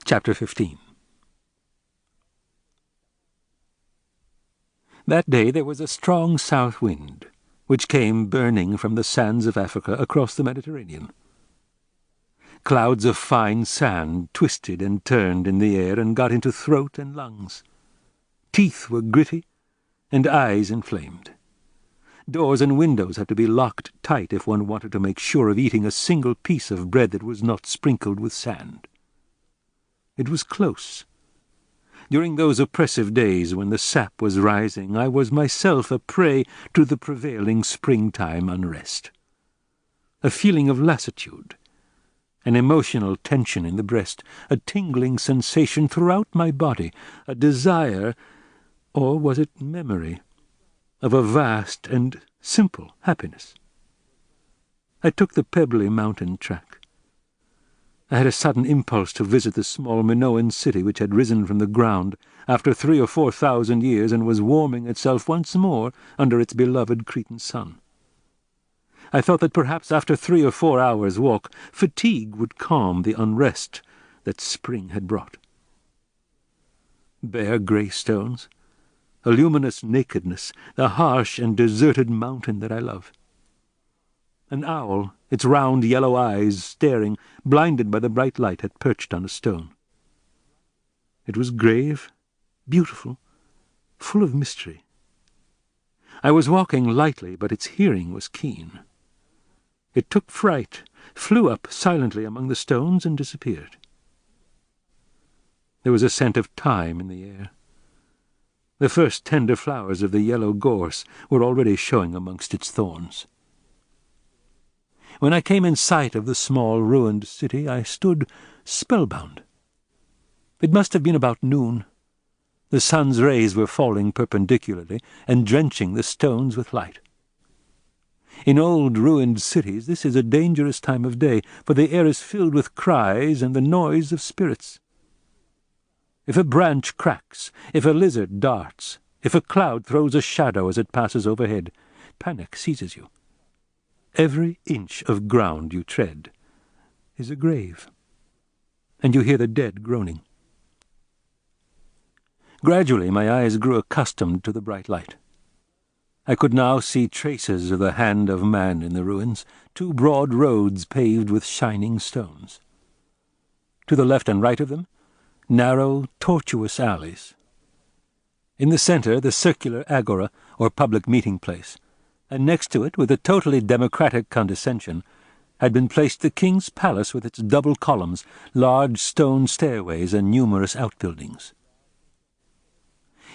Chapter 15. That day there was a strong south wind, which came burning from the sands of Africa across the Mediterranean. Clouds of fine sand twisted and turned in the air and got into throat and lungs. Teeth were gritty, and eyes inflamed. Doors and windows had to be locked tight if one wanted to make sure of eating a single piece of bread that was not sprinkled with sand. It was close. During those oppressive days when the sap was rising, I was myself a prey to the prevailing springtime unrest. A feeling of lassitude, an emotional tension in the breast, a tingling sensation throughout my body, a desire, or was it memory, of a vast and simple happiness. I took the pebbly mountain track. I had a sudden impulse to visit the small Minoan city which had risen from the ground after 3,000 or 4,000 years and was warming itself once more under its beloved Cretan sun. I thought that perhaps after 3 or 4 hours' walk, fatigue would calm the unrest that spring had brought. Bare grey stones, a luminous nakedness, the harsh and deserted mountain that I love. An owl, its round yellow eyes staring, blinded by the bright light, had perched on a stone. It was grave, beautiful, full of mystery. I was walking lightly, but its hearing was keen. It took fright, flew up silently among the stones, and disappeared. There was a scent of thyme in the air. The first tender flowers of the yellow gorse were already showing amongst its thorns. When I came in sight of the small ruined city, I stood spellbound. It must have been about noon. The sun's rays were falling perpendicularly and drenching the stones with light. In old ruined cities this is a dangerous time of day, for the air is filled with cries and the noise of spirits. If a branch cracks, if a lizard darts, if a cloud throws a shadow as it passes overhead, panic seizes you. Every inch of ground you tread is a grave, and you hear the dead groaning. Gradually my eyes grew accustomed to the bright light. I could now see traces of the hand of man in the ruins, 2 broad roads paved with shining stones. To the left and right of them, narrow, tortuous alleys. In the center, the circular agora, or public meeting place, and next to it, with a totally democratic condescension, had been placed the king's palace with its double columns, large stone stairways, and numerous outbuildings.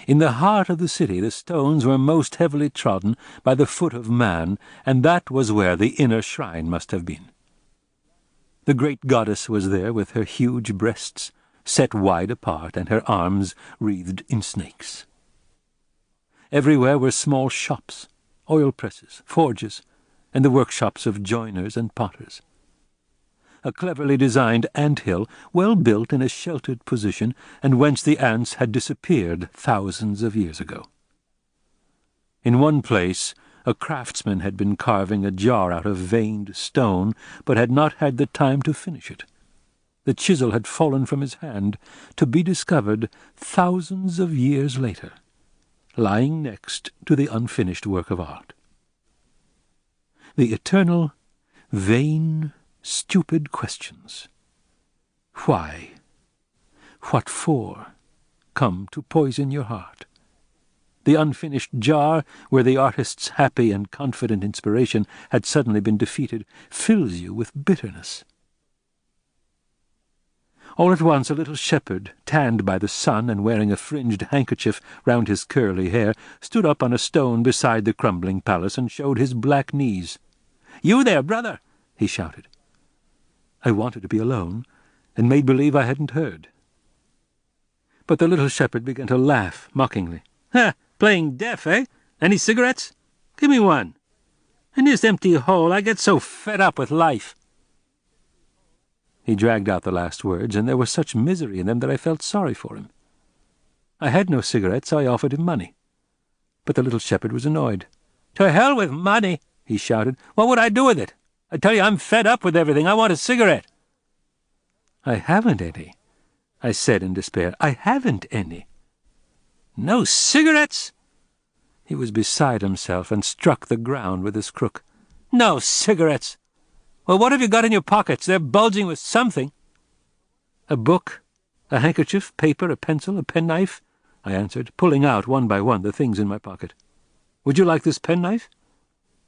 In the heart of the city the stones were most heavily trodden by the foot of man, and that was where the inner shrine must have been. The great goddess was there with her huge breasts set wide apart and her arms wreathed in snakes. Everywhere were small shops, oil presses, forges, and the workshops of joiners and potters. A cleverly designed ant-hill, well built in a sheltered position, and whence the ants had disappeared thousands of years ago. In one place a craftsman had been carving a jar out of veined stone, but had not had the time to finish it. The chisel had fallen from his hand, to be discovered thousands of years later, lying next to the unfinished work of art. The eternal, vain, stupid questions. Why? What for? Come to poison your heart. The unfinished jar, where the artist's happy and confident inspiration had suddenly been defeated, fills you with bitterness. All at once a little shepherd, tanned by the sun and wearing a fringed handkerchief round his curly hair, stood up on a stone beside the crumbling palace and showed his black knees. "You there, brother!" he shouted. I wanted to be alone, and made believe I hadn't heard. But the little shepherd began to laugh mockingly. "Ha! Playing deaf, eh? Any cigarettes? Give me one. In this empty hole I get so fed up with life." He dragged out the last words, and there was such misery in them that I felt sorry for him. I had no cigarette, so I offered him money. But the little shepherd was annoyed. "To hell with money!" he shouted. "What would I do with it? I tell you I'm fed up with everything. I want a cigarette." "I haven't any. I said in despair. "I haven't any." "No cigarettes?" He was beside himself and struck the ground with his crook. "No cigarettes? Well, what have you got in your pockets? They're bulging with something." "A book, a handkerchief, paper, a pencil, a penknife," I answered, pulling out one by one the things in my pocket. "Would you like this penknife?"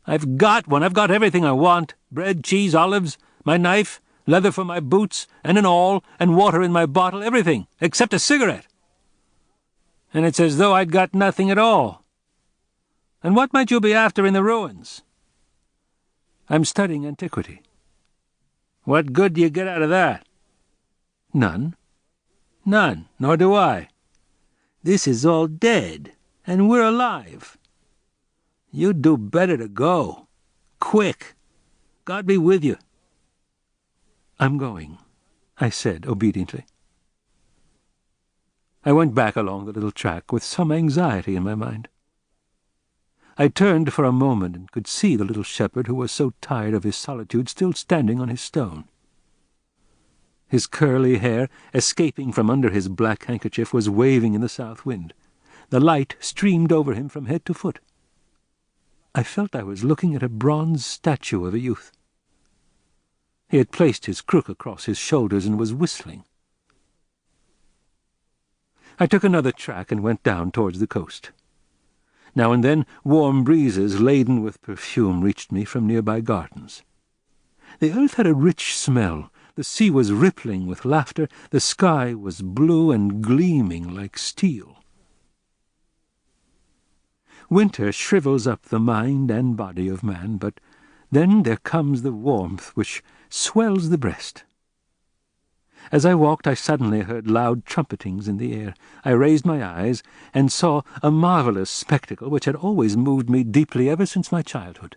"I've got one. I've got everything I want. Bread, cheese, olives, my knife, leather for my boots, and an awl, and water in my bottle, everything, except a cigarette. And it's as though I'd got nothing at all. And what might you be after in the ruins?" "I'm studying antiquity." "What good do you get out of that?" "None." "None, nor do I. This is all dead, and we're alive. You'd do better to go. Quick. God be with you." "I'm going," I said obediently. I went back along the little track with some anxiety in my mind. I turned for a moment and could see the little shepherd who was so tired of his solitude still standing on his stone. His curly hair, escaping from under his black handkerchief, was waving in the south wind. The light streamed over him from head to foot. I felt I was looking at a bronze statue of a youth. He had placed his crook across his shoulders and was whistling. I took another track and went down towards the coast. Now and then warm breezes laden with perfume reached me from nearby gardens. The earth had a rich smell, the sea was rippling with laughter, the sky was blue and gleaming like steel. Winter shrivels up the mind and body of man, but then there comes the warmth which swells the breast. As I walked, I suddenly heard loud trumpetings in the air. I raised my eyes and saw a marvelous spectacle which had always moved me deeply ever since my childhood.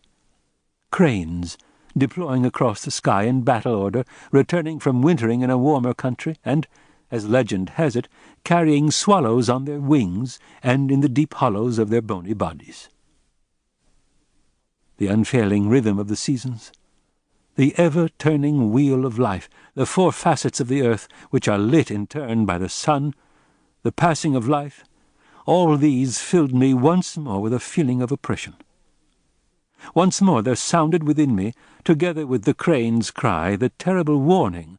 Cranes, deploying across the sky in battle order, returning from wintering in a warmer country, and, as legend has it, carrying swallows on their wings and in the deep hollows of their bony bodies. The unfailing rhythm of the seasons, the ever-turning wheel of life, the four facets of the earth, which are lit in turn by the sun, the passing of life, all these filled me once more with a feeling of oppression. Once more there sounded within me, together with the crane's cry, the terrible warning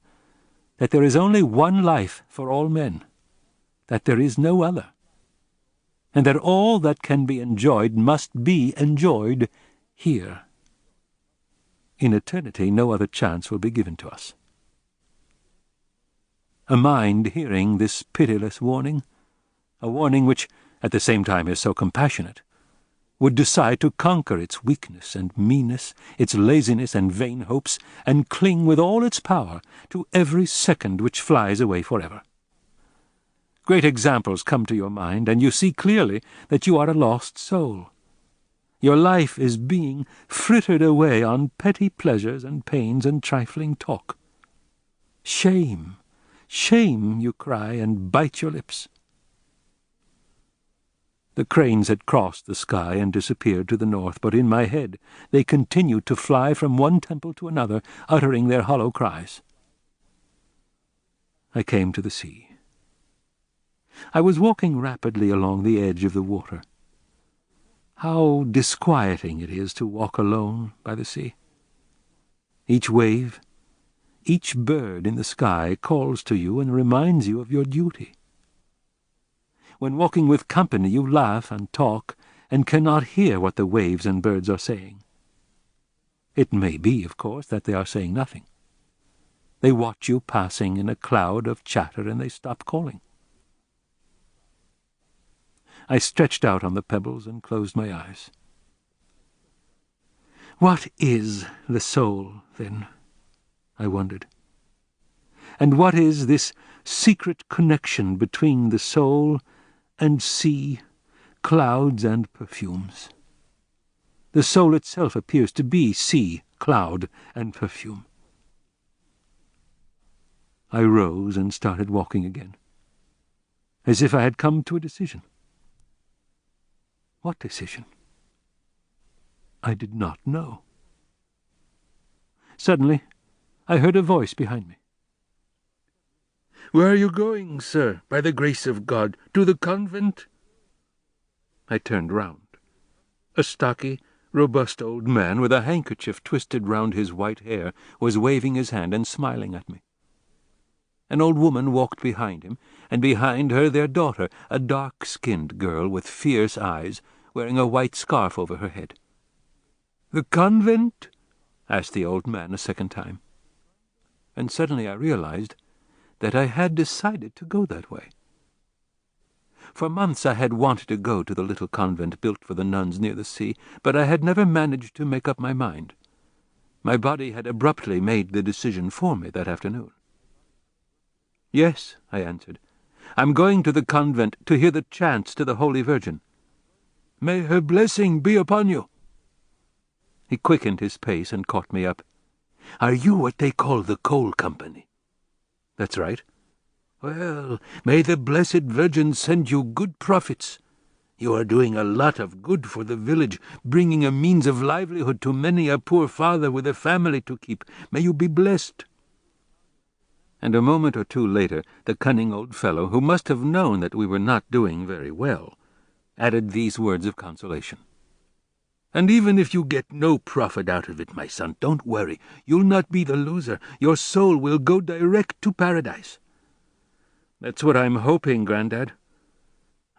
that there is only one life for all men, that there is no other, and that all that can be enjoyed must be enjoyed here. In eternity no other chance will be given to us. A mind hearing this pitiless warning, a warning which at the same time is so compassionate, would decide to conquer its weakness and meanness, its laziness and vain hopes, and cling with all its power to every second which flies away forever. Great examples come to your mind, and you see clearly that you are a lost soul. Your life is being frittered away on petty pleasures and pains and trifling talk. Shame, shame, you cry, and bite your lips. The cranes had crossed the sky and disappeared to the north, but in my head they continued to fly from one temple to another, uttering their hollow cries. I came to the sea. I was walking rapidly along the edge of the water. How disquieting it is to walk alone by the sea. Each wave, each bird in the sky calls to you and reminds you of your duty. When walking with company you laugh and talk and cannot hear what the waves and birds are saying. It may be, of course, that they are saying nothing. They watch you passing in a cloud of chatter and they stop calling. I stretched out on the pebbles and closed my eyes. What is the soul, then? I wondered. And what is this secret connection between the soul and sea, clouds and perfumes? The soul itself appears to be sea, cloud, and perfume. I rose and started walking again, as if I had come to a decision. What decision? I did not know. Suddenly, I heard a voice behind me. Where are you going, sir, by the grace of God? To the convent?" I turned round. A stocky, robust old man with a handkerchief twisted round his white hair was waving his hand and smiling at me. An old woman walked behind him, and behind her their daughter, a dark-skinned girl with fierce eyes, wearing a white scarf over her head. "The convent?" asked the old man a second time. And suddenly I realized that I had decided to go that way. For months I had wanted to go to the little convent built for the nuns near the sea, but I had never managed to make up my mind. My body had abruptly made the decision for me that afternoon. "Yes," I answered. "I'm going to the convent to hear the chants to the Holy Virgin." "May her blessing be upon you." He quickened his pace and caught me up. "Are you what they call the coal company?" "That's right." "Well, may the Blessed Virgin send you good profits. You are doing a lot of good for the village, bringing a means of livelihood to many a poor father with a family to keep. May you be blessed." And a moment or two later, the cunning old fellow, who must have known that we were not doing very well, added these words of consolation. "And even if you get no profit out of it, my son, don't worry. You'll not be the loser. Your soul will go direct to paradise." "That's what I'm hoping, Grandad."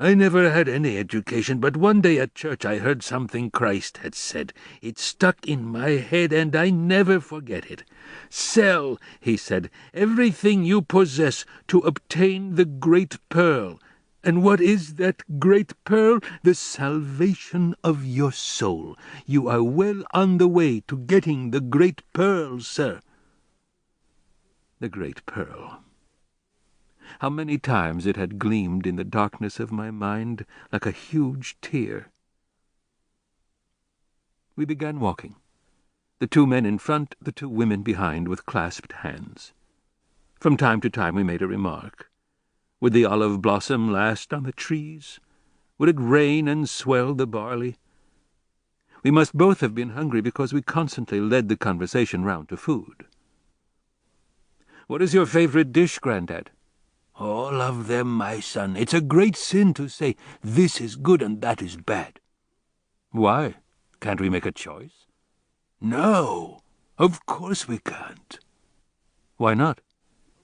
"I never had any education, but one day at church I heard something Christ had said. It stuck in my head, and I never forget it. 'Sell,' he said, 'everything you possess to obtain the great pearl.' And what is that great pearl? The salvation of your soul. You are well on the way to getting the great pearl, sir." The great pearl. How many times it had gleamed in the darkness of my mind like a huge tear. We began walking, the two men in front, the two women behind, with clasped hands. From time to time we made a remark. Would the olive blossom last on the trees? Would it rain and swell the barley? We must both have been hungry, because we constantly led the conversation round to food. "What is your favorite dish, Grandad?" "All of them, my son. It's a great sin to say, this is good and that is bad." "Why? Can't we make a choice?" "No, of course we can't." "Why not?"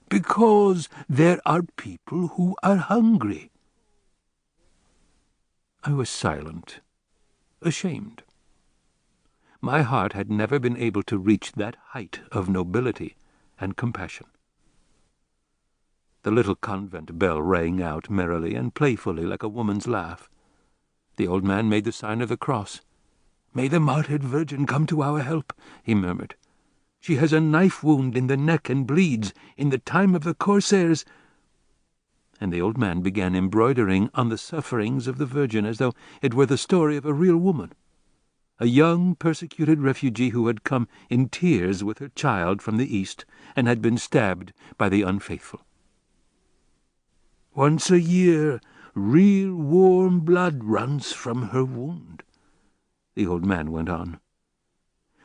"Because there are people who are hungry." I was silent, ashamed. My heart had never been able to reach that height of nobility and compassion. The little convent bell rang out merrily and playfully like a woman's laugh. The old man made the sign of the cross. "May the martyred Virgin come to our help," he murmured. "She has a knife wound in the neck and bleeds in the time of the corsairs." And the old man began embroidering on the sufferings of the Virgin as though it were the story of a real woman, a young persecuted refugee who had come in tears with her child from the East and had been stabbed by the unfaithful. "Once a year, real warm blood runs from her wound," the old man went on.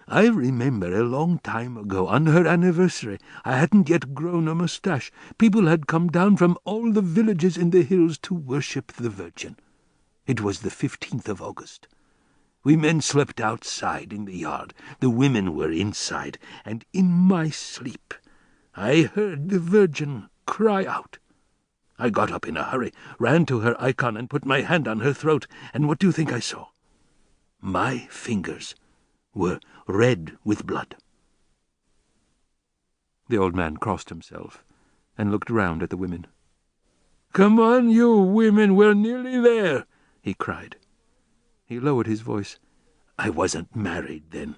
"I remember a long time ago, on her anniversary, I hadn't yet grown a moustache. People had come down from all the villages in the hills to worship the Virgin. It was the 15th of August. We men slept outside in the yard. The women were inside, and in my sleep I heard the Virgin cry out. I got up in a hurry, ran to her icon and put my hand on her throat, and what do you think I saw? My fingers were red with blood." The old man crossed himself and looked round at the women. "Come on, you women, we're nearly there," he cried. He lowered his voice. "I wasn't married then.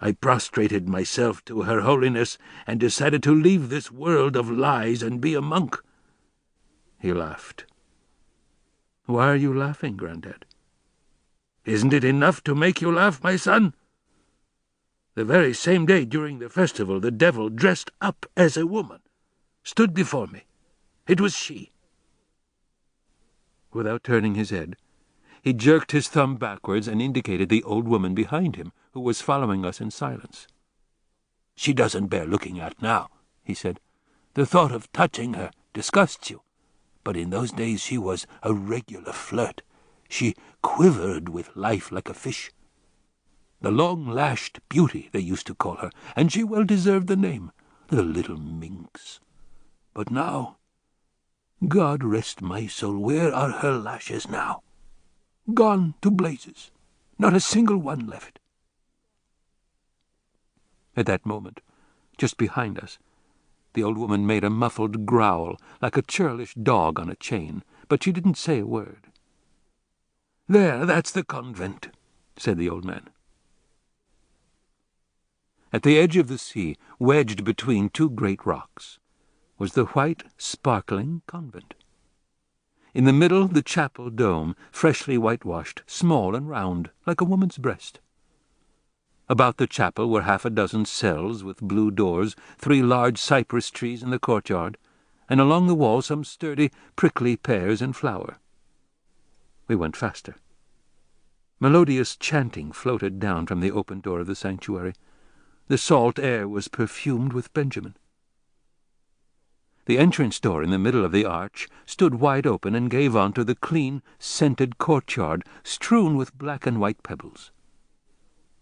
I prostrated myself to Her Holiness and decided to leave this world of lies and be a monk." He laughed. "Why are you laughing, Grandad?" "Isn't it enough to make you laugh, my son? The very same day during the festival the devil, dressed up as a woman, stood before me. It was she." Without turning his head, he jerked his thumb backwards and indicated the old woman behind him, who was following us in silence. "She doesn't bear looking at now," he said. "The thought of touching her disgusts you, but in those days she was a regular flirt. She quivered with life like a fish. The long-lashed beauty, they used to call her, and she well deserved the name, the little minx. But now, God rest my soul, where are her lashes now? Gone to blazes, not a single one left. At that moment, just behind us, the old woman made a muffled growl, like a churlish dog on a chain, but she didn't say a word. "There, that's the convent," said the old man. At the edge of the sea, wedged between two great rocks, was the white, sparkling convent. In the middle, the chapel dome, freshly whitewashed, small and round, like a woman's breast. About the chapel were half a dozen cells with blue doors, 3 large cypress trees in the courtyard, and along the wall some sturdy, prickly pears in flower. We went faster. Melodious chanting floated down from the open door of the sanctuary. The salt air was perfumed with Benjamin. The entrance door in the middle of the arch stood wide open and gave on to the clean, scented courtyard strewn with black and white pebbles.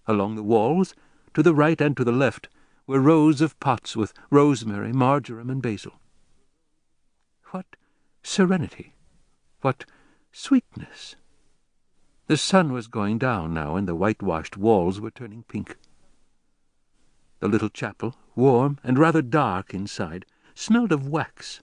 Along the walls, to the right and to the left, were rows of pots with rosemary, marjoram, and basil. What serenity! What sweetness! The sun was going down now, and the whitewashed walls were turning pink. The little chapel, warm and rather dark inside, smelled of wax.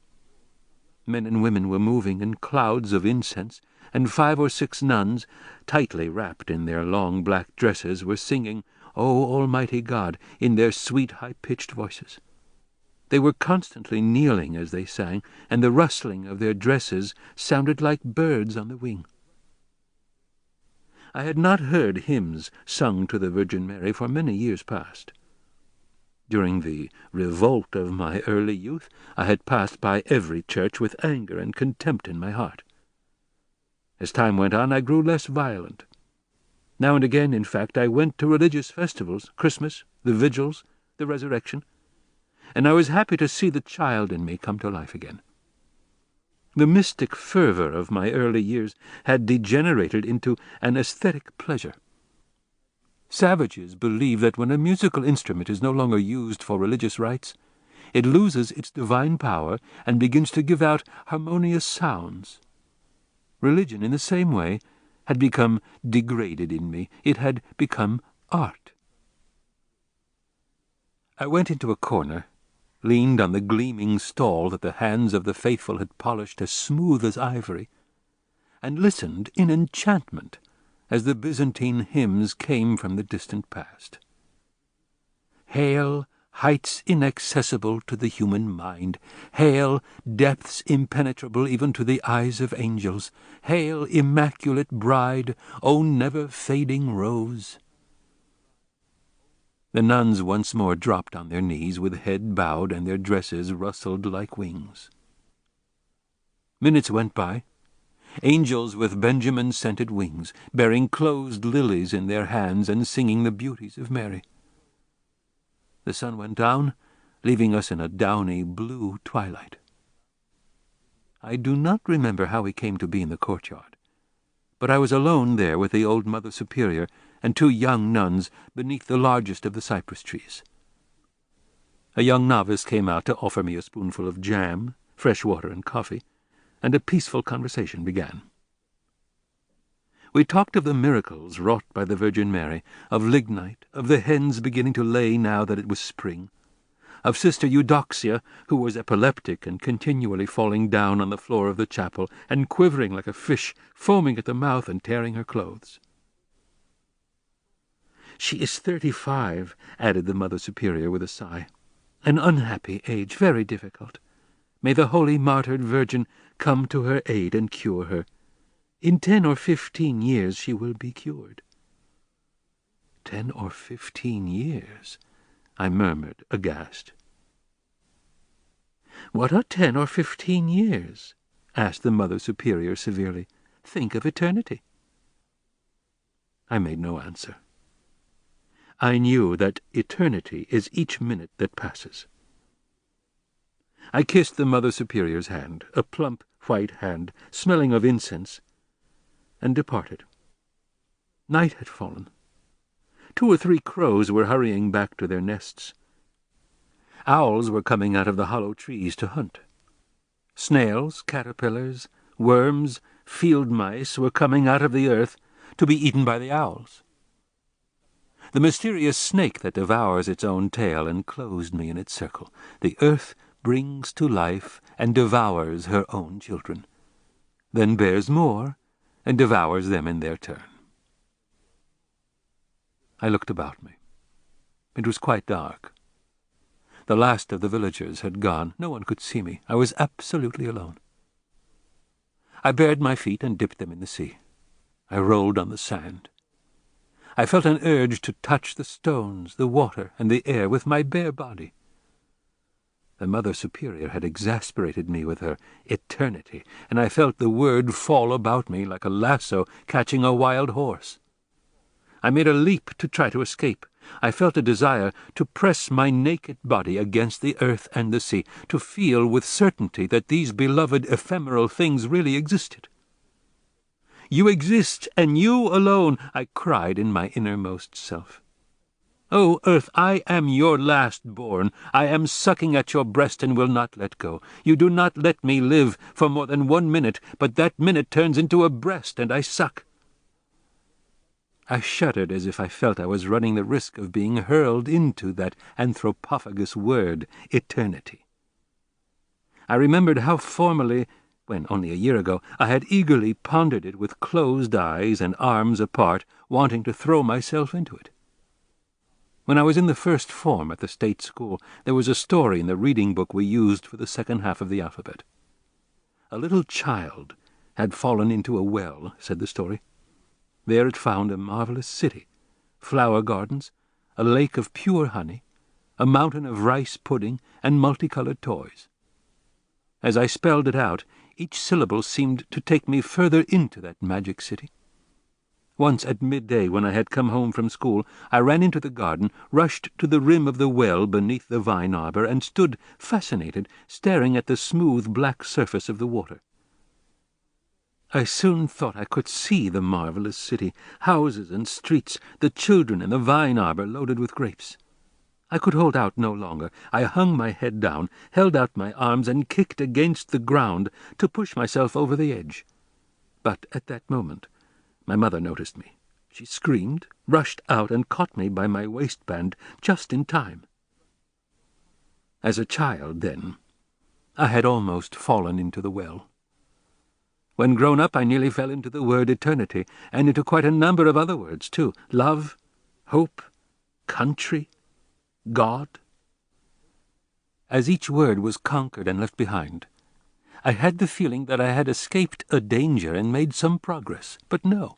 Men and women were moving in clouds of incense, and 5 or 6 nuns, tightly wrapped in their long black dresses, were singing, "O Almighty God," in their sweet, high-pitched voices. They were constantly kneeling as they sang, and the rustling of their dresses sounded like birds on the wing. I had not heard hymns sung to the Virgin Mary for many years past. During the revolt of my early youth, I had passed by every church with anger and contempt in my heart. As time went on, I grew less violent. Now and again, in fact, I went to religious festivals, Christmas, the vigils, the resurrection, and I was happy to see the child in me come to life again. The mystic fervour of my early years had degenerated into an aesthetic pleasure. Savages believe that when a musical instrument is no longer used for religious rites, it loses its divine power and begins to give out harmonious sounds. Religion, in the same way, had become degraded in me. It had become art. I went into a corner, leaned on the gleaming stall that the hands of the faithful had polished as smooth as ivory, and listened in enchantment as the Byzantine hymns came from the distant past. Hail, heights inaccessible to the human mind! Hail, depths impenetrable even to the eyes of angels! Hail, immaculate bride, O never-fading rose! The nuns once more dropped on their knees, with head bowed, and their dresses rustled like wings. Minutes went by. Angels with Benjamin-scented wings, bearing closed lilies in their hands and singing the beauties of Mary. The sun went down, leaving us in a downy blue twilight. I do not remember how we came to be in the courtyard, but I was alone there with the old Mother Superior and 2 young nuns beneath the largest of the cypress trees. A young novice came out to offer me a spoonful of jam, fresh water, and coffee, and a peaceful conversation began. We talked of the miracles wrought by the Virgin Mary, of lignite, of the hens beginning to lay now that it was spring, of Sister Eudoxia, who was epileptic and continually falling down on the floor of the chapel and quivering like a fish, foaming at the mouth and tearing her clothes. "She is 35, added the Mother Superior with a sigh. "An unhappy age, very difficult. May the Holy Martyred Virgin come to her aid and cure her. In 10 or 15 years she will be cured." 10 or 15 years, I murmured, aghast. "What are 10 or 15 years?" asked the Mother Superior severely. "Think of eternity." I made no answer. I knew that eternity is each minute that passes. I kissed the Mother Superior's hand, a plump white hand, smelling of incense, and departed. Night had fallen. 2 or 3 crows were hurrying back to their nests. Owls were coming out of the hollow trees to hunt. Snails, caterpillars, worms, field mice were coming out of the earth to be eaten by the owls. The mysterious snake that devours its own tail enclosed me in its circle. The earth brings to life and devours her own children, then bears more and devours them in their turn. I looked about me. It was quite dark. The last of the villagers had gone. No one could see me. I was absolutely alone. I bared my feet and dipped them in the sea. I rolled on the sand. I felt an urge to touch the stones, the water, and the air with my bare body. The Mother Superior had exasperated me with her eternity, and I felt the word fall about me like a lasso catching a wild horse. I made a leap to try to escape. I felt a desire to press my naked body against the earth and the sea, to feel with certainty that these beloved ephemeral things really existed. "You exist, and you alone," I cried in my innermost self. "O earth, I am your last-born. I am sucking at your breast and will not let go. You do not let me live for more than 1 minute, but that minute turns into a breast, and I suck." I shuddered as if I felt I was running the risk of being hurled into that anthropophagous word, eternity. I remembered how formerly, when only a year ago, I had eagerly pondered it with closed eyes and arms apart, wanting to throw myself into it. When I was in the first form at the state school, there was a story in the reading book we used for the second half of the alphabet. A little child had fallen into a well, said the story. There it found a marvelous city, flower gardens, a lake of pure honey, a mountain of rice pudding, and multicolored toys. As I spelled it out, each syllable seemed to take me further into that magic city. Once at midday, when I had come home from school, I ran into the garden, rushed to the rim of the well beneath the vine arbor, and stood fascinated, staring at the smooth black surface of the water. I soon thought I could see the marvelous city, houses and streets, the children in the vine arbor loaded with grapes. I could hold out no longer. I hung my head down, held out my arms, and kicked against the ground to push myself over the edge. But at that moment my mother noticed me. She screamed, rushed out, and caught me by my waistband just in time. As a child, then, I had almost fallen into the well. When grown up, I nearly fell into the word eternity, and into quite a number of other words, too. Love, hope, country, God. As each word was conquered and left behind, I had the feeling that I had escaped a danger and made some progress. But no.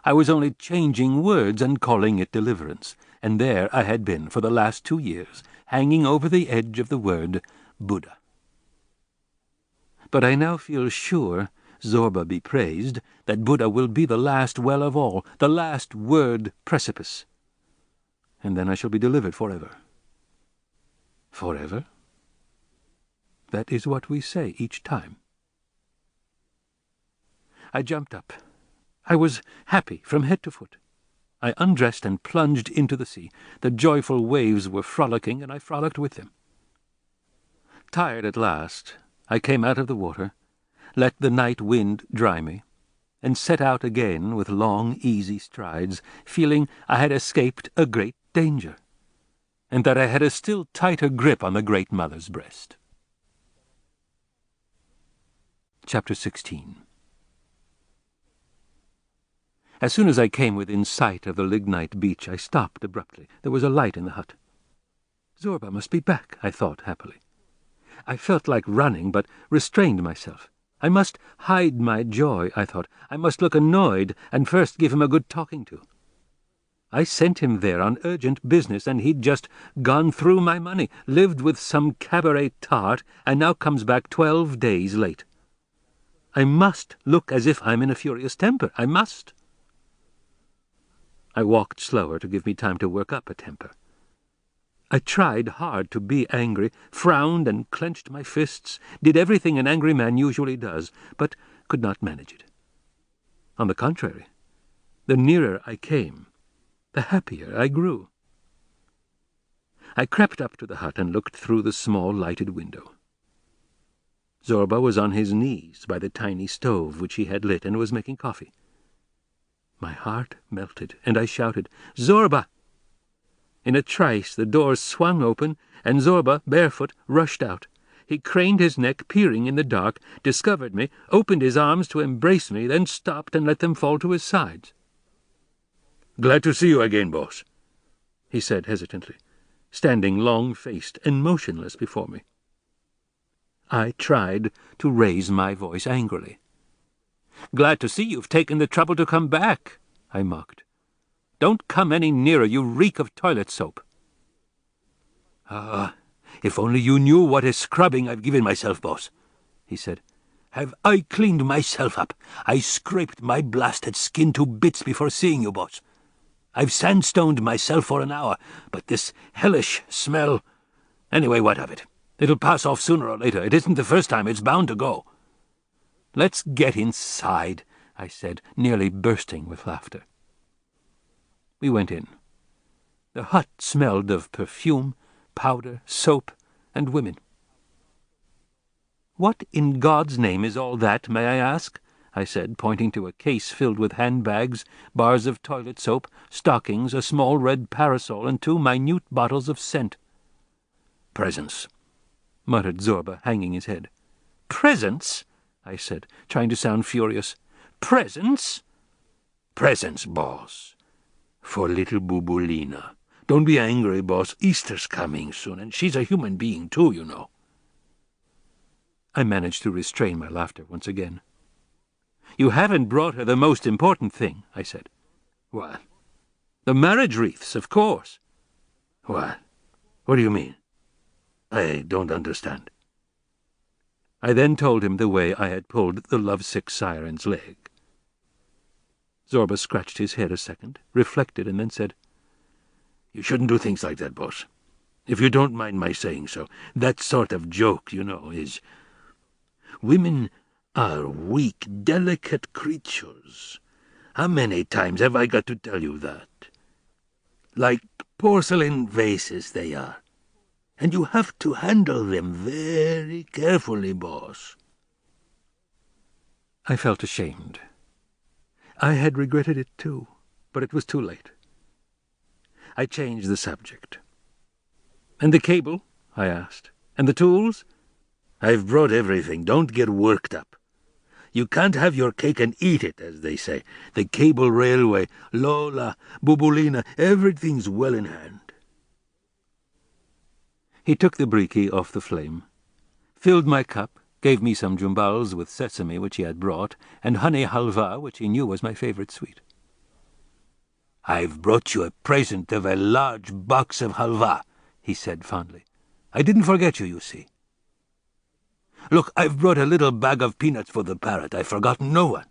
I was only changing words and calling it deliverance, and there I had been for the last 2 years, hanging over the edge of the word Buddha. But I now feel sure, Zobra be praised, that Buddha will be the last well of all, the last word precipice. And then I shall be delivered forever. Forever? That is what we say each time. I jumped up. I was happy from head to foot. I undressed and plunged into the sea. The joyful waves were frolicking, and I frolicked with them. Tired at last, I came out of the water, let the night wind dry me, and set out again with long, easy strides, feeling I had escaped a great danger, and that I had a still tighter grip on the Great Mother's breast. Chapter 16. As soon as I came within sight of the lignite beach, I stopped abruptly. There was a light in the hut. Zobra must be back, I thought happily. I felt like running, but restrained myself. I must hide my joy, I thought. I must look annoyed and first give him a good talking to. I sent him there on urgent business, and he'd just gone through my money, lived with some cabaret tart, and now comes back 12 days late. I must look as if I'm in a furious temper. I must. I walked slower to give me time to work up a temper. I tried hard to be angry, frowned and clenched my fists, did everything an angry man usually does, but could not manage it. On the contrary, the nearer I came, the happier I grew. I crept up to the hut and looked through the small lighted window. Zobra was on his knees by the tiny stove which he had lit and was making coffee. My heart melted, and I shouted, "Zobra!" In a trice the door swung open, and Zobra, barefoot, rushed out. He craned his neck, peering in the dark, discovered me, opened his arms to embrace me, then stopped and let them fall to his sides. "Glad to see you again, boss," he said hesitantly, standing long-faced and motionless before me. I tried to raise my voice angrily. "Glad to see you've taken the trouble to come back," I mocked. "Don't come any nearer, you reek of toilet soap." "Ah, if only you knew what a scrubbing I've given myself, boss," he said. "Have I cleaned myself up? I scraped my blasted skin to bits before seeing you, boss. I've sandstoned myself for an hour, but this hellish smell... Anyway, what of it? It'll pass off sooner or later. It isn't the first time. It's bound to go." "Let's get inside," I said, nearly bursting with laughter. We went in. The hut smelled of perfume, powder, soap, and women. "What in God's name is all that, may I ask?" I said, pointing to a case filled with handbags, bars of toilet soap, stockings, a small red parasol, and 2 minute bottles of scent. "Presents," muttered Zobra, hanging his head. "Presents?" I said, trying to sound furious. "Presents?" "Presents, boss. For little Bubulina. Don't be angry, boss. Easter's coming soon, and she's a human being too, you know." I managed to restrain my laughter once again. "You haven't brought her the most important thing," I said. "What?" "The marriage wreaths, of course." "What? What do you mean? I don't understand." I then told him the way I had pulled the lovesick siren's leg. Zobra scratched his head a second, reflected, and then said, "You shouldn't do things like that, boss. If you don't mind my saying so, that sort of joke, you know, is... Women are weak, delicate creatures. How many times have I got to tell you that? Like porcelain vases they are. And you have to handle them very carefully, boss." I felt ashamed. I had regretted it too, but it was too late. I changed the subject. "And the cable?" I asked. "And the tools?" "I've brought everything. Don't get worked up. You can't have your cake and eat it, as they say. The cable railway, Lola, Bubulina, everything's well in hand." He took the briquet off the flame, filled my cup, gave me some jumbals with sesame which he had brought, and honey halva, which he knew was my favourite sweet. "I've brought you a present of a large box of halva," he said fondly. "I didn't forget you, you see. Look, I've brought a little bag of peanuts for the parrot. I've forgotten no one.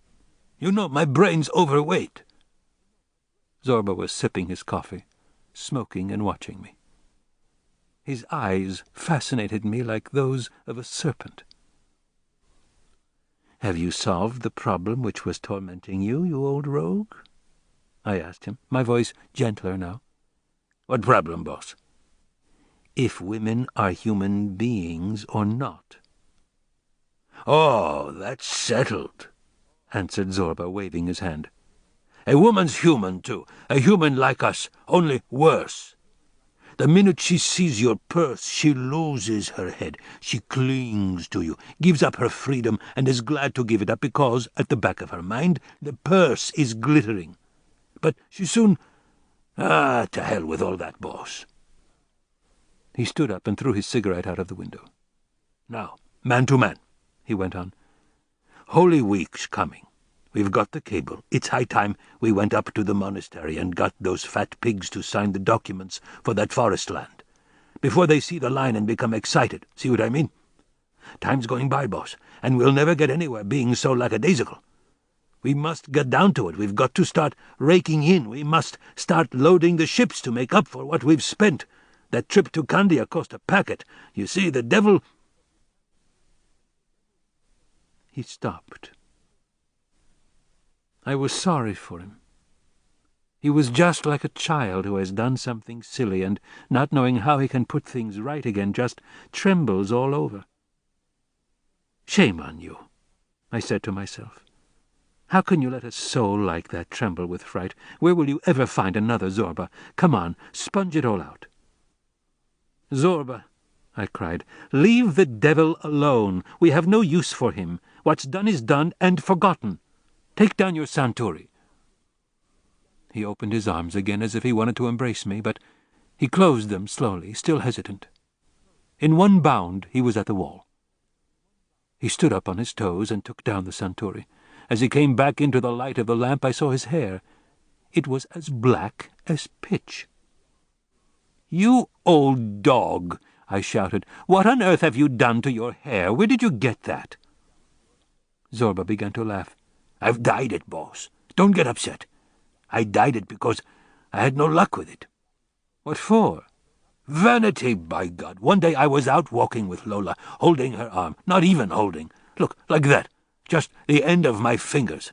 You know, my brain's overweight." Zobra was sipping his coffee, smoking and watching me. His eyes fascinated me like those of a serpent. "Have you solved the problem which was tormenting you, you old rogue?" I asked him, my voice gentler now. "What problem, boss?" "If women are human beings or not." "Oh, that's settled," answered Zobra, waving his hand. "A woman's human, too. A human like us, only worse. The minute she sees your purse, she loses her head. She clings to you, gives up her freedom, and is glad to give it up because, at the back of her mind, the purse is glittering. But she soon... to hell with all that, boss." He stood up and threw his cigarette out of the window. "Now, man to man," he went on. "Holy Week's coming. We've got the cable. It's high time we went up to the monastery and got those fat pigs to sign the documents for that forest land, before they see the line and become excited. See what I mean? Time's going by, boss, and we'll never get anywhere being so lackadaisical. We must get down to it. We've got to start raking in. We must start loading the ships to make up for what we've spent. That trip to Kandia cost a packet. You see, the devil—" He stopped. I was sorry for him. He was just like a child who has done something silly and, not knowing how he can put things right again, just trembles all over. "Shame on you," I said to myself. "How can you let a soul like that tremble with fright? Where will you ever find another Zobra? Come on, sponge it all out." "Zobra," I cried, "leave the devil alone. We have no use for him. What's done is done and forgotten. Take down your San-Serif." He opened his arms again as if he wanted to embrace me, but he closed them slowly, still hesitant. In one bound he was at the wall. He stood up on his toes and took down the San-Serif. As he came back into the light of the lamp, I saw his hair. It was as black as pitch. "You old dog!" I shouted. "What on earth have you done to your hair? Where did you get that?" Zobra began to laugh. "I've dyed it, boss. Don't get upset. I dyed it because I had no luck with it." "What for?" "Vanity, by God. One day I was out walking with Lola, holding her arm. Not even holding. Look, like that. Just the end of my fingers.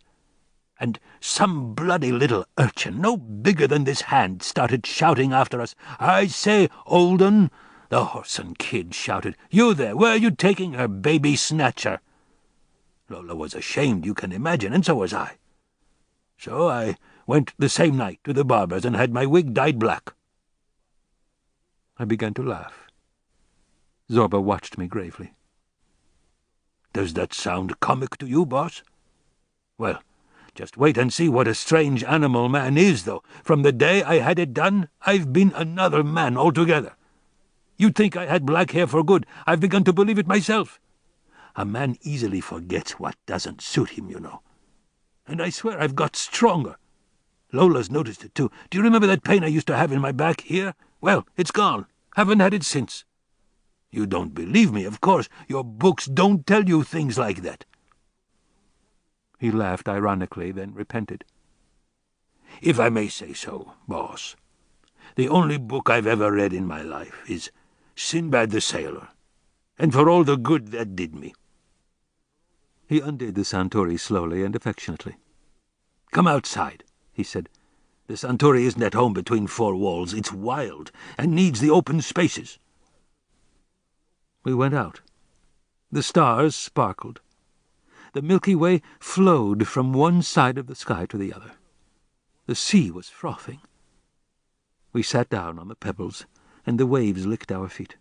And some bloody little urchin, no bigger than this hand, started shouting after us, 'I say, Olden!' The whoreson kid shouted, 'You there, where are you taking her, baby snatcher?' Lola was ashamed, you can imagine, and so was I. So I went the same night to the barber's and had my wig dyed black." I began to laugh. Zobra watched me gravely. "Does that sound comic to you, boss? Well, just wait and see what a strange animal man is, though. From the day I had it done, I've been another man altogether. You'd think I had black hair for good. I've begun to believe it myself. A man easily forgets what doesn't suit him, you know. And I swear I've got stronger. Lola's noticed it, too. Do you remember that pain I used to have in my back here? Well, it's gone. Haven't had it since. You don't believe me, of course. Your books don't tell you things like that." He laughed ironically, then repented. "If I may say so, boss, the only book I've ever read in my life is Sinbad the Sailor, and for all the good that did me." He undid the San-Serif slowly and affectionately. "Come outside," he said. "The San-Serif isn't at home between four walls. It's wild, and needs the open spaces." We went out. The stars sparkled. The Milky Way flowed from one side of the sky to the other. The sea was frothing. We sat down on the pebbles, and the waves licked our feet.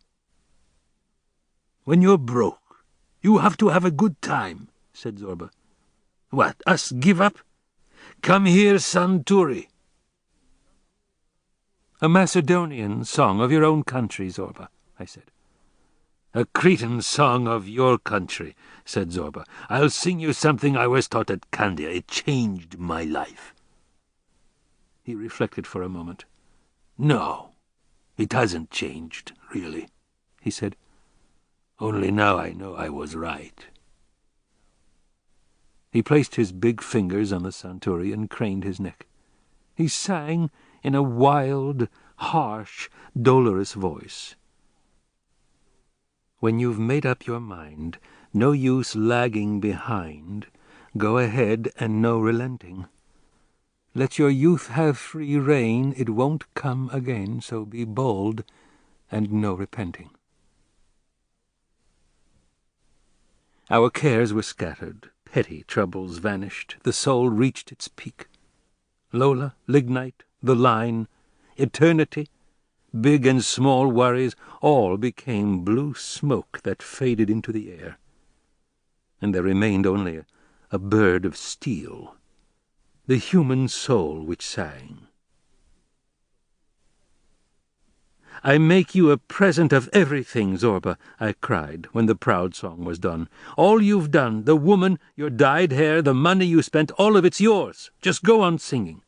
"When you're broke, you have to have a good time," said Zobra. "What, us give up? Come here, San-Serif." "A Macedonian song of your own country, Zobra," I said. "A Cretan song of your country," said Zobra. "I'll sing you something I was taught at Kandia. It changed my life." He reflected for a moment. "No, it hasn't changed, really," he said. "Only now I know I was right." He placed his big fingers on the San-Serif and craned his neck. He sang in a wild, harsh, dolorous voice. "When you've made up your mind, no use lagging behind. Go ahead and no relenting. Let your youth have free rein, it won't come again, so be bold and no repenting." Our cares were scattered, petty troubles vanished, the soul reached its peak. Lola, lignite, the line, eternity, big and small worries, all became blue smoke that faded into the air. And there remained only a bird of steel, the human soul which sang. "I make you a present of everything, Zobra," I cried, when the proud song was done. "All you've done, the woman, your dyed hair, the money you spent, all of it's yours. Just go on singing."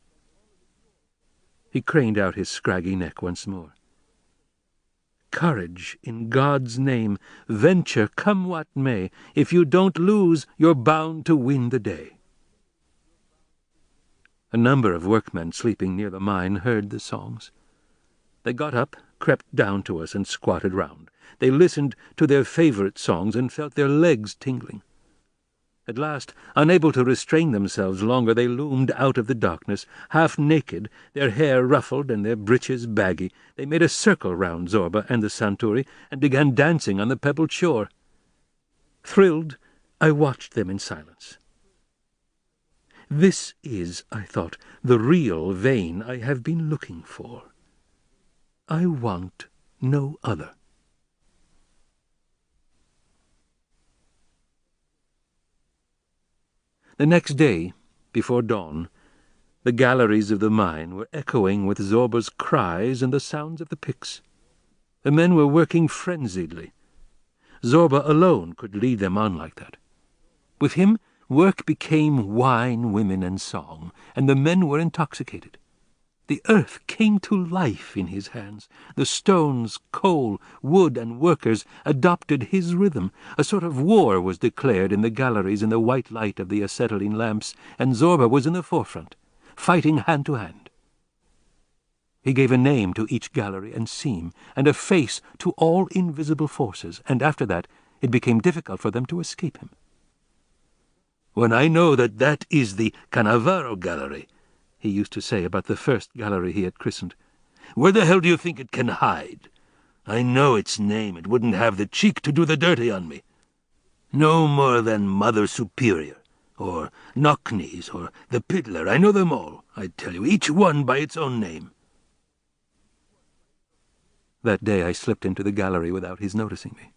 He craned out his scraggy neck once more. "Courage, in God's name. Venture, come what may. If you don't lose, you're bound to win the day." A number of workmen sleeping near the mine heard the songs. They got up, crept down to us and squatted round. They listened to their favourite songs and felt their legs tingling. At last, unable to restrain themselves longer, they loomed out of the darkness, half naked, their hair ruffled and their breeches baggy. They made a circle round Zobra and the San-Serif and began dancing on the pebbled shore. Thrilled, I watched them in silence. This is, I thought, the real vein I have been looking for. I want no other. The next day, before dawn, the galleries of the mine were echoing with Zobra's cries and the sounds of the picks. The men were working frenziedly. Zobra alone could lead them on like that. With him, work became wine, women, and song, and the men were intoxicated. The earth came to life in his hands. The stones, coal, wood, and workers adopted his rhythm. A sort of war was declared in the galleries in the white light of the acetylene lamps, and Zobra was in the forefront, fighting hand to hand. He gave a name to each gallery and seam, and a face to all invisible forces, and after that it became difficult for them to escape him. "When I know that that is the Cannavaro gallery," he used to say about the first gallery he had christened, "where the hell do you think it can hide? I know its name. It wouldn't have the cheek to do the dirty on me. No more than Mother Superior, or Knock-Knees, or the Piddler. I know them all, I tell you, each one by its own name." That day I slipped into the gallery without his noticing me.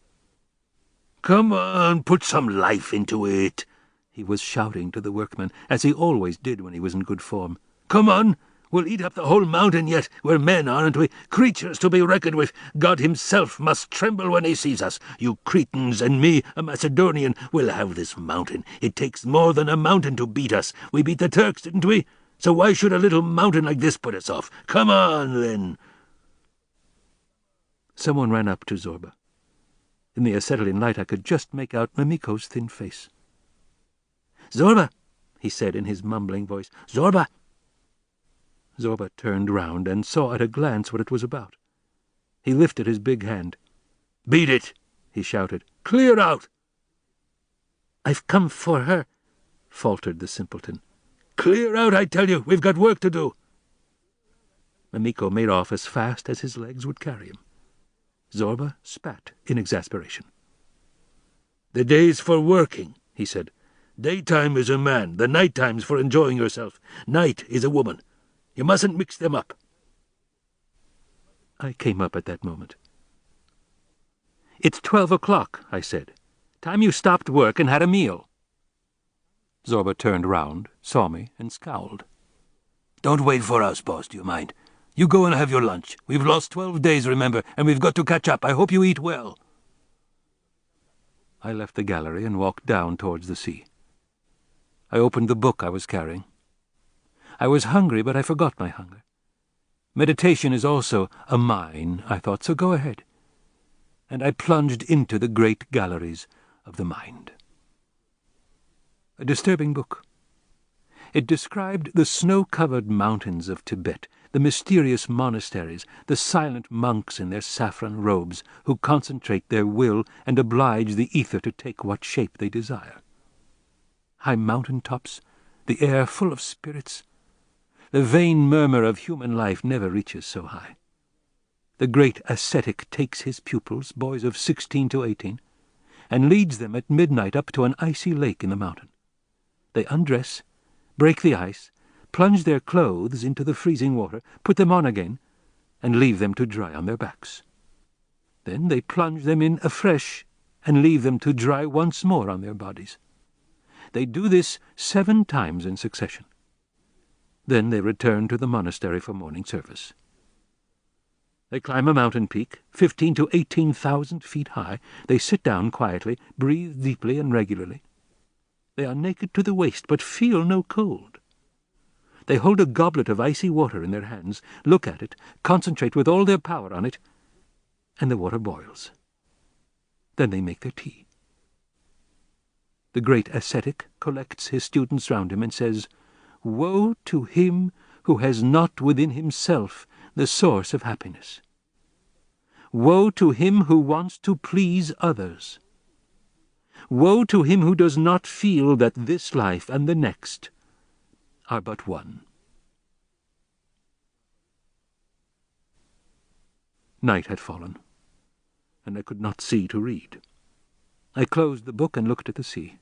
"Come on, put some life into it," he was shouting to the workmen, as he always did when he was in good form. "Come on, we'll eat up the whole mountain yet. We're men, aren't we? Creatures to be reckoned with. God himself must tremble when he sees us. You Cretans and me, a Macedonian, will have this mountain. It takes more than a mountain to beat us. We beat the Turks, didn't we? So why should a little mountain like this put us off? Come on, then." Someone ran up to Zobra. In the acetylene light I could just make out Mamiko's thin face. "Zobra," he said in his mumbling voice. "Zobra." Zobra turned round and saw at a glance what it was about. He lifted his big hand. "Beat it!" he shouted. "Clear out!" "I've come for her," faltered the simpleton. "Clear out, I tell you! We've got work to do!" Mamiko made off as fast as his legs would carry him. Zobra spat in exasperation. "The day's for working," he said. "Daytime is a man, the night-time's for enjoying yourself. Night is a woman. You mustn't mix them up." I came up at that moment. "It's 12 o'clock, I said. "Time you stopped work and had a meal." Zobra turned round, saw me, and scowled. "Don't wait for us, boss, do you mind? You go and have your lunch. We've lost 12 days, remember, and we've got to catch up. I hope you eat well." I left the gallery and walked down towards the sea. I opened the book I was carrying. I was hungry, but I forgot my hunger. Meditation is also a mine, I thought, so go ahead. And I plunged into the great galleries of the mind. A disturbing book. It described the snow-covered mountains of Tibet, the mysterious monasteries, the silent monks in their saffron robes who concentrate their will and oblige the ether to take what shape they desire. High mountain-tops, the air full of spirits. The vain murmur of human life never reaches so high. The great ascetic takes his pupils, boys of 16 to 18, and leads them at midnight up to an icy lake in the mountain. They undress, break the ice, plunge their clothes into the freezing water, put them on again, and leave them to dry on their backs. Then they plunge them in afresh and leave them to dry once more on their bodies. They do this 7 times in succession. Then they return to the monastery for morning service. They climb a mountain peak, 15 to 18,000 feet high. They sit down quietly, breathe deeply and regularly. They are naked to the waist, but feel no cold. They hold a goblet of icy water in their hands, look at it, concentrate with all their power on it, and the water boils. Then they make their tea. The great ascetic collects his students round him and says, "Woe to him who has not within himself the source of happiness. Woe to him who wants to please others. Woe to him who does not feel that this life and the next are but one. Night had fallen, and I could not see to read. I closed the book and looked at the sea.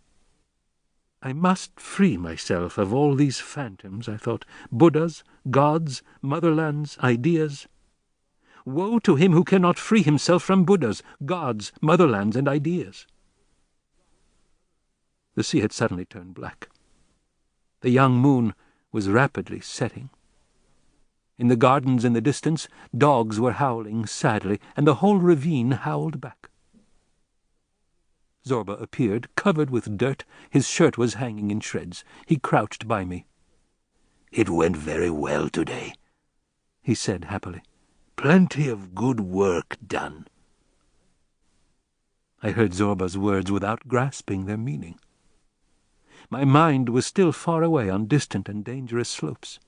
I must free myself of all these phantoms, I thought, Buddhas, gods, motherlands, ideas. Woe to him who cannot free himself from Buddhas, gods, motherlands, and ideas. The sea had suddenly turned black. The young moon was rapidly setting. In the gardens in the distance, dogs were howling sadly, and the whole ravine howled back. Zobra appeared, covered with dirt. His shirt was hanging in shreds. He crouched by me. "It went very well today," he said happily. "Plenty of good work done." I heard Zobra's words without grasping their meaning. My mind was still far away on distant and dangerous slopes.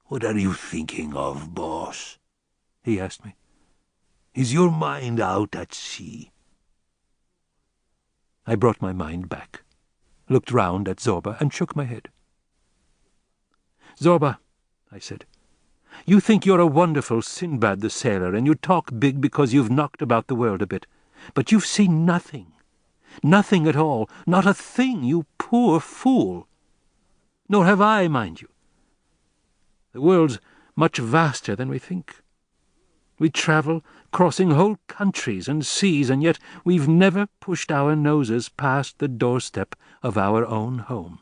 "What are you thinking of, boss?" he asked me. "Is your mind out at sea?" I brought my mind back, looked round at Zobra, and shook my head. "Zobra," I said, "you think you're a wonderful Sinbad the sailor, and you talk big because you've knocked about the world a bit. But you've seen nothing. Nothing at all. Not a thing, you poor fool. Nor have I, mind you. The world's much vaster than we think. We travel, crossing whole countries and seas, and yet we've never pushed our noses past the doorstep of our own home."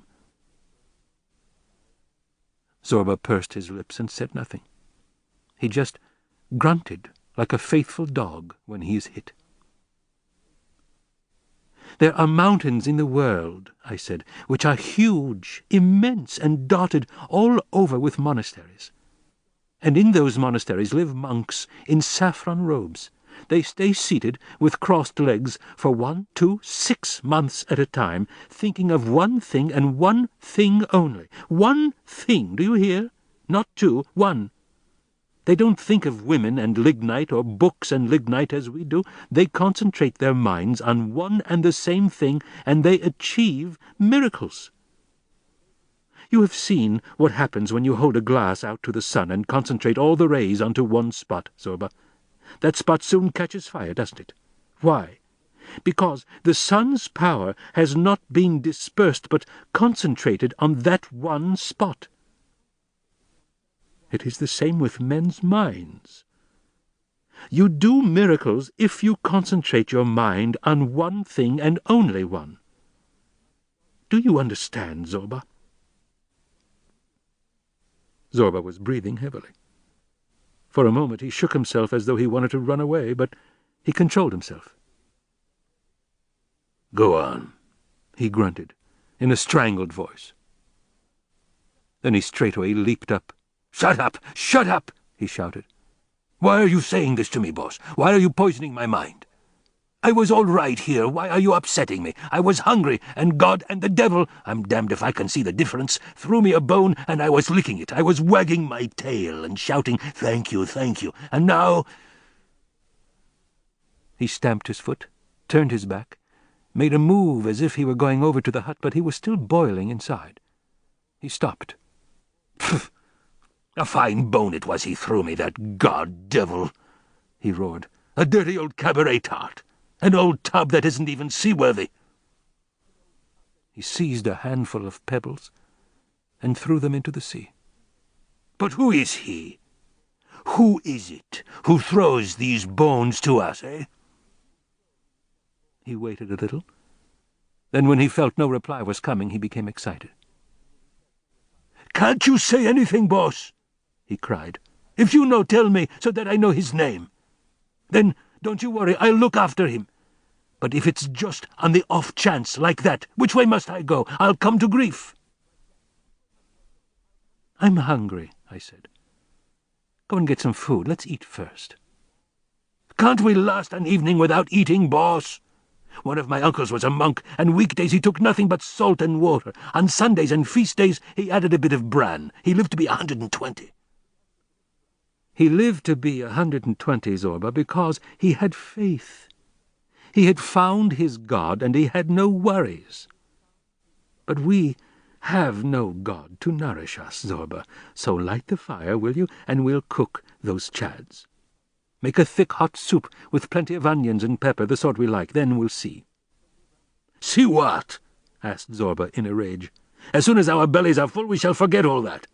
Zobra pursed his lips and said nothing. He just grunted like a faithful dog when he is hit. "There are mountains in the world," I said, "which are huge, immense, and dotted all over with monasteries. And in those monasteries live monks in saffron robes. They stay seated with crossed legs for 1, 2, 6 months at a time, thinking of one thing and one thing only. One thing, do you hear? Not two, one. They don't think of women and lignite or books and lignite as we do. They concentrate their minds on one and the same thing, and they achieve miracles. You have seen what happens when you hold a glass out to the sun and concentrate all the rays onto one spot, Zobra. That spot soon catches fire, doesn't it? Why? Because the sun's power has not been dispersed but concentrated on that one spot. It is the same with men's minds. You do miracles if you concentrate your mind on one thing and only one. Do you understand, Zobra?" Zobra was breathing heavily. For a moment he shook himself as though he wanted to run away, but he controlled himself. "Go on," he grunted, in a strangled voice. Then he straightway leaped up. "Shut up! Shut up!" he shouted. "Why are you saying this to me, boss? Why are you poisoning my mind? I was all right here. Why are you upsetting me? I was hungry, and God and the devil, I'm damned if I can see the difference, threw me a bone, and I was licking it. I was wagging my tail and shouting, 'Thank you, thank you.' And now—" He stamped his foot, turned his back, made a move as if he were going over to the hut, but he was still boiling inside. He stopped. "Pfft! A fine bone it was he threw me, that god-devil!" he roared. "A dirty old cabaret tart! An old tub that isn't even seaworthy!" He seized a handful of pebbles and threw them into the sea. "But who is he? Who is it who throws these bones to us, eh?" He waited a little. Then, when he felt no reply was coming, he became excited. "Can't you say anything, boss?" he cried. "If you know, tell me, so that I know his name. Then, don't you worry, I'll look after him. But if it's just on the off chance like that, which way must I go? I'll come to grief." "I'm hungry," I said. "Go and get some food. Let's eat first." "Can't we last an evening without eating, boss? One of my uncles was a monk, and weekdays he took nothing but salt and water. On Sundays and feast days he added a bit of bran. He lived to be 120. He lived to be 120, Zobra, because he had faith. He had found his God, and he had no worries. But we have no God to nourish us, Zobra, so light the fire, will you, and we'll cook those chads. Make a thick hot soup with plenty of onions and pepper, the sort we like, then we'll see." "See what?" asked Zobra in a rage. "As soon as our bellies are full, we shall forget all that."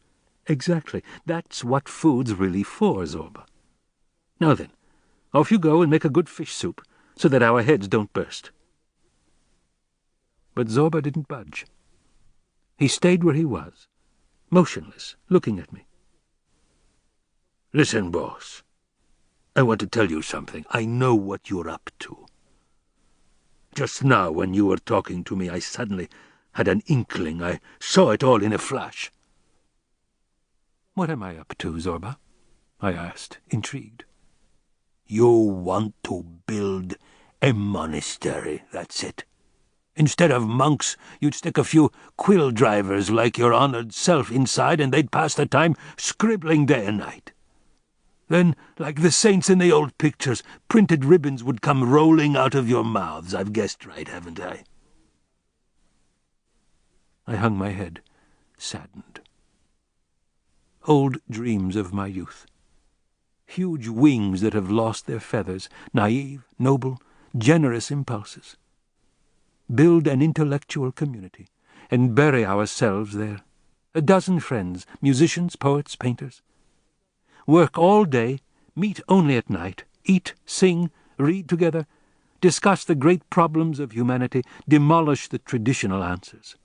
"Exactly. That's what food's really for, Zobra. Now then, off you go and make a good fish soup, so that our heads don't burst." But Zobra didn't budge. He stayed where he was, motionless, looking at me. "Listen, boss. I want to tell you something. I know what you're up to. Just now, when you were talking to me, I suddenly had an inkling. I saw it all in a flash." "What am I up to, Zobra?" I asked, intrigued. "You want to build a monastery, that's it. Instead of monks, you'd stick a few quill drivers like your honored self inside, and they'd pass the time scribbling day and night. Then, like the saints in the old pictures, printed ribbons would come rolling out of your mouths. I've guessed right, haven't I?" I hung my head, saddened. Old dreams of my youth. Huge wings that have lost their feathers, naive, noble, generous impulses. Build an intellectual community, and bury ourselves there. A dozen friends, musicians, poets, painters. Work all day, meet only at night, eat, sing, read together, discuss the great problems of humanity, demolish the traditional answers.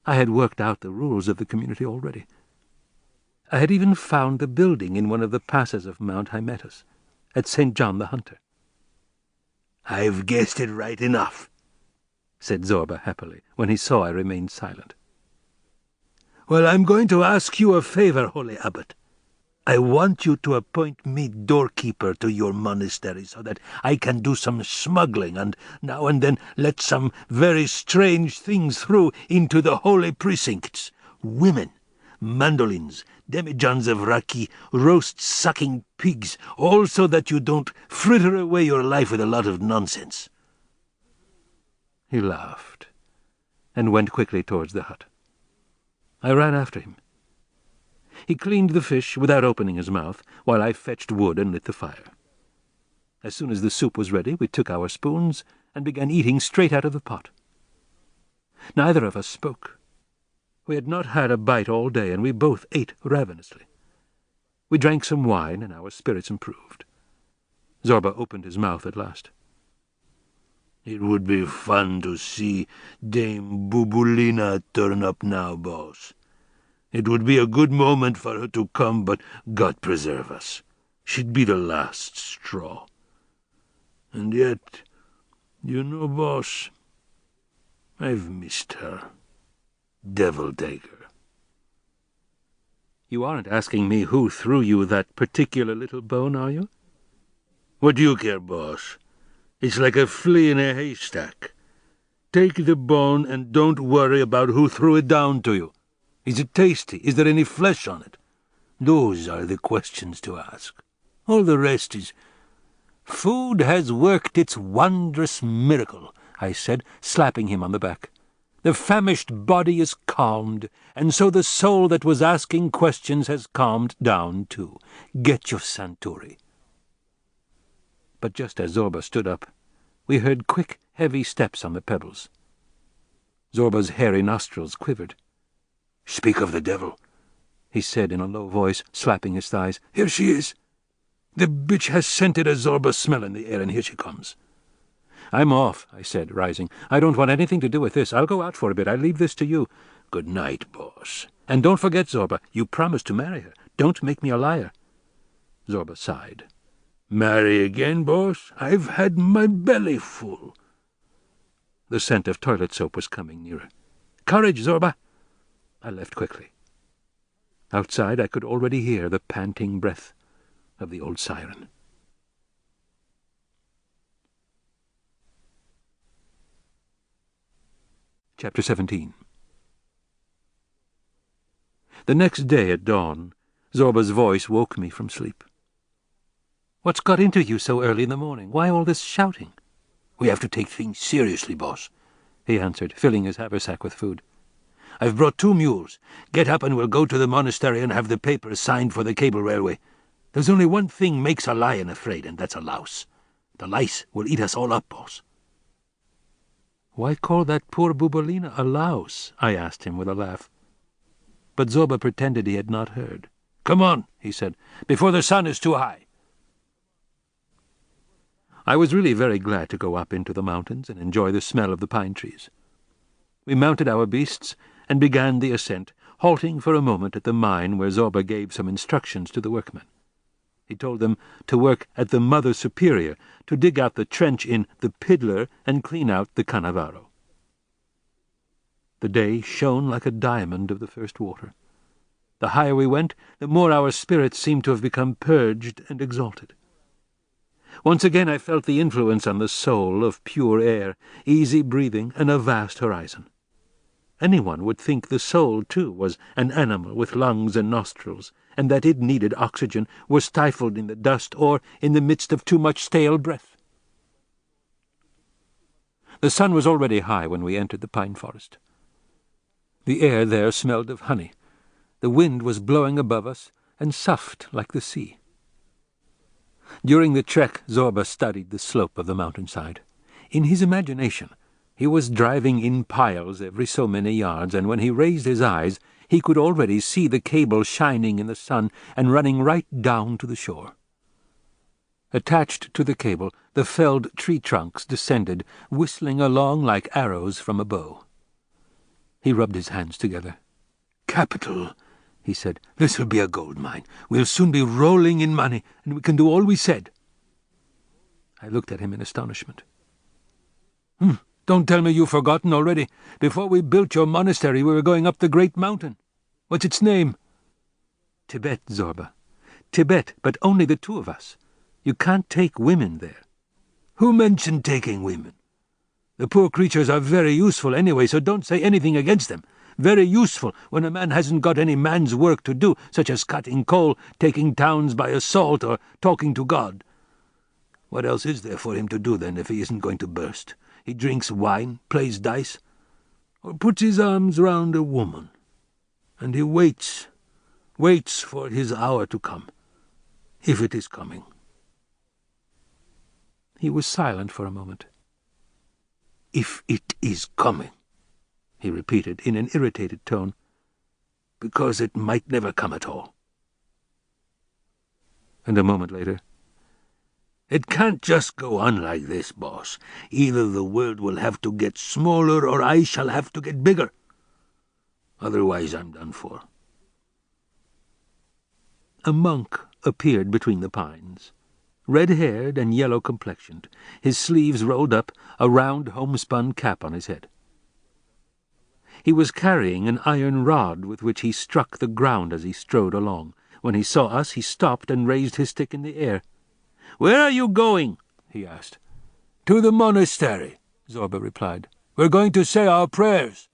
I had worked out the rules of the community already. I had even found the building in one of the passes of Mount Hymettus, at St. John the Hunter. "I've guessed it right enough," said Zobra happily, when he saw I remained silent. "Well, I'm going to ask you a favor, Holy Abbot. I want you to appoint me doorkeeper to your monastery so that I can do some smuggling and now and then let some very strange things through into the holy precincts. Women, mandolins, demijohns of raki, roast-sucking pigs, all so that you don't fritter away your life with a lot of nonsense." He laughed, and went quickly towards the hut. I ran after him. He cleaned the fish without opening his mouth, while I fetched wood and lit the fire. As soon as the soup was ready, we took our spoons and began eating straight out of the pot. Neither of us spoke. We had not had a bite all day, and we both ate ravenously. We drank some wine, and our spirits improved. Zobra opened his mouth at last. "It would be fun to see Dame Bubulina turn up now, boss. It would be a good moment for her to come, but God preserve us. She'd be the last straw. And yet, you know, boss, I've missed her. Devil-taker." You aren't asking me who threw you that particular little bone, are you? "What do you care, boss? It's like a flea in a haystack. Take the bone and don't worry about who threw it down to you. Is it tasty? Is there any flesh on it? Those are the questions to ask. All the rest is—" "Food has worked its wondrous miracle," I said, slapping him on the back. "The famished body is calmed, and so the soul that was asking questions has calmed down too. Get your Santuri." But just as Zobra stood up, we heard quick, heavy steps on the pebbles. Zorba's hairy nostrils quivered. "Speak of the devil," he said in a low voice, slapping his thighs. "Here she is. The bitch has scented a Zobra smell in the air, and here she comes." "I'm off," I said, rising. "I don't want anything to do with this. I'll go out for a bit. I leave this to you." "Good night, boss." "And don't forget, Zobra, you promised to marry her. Don't make me a liar." Zobra sighed. "Marry again, boss? I've had my belly full." The scent of toilet soap was coming nearer. "Courage, Zobra!" I left quickly. Outside I could already hear the panting breath of the old siren. Chapter 17. The next day at dawn, Zorba's voice woke me from sleep. "What's got into you so early in the morning? Why all this shouting?" "We have to take things seriously, boss," he answered, filling his haversack with food. "I've brought 2 mules. Get up and we'll go to the monastery and have the papers signed for the cable railway. There's only one thing makes a lion afraid, and that's a louse. The lice will eat us all up, boss." "Why call that poor Bubolina a louse?" I asked him with a laugh. But Zobra pretended he had not heard. "Come on," he said, "before the sun is too high." I was really very glad to go up into the mountains and enjoy the smell of the pine trees. We mounted our beasts and began the ascent, halting for a moment at the mine where Zobra gave some instructions to the workmen. He told them to work at the Mother Superior, to dig out the trench in the Piddler and clean out the Cannavaro. The day shone like a diamond of the first water. The higher we went, the more our spirits seemed to have become purged and exalted. Once again I felt the influence on the soul of pure air, easy breathing, and a vast horizon. Anyone would think the soul, too, was an animal with lungs and nostrils, and that it needed oxygen, was stifled in the dust, or in the midst of too much stale breath. The sun was already high when we entered the pine forest. The air there smelled of honey. The wind was blowing above us, and soughed like the sea. During the trek, Zobra studied the slope of the mountainside. In his imagination, he was driving in piles every so many yards, and when he raised his eyes, he could already see the cable shining in the sun and running right down to the shore. Attached to the cable, the felled tree trunks descended, whistling along like arrows from a bow. He rubbed his hands together. "Capital," he said. "This will be a gold mine. We'll soon be rolling in money, and we can do all we said." I looked at him in astonishment. Don't tell me you've forgotten already. Before we built your monastery, we were going up the great mountain. What's its name?" "Tibet, Zobra. Tibet, but only the 2 of us. You can't take women there." "Who mentioned taking women? The poor creatures are very useful anyway, so don't say anything against them. Very useful when a man hasn't got any man's work to do, such as cutting coal, taking towns by assault, or talking to God. What else is there for him to do, then, if he isn't going to burst? He drinks wine, plays dice, or puts his arms round a woman. And he waits for his hour to come, if it is coming." He was silent for a moment. "If it is coming," he repeated in an irritated tone, "because it might never come at all." And a moment later, "It can't just go on like this, boss. Either the world will have to get smaller or I shall have to get bigger. Otherwise I'm done for." A monk appeared between the pines, red-haired and yellow-complexioned, his sleeves rolled up, a round homespun cap on his head. He was carrying an iron rod with which he struck the ground as he strode along. When he saw us, he stopped and raised his stick in the air. "Where are you going?" he asked. "To the monastery," Zobra replied. "We're going to say our prayers."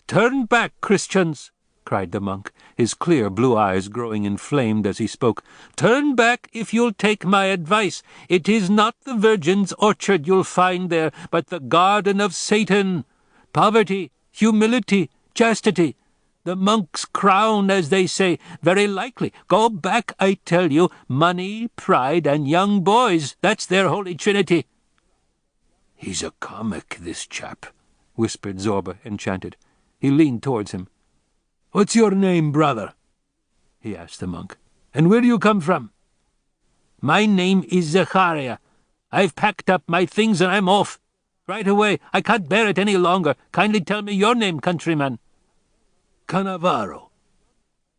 "Turn back, Christians!" cried the monk, his clear blue eyes growing inflamed as he spoke. "Turn back if you'll take my advice. It is not the Virgin's orchard you'll find there, but the garden of Satan. Poverty, humility, chastity. The monk's crown, as they say. Very likely. Go back, I tell you. Money, pride, and young boys. That's their holy trinity." "He's a comic, this chap," whispered Zobra, enchanted. He leaned towards him. "What's your name, brother?" he asked the monk. "And where do you come from?" "My name is Zachariah. I've packed up my things and I'm off. Right away. I can't bear it any longer. Kindly tell me your name, countryman." "Cannavaro."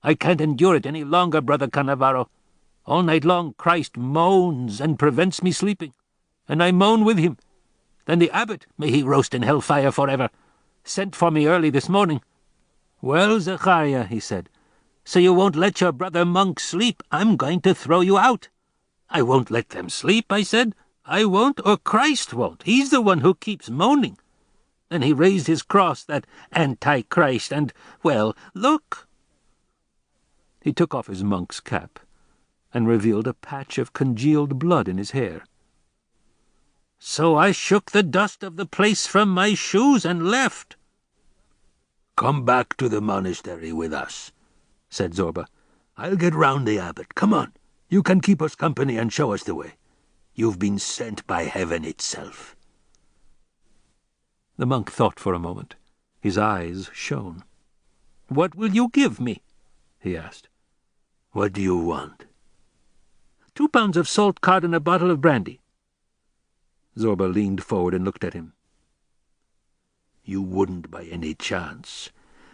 "I can't endure it any longer, brother Cannavaro. All night long Christ moans and prevents me sleeping, and I moan with him. Then the abbot, may he roast in hellfire forever, sent for me early this morning. 'Well, Zachariah,' he said, 'so you won't let your brother monk sleep? I'm going to throw you out.' 'I won't let them sleep,' I said. 'I won't, or Christ won't. He's the one who keeps moaning.' Then he raised his cross, that Antichrist, and, well, look." He took off his monk's cap and revealed a patch of congealed blood in his hair. "So I shook the dust of the place from my shoes and left." "Come back to the monastery with us," said Zobra. "I'll get round the abbot. Come on. You can keep us company and show us the way. You've been sent by heaven itself." The monk thought for a moment. His eyes shone. "What will you give me?" he asked. "What do you want?" 2 pounds of salt cod and a bottle of brandy." Zobra leaned forward and looked at him. "You wouldn't by any chance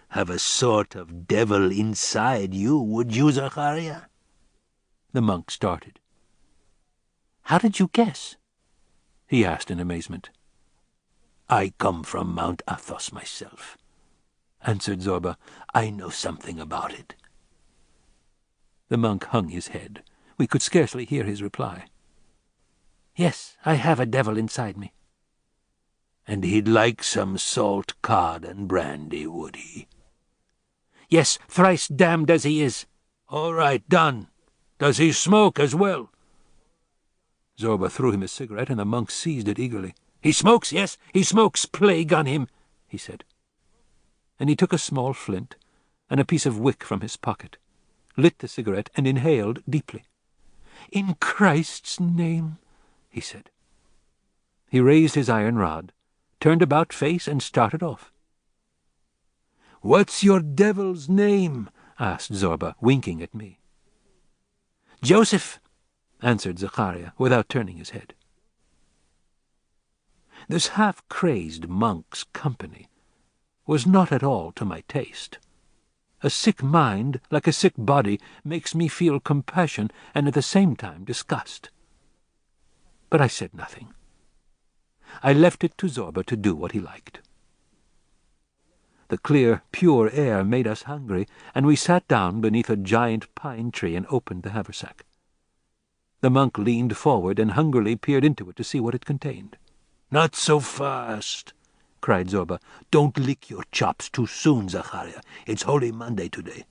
have a sort of devil inside you, would you, Zachariah?" The monk started. "How did you guess?" he asked in amazement. "I come from Mount Athos myself," answered Zobra. "I know something about it." The monk hung his head. We could scarcely hear his reply. "Yes, I have a devil inside me." "And he'd like some salt cod and brandy, would he?" "Yes, thrice damned as he is." "All right, done. Does he smoke as well?" Zobra threw him a cigarette, and the monk seized it eagerly. "He smokes, yes, he smokes, plague on him," he said. And he took a small flint and a piece of wick from his pocket, lit the cigarette, and inhaled deeply. "In Christ's name," he said. He raised his iron rod, turned about face, and started off. "What's your devil's name?" asked Zobra, winking at me. "Joseph," answered Zachariah, without turning his head. This half-crazed monk's company was not at all to my taste. A sick mind, like a sick body, makes me feel compassion and at the same time disgust. But I said nothing. I left it to Zobra to do what he liked. The clear, pure air made us hungry, and we sat down beneath a giant pine tree and opened the haversack. The monk leaned forward and hungrily peered into it to see what it contained. "Not so fast," cried Zobra. "Don't lick your chops too soon, Zachariah. It's Holy Monday today.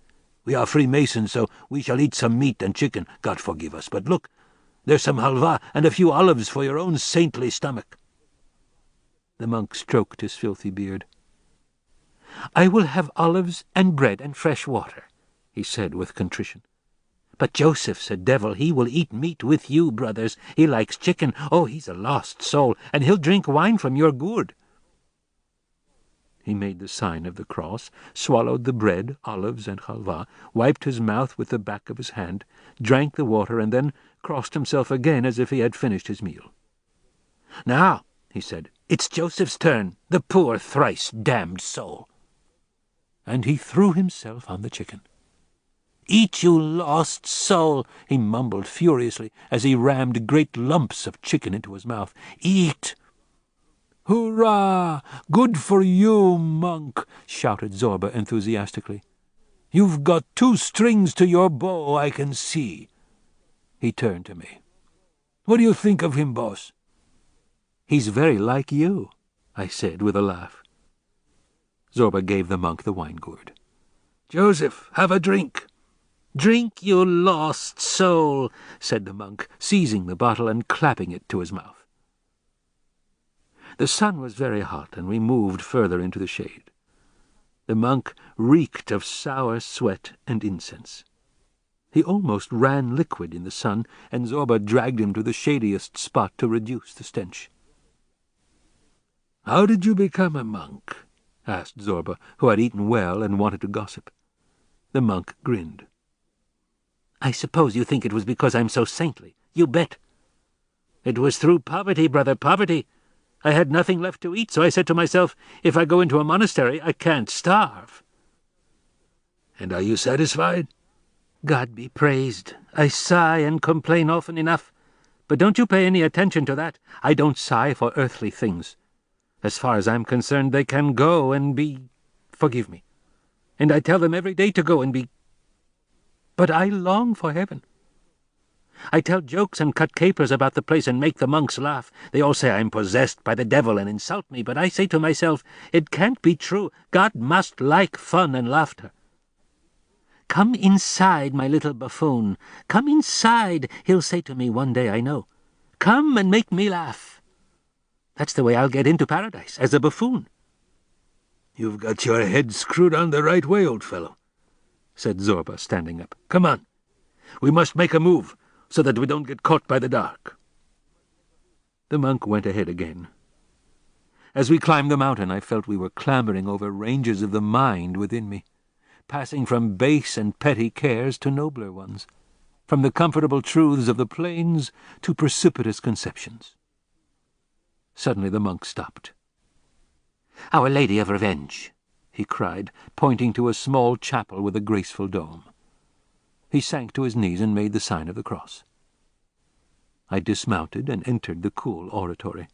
We are Freemasons, so we shall eat some meat and chicken, God forgive us. But look, there's some halva and a few olives for your own saintly stomach." The monk stroked his filthy beard. "I will have olives and bread and fresh water," he said with contrition. "But Joseph's a devil. He will eat meat with you, brothers. He likes chicken. Oh, he's a lost soul, and he'll drink wine from your gourd." He made the sign of the cross, swallowed the bread, olives, and halva, wiped his mouth with the back of his hand, drank the water, and then crossed himself again as if he had finished his meal. "Now," he said, "it's Joseph's turn, the poor thrice-damned soul." And he threw himself on the chicken. "Eat, you lost soul," he mumbled furiously as he rammed great lumps of chicken into his mouth. "Eat!" "Hurrah! Good for you, monk!" shouted Zobra enthusiastically. "You've got 2 strings to your bow, I can see." He turned to me. "What do you think of him, boss?" "He's very like you," I said with a laugh. Zobra gave the monk the wine gourd. "Joseph, have a drink." "Drink, you lost soul," said the monk, seizing the bottle and clapping it to his mouth. The sun was very hot, and we moved further into the shade. The monk reeked of sour sweat and incense. He almost ran liquid in the sun, and Zobra dragged him to the shadiest spot to reduce the stench. "How did you become a monk?" asked Zobra, who had eaten well and wanted to gossip. The monk grinned. "I suppose you think it was because I'm so saintly. You bet. It was through poverty, brother, poverty. I had nothing left to eat, so I said to myself, if I go into a monastery, I can't starve." "And are you satisfied?" "God be praised. I sigh and complain often enough. But don't you pay any attention to that. I don't sigh for earthly things. As far as I'm concerned, they can go and be... forgive me. And I tell them every day to go and be... But I long for heaven. I tell jokes and cut capers about the place and make the monks laugh. They all say I'm possessed by the devil and insult me, but I say to myself, it can't be true. God must like fun and laughter. "Come inside, my little buffoon. Come inside," he'll say to me one day, I know. "Come and make me laugh." That's the way I'll get into paradise, as a buffoon. "You've got your head screwed on the right way, old fellow," said Zobra, standing up. "Come on. We must make a move, so that we don't get caught by the dark." The monk went ahead again. As we climbed the mountain, I felt we were clambering over ranges of the mind within me, passing from base and petty cares to nobler ones, from the comfortable truths of the plains to precipitous conceptions. Suddenly the monk stopped. "Our Lady of Revenge," he cried, pointing to a small chapel with a graceful dome. He sank to his knees and made the sign of the cross. I dismounted and entered the cool oratory.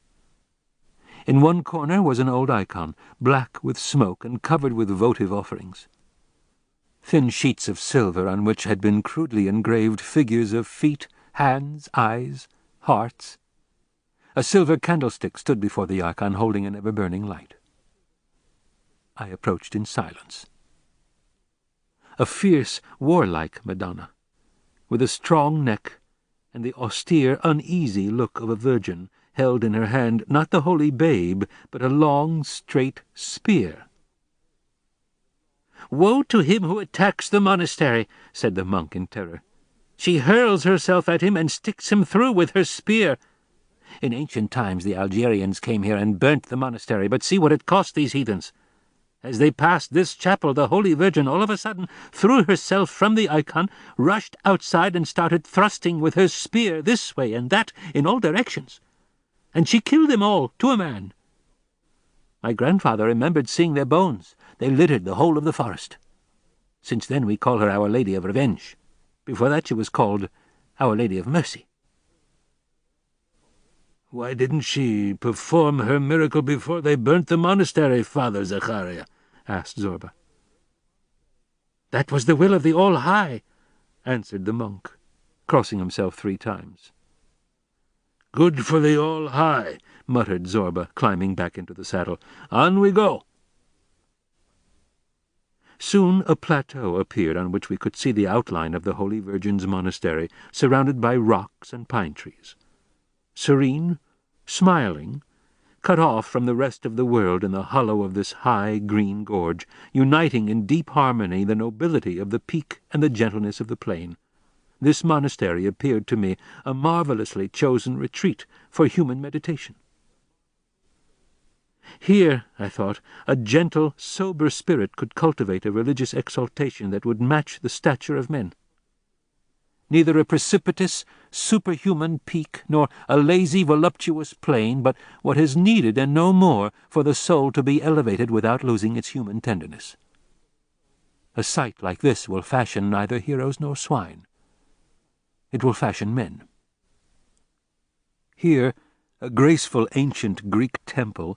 In one corner was an old icon, black with smoke and covered with votive offerings. Thin sheets of silver on which had been crudely engraved figures of feet, hands, eyes, hearts. A silver candlestick stood before the icon, holding an ever-burning light. I approached in silence. A fierce, warlike Madonna, with a strong neck and the austere, uneasy look of a virgin, held in her hand not the holy babe, but a long, straight spear. "Woe to him who attacks the monastery," said the monk in terror. "She hurls herself at him and sticks him through with her spear. In ancient times the Algerians came here and burnt the monastery, but see what it cost these heathens. As they passed this chapel, the Holy Virgin all of a sudden threw herself from the icon, rushed outside and started thrusting with her spear this way and that in all directions. And she killed them all, to a man. My grandfather remembered seeing their bones. They littered the whole of the forest. Since then we call her Our Lady of Revenge. Before that she was called Our Lady of Mercy." "Why didn't she perform her miracle before they burnt the monastery, Father Zachariah?" asked Zobra. "That was the will of the All-High," answered the monk, crossing himself 3 times. "Good for the All-High," muttered Zobra, climbing back into the saddle. "On we go." Soon a plateau appeared on which we could see the outline of the Holy Virgin's monastery, surrounded by rocks and pine trees. Serene, smiling, cut off from the rest of the world in the hollow of this high green gorge, uniting in deep harmony the nobility of the peak and the gentleness of the plain, this monastery appeared to me a marvelously chosen retreat for human meditation. Here, I thought, a gentle, sober spirit could cultivate a religious exaltation that would match the stature of men. Neither a precipitous, superhuman peak, nor a lazy, voluptuous plain, but what is needed and no more for the soul to be elevated without losing its human tenderness. A sight like this will fashion neither heroes nor swine. It will fashion men. Here, a graceful ancient Greek temple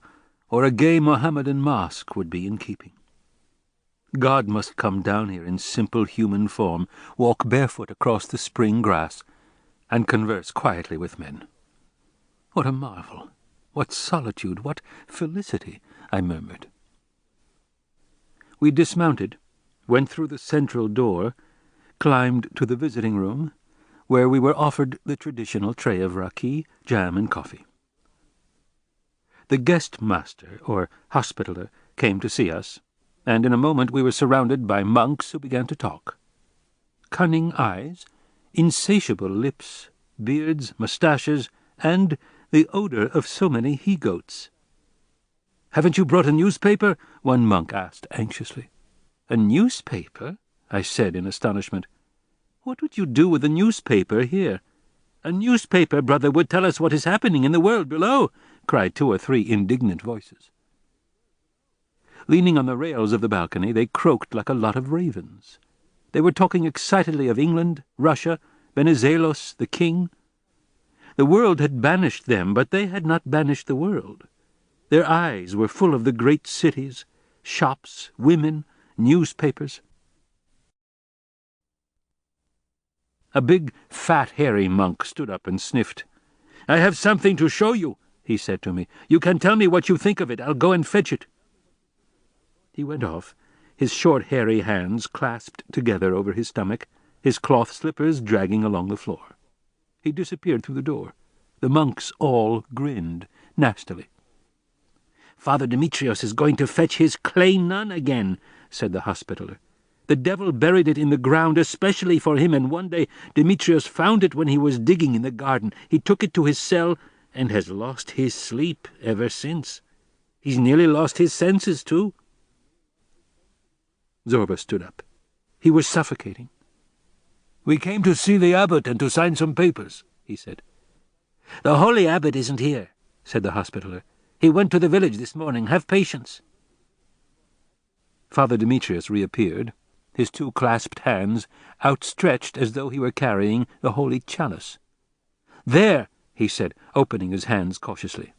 or a gay Mohammedan mosque would be in keeping. God must come down here in simple human form, walk barefoot across the spring grass, and converse quietly with men. What a marvel! What solitude! What felicity! I murmured. We dismounted, went through the central door, climbed to the visiting room, where we were offered the traditional tray of raki, jam, and coffee. The guest-master, or hospitaller, came to see us, and in a moment we were surrounded by monks who began to talk. Cunning eyes, insatiable lips, beards, moustaches, and the odour of so many he-goats. "Haven't you brought a newspaper?" one monk asked anxiously. "A newspaper?" I said in astonishment. "What would you do with a newspaper here?" "A newspaper, brother, would tell us what is happening in the world below," cried 2 or 3 indignant voices. Leaning on the rails of the balcony, they croaked like a lot of ravens. They were talking excitedly of England, Russia, Venizelos, the king. The world had banished them, but they had not banished the world. Their eyes were full of the great cities, shops, women, newspapers. A big, fat, hairy monk stood up and sniffed. "I have something to show you," he said to me. "You can tell me what you think of it. I'll go and fetch it." He went off, his short hairy hands clasped together over his stomach, his cloth slippers dragging along the floor. He disappeared through the door. The monks all grinned nastily. "Father Demetrios is going to fetch his clay nun again," said the hospitaller. "The devil buried it in the ground especially for him, and one day Demetrios found it when he was digging in the garden. He took it to his cell and has lost his sleep ever since. He's nearly lost his senses, too." Zobra stood up. He was suffocating. "We came to see the abbot and to sign some papers," he said. "The holy abbot isn't here," said the hospitaller. "He went to the village this morning. Have patience." Father Demetrios reappeared, his two clasped hands outstretched as though he were carrying the holy chalice. "There," he said, opening his hands cautiously.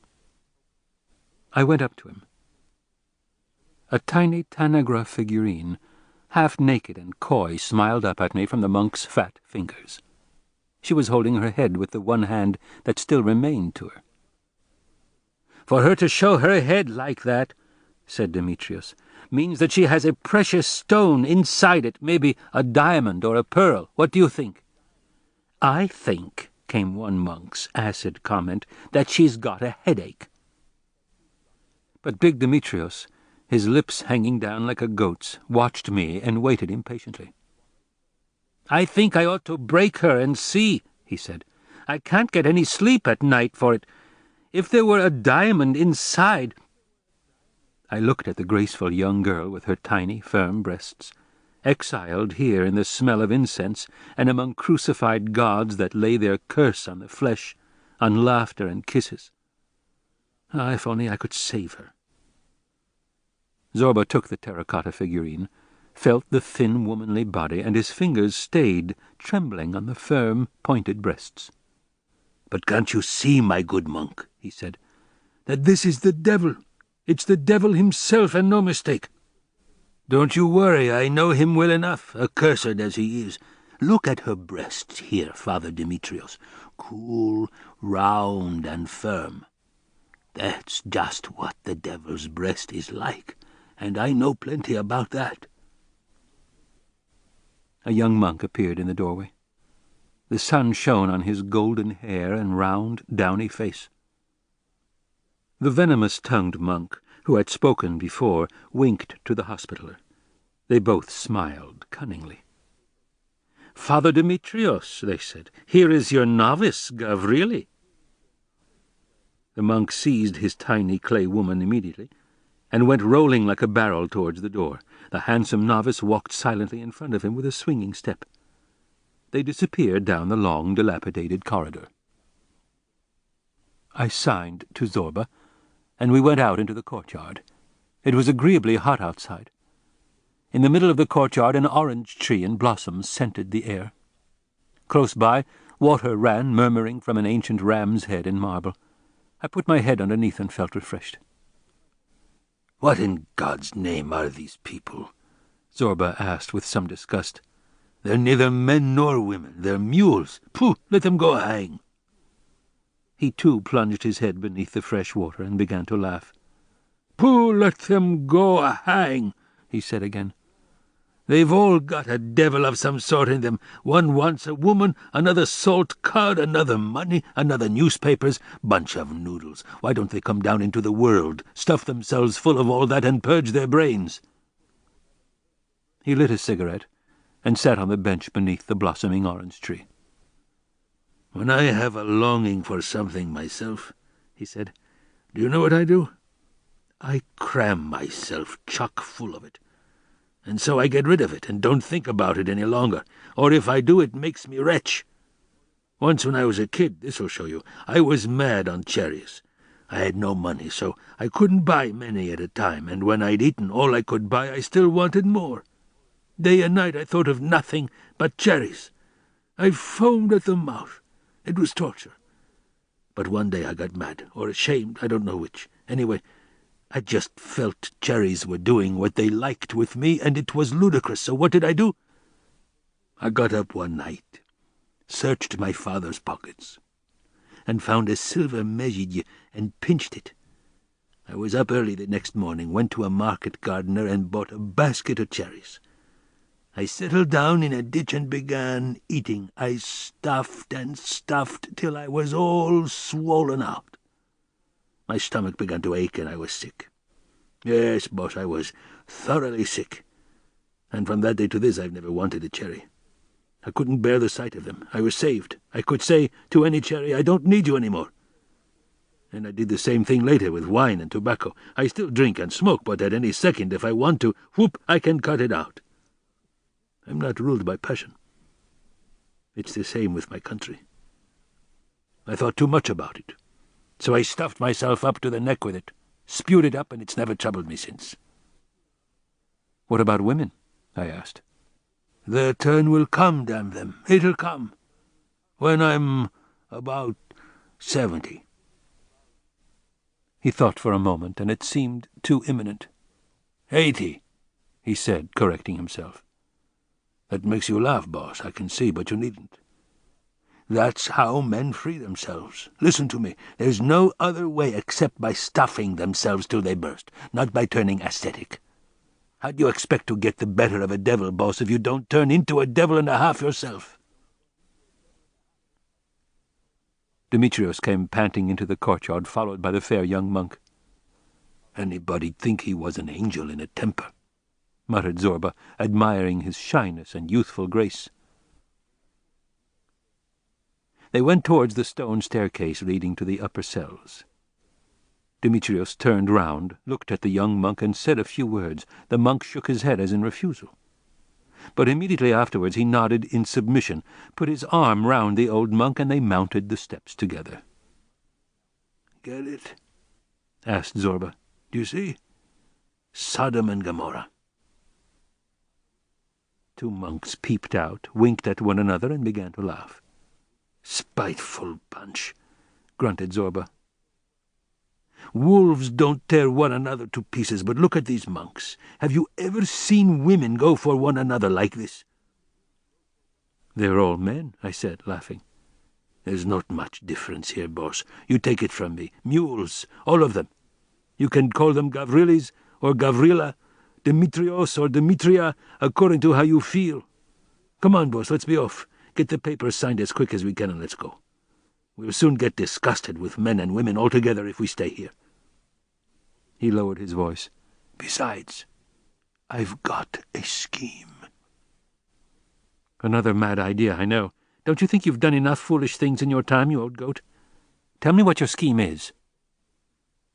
I went up to him. A tiny Tanagra figurine, half naked and coy, smiled up at me from the monk's fat fingers. She was holding her head with the one hand that still remained to her. "For her to show her head like that," said Demetrios, "means that she has a precious stone inside it, maybe a diamond or a pearl. What do you think?" "I think," came one monk's acid comment, "that she's got a headache." But big Demetrios, his lips hanging down like a goat's, watched me and waited impatiently. "I think I ought to break her and see," he said. "I can't get any sleep at night for it. If there were a diamond inside—" I looked at the graceful young girl with her tiny, firm breasts, exiled here in the smell of incense and among crucified gods that lay their curse on the flesh, on laughter and kisses. Ah, if only I could save her. Zobra took the terracotta figurine, felt the thin womanly body, and his fingers stayed, trembling on the firm, pointed breasts. "But can't you see, my good monk," he said, "that this is the devil? It's the devil himself, and no mistake. Don't you worry, I know him well enough, accursed as he is. Look at her breasts here, Father Demetrios, cool, round, and firm. That's just what the devil's breast is like, and I know plenty about that." A young monk appeared in the doorway. The sun shone on his golden hair and round, downy face. The venomous-tongued monk, who had spoken before, winked to the hospitaller. They both smiled cunningly. "Father Demetrios," they said, "here is your novice, Gavrili." The monk seized his tiny clay woman immediately, and went rolling like a barrel towards the door. The handsome novice walked silently in front of him with a swinging step. They disappeared down the long, dilapidated corridor. I signed to Zobra, and we went out into the courtyard. It was agreeably hot outside. In the middle of the courtyard an orange tree in blossoms scented the air. Close by, water ran murmuring from an ancient ram's head in marble. I put my head underneath and felt refreshed. "What in God's name are these people?" Zobra asked with some disgust. "They're neither men nor women. They're mules. Pooh, let them go hang." He too plunged his head beneath the fresh water and began to laugh. "Pooh, let them go hang," he said again. "They've all got a devil of some sort in them. One wants a woman, another salt cod, another money, another newspapers. Bunch of noodles. Why don't they come down into the world, stuff themselves full of all that, and purge their brains?" He lit a cigarette and sat on the bench beneath the blossoming orange tree. "When I have a longing for something myself," he said, "do you know what I do? I cram myself chock full of it. And so I get rid of it and don't think about it any longer. Or if I do, it makes me wretch. Once when I was a kid, this'll show you, I was mad on cherries. I had no money, so I couldn't buy many at a time, and when I'd eaten all I could buy, I still wanted more. Day and night I thought of nothing but cherries. I foamed at the mouth. It was torture. But one day I got mad, or ashamed, I don't know which. Anyway, I just felt cherries were doing what they liked with me, and it was ludicrous. So what did I do? I got up one night, searched my father's pockets, and found a silver mezhidye and pinched it. I was up early the next morning, went to a market gardener and bought a basket of cherries. I settled down in a ditch and began eating. I stuffed and stuffed till I was all swollen out. My stomach began to ache and I was sick. Yes, boss, I was thoroughly sick. And from that day to this I've never wanted a cherry. I couldn't bear the sight of them. I was saved. I could say to any cherry, I don't need you any more. And I did the same thing later with wine and tobacco. I still drink and smoke, but at any second, if I want to, whoop, I can cut it out. I'm not ruled by passion. It's the same with my country. I thought too much about it, so I stuffed myself up to the neck with it, spewed it up, and it's never troubled me since. What about women? I asked. Their turn will come, damn them. It'll come. When I'm about 70. He thought for a moment, and it seemed too imminent. 80, he said, correcting himself. That makes you laugh, boss, I can see, but you needn't. That's how men free themselves. Listen to me. There's no other way except by stuffing themselves till they burst, not by turning ascetic. How do you expect to get the better of a devil, boss, if you don't turn into a devil and a half yourself? Demetrios came panting into the courtyard, followed by the fair young monk. Anybody'd think he was an angel in a temper, muttered Zobra, admiring his shyness and youthful grace. They went towards the stone staircase leading to the upper cells. Demetrios turned round, looked at the young monk, and said a few words. The monk shook his head as in refusal. But immediately afterwards he nodded in submission, put his arm round the old monk, and they mounted the steps together. "Get it?" asked Zobra. "Do you see? Sodom and Gomorrah." Two monks peeped out, winked at one another, and began to laugh. "Spiteful bunch," grunted Zobra. "Wolves don't tear one another to pieces, but look at these monks. Have you ever seen women go for one another like this?" "They're all men," I said, laughing. "There's not much difference here, boss. You take it from me. Mules, all of them. You can call them Gavrilis or Gavrila, Demetrios or Demetria, according to how you feel. Come on, boss, let's be off. Get the papers signed as quick as we can and let's go. We'll soon get disgusted with men and women altogether if we stay here." He lowered his voice. "Besides, I've got a scheme." "Another mad idea, I know. Don't you think you've done enough foolish things in your time, you old goat? Tell me what your scheme is."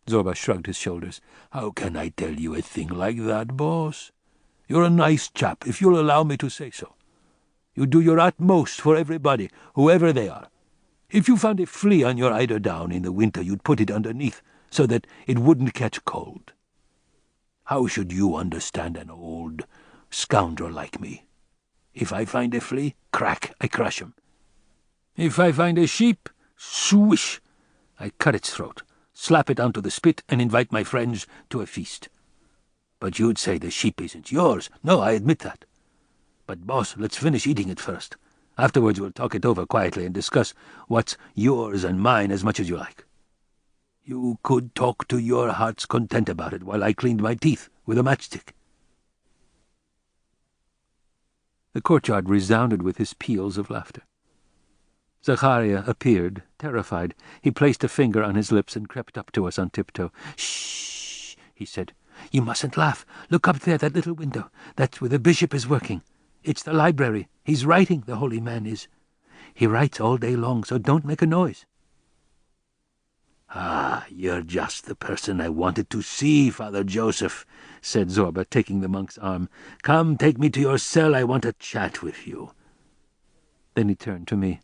Zobra shrugged his shoulders. "How can I tell you a thing like that, boss? You're a nice chap, if you'll allow me to say so. You do your utmost for everybody, whoever they are. If you found a flea on your eiderdown in the winter, you'd put it underneath, so that it wouldn't catch cold. How should you understand an old scoundrel like me? If I find a flea, crack, I crush him. If I find a sheep, swish, I cut its throat, slap it onto the spit, and invite my friends to a feast. But you'd say the sheep isn't yours. No, I admit that. But, boss, let's finish eating it first. Afterwards we'll talk it over quietly and discuss what's yours and mine as much as you like. You could talk to your heart's content about it while I cleaned my teeth with a matchstick." The courtyard resounded with his peals of laughter. Zachariah appeared, terrified. He placed a finger on his lips and crept up to us on tiptoe. "Shh," he said. "You mustn't laugh. Look up there, that little window. That's where the bishop is working. It's the library. He's writing, the holy man is. He writes all day long, so don't make a noise." "Ah, you're just the person I wanted to see, Father Joseph," said Zobra, taking the monk's arm. "Come, take me to your cell. I want to chat with you." Then he turned to me.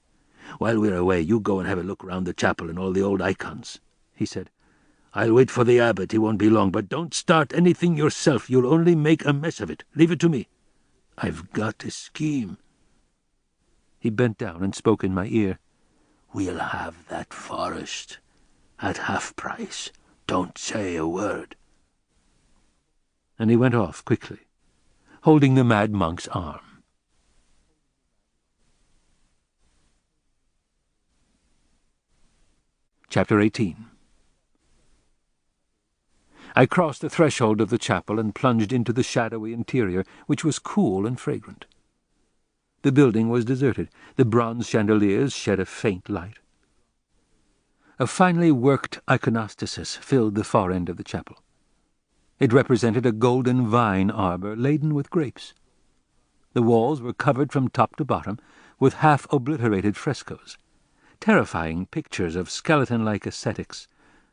"While we're away, you go and have a look round the chapel and all the old icons," he said. "I'll wait for the abbot. He won't be long, but don't start anything yourself. You'll only make a mess of it. Leave it to me. I've got a scheme." He bent down and spoke in my ear. "We'll have that forest at half price. Don't say a word." And he went off quickly, holding the mad monk's arm. Chapter 18. I crossed the threshold of the chapel and plunged into the shadowy interior, which was cool and fragrant. The building was deserted. The bronze chandeliers shed a faint light. A finely worked iconostasis filled the far end of the chapel. It represented a golden vine arbor laden with grapes. The walls were covered from top to bottom with half-obliterated frescoes, terrifying pictures of skeleton-like ascetics,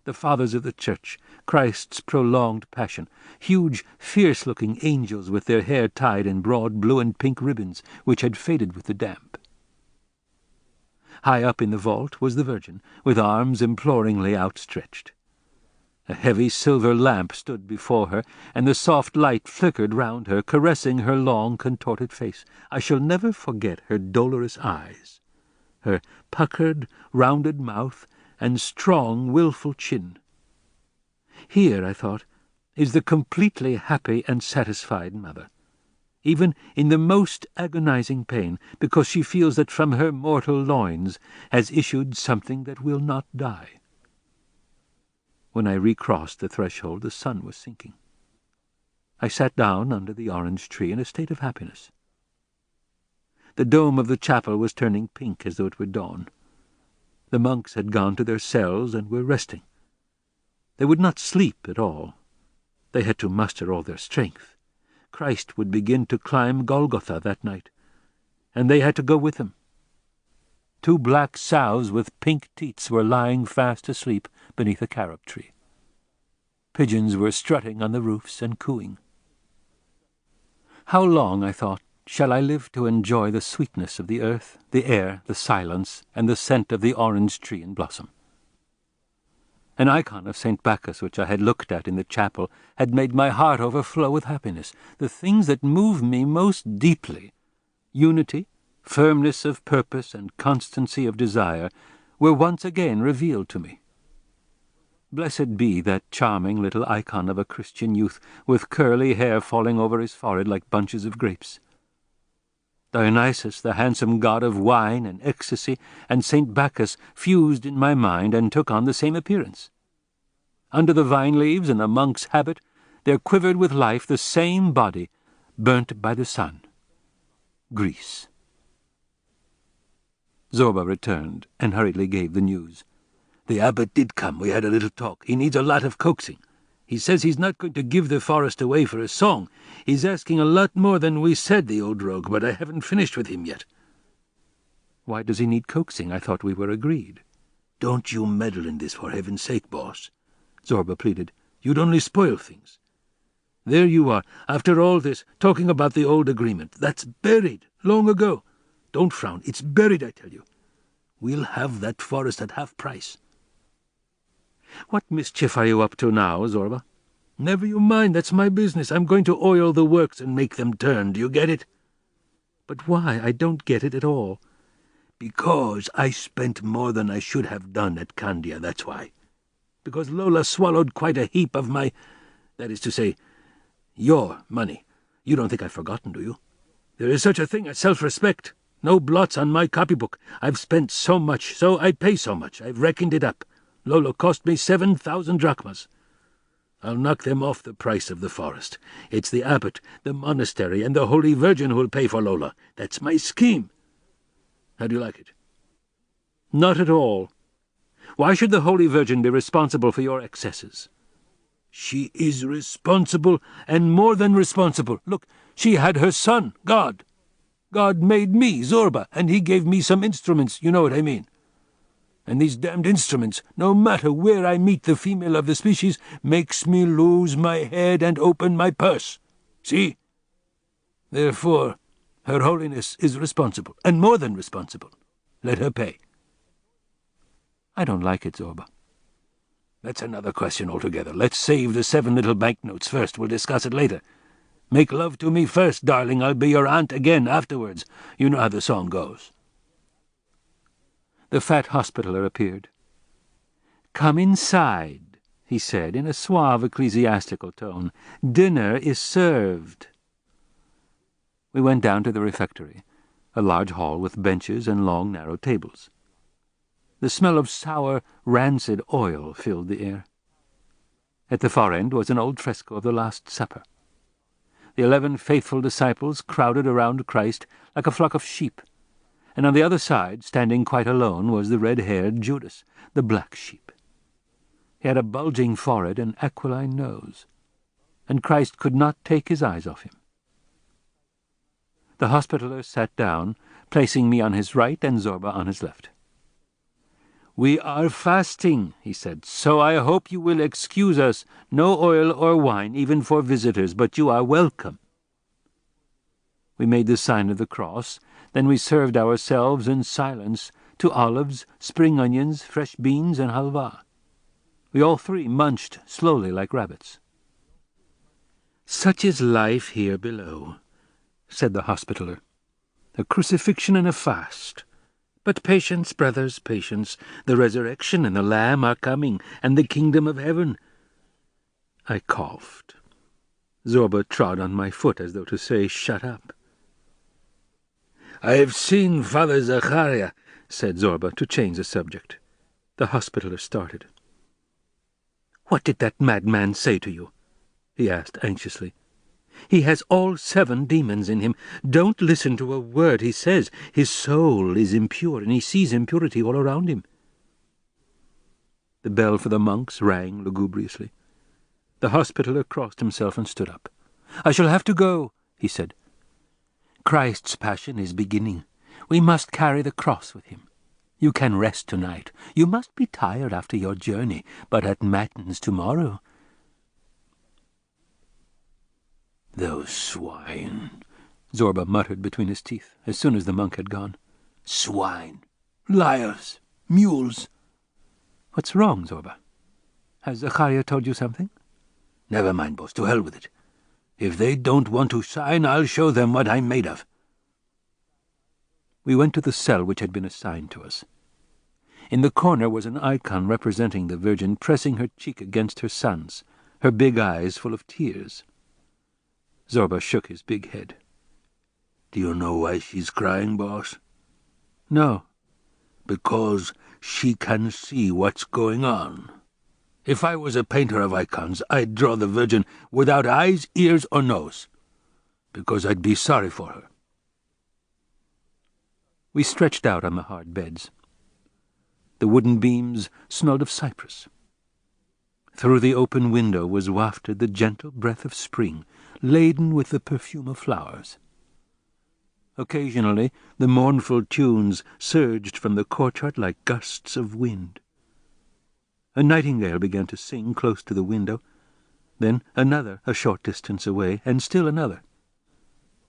the fathers of the church, Christ's prolonged passion, huge, fierce-looking angels with their hair tied in broad blue and pink ribbons which had faded with the damp. High up in the vault was the Virgin, with arms imploringly outstretched. A heavy silver lamp stood before her, and the soft light flickered round her, caressing her long, contorted face. I shall never forget her dolorous eyes, her puckered, rounded mouth, and strong, wilful chin. Here, I thought, is the completely happy and satisfied mother, even in the most agonizing pain, because she feels that from her mortal loins has issued something that will not die. When I recrossed the threshold, the sun was sinking. I sat down under the orange tree in a state of happiness. The dome of the chapel was turning pink as though it were dawn. The monks had gone to their cells and were resting. They would not sleep at all. They had to muster all their strength. Christ would begin to climb Golgotha that night, and they had to go with him. 2 black sows with pink teats were lying fast asleep beneath a carob tree. Pigeons were strutting on the roofs and cooing. How long, I thought, shall I live to enjoy the sweetness of the earth, the air, the silence, and the scent of the orange tree in blossom? An icon of St. Bacchus, which I had looked at in the chapel, had made my heart overflow with happiness. The things that move me most deeply, unity, firmness of purpose, and constancy of desire, were once again revealed to me. Blessed be that charming little icon of a Christian youth, with curly hair falling over his forehead like bunches of grapes. Dionysus, the handsome god of wine and ecstasy, and St. Bacchus fused in my mind and took on the same appearance. Under the vine leaves and the monk's habit, there quivered with life the same body, burnt by the sun. Greece. Zobra returned and hurriedly gave the news. The abbot did come. We had a little talk. He needs a lot of coaxing. He says he's not going to give the forest away for a song. He's asking a lot more than we said, the old rogue, but I haven't finished with him yet. Why does he need coaxing? I thought we were agreed. Don't you meddle in this, for heaven's sake, boss, Zobra pleaded. You'd only spoil things. There you are, after all this, talking about the old agreement. That's buried, long ago. Don't frown. It's buried, I tell you. We'll have that forest at half price. What mischief are you up to now, Zobra? Never you mind, that's my business. I'm going to oil the works and make them turn. Do you get it? But why? I don't get it at all. Because I spent more than I should have done at Candia, that's why. Because Lola swallowed quite a heap of my, that is to say, your money. You don't think I've forgotten, do you? There is such a thing as self-respect. No blots on my copybook. I've spent so much, so I pay so much. I've reckoned it up. Lola cost me 7,000 drachmas. I'll knock them off the price of the forest. It's the abbot, the monastery, and the Holy Virgin who'll pay for Lola. That's my scheme. How do you like it? Not at all. Why should the Holy Virgin be responsible for your excesses? She is responsible, and more than responsible. Look, she had her son, God. God made me, Zobra, and he gave me some instruments, you know what I mean. And these damned instruments, no matter where I meet the female of the species, makes me lose my head and open my purse. See? Therefore, Her Holiness is responsible, and more than responsible. Let her pay. I don't like it, Zobra. That's another question altogether. Let's save the 7 little banknotes first. We'll discuss it later. Make love to me first, darling. I'll be your aunt again afterwards. You know how the song goes. The fat hospitaller appeared. "Come inside," he said in a suave ecclesiastical tone. "Dinner is served." We went down to the refectory, a large hall with benches and long, narrow tables. The smell of sour, rancid oil filled the air. At the far end was an old fresco of the Last Supper. The 11 faithful disciples crowded around Christ like a flock of sheep, and on the other side, standing quite alone, was the red-haired Judas, the black sheep. He had a bulging forehead and aquiline nose, and Christ could not take his eyes off him. The Hospitaller sat down, placing me on his right and Zobra on his left. "We are fasting," he said, "so I hope you will excuse us. No oil or wine, even for visitors, but you are welcome." We made the sign of the cross. Then we served ourselves in silence to olives, spring onions, fresh beans, and halva. We all three munched slowly like rabbits. "Such is life here below," said the Hospitaller. "A crucifixion and a fast. But patience, brothers, patience. The resurrection and the Lamb are coming, and the kingdom of heaven." I coughed. Zobra trod on my foot as though to say, "Shut up." "I have seen Father Zachariah," said Zobra, to change the subject. The Hospitaller started. "What did that madman say to you?" he asked anxiously. "He has all 7 demons in him. Don't listen to a word he says. His soul is impure, and he sees impurity all around him." The bell for the monks rang lugubriously. The Hospitaller crossed himself and stood up. "I shall have to go," he said. "Christ's passion is beginning. We must carry the cross with him. You can rest tonight. You must be tired after your journey, but at matins tomorrow—" "Those swine," Zobra muttered between his teeth as soon as the monk had gone. "Swine! Liars! Mules!" "What's wrong, Zobra? Has Zachariah told you something?" "Never mind, boss. To hell with it. If they don't want to sign, I'll show them what I'm made of." We went to the cell which had been assigned to us. In the corner was an icon representing the Virgin pressing her cheek against her son's, her big eyes full of tears. Zobra shook his big head. "Do you know why she's crying, boss?" "No." "Because she can see what's going on. If I was a painter of icons, I'd draw the Virgin without eyes, ears, or nose, because I'd be sorry for her." We stretched out on the hard beds. The wooden beams smelled of cypress. Through the open window was wafted the gentle breath of spring, laden with the perfume of flowers. Occasionally the mournful tunes surged from the courtyard like gusts of wind. A nightingale began to sing close to the window, then another a short distance away, and still another.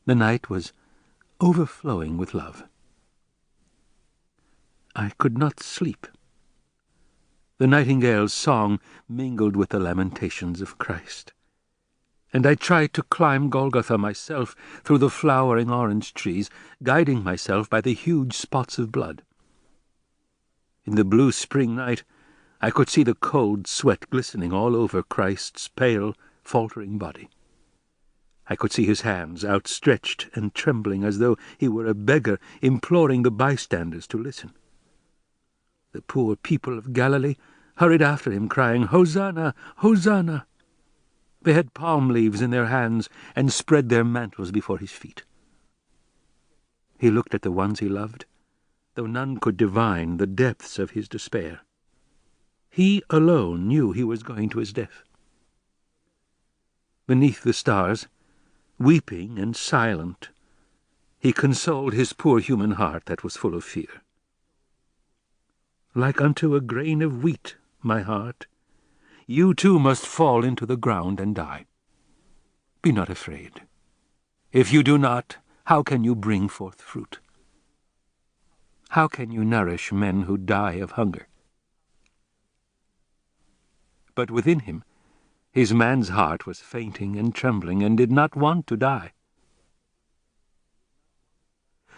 The night was overflowing with love. I could not sleep. The nightingale's song mingled with the lamentations of Christ, and I tried to climb Golgotha myself through the flowering orange trees, guiding myself by the huge spots of blood. In the blue spring night I could see the cold sweat glistening all over Christ's pale, faltering body. I could see his hands outstretched and trembling as though he were a beggar imploring the bystanders to listen. The poor people of Galilee hurried after him, crying, "Hosanna! Hosanna!" They had palm leaves in their hands and spread their mantles before his feet. He looked at the ones he loved, though none could divine the depths of his despair. He alone knew he was going to his death. Beneath the stars, weeping and silent, he consoled his poor human heart that was full of fear. "Like unto a grain of wheat, my heart, you too must fall into the ground and die. Be not afraid. If you do not, how can you bring forth fruit? How can you nourish men who die of hunger?" But within him, his man's heart was fainting and trembling and did not want to die.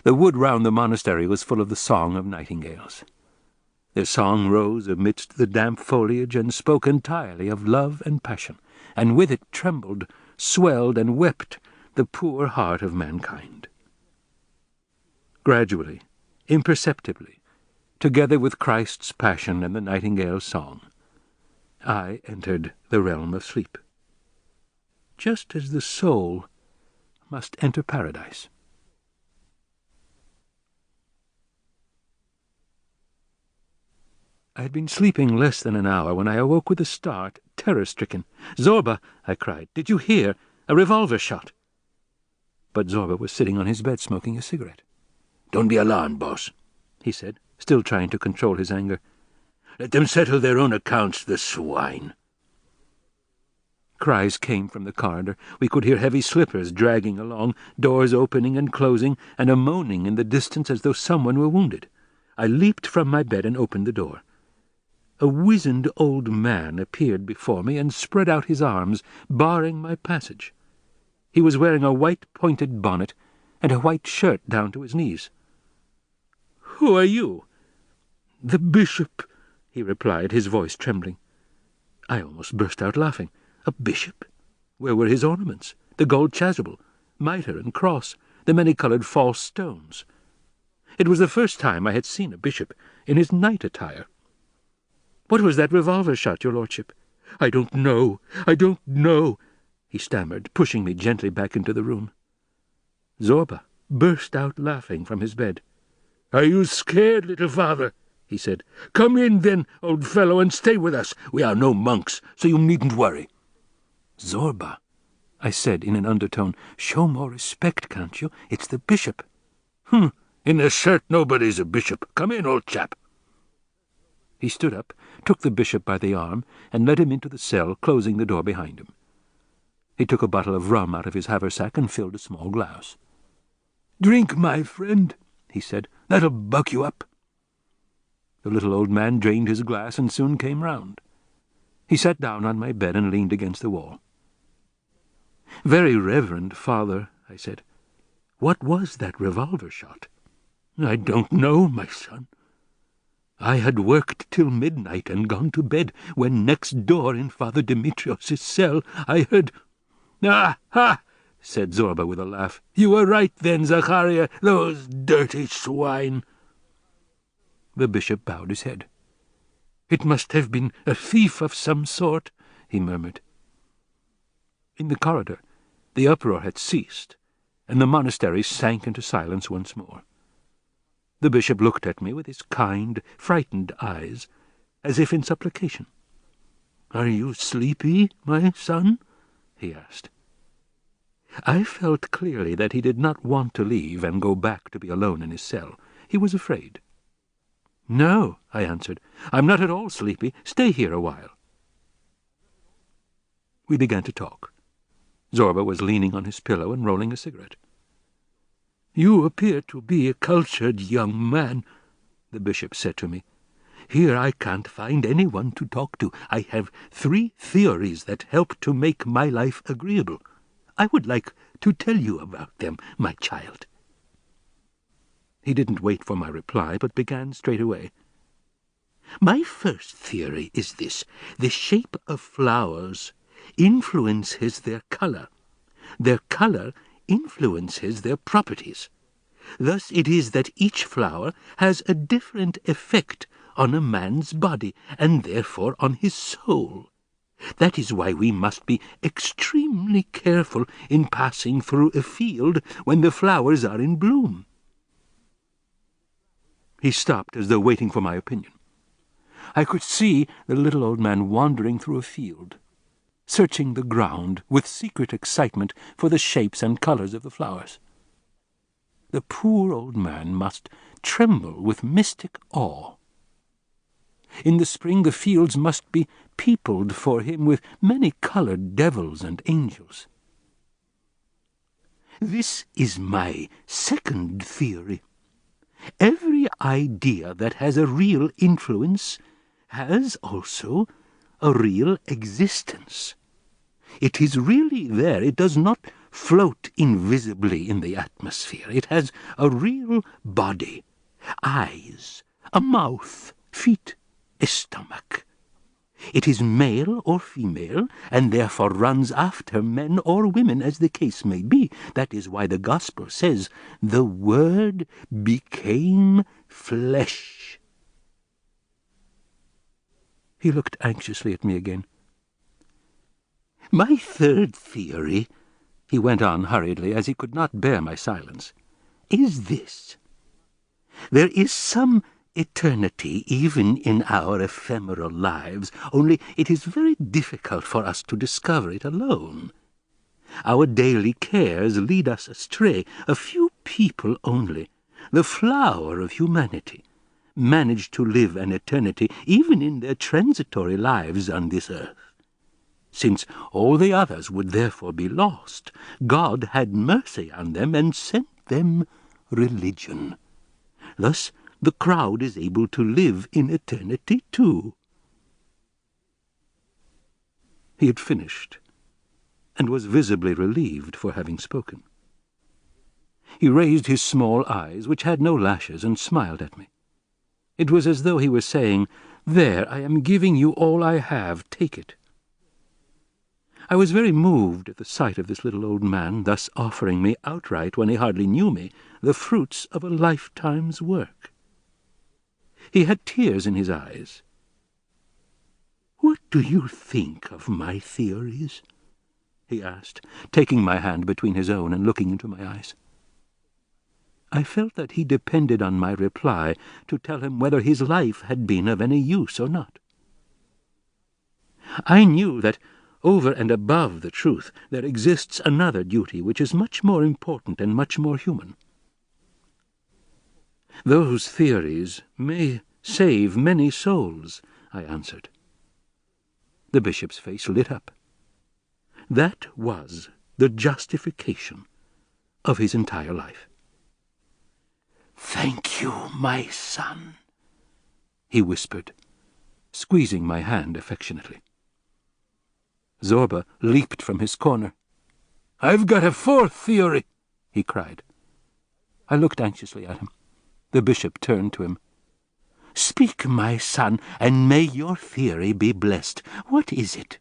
The wood round the monastery was full of the song of nightingales. Their song rose amidst the damp foliage and spoke entirely of love and passion, and with it trembled, swelled, and wept the poor heart of mankind. Gradually, imperceptibly, together with Christ's passion and the nightingale's song, I entered the realm of sleep, just as the soul must enter paradise. I had been sleeping less than an hour when I awoke with a start, terror-stricken. "Zobra!" I cried. "Did you hear? A revolver shot!" But Zobra was sitting on his bed smoking a cigarette. "Don't be alarmed, boss," he said, still trying to control his anger. "Let them settle their own accounts, the swine." Cries came from the corridor. We could hear heavy slippers dragging along, doors opening and closing, and a moaning in the distance as though someone were wounded. I leaped from my bed and opened the door. A wizened old man appeared before me and spread out his arms, barring my passage. He was wearing a white-pointed bonnet and a white shirt down to his knees. "Who are you?" "The bishop," he replied, his voice trembling. I almost burst out laughing. A bishop? Where were his ornaments? The gold chasuble, mitre and cross, the many-coloured false stones. It was the first time I had seen a bishop in his night attire. "What was that revolver shot, your lordship?" I don't know, he stammered, pushing me gently back into the room. Zobra burst out laughing from his bed. "Are you scared, little father?" he said. "Come in, then, old fellow, and stay with us. We are no monks, so you needn't worry." "Zobra," I said in an undertone, "show more respect, can't you? It's the bishop." In a shirt nobody's a bishop. Come in, old chap." He stood up, took the bishop by the arm, and led him into the cell, closing the door behind him. He took a bottle of rum out of his haversack and filled a small glass. "Drink, my friend," he said. "That'll buck you up." The little old man drained his glass and soon came round. He sat down on my bed and leaned against the wall. "Very reverend father," I said, "what was that revolver shot?" "I don't know, my son. I had worked till midnight and gone to bed, when next door in Father Demetrios' cell I heard—" "Ah, ha!" said Zobra with a laugh. "You were right then, Zachariah, those dirty swine." The bishop bowed his head. "It must have been a thief of some sort," he murmured. In the corridor, the uproar had ceased, and the monastery sank into silence once more. The bishop looked at me with his kind, frightened eyes, as if in supplication. "Are you sleepy, my son?" he asked. I felt clearly that he did not want to leave and go back to be alone in his cell. He was afraid. "No," I answered. "I'm not at all sleepy. Stay here a while." We began to talk. Zobra was leaning on his pillow and rolling a cigarette. "You appear to be a cultured young man," the bishop said to me. "Here I can't find anyone to talk to. I have 3 theories that help to make my life agreeable. I would like to tell you about them, my child." He didn't wait for my reply, but began straight away. "My first theory is this. The shape of flowers influences their color. Their color influences their properties. Thus it is that each flower has a different effect on a man's body, and therefore on his soul. That is why we must be extremely careful in passing through a field when the flowers are in bloom." He stopped as though waiting for my opinion. I could see the little old man wandering through a field, searching the ground with secret excitement for the shapes and colors of the flowers. The poor old man must tremble with mystic awe. In the spring the fields must be peopled for him with many-colored devils and angels. This is my second theory. Every idea that has a real influence has also a real existence. It is really there. It does not float invisibly in the atmosphere. It has a real body, eyes, a mouth, feet, a stomach. It is male or female, and therefore runs after men or women, as the case may be. That is why the Gospel says, "The Word became flesh." He looked anxiously at me again. "My third theory," he went on hurriedly, as he could not bear my silence, "is this. There is some eternity even in our ephemeral lives, only it is very difficult for us to discover it alone. Our daily cares lead us astray. A few people only, the flower of humanity, manage to live an eternity even in their transitory lives on this earth. Since all the others would therefore be lost, God had mercy on them and sent them religion. Thus the crowd is able to live in eternity too." He had finished, and was visibly relieved for having spoken. He raised his small eyes, which had no lashes, and smiled at me. It was as though he were saying, "There, I am giving you all I have, take it." I was very moved at the sight of this little old man thus offering me outright, when he hardly knew me, the fruits of a lifetime's work. He had tears in his eyes. "What do you think of my theories?" he asked, taking my hand between his own and looking into my eyes. I felt that he depended on my reply to tell him whether his life had been of any use or not. I knew that, over and above the truth, there exists another duty which is much more important and much more human. "Those theories may save many souls," I answered. The bishop's face lit up. That was the justification of his entire life. "Thank you, my son," he whispered, squeezing my hand affectionately. Zobra leaped from his corner. "I've got a fourth theory," he cried. I looked anxiously at him. The bishop turned to him. "Speak, my son, and may your theory be blessed. What is it?"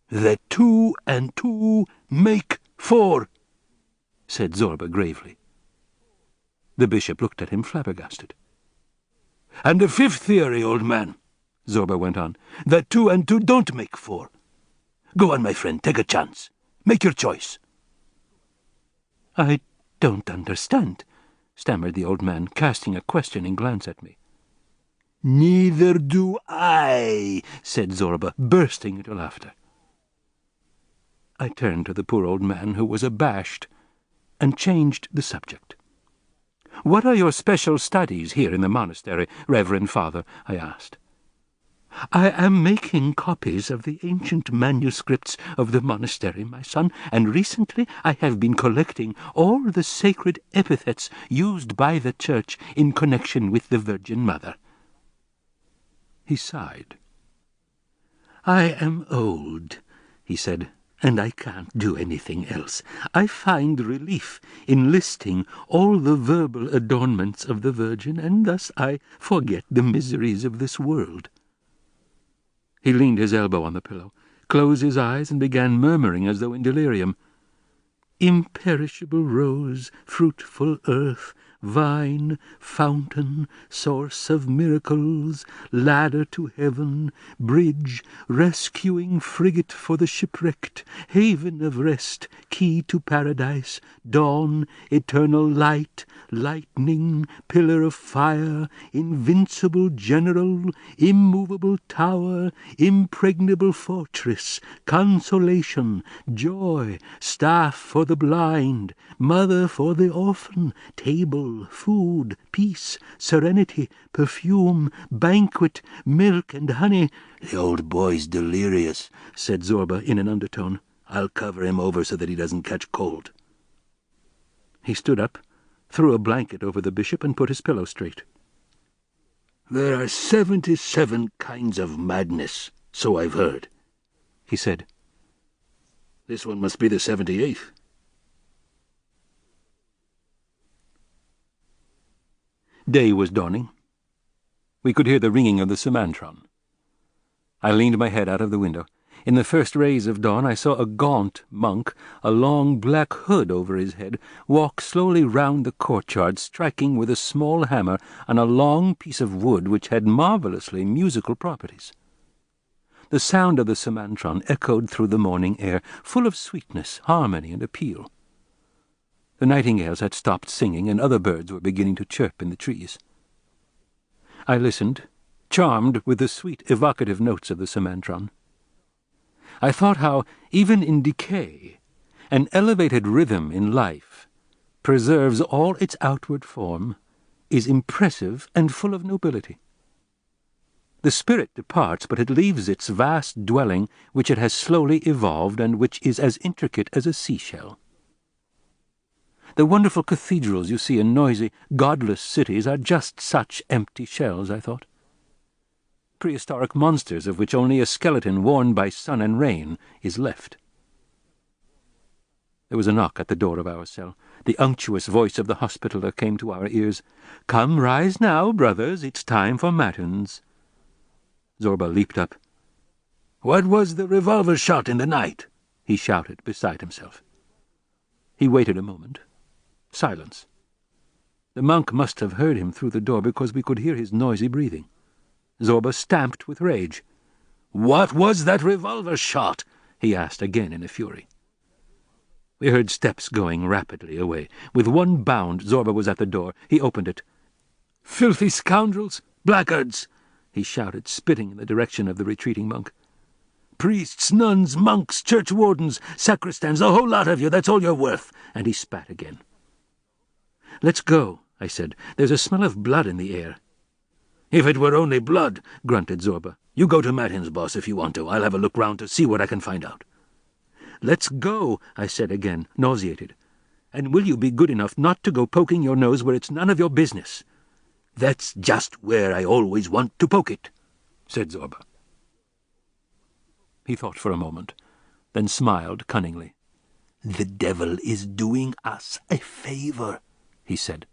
"That 2 and 2 make 4, said Zobra gravely. The bishop looked at him flabbergasted. "And the fifth theory, old man," Zobra went on, "that 2 and 2 don't make 4. Go on, my friend, take a chance. Make your choice." "I don't understand," stammered the old man, casting a questioning glance at me. "Neither do I," said Zobra, bursting into laughter. I turned to the poor old man, who was abashed, and changed the subject. "What are your special studies here in the monastery, Reverend Father?" I asked. "I am making copies of the ancient manuscripts of the monastery, my son, and recently I have been collecting all the sacred epithets used by the Church in connection with the Virgin Mother." He sighed. "I am old," he said, "and I can't do anything else. I find relief in listing all the verbal adornments of the Virgin, and thus I forget the miseries of this world." He leaned his elbow on the pillow, closed his eyes, and began murmuring as though in delirium. "Imperishable rose, fruitful earth, vine, fountain, source of miracles, ladder to heaven, bridge, rescuing frigate for the shipwrecked, haven of rest, key to paradise, dawn, eternal light, lightning, pillar of fire, invincible general, immovable tower, impregnable fortress, consolation, joy, staff for the blind, mother for the orphan, table, food, peace, serenity, perfume, banquet, milk and honey." "The old boy's delirious," said Zobra in an undertone. "I'll cover him over so that he doesn't catch cold." He stood up, threw a blanket over the bishop, and put his pillow straight. "There are 77 kinds of madness, so I've heard," he said. "This one must be the 78th. Day was dawning. We could hear the ringing of the summantron. I leaned my head out of the window. In the first rays of dawn I saw a gaunt monk, a long black hood over his head, walk slowly round the courtyard, striking with a small hammer on a long piece of wood which had marvellously musical properties. The sound of the sumatran echoed through the morning air, full of sweetness, harmony, and appeal. The nightingales had stopped singing, and other birds were beginning to chirp in the trees. I listened, charmed with the sweet, evocative notes of the sumatran. I thought how, even in decay, an elevated rhythm in life preserves all its outward form, is impressive and full of nobility. The spirit departs, but it leaves its vast dwelling, which it has slowly evolved, and which is as intricate as a seashell. The wonderful cathedrals you see in noisy, godless cities are just such empty shells, I thought. Prehistoric monsters of which only a skeleton worn by sun and rain is left. There was a knock at the door of our cell. The unctuous voice of the hospitaller came to our ears. "Come, rise now, brothers, it's time for matins." Zobra leaped up. "What was the revolver shot in the night?" he shouted, beside himself. He waited a moment. Silence. The monk must have heard him through the door, because we could hear his noisy breathing. Zobra stamped with rage. "What was that revolver shot?" he asked again in a fury. We heard steps going rapidly away. With one bound, Zobra was at the door. He opened it. "Filthy scoundrels! Blackguards!" he shouted, spitting in the direction of the retreating monk. "Priests, nuns, monks, churchwardens, sacristans, the whole lot of you, that's all you're worth!" And he spat again. "Let's go," I said. "There's a smell of blood in the air." "If it were only blood," grunted Zobra. "You go to matins, boss, if you want to. I'll have a look round to see what I can find out." "Let's go," I said again, nauseated. "And will you be good enough not to go poking your nose where it's none of your business?" "That's just where I always want to poke it," said Zobra. He thought for a moment, then smiled cunningly. "The devil is doing us a favor," he said.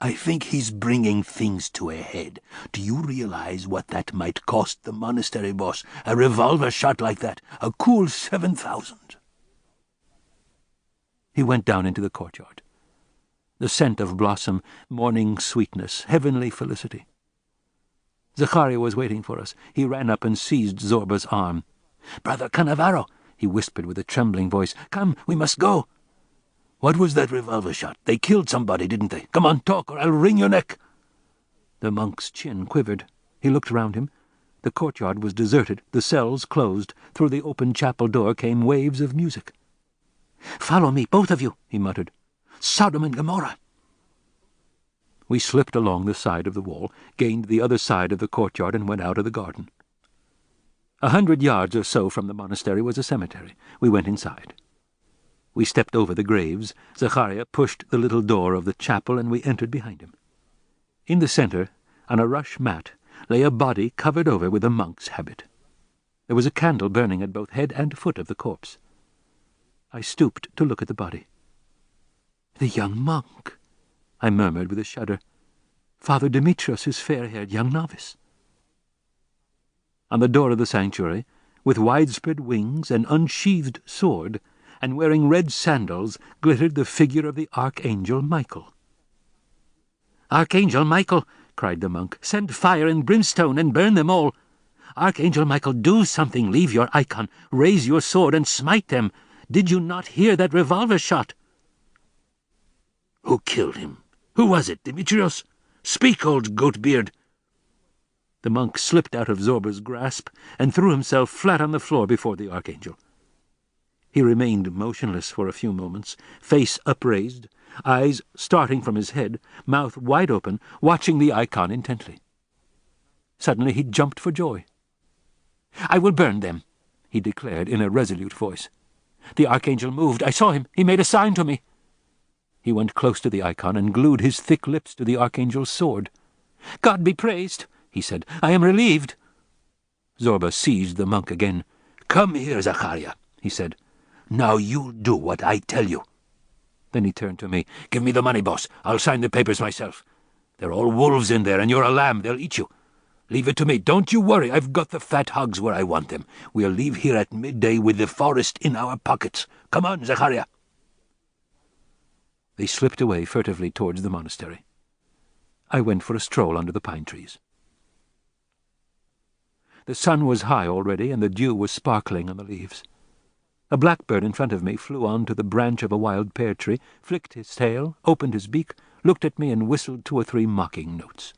"I think he's bringing things to a head. Do you realize what that might cost the monastery, boss? A revolver shot like that. A cool 7,000. He went down into the courtyard. The scent of blossom, morning sweetness, heavenly felicity. Zaccaria was waiting for us. He ran up and seized Zobra's arm. "Brother Cannavaro," he whispered with a trembling voice, "come, we must go." "What was that revolver shot? They killed somebody, didn't they? Come on, talk, or I'll wring your neck." The monk's chin quivered. He looked round him. The courtyard was deserted, the cells closed. Through the open chapel door came waves of music. "Follow me, both of you," he muttered. "Sodom and Gomorrah." We slipped along the side of the wall, gained the other side of the courtyard, and went out of the garden. 100 yards or so from the monastery was a cemetery. We went inside. We stepped over the graves. Zaccaria pushed the little door of the chapel, and we entered behind him. In the centre, on a rush mat, lay a body covered over with a monk's habit. There was a candle burning at both head and foot of the corpse. I stooped to look at the body. "The young monk," I murmured with a shudder. "Father Demetrios, his fair-haired young novice." On the door of the sanctuary, with widespread wings and unsheathed sword, and wearing red sandals, glittered the figure of the Archangel Michael. "Archangel Michael," cried the monk, "send fire and brimstone and burn them all. Archangel Michael, do something, leave your icon, raise your sword and smite them. Did you not hear that revolver shot?" "Who killed him? Who was it, Demetrios? Speak, old goatbeard." The monk slipped out of Zobra's grasp and threw himself flat on the floor before the Archangel. He remained motionless for a few moments, face upraised, eyes starting from his head, mouth wide open, watching the icon intently. Suddenly he jumped for joy. "I will burn them," he declared in a resolute voice. "The Archangel moved. I saw him. He made a sign to me." He went close to the icon and glued his thick lips to the Archangel's sword. "God be praised," he said. "I am relieved." Zobra seized the monk again. "Come here, Zaccaria," he said. "Now you'll do what I tell you." Then he turned to me. "Give me the money, boss. I'll sign the papers myself. They're all wolves in there, and you're a lamb. They'll eat you. Leave it to me. Don't you worry. I've got the fat hogs where I want them. We'll leave here at midday with the forest in our pockets. Come on, Zaccaria." They slipped away furtively towards the monastery. I went for a stroll under the pine trees. The sun was high already, and the dew was sparkling on the leaves. A blackbird in front of me flew on to the branch of a wild pear tree, flicked his tail, opened his beak, looked at me, and whistled 2 or 3 mocking notes.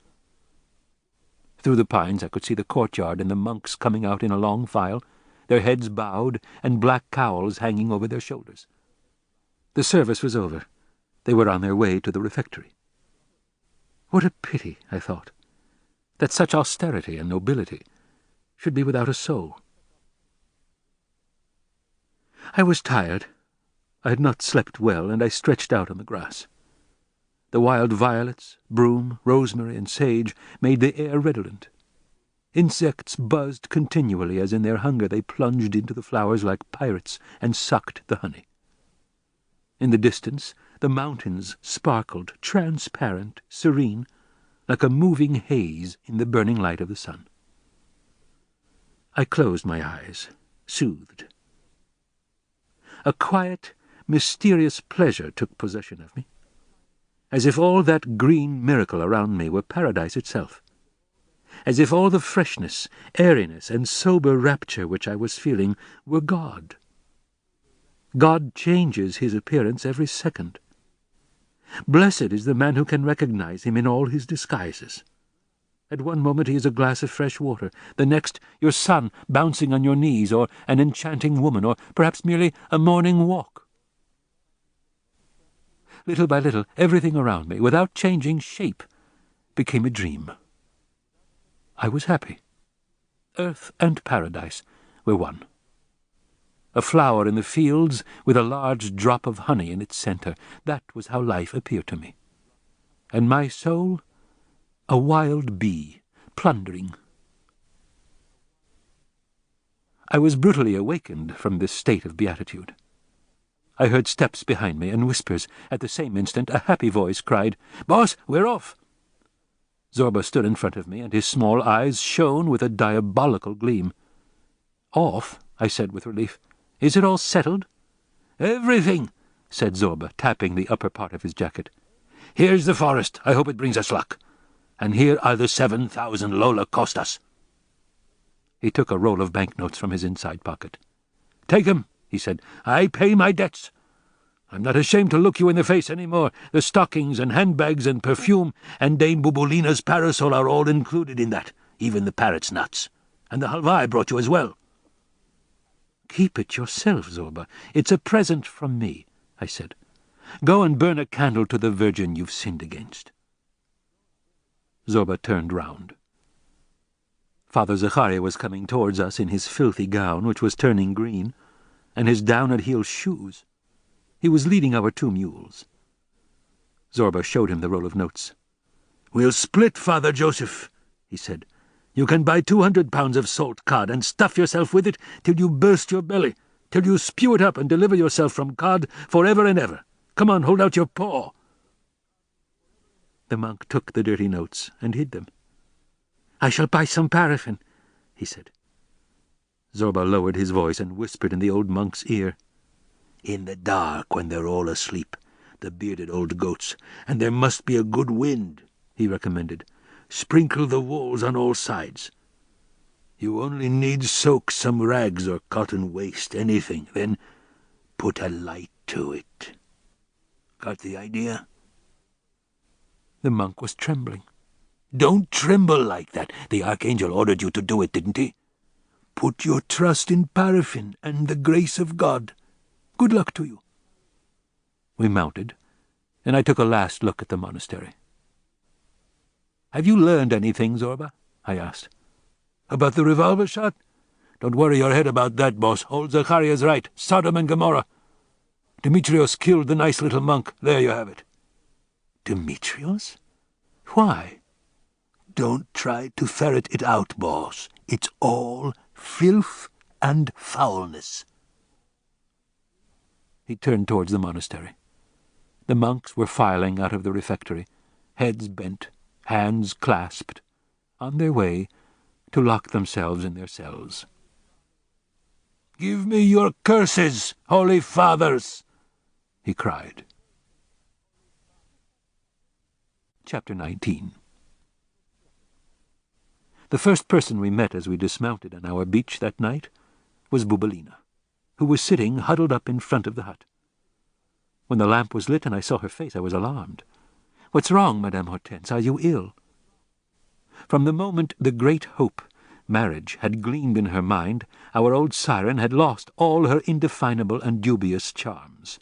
Through the pines I could see the courtyard and the monks coming out in a long file, their heads bowed and black cowls hanging over their shoulders. The service was over. They were on their way to the refectory. What a pity, I thought, that such austerity and nobility should be without a soul. I was tired. I had not slept well, and I stretched out on the grass. The wild violets, broom, rosemary, and sage made the air redolent. Insects buzzed continually as in their hunger they plunged into the flowers like pirates and sucked the honey. In the distance the mountains sparkled, transparent, serene, like a moving haze in the burning light of the sun. I closed my eyes, soothed. A quiet, mysterious pleasure took possession of me, as if all that green miracle around me were paradise itself, as if all the freshness, airiness, and sober rapture which I was feeling were God. God changes his appearance every second. Blessed is the man who can recognize him in all his disguises. At one moment he is a glass of fresh water, the next your son bouncing on your knees, or an enchanting woman, or perhaps merely a morning walk. Little by little, everything around me, without changing shape, became a dream. I was happy. Earth and paradise were one. A flower in the fields with a large drop of honey in its centre, that was how life appeared to me. And my soul, a wild bee, plundering. I was brutally awakened from this state of beatitude. I heard steps behind me and whispers. At the same instant a happy voice cried, "Boss, we're off!" Zobra stood in front of me, and his small eyes shone with a diabolical gleam. "Off?" I said with relief. "Is it all settled?" "Everything," said Zobra, tapping the upper part of his jacket. "Here's the forest. I hope it brings us luck. And here are the 7,000 Lola cost us." He took a roll of banknotes from his inside pocket. "Take 'em," he said. "I pay my debts. I'm not ashamed to look you in the face any more. The stockings and handbags and perfume and Dame Bubulina's parasol are all included in that, even the parrot's nuts. And the halva I brought you as well." "Keep it yourself, Zobra. It's a present from me," I said. "Go and burn a candle to the Virgin you've sinned against." Zobra turned round. Father Zacharia was coming towards us in his filthy gown, which was turning green, and his down-at-heel shoes. He was leading our 2 mules. Zobra showed him the roll of notes. "We'll split, Father Joseph," he said. "You can buy 200 pounds of salt cod and stuff yourself with it till you burst your belly, till you spew it up and deliver yourself from cod for ever and ever. Come on, hold out your paw." The monk took the dirty notes and hid them. "I shall buy some paraffin," he said. Zobra lowered his voice and whispered in the old monk's ear. "In the dark, when they're all asleep, the bearded old goats, and there must be a good wind," he recommended. "Sprinkle the walls on all sides. You only need soak some rags or cotton waste, anything, then put a light to it. Got the idea?" The monk was trembling. "Don't tremble like that. The archangel ordered you to do it, didn't he? Put your trust in paraffin and the grace of God. Good luck to you." We mounted, and I took a last look at the monastery. "Have you learned anything, Zobra?" I asked. "About the revolver shot? Don't worry your head about that, boss. Old Zachariah's right. Sodom and Gomorrah. Demetrios killed the nice little monk. There you have it." "Demetrios? Why?" "Don't try to ferret it out, boss. It's all filth and foulness." He turned towards the monastery. The monks were filing out of the refectory, heads bent, hands clasped, on their way to lock themselves in their cells. "Give me your curses, holy fathers!" he cried. Chapter 19. The first person we met as we dismounted on our beach that night was Bubelina, who was sitting huddled up in front of the hut. When the lamp was lit and I saw her face, I was alarmed. "What's wrong, Madame Hortense? Are you ill?" From the moment the great hope, marriage, had gleamed in her mind, our old siren had lost all her indefinable and dubious charms.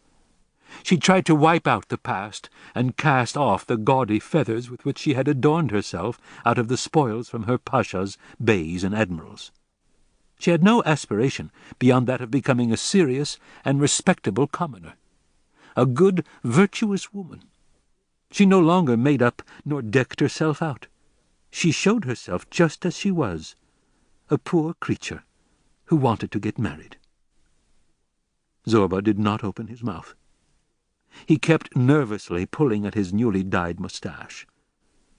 She tried to wipe out the past and cast off the gaudy feathers with which she had adorned herself out of the spoils from her pashas, beys, and admirals. She had no aspiration beyond that of becoming a serious and respectable commoner, a good, virtuous woman. She no longer made up nor decked herself out. She showed herself just as she was, a poor creature who wanted to get married. Zobra did not open his mouth. He kept nervously pulling at his newly dyed moustache.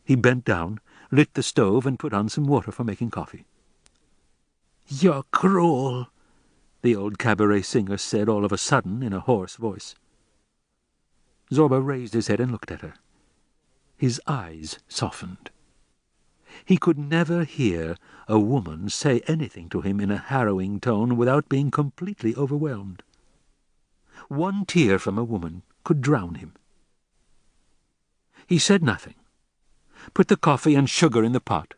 He bent down, lit the stove, and put on some water for making coffee. "You're cruel," the old cabaret singer said all of a sudden in a hoarse voice. Zobra raised his head and looked at her. His eyes softened. He could never hear a woman say anything to him in a harrowing tone without being completely overwhelmed. One tear from a woman could drown him. He said nothing, put the coffee and sugar in the pot,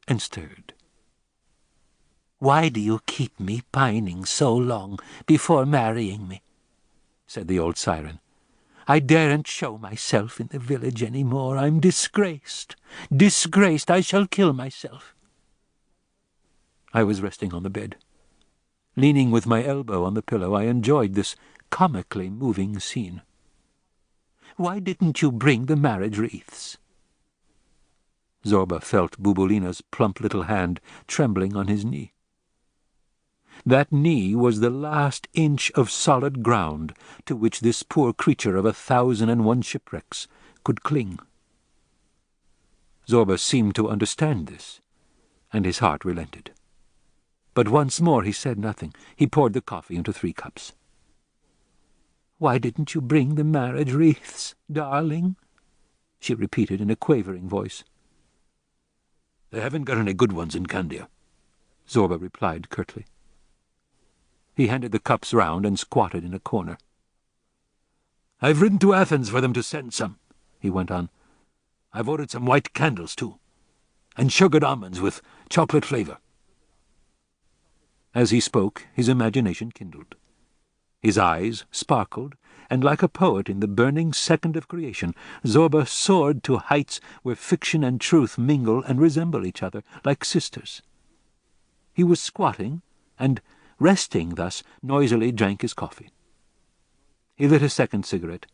and stirred. "Why do you keep me pining so long before marrying me?" said the old siren. "I daren't show myself in the village any more. I'm disgraced. Disgraced. I shall kill myself." I was resting on the bed. Leaning with my elbow on the pillow, I enjoyed this comically moving scene. "Why didn't you bring the marriage wreaths?" Zobra felt Bubulina's plump little hand trembling on his knee. That knee was the last inch of solid ground to which this poor creature of 1,001 shipwrecks could cling. Zobra seemed to understand this, and his heart relented. But once more he said nothing. He poured the coffee into 3 cups. "Why didn't you bring the marriage wreaths, darling?" she repeated in a quavering voice. "They haven't got any good ones in Candia," Zobra replied curtly. He handed the cups round and squatted in a corner. "I've ridden to Athens for them to send some," he went on. "I've ordered some white candles, too, and sugared almonds with chocolate flavor." As he spoke, his imagination kindled. His eyes sparkled, and like a poet in the burning second of creation, Zobra soared to heights where fiction and truth mingle and resemble each other, like sisters. He was squatting, and, resting thus, noisily drank his coffee. He lit a second cigarette.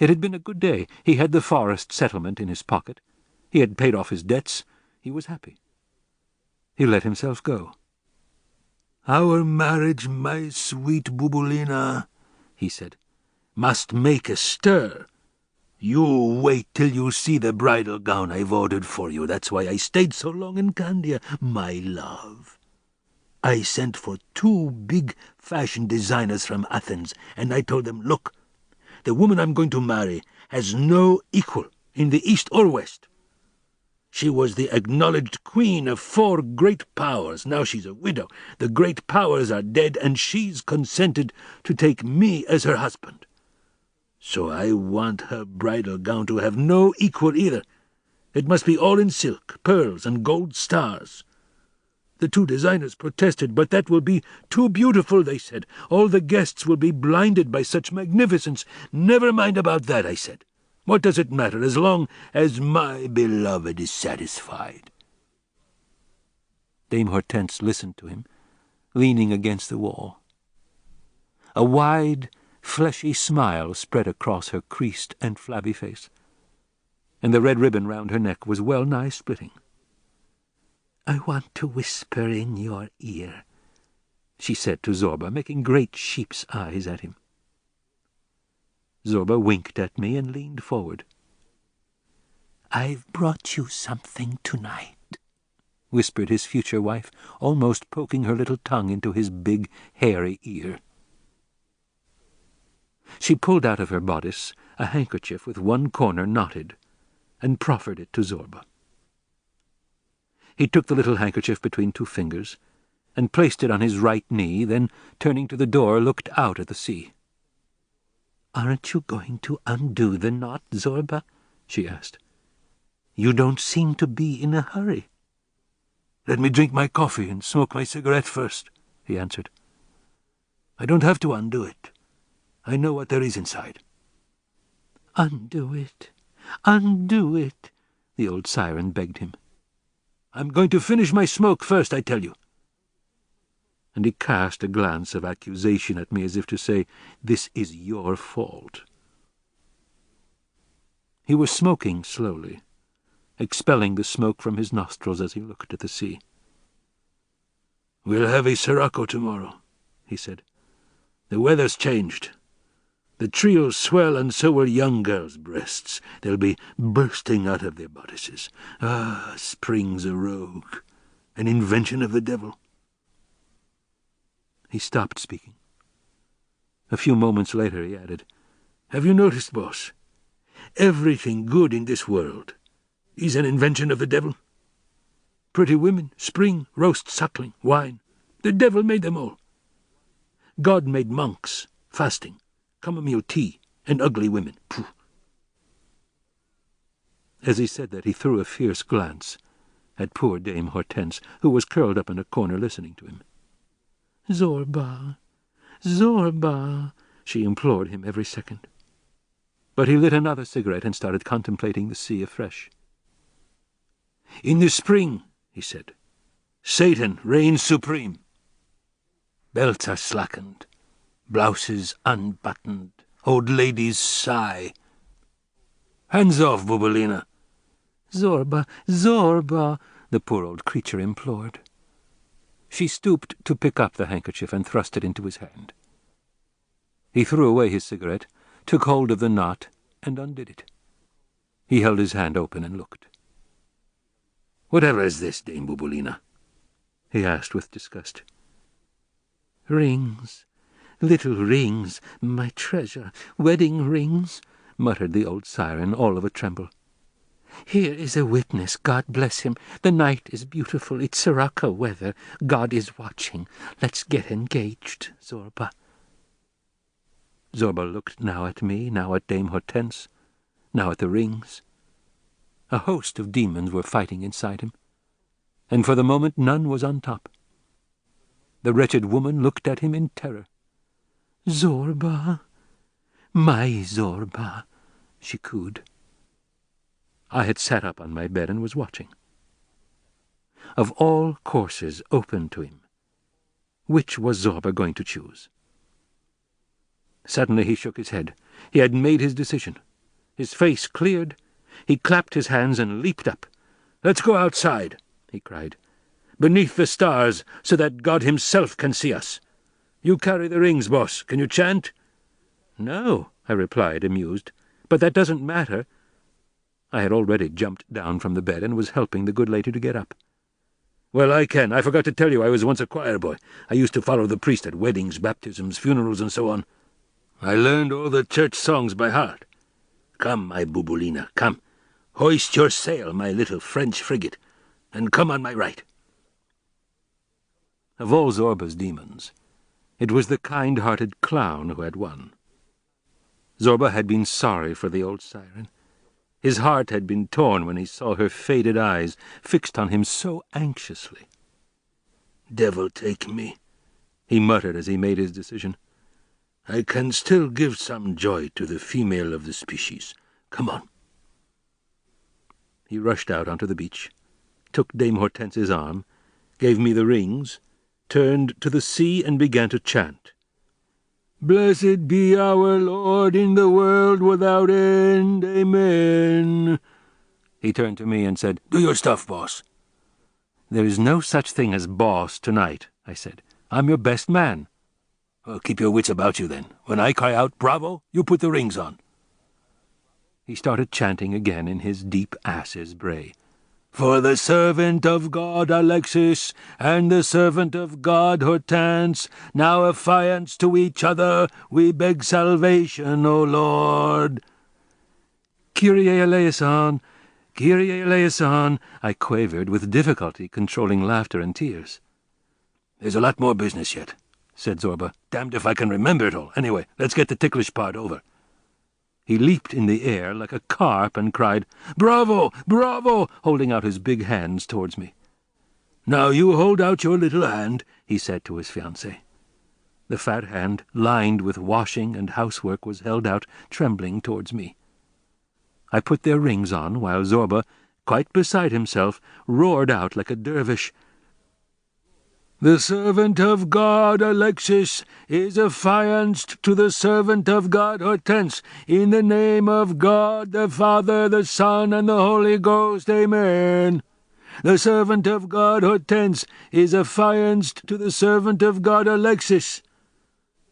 It had been a good day. He had the forest settlement in his pocket. He had paid off his debts. He was happy. He let himself go. "Our marriage, my sweet Bubulina," he said, "must make a stir. You wait till you see the bridal gown I've ordered for you. That's why I stayed so long in Candia, my love. I sent for 2 big fashion designers from Athens, and I told them, look, the woman I'm going to marry has no equal in the East or West. She was the acknowledged queen of 4 great powers. Now she's a widow. The great powers are dead, and she's consented to take me as her husband. So I want her bridal gown to have no equal either. It must be all in silk, pearls, and gold stars. The 2 designers protested, but that will be too beautiful, they said. All the guests will be blinded by such magnificence. Never mind about that, I said. What does it matter, as long as my beloved is satisfied?" Dame Hortense listened to him, leaning against the wall. A wide, fleshy smile spread across her creased and flabby face, and the red ribbon round her neck was well-nigh splitting. "I want to whisper in your ear," she said to Zobra, making great sheep's eyes at him. Zobra winked at me and leaned forward. "I've brought you something tonight," whispered his future wife, almost poking her little tongue into his big, hairy ear. She pulled out of her bodice a handkerchief with one corner knotted, and proffered it to Zobra. He took the little handkerchief between two fingers and placed it on his right knee, then, turning to the door, looked out at the sea. "Aren't you going to undo the knot, Zobra?" she asked. "You don't seem to be in a hurry." "Let me drink my coffee and smoke my cigarette first," he answered. "I don't have to undo it. I know what there is inside." "Undo it, undo it," the old siren begged him. "I'm going to finish my smoke first, I tell you." And he cast a glance of accusation at me as if to say, "This is your fault." He was smoking slowly, expelling the smoke from his nostrils as he looked at the sea. "We'll have a sirocco tomorrow," he said. "The weather's changed. The tree'll swell, and so will young girls' breasts. They'll be bursting out of their bodices. Ah, spring's a rogue, an invention of the devil." He stopped speaking. A few moments later he added, "Have you noticed, boss? Everything good in this world is an invention of the devil. Pretty women, spring, roast suckling, wine. The devil made them all. God made monks, fasting, chamomile tea, and ugly women. Pooh." As he said that, he threw a fierce glance at poor Dame Hortense, who was curled up in a corner listening to him. "Zobra, Zobra," she implored him every second. But he lit another cigarette and started contemplating the sea afresh. "In the spring," he said, "Satan reigns supreme. Belts are slackened, blouses unbuttoned, old ladies sigh. Hands off, Bubulina." "Zobra, Zobra," the poor old creature implored. She stooped to pick up the handkerchief and thrust it into his hand. He threw away his cigarette, took hold of the knot, and undid it. He held his hand open and looked. "Whatever is this, Dame Bubulina?" he asked with disgust. "Rings, little rings, my treasure, wedding rings," muttered the old siren, all of a tremble. "Here is a witness, God bless him. The night is beautiful, it's sirocco weather. God is watching. Let's get engaged, Zobra." Zobra looked now at me, now at Dame Hortense, now at the rings. A host of demons were fighting inside him, and for the moment none was on top. The wretched woman looked at him in terror. "Zobra, my Zobra," she cooed. I had sat up on my bed and was watching. Of all courses open to him, which was Zobra going to choose? Suddenly he shook his head. He had made his decision. His face cleared. He clapped his hands and leaped up. "Let's go outside," he cried, "beneath the stars, so that God himself can see us. You carry the rings, boss. Can you chant?" "No," I replied, amused, "but that doesn't matter." I had already jumped down from the bed and was helping the good lady to get up. "Well, I can. I forgot to tell you I was once a choir boy. I used to follow the priest at weddings, baptisms, funerals, and so on. I learned all the church songs by heart. Come, my Bubulina, come. Hoist your sail, my little French frigate, and come on my right." Of all Zobra's demons, it was the kind-hearted clown who had won. Zobra had been sorry for the old siren. His heart had been torn when he saw her faded eyes fixed on him so anxiously. "Devil take me," he muttered as he made his decision. "I can still give some joy to the female of the species. Come on." He rushed out onto the beach, took Dame Hortense's arm, gave me the rings, turned to the sea and began to chant. "Blessed be our Lord in the world without end. Amen." He turned to me and said, "Do your stuff, boss." "There is no such thing as boss tonight," I said. "I'm your best man." "Well, keep your wits about you, then. When I cry out, 'Bravo,' you put the rings on." He started chanting again in his deep ass's bray. "For the servant of God Alexis, and the servant of God Hortense, now affianced to each other, we beg salvation, O Lord." "Kyrie eleison, Kyrie eleison, I quavered, with difficulty controlling laughter and tears. There's a lot more business yet, said Zobra. Damned if I can remember it all. Anyway, let's get the ticklish part over. He leaped in the air like a carp and cried, "Bravo! Bravo!" holding out his big hands towards me. "Now you hold out your little hand," he said to his fiancée. The fat hand, lined with washing and housework, was held out, trembling towards me. I put their rings on, while Zobra, quite beside himself, roared out like a dervish, "The servant of God, Alexis, is affianced to the servant of God, Hortense, in the name of God, the Father, the Son, and the Holy Ghost. Amen. The servant of God, Hortense, is affianced to the servant of God, Alexis."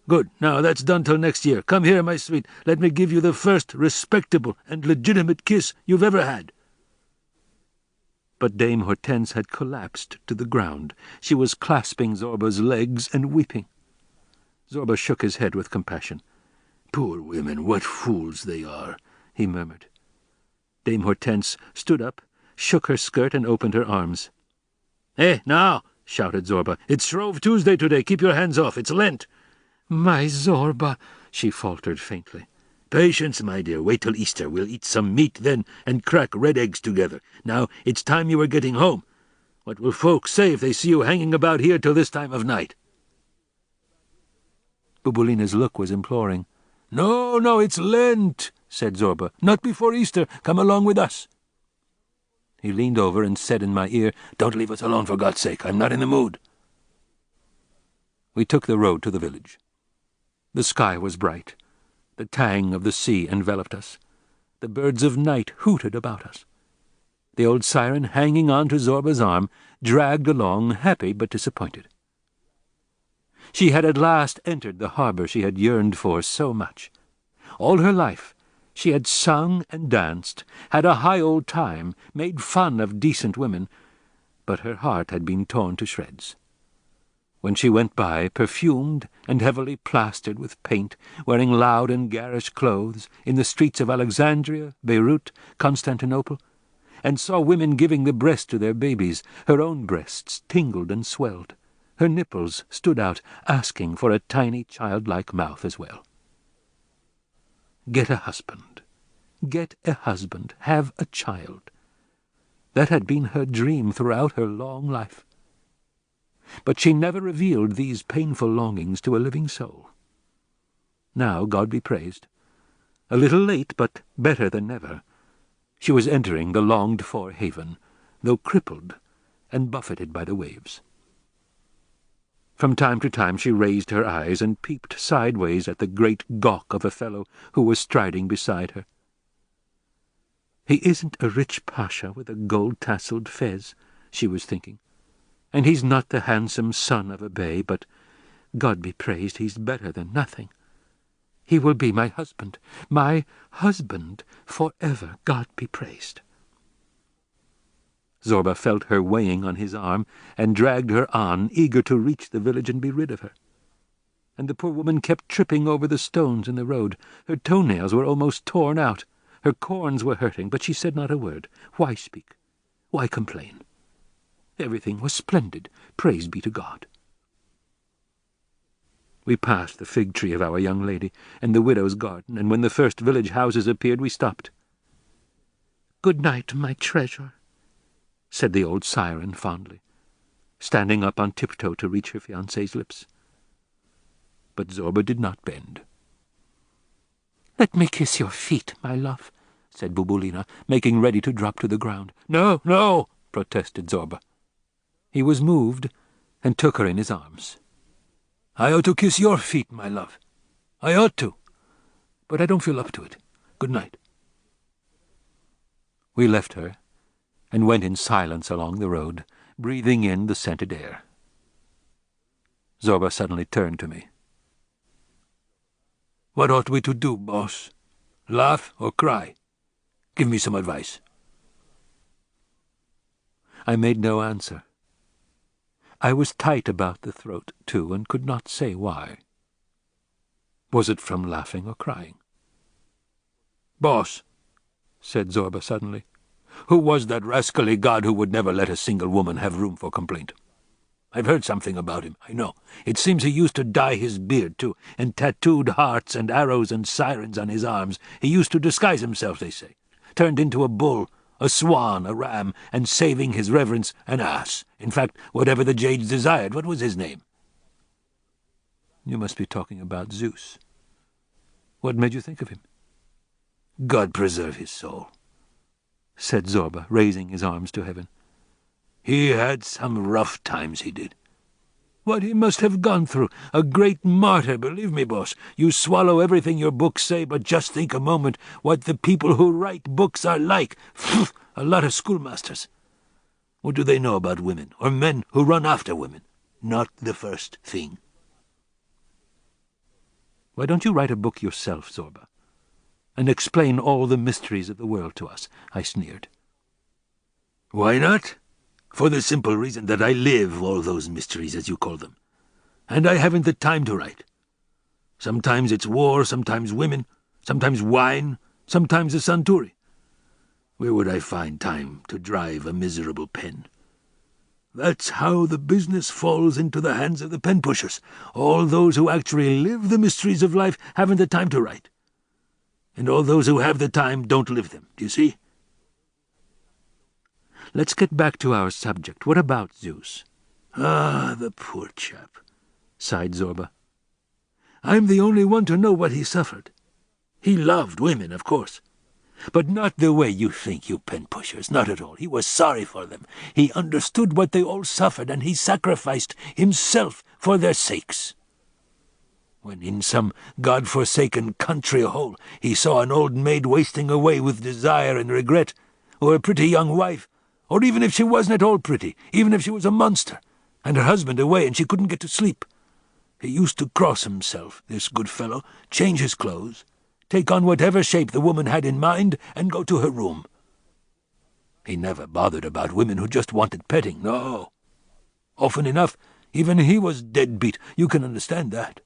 "Good. Now that's done till next year. Come here, my sweet. Let me give you the first respectable and legitimate kiss you've ever had." But Dame Hortense had collapsed to the ground. She was clasping Zorba's legs and weeping. Zobra shook his head with compassion. "Poor women, what fools they are," he murmured. Dame Hortense stood up, shook her skirt, and opened her arms. "Hey, now!" shouted Zobra. "It's Shrove Tuesday today. Keep your hands off. It's Lent." "My Zobra," she faltered faintly. "Patience, my dear. Wait till Easter. We'll eat some meat then and crack red eggs together. Now it's time you were getting home. What will folks say if they see you hanging about here till this time of night?" Bubulina's look was imploring. No, it's Lent," said Zobra. "Not before Easter. Come along with us." He leaned over and said in my ear, "Don't leave us alone, for God's sake. I'm not in the mood." We took the road to the village. The sky was bright. The tang of the sea enveloped us. The birds of night hooted about us. The old siren, hanging on to Zorba's arm, dragged along, happy but disappointed. She had at last entered the harbour she had yearned for so much. All her life she had sung and danced, had a high old time, made fun of decent women, but her heart had been torn to shreds. When she went by, perfumed and heavily plastered with paint, wearing loud and garish clothes, in the streets of Alexandria, Beirut, Constantinople, and saw women giving the breast to their babies, her own breasts tingled and swelled. Her nipples stood out, asking for a tiny childlike mouth as well. Get a husband. Get a husband. Have a child. That had been her dream throughout her long life. But she never revealed these painful longings to a living soul. Now, God be praised, a little late, but better than never, she was entering the longed-for haven, though crippled and buffeted by the waves. From time to time she raised her eyes and peeped sideways at the great gawk of a fellow who was striding beside her. "He isn't a rich pasha with a gold-tasseled fez," she was thinking, "and he's not the handsome son of a bey, but, God be praised, he's better than nothing. He will be my husband forever, God be praised." Zobra felt her weighing on his arm, and dragged her on, eager to reach the village and be rid of her. And the poor woman kept tripping over the stones in the road. Her toenails were almost torn out. Her corns were hurting, but she said not a word. Why speak? Why complain? Everything was splendid, praise be to God. We passed the fig tree of our young lady, and the widow's garden, and when the first village houses appeared, we stopped. "Good night, my treasure," said the old siren fondly, standing up on tiptoe to reach her fiancé's lips. But Zobra did not bend. "Let me kiss your feet, my love," said Bubulina, making ready to drop to the ground. "No, no," protested Zobra. He was moved, and took her in his arms. "I ought to kiss your feet, my love. I ought to, but I don't feel up to it. Good night." We left her, and went in silence along the road, breathing in the scented air. Zobra suddenly turned to me. "What ought we to do, boss? Laugh or cry? Give me some advice." I made no answer. I was tight about the throat, too, and could not say why. Was it from laughing or crying? "Boss," said Zobra suddenly, Who was that rascally god who would never let a single woman have room for complaint? I've heard something about him, I know. It seems he used to dye his beard, too, and tattooed hearts and arrows and sirens on his arms. He used to disguise himself, they say. Turned into a bull, a swan, a ram, and saving his reverence, an ass. In fact, whatever the jades desired. What was his name? You must be talking about Zeus. What made you think of him? God preserve his soul, said Zobra, raising his arms to heaven. He had some rough times, he did. What he must have gone through. A great martyr, believe me, boss. You swallow everything your books say, but just think a moment what the people who write books are like. A lot of schoolmasters. What do they know about women, or men who run after women? Not the first thing. Why don't you write a book yourself, Zobra, and explain all the mysteries of the world to us? I sneered. Why not? For the simple reason that I live all those mysteries, as you call them. And I haven't the time to write. Sometimes it's war, sometimes women, sometimes wine, sometimes the Centauri. Where would I find time to drive a miserable pen? That's how the business falls into the hands of the pen-pushers. All those who actually live the mysteries of life haven't the time to write. And all those who have the time don't live them, do you see? Let's get back to our subject. What about Zeus? Ah, the poor chap, sighed Zobra. I'm the only one to know what he suffered. He loved women, of course. But not the way you think, you pen-pushers, not at all. He was sorry for them. He understood what they all suffered, and he sacrificed himself for their sakes. When in some God-forsaken country hole he saw an old maid wasting away with desire and regret, or a pretty young wife, or even if she wasn't at all pretty, even if she was a monster, and her husband away and she couldn't get to sleep, he used to cross himself, this good fellow, change his clothes, take on whatever shape the woman had in mind, and go to her room. He never bothered about women who just wanted petting, no. Often enough, even he was dead-beat. You can understand that.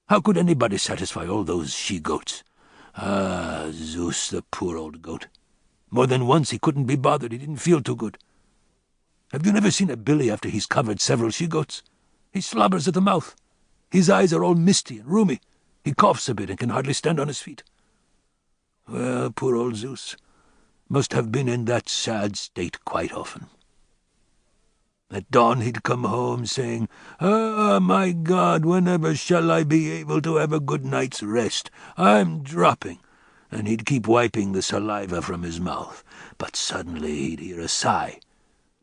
How could anybody satisfy all those she-goats? Ah, Zeus, the poor old goat. More than once he couldn't be bothered. He didn't feel too good. Have you never seen a billy after he's covered several she-goats? He slobbers at the mouth. His eyes are all misty and rheumy. He coughs a bit and can hardly stand on his feet. Well, poor old Zeus must have been in that sad state quite often. At dawn he'd come home saying, "Ah, my God, whenever shall I be able to have a good night's rest? I'm dropping." And he'd keep wiping the saliva from his mouth. But suddenly he'd hear a sigh.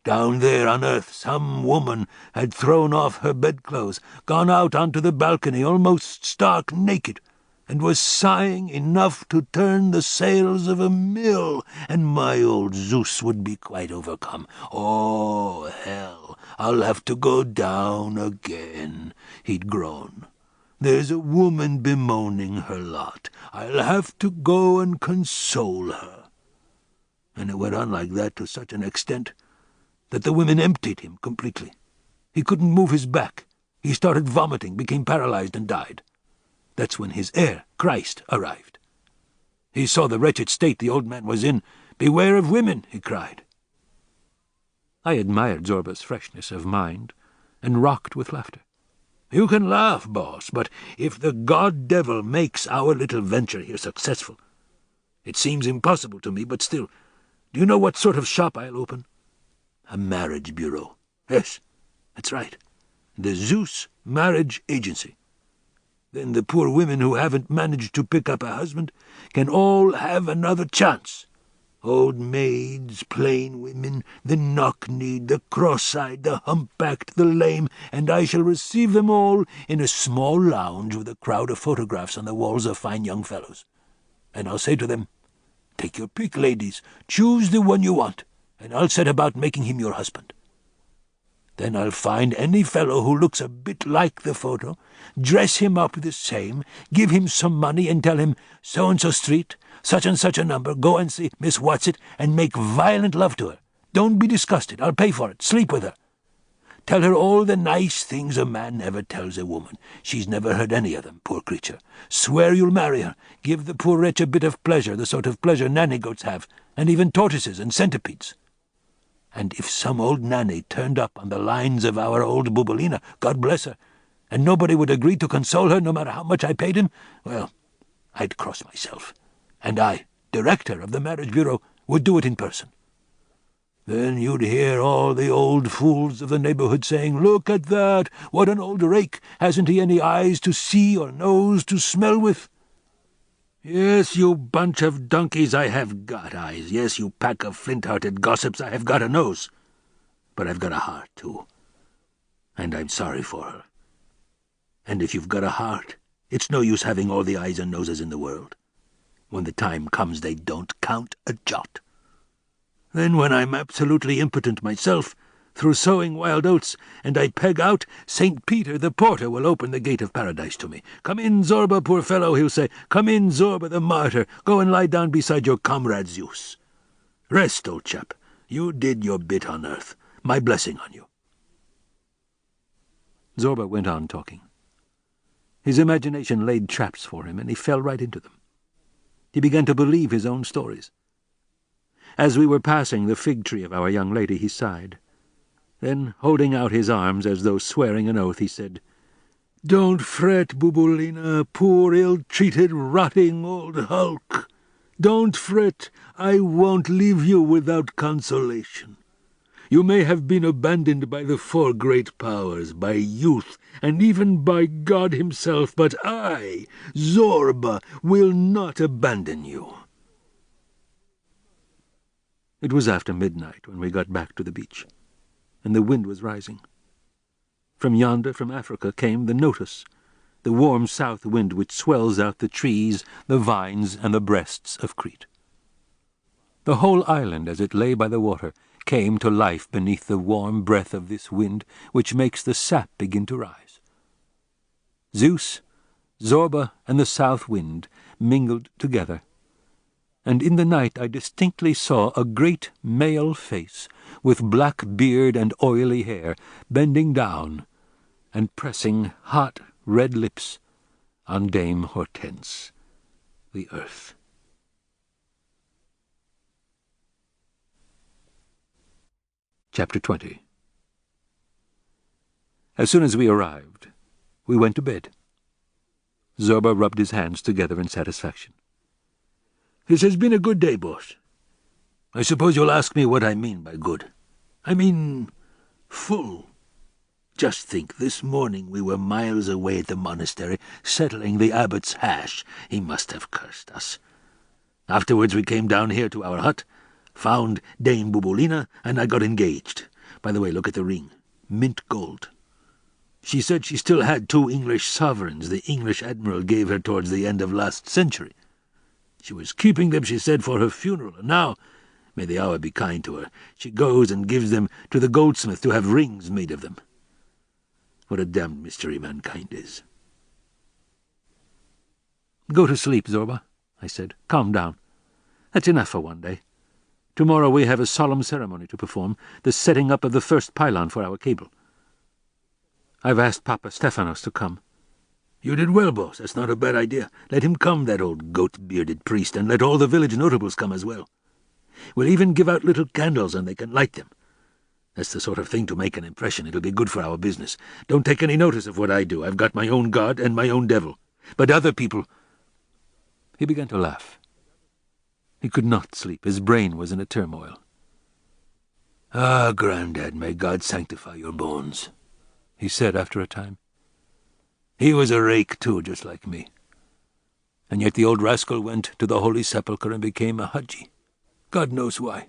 Down there on earth some woman had thrown off her bedclothes, gone out onto the balcony almost stark naked, and was sighing enough to turn the sails of a mill, and my old Zeus would be quite overcome. "Oh, hell, I'll have to go down again," he'd groan. "There's a woman bemoaning her lot. I'll have to go and console her." And it went on like that to such an extent that the women emptied him completely. He couldn't move his back. He started vomiting, became paralyzed, and died. That's when his heir, Christ, arrived. He saw the wretched state the old man was in. "Beware of women," he cried. I admired Zobra's freshness of mind, and rocked with laughter. "You can laugh, boss, but if the god-devil makes our little venture here successful, it seems impossible to me, but still, do you know what sort of shop I'll open? A marriage bureau. Yes, that's right. The Zeus Marriage Agency. Then the poor women who haven't managed to pick up a husband can all have another chance. Old maids, plain women, the knock-kneed, the cross-eyed, the humpbacked, the lame, and I shall receive them all in a small lounge with a crowd of photographs on the walls of fine young fellows. And I'll say to them, 'Take your pick, ladies, choose the one you want, and I'll set about making him your husband.' Then I'll find any fellow who looks a bit like the photo, dress him up the same, give him some money, and tell him, 'So-and-so street, such and such a number, go and see Miss What's-it, and make violent love to her. Don't be disgusted, I'll pay for it, sleep with her. Tell her all the nice things a man never tells a woman. She's never heard any of them, poor creature. Swear you'll marry her, give the poor wretch a bit of pleasure, the sort of pleasure nanny-goats have, and even tortoises and centipedes. And if some old nanny turned up on the lines of our old Bubulina, God bless her, and nobody would agree to console her no matter how much I paid him, well, I'd cross myself. And I, director of the marriage bureau, would do it in person. Then you'd hear all the old fools of the neighborhood saying, "Look at that! What an old rake! Hasn't he any eyes to see or nose to smell with?" Yes, you bunch of donkeys, I have got eyes. Yes, you pack of flint-hearted gossips, I have got a nose. But I've got a heart, too. And I'm sorry for her. And if you've got a heart, it's no use having all the eyes and noses in the world. When the time comes, they don't count a jot. Then when I'm absolutely impotent myself, through sowing wild oats, and I peg out, St. Peter the porter will open the gate of paradise to me. "Come in, Zobra, poor fellow," he'll say. "Come in, Zobra the martyr. Go and lie down beside your comrade Zeus. Rest, old chap. You did your bit on earth. My blessing on you." Zobra went on talking. His imagination laid traps for him, and he fell right into them. He began to believe his own stories. As we were passing the fig tree of our young lady, he sighed. Then, holding out his arms as though swearing an oath, he said, "Don't fret, Bubulina, poor ill-treated, rotting old hulk. Don't fret, I won't leave you without consolation. You may have been abandoned by the four great powers, by youth, and even by God himself, but I, Zobra, will not abandon you." It was after midnight when we got back to the beach, and the wind was rising. From yonder, from Africa, came the notus, the warm south wind which swells out the trees, the vines, and the breasts of Crete. The whole island, as it lay by the water, came to life beneath the warm breath of this wind, which makes the sap begin to rise. Zeus, Zobra, and the south wind mingled together, and in the night I distinctly saw a great male face, with black beard and oily hair, bending down and pressing hot red lips on Dame Hortense, the earth. Chapter 20. As soon as we arrived, we went to bed. Zobra rubbed his hands together in satisfaction. "This has been a good day, boss. I suppose you'll ask me what I mean by good. I mean full. Just think, this morning we were miles away at the monastery, settling the abbot's hash. He must have cursed us. Afterwards we came down here to our hut, found Dame Bubulina, and I got engaged. By the way, look at the ring. Mint gold. She said she still had 2 English sovereigns the English admiral gave her towards the end of last century. She was keeping them, she said, for her funeral, and now, may the hour be kind to her, she goes and gives them to the goldsmith to have rings made of them. What a damned mystery mankind is." "Go to sleep, Zobra," I said. "Calm down. That's enough for one day. Tomorrow we have a solemn ceremony to perform, the setting up of the first pylon for our cable. I've asked Papa Stephanos to come." "You did well, boss. That's not a bad idea. Let him come, that old goat-bearded priest, and let all the village notables come as well. We'll even give out little candles, and they can light them. That's the sort of thing to make an impression. It'll be good for our business. Don't take any notice of what I do. I've got my own God and my own devil. But other people—" He began to laugh. He could not sleep. His brain was in a turmoil. "Ah, Grandad, may God sanctify your bones," he said after a time. "He was a rake, too, just like me. And yet the old rascal went to the Holy Sepulchre and became a Haji. God knows why.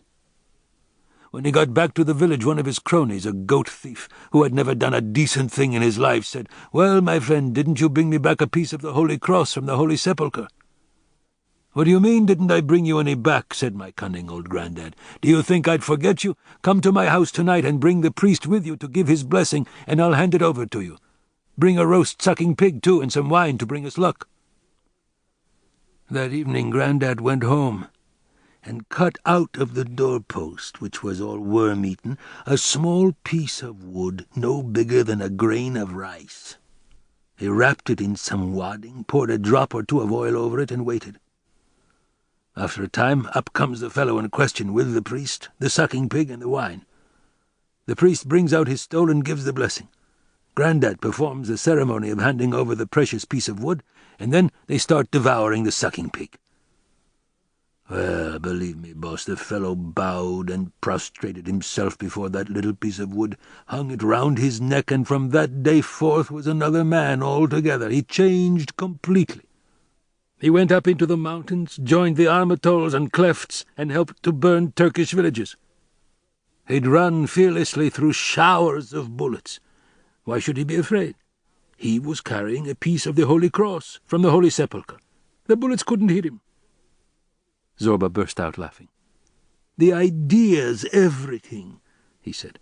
When he got back to the village, one of his cronies, a goat thief, who had never done a decent thing in his life, said, 'Well, my friend, didn't you bring me back a piece of the Holy Cross from the Holy Sepulchre?' 'What do you mean, didn't I bring you any back?' said my cunning old Grandad. 'Do you think I'd forget you? Come to my house tonight and bring the priest with you to give his blessing, and I'll hand it over to you. Bring a roast-sucking pig, too, and some wine to bring us luck.' That evening Grandad went home, and cut out of the doorpost, which was all worm-eaten, a small piece of wood no bigger than a grain of rice. He wrapped it in some wadding, poured a drop or 2 of oil over it, and waited. After a time, up comes the fellow in question with the priest, the sucking pig, and the wine. The priest brings out his stole and gives the blessing. Grandad performs the ceremony of handing over the precious piece of wood, and then they start devouring the sucking pig. Well, believe me, boss, the fellow bowed and prostrated himself before that little piece of wood, hung it round his neck, and from that day forth was another man altogether. He changed completely. He went up into the mountains, joined the armatolls and clefts, and helped to burn Turkish villages. He'd run fearlessly through showers of bullets. Why should he be afraid? He was carrying a piece of the Holy Cross from the Holy Sepulchre. The bullets couldn't hit him. Zobra burst out laughing. "The idea's everything," he said.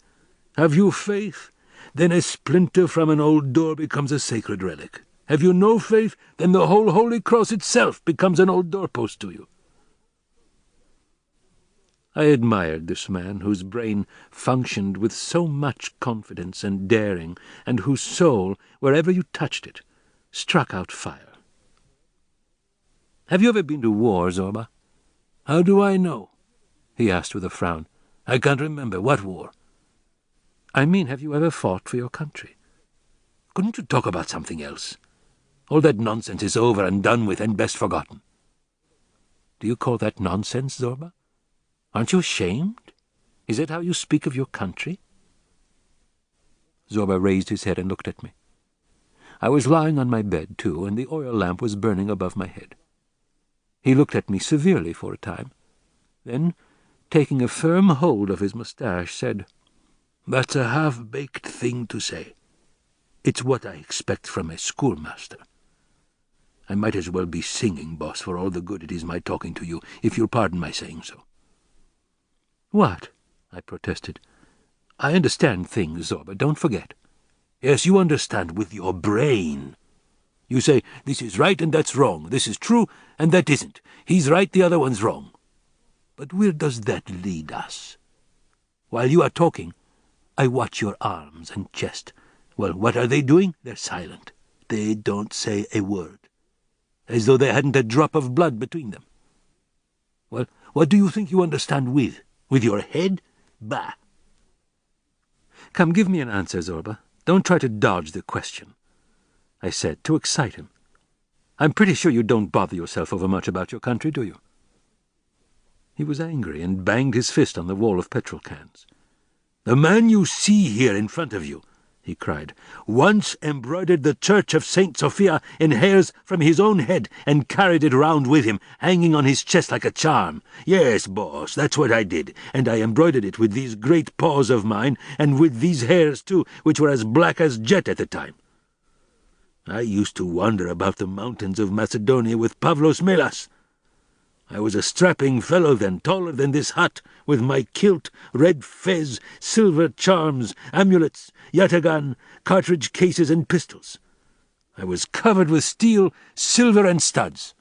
"Have you faith? Then a splinter from an old door becomes a sacred relic. Have you no faith? Then the whole Holy Cross itself becomes an old doorpost to you." I admired this man whose brain functioned with so much confidence and daring, and whose soul, wherever you touched it, struck out fire. "Have you ever been to war, Zobra?" "How do I know?" he asked with a frown. "I can't remember. What war?" "I mean, have you ever fought for your country?" "Couldn't you talk about something else? All that nonsense is over and done with and best forgotten." "Do you call that nonsense, Zobra? Aren't you ashamed? Is that how you speak of your country?" Zobra raised his head and looked at me. I was lying on my bed, too, and the oil lamp was burning above my head. He looked at me severely for a time. Then, taking a firm hold of his moustache, said, "That's a half-baked thing to say. It's what I expect from a schoolmaster. I might as well be singing, boss, for all the good it is my talking to you, if you'll pardon my saying so." "What?" I protested. "I understand things, Zobra, don't forget." "Yes, you understand with your brain. You say, this is right and that's wrong, this is true and that isn't. He's right, the other one's wrong. But where does that lead us? While you are talking, I watch your arms and chest. Well, what are they doing? They're silent. They don't say a word, as though they hadn't a drop of blood between them. Well, what do you think you understand with? With your head? Bah!" "Come, give me an answer, Zobra. Don't try to dodge the question," I said, to excite him. "I'm pretty sure you don't bother yourself over much about your country, do you?" He was angry and banged his fist on the wall of petrol cans. "The man you see here in front of you," he cried, "once embroidered the church of St. Sophia in hairs from his own head and carried it round with him, hanging on his chest like a charm. Yes, boss, that's what I did, and I embroidered it with these great paws of mine, and with these hairs, too, which were as black as jet at the time. I used to wander about the mountains of Macedonia with Pavlos Melas. I was a strapping fellow then, taller than this hut, with my kilt, red fez, silver charms, amulets, yataghan, cartridge cases and pistols. I was covered with steel, silver and studs.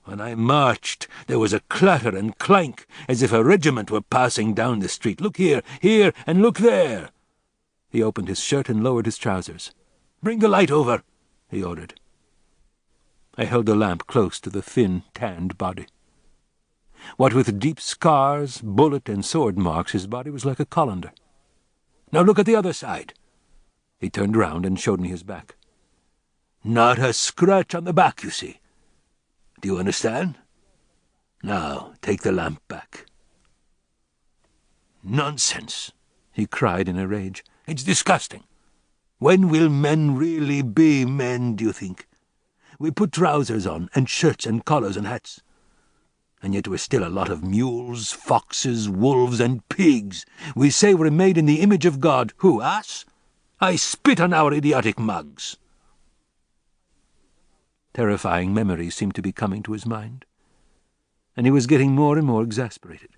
When I marched, there was a clatter and clank, as if a regiment were passing down the street. Look here, here, and look there." He opened his shirt and lowered his trousers. "Bring the light over," he ordered. I held the lamp close to the thin, tanned body. What with deep scars, bullet and sword marks, his body was like a colander. "Now look at the other side." He turned round and showed me his back. "Not a scratch on the back, you see. Do you understand? Now take the lamp back." "Nonsense!" he cried in a rage. "It's disgusting. When will men really be men, do you think? We put trousers on, and shirts and collars and hats. And yet we're still a lot of mules, foxes, wolves, and pigs. We say we're made in the image of God. Who, us? I spit on our idiotic mugs." Terrifying memories seemed to be coming to his mind, and he was getting more and more exasperated.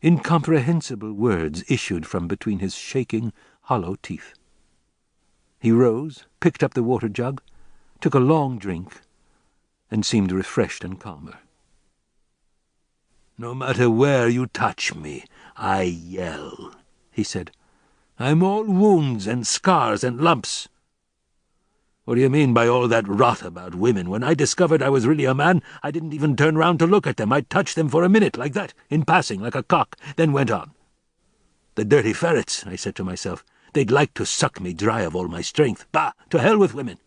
Incomprehensible words issued from between his shaking, hollow teeth. He rose, picked up the water jug, took a long drink, and seemed refreshed and calmer. "No matter where you touch me, I yell," he said. "I'm all wounds and scars and lumps." What do you mean by all that rot about women? When I discovered I was really a man, I didn't even turn round to look at them. I touched them for a minute, like that, in passing, like a cock, then went on. The dirty ferrets, I said to myself. They'd like to suck me dry of all my strength. Bah! To hell with women!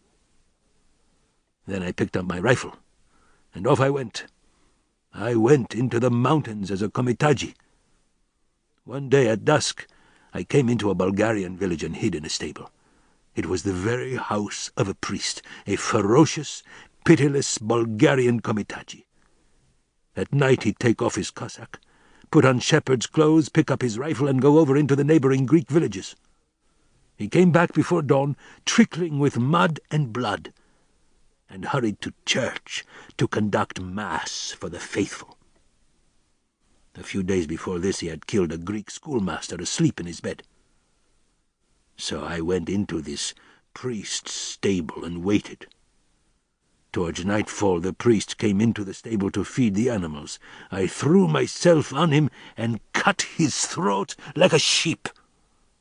Then I picked up my rifle, and off I went. I went into the mountains as a komitaji. One day at dusk, I came into a Bulgarian village and hid in a stable. It was the very house of a priest, a ferocious, pitiless Bulgarian komitaji. At night he'd take off his cassock, put on shepherd's clothes, pick up his rifle, and go over into the neighbouring Greek villages. He came back before dawn, trickling with mud and blood, and hurried to church to conduct mass for the faithful. A few days before this he had killed a Greek schoolmaster asleep in his bed. So I went into this priest's stable and waited. Towards nightfall the priest came into the stable to feed the animals. I threw myself on him and cut his throat like a sheep.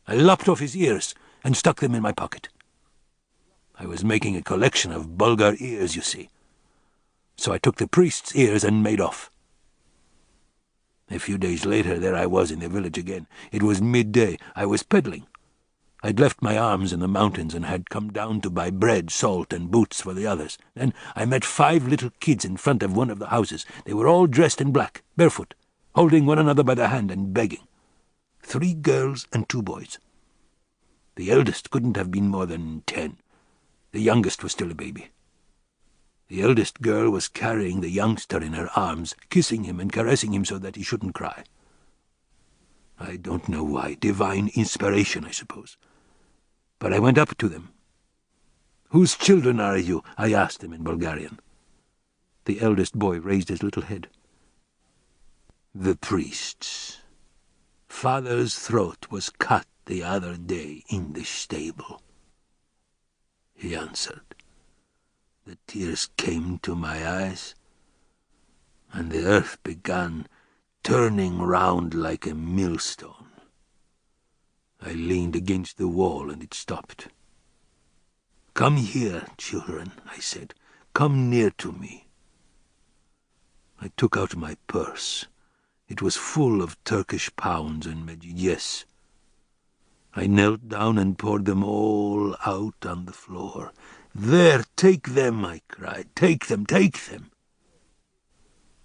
I lopped off his ears and stuck them in my pocket. I was making a collection of Bulgar ears, you see. So I took the priest's ears and made off. A few days later, there I was in the village again. It was midday. I was peddling. I'd left my arms in the mountains and had come down to buy bread, salt, and boots for the others. Then I met 5 little kids in front of one of the houses. They were all dressed in black, barefoot, holding one another by the hand and begging. 3 girls and 2 boys. The eldest couldn't have been more than 10. The youngest was still a baby. The eldest girl was carrying the youngster in her arms, kissing him and caressing him so that he shouldn't cry. I don't know why. Divine inspiration, I suppose. But I went up to them. "Whose children are you?" I asked them in Bulgarian. The eldest boy raised his little head. "The priest's. Father's throat was cut the other day in the stable," he answered. The tears came to my eyes, and the earth began turning round like a millstone. I leaned against the wall, and it stopped. "Come here, children," I said. "Come near to me." I took out my purse. It was full of Turkish pounds and medjidies. I knelt down and poured them all out on the floor. "There, take them," I cried. "Take them, take them."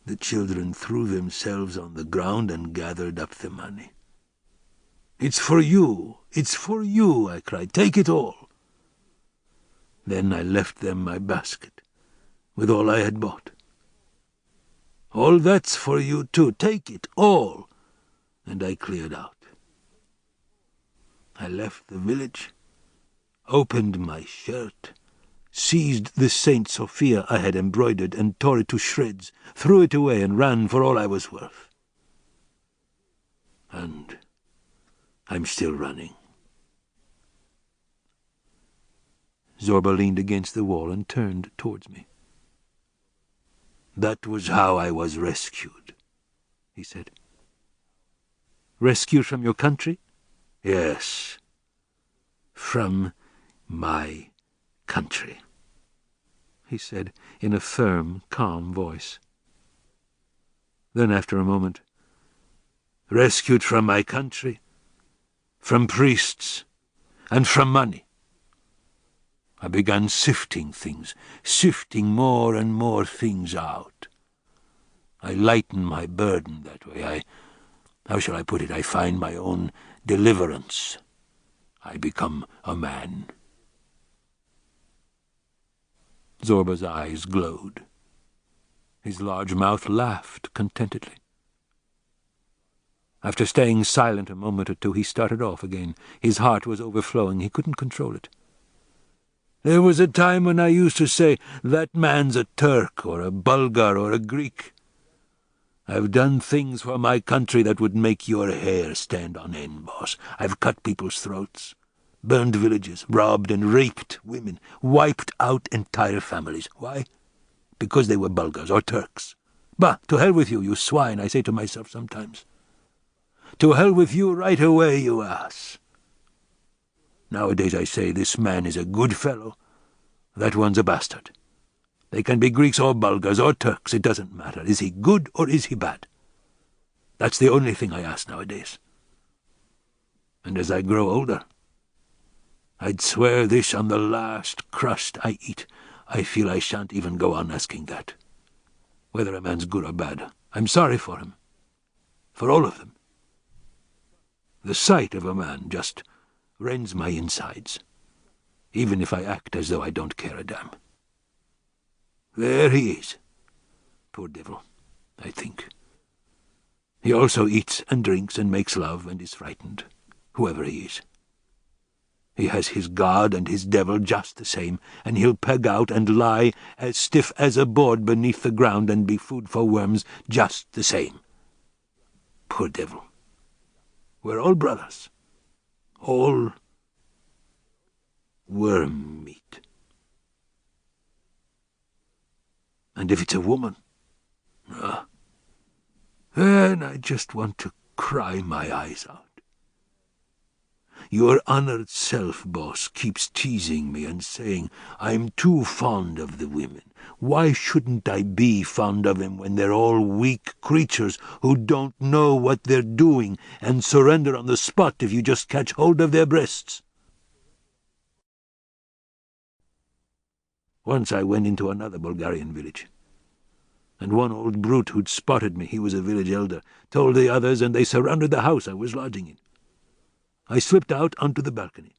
The children threw themselves on the ground and gathered up the money. "It's for you, it's for you," I cried. "Take it all." Then I left them my basket, with all I had bought. "All that's for you too. Take it, all." And I cleared out. I left the village, opened my shirt, seized the Saint Sophia I had embroidered and tore it to shreds, threw it away and ran for all I was worth. And I'm still running. Zobra leaned against the wall and turned towards me. "That was how I was rescued," he said. "Rescued from your country?" "Yes, from my country," he said in a firm, calm voice. Then, after a moment, "Rescued from my country, from priests, and from money." I began sifting things, sifting more and more things out. I lighten my burden that way. How shall I put it? I find my own deliverance. I become a man. Zobra's eyes glowed. His large mouth laughed contentedly. After staying silent a moment or two, he started off again. His heart was overflowing. He couldn't control it. "There was a time when I used to say, 'That man's a Turk or a Bulgar or a Greek.' I've done things for my country that would make your hair stand on end, boss. I've cut people's throats, burned villages, robbed and raped women, wiped out entire families. Why? Because they were Bulgars or Turks. Bah, to hell with you, you swine, I say to myself sometimes. To hell with you right away, you ass. Nowadays I say, this man is a good fellow, That one's a bastard. They can be Greeks or Bulgars or Turks, it doesn't matter. Is he good or is he bad? That's the only thing I ask nowadays. And as I grow older, I'd swear this on the last crust I eat. I feel I shan't even go on asking that. Whether a man's good or bad, I'm sorry for him. For all of them. The sight of a man just rends my insides, even if I act as though I don't care a damn. There he is. Poor devil, I think. He also eats and drinks and makes love and is frightened, whoever he is. He has his God and his devil just the same, and he'll peg out and lie as stiff as a board beneath the ground and be food for worms just the same. Poor devil. We're all brothers. All worm meat. And if it's a woman, then I just want to cry my eyes out. Your honored self, boss, keeps teasing me and saying I'm too fond of the women. Why shouldn't I be fond of them when they're all weak creatures who don't know what they're doing and surrender on the spot if you just catch hold of their breasts? Once I went into another Bulgarian village, and one old brute who'd spotted me, he was a village elder, told the others, and they surrounded the house I was lodging in. I slipped out onto the balcony,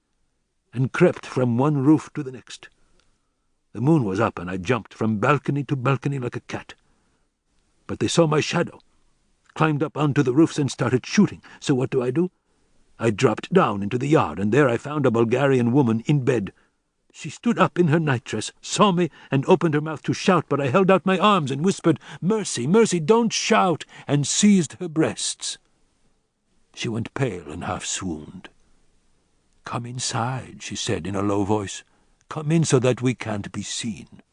and crept from one roof to the next. The moon was up, and I jumped from balcony to balcony like a cat. But they saw my shadow, climbed up onto the roofs and started shooting. So what do? I dropped down into the yard, and there I found a Bulgarian woman in bed. She stood up in her nightdress, saw me, and opened her mouth to shout, but I held out my arms and whispered, "Mercy, mercy, don't shout," and seized her breasts. She went pale and half swooned. "Come inside," she said in a low voice. "Come in so that we can't be seen."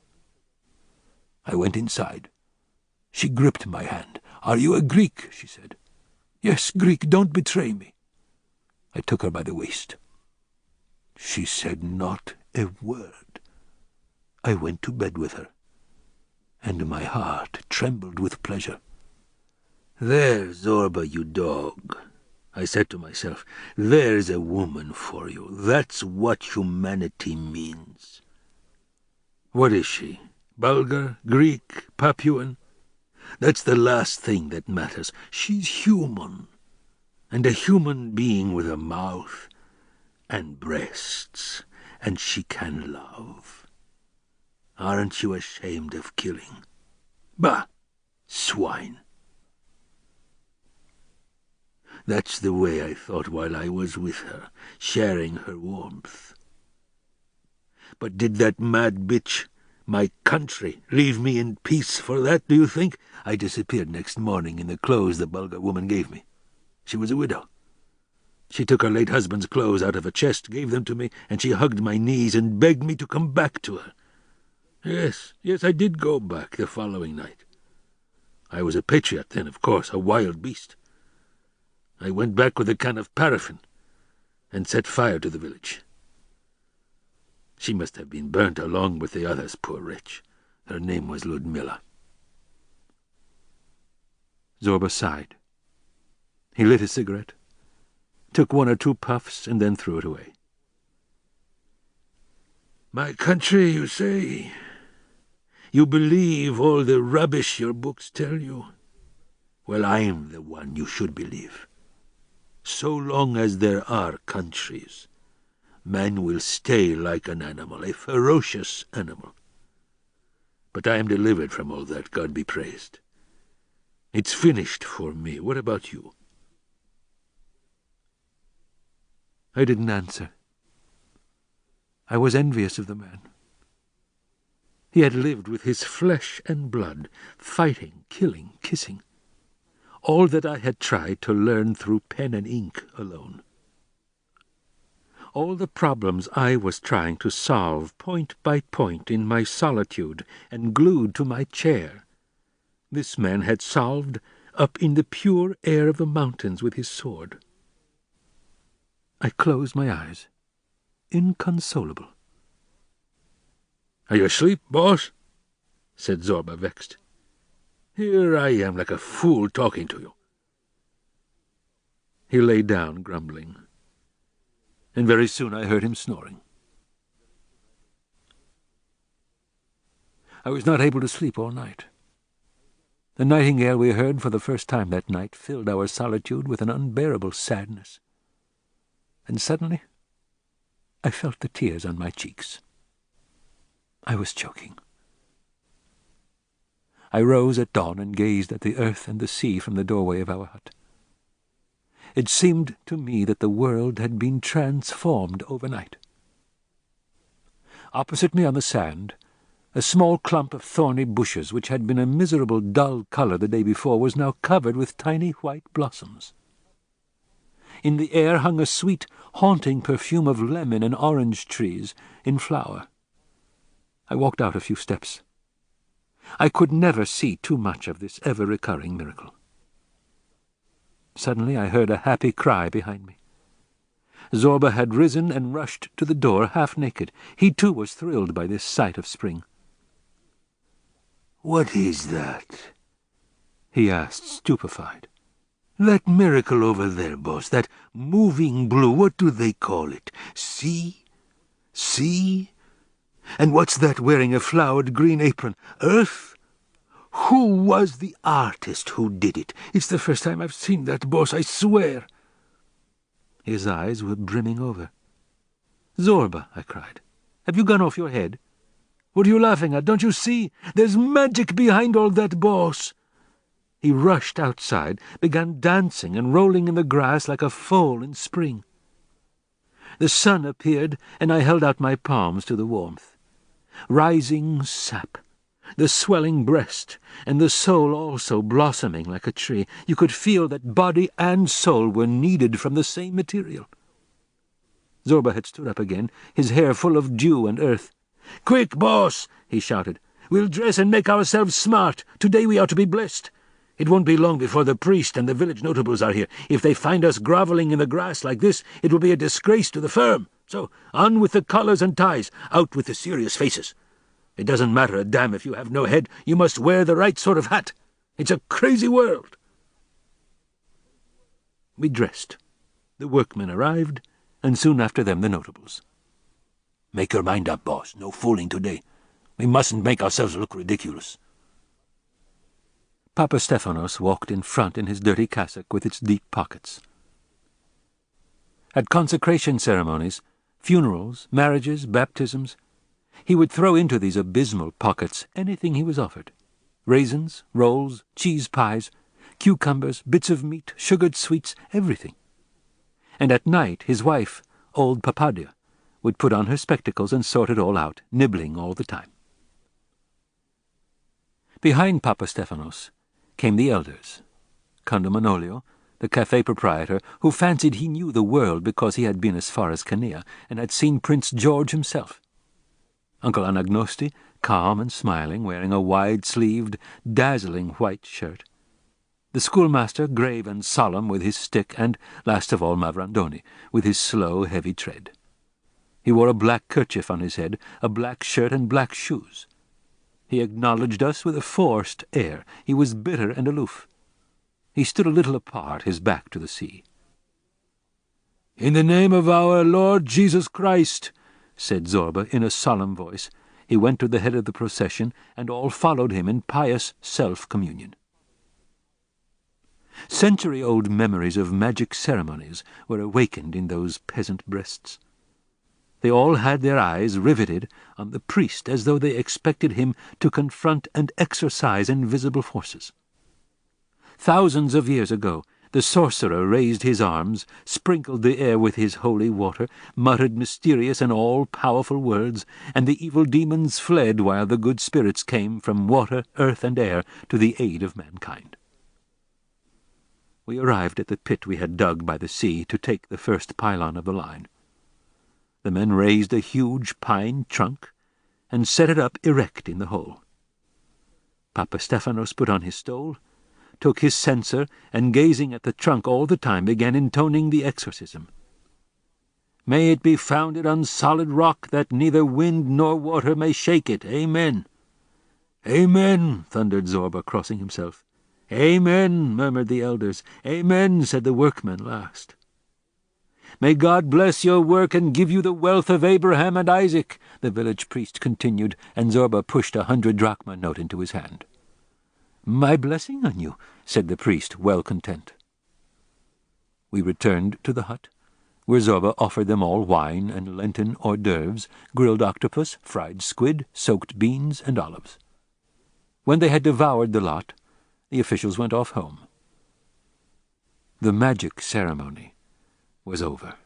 I went inside. She gripped my hand. "Are you a Greek?" she said. "Yes, Greek, don't betray me." I took her by the waist. She said not a word. I went to bed with her, and my heart trembled with pleasure. "There, Zobra, you dog," I said to myself. "There's a woman for you. That's what humanity means." What is she? Bulgar? Greek? Papuan? That's the last thing that matters. She's human, and a human being with a mouth and breasts, and she can love. Aren't you ashamed of killing? Bah! Swine! That's the way I thought while I was with her, sharing her warmth. But did that mad bitch, my country, leave me in peace for that, do you think? I disappeared next morning in the clothes the Bulgar woman gave me. She was a widow. She took her late husband's clothes out of a chest, gave them to me, and she hugged my knees and begged me to come back to her. Yes, I did go back the following night. I was a patriot then, of course, a wild beast. I went back with a can of paraffin and set fire to the village. She must have been burnt along with the others, poor wretch. Her name was Ludmilla. Zobra sighed. He lit a cigarette, took one or two puffs, and then threw it away. My country, you say? You believe all the rubbish your books tell you? Well, I'm the one you should believe. So long as there are countries, man will stay like an animal, a ferocious animal. But I am delivered from all that, God be praised. It's finished for me. What about you? I didn't answer. I was envious of the man. He had lived with his flesh and blood, fighting, killing, kissing. All that I had tried to learn through pen and ink alone. All the problems I was trying to solve point by point in my solitude and glued to my chair, this man had solved up in the pure air of the mountains with his sword. I closed my eyes, inconsolable. "Are you asleep, boss?" said Zobra, vexed. "Here I am like a fool talking to you." He lay down, grumbling, and very soon I heard him snoring. I was not able to sleep all night. The nightingale we heard for the first time that night filled our solitude with an unbearable sadness, and suddenly I felt the tears on my cheeks. I was choking. I rose at dawn and gazed at the earth and the sea from the doorway of our hut. It seemed to me that the world had been transformed overnight. Opposite me on the sand, a small clump of thorny bushes, which had been a miserable dull color the day before, was now covered with tiny white blossoms. In the air hung a sweet, haunting perfume of lemon and orange trees in flower. I walked out a few steps. I could never see too much of this ever-recurring miracle. Suddenly I heard a happy cry behind me. Zobra had risen and rushed to the door half naked. He too was thrilled by this sight of spring. "What is that?" he asked, stupefied. "That miracle over there, boss, that moving blue, what do they call it? Sea? Sea? And what's that wearing a flowered green apron? Earth? Who was the artist who did it? It's the first time I've seen that, boss, I swear." His eyes were brimming over. "Zobra," I cried, "have you gone off your head? What are you laughing at? Don't you see? There's magic behind all that, boss." He rushed outside, began dancing and rolling in the grass like a foal in spring. The sun appeared, and I held out my palms to the warmth. Rising sap, the swelling breast, and the soul also blossoming like a tree. You could feel that body and soul were kneaded from the same material. Zobra had stood up again, his hair full of dew and earth. "Quick, boss!" he shouted. "We'll dress and make ourselves smart. Today we are to be blessed. It won't be long before the priest and the village notables are here. If they find us grovelling in the grass like this, it will be a disgrace to the firm. So, on with the collars and ties, out with the serious faces. It doesn't matter a damn if you have no head. You must wear the right sort of hat. It's a crazy world." We dressed. The workmen arrived, and soon after them the notables. "Make your mind up, boss. No fooling today. We mustn't make ourselves look ridiculous." Papa Stephanos walked in front in his dirty cassock with its deep pockets. At consecration ceremonies, funerals, marriages, baptisms, he would throw into these abysmal pockets anything he was offered: raisins, rolls, cheese pies, cucumbers, bits of meat, sugared sweets, everything. And at night his wife, old Papadia, would put on her spectacles and sort it all out, nibbling all the time. Behind Papa Stephanos came the elders, Conde Manolio, the cafe proprietor, who fancied he knew the world because he had been as far as Canea and had seen Prince George himself. Uncle Anagnosti, calm and smiling, wearing a wide-sleeved, dazzling white shirt. The schoolmaster, grave and solemn with his stick, and, last of all, Mavrandoni, with his slow, heavy tread. He wore a black kerchief on his head, a black shirt and black shoes. He acknowledged us with a forced air. He was bitter and aloof. He stood a little apart, his back to the sea. "In the name of our Lord Jesus Christ," said Zobra in a solemn voice. He went to the head of the procession, and all followed him in pious self-communion. Century-old memories of magic ceremonies were awakened in those peasant breasts. They all had their eyes riveted on the priest, as though they expected him to confront and exorcise invisible forces. Thousands of years ago, the sorcerer raised his arms, sprinkled the air with his holy water, muttered mysterious and all-powerful words, and the evil demons fled while the good spirits came from water, earth, and air to the aid of mankind. We arrived at the pit we had dug by the sea to take the first pylon of the line. The men raised a huge pine trunk and set it up erect in the hole. Papa Stephanos put on his stole, took his censer, and gazing at the trunk all the time began intoning the exorcism. May it be founded on solid rock, that neither wind nor water may shake it. Amen." "Amen," thundered Zobra, crossing himself. "Amen," murmured the elders. "Amen," said the workmen last. "May God bless your work and give you the wealth of Abraham and Isaac," the village priest continued, and Zobra pushed 100 drachma note into his hand. "My blessing on you," said the priest, well content. We returned to the hut, where Zobra offered them all wine and Lenten hors d'oeuvres, grilled octopus, fried squid, soaked beans, and olives. When they had devoured the lot, the officials went off home. The magic ceremony was over.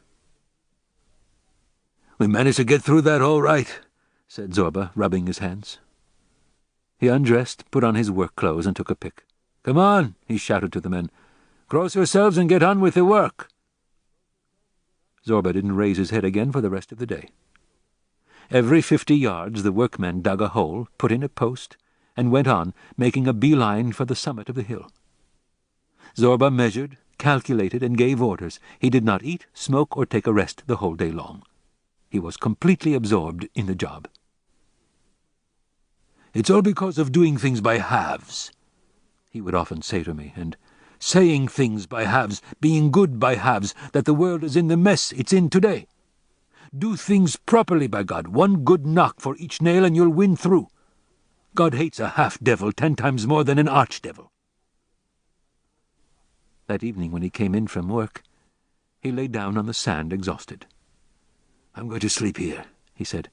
"We managed to get through that all right," said Zobra, rubbing his hands. He undressed, put on his work clothes, and took a pick. "Come on," he shouted to the men. "Cross yourselves and get on with the work." Zobra didn't raise his head again for the rest of the day. Every 50 yards the workmen dug a hole, put in a post, and went on, making a bee-line for the summit of the hill. Zobra measured, calculated, and gave orders. He did not eat, smoke, or take a rest the whole day long. He was completely absorbed in the job. "It's all because of doing things by halves," he would often say to me, "and saying things by halves, being good by halves, that the world is in the mess it's in today. Do things properly, by God. One good knock for each nail and you'll win through. God hates a half-devil 10 times more than an archdevil." That evening when he came in from work, he lay down on the sand exhausted. "I'm going to sleep here," he said.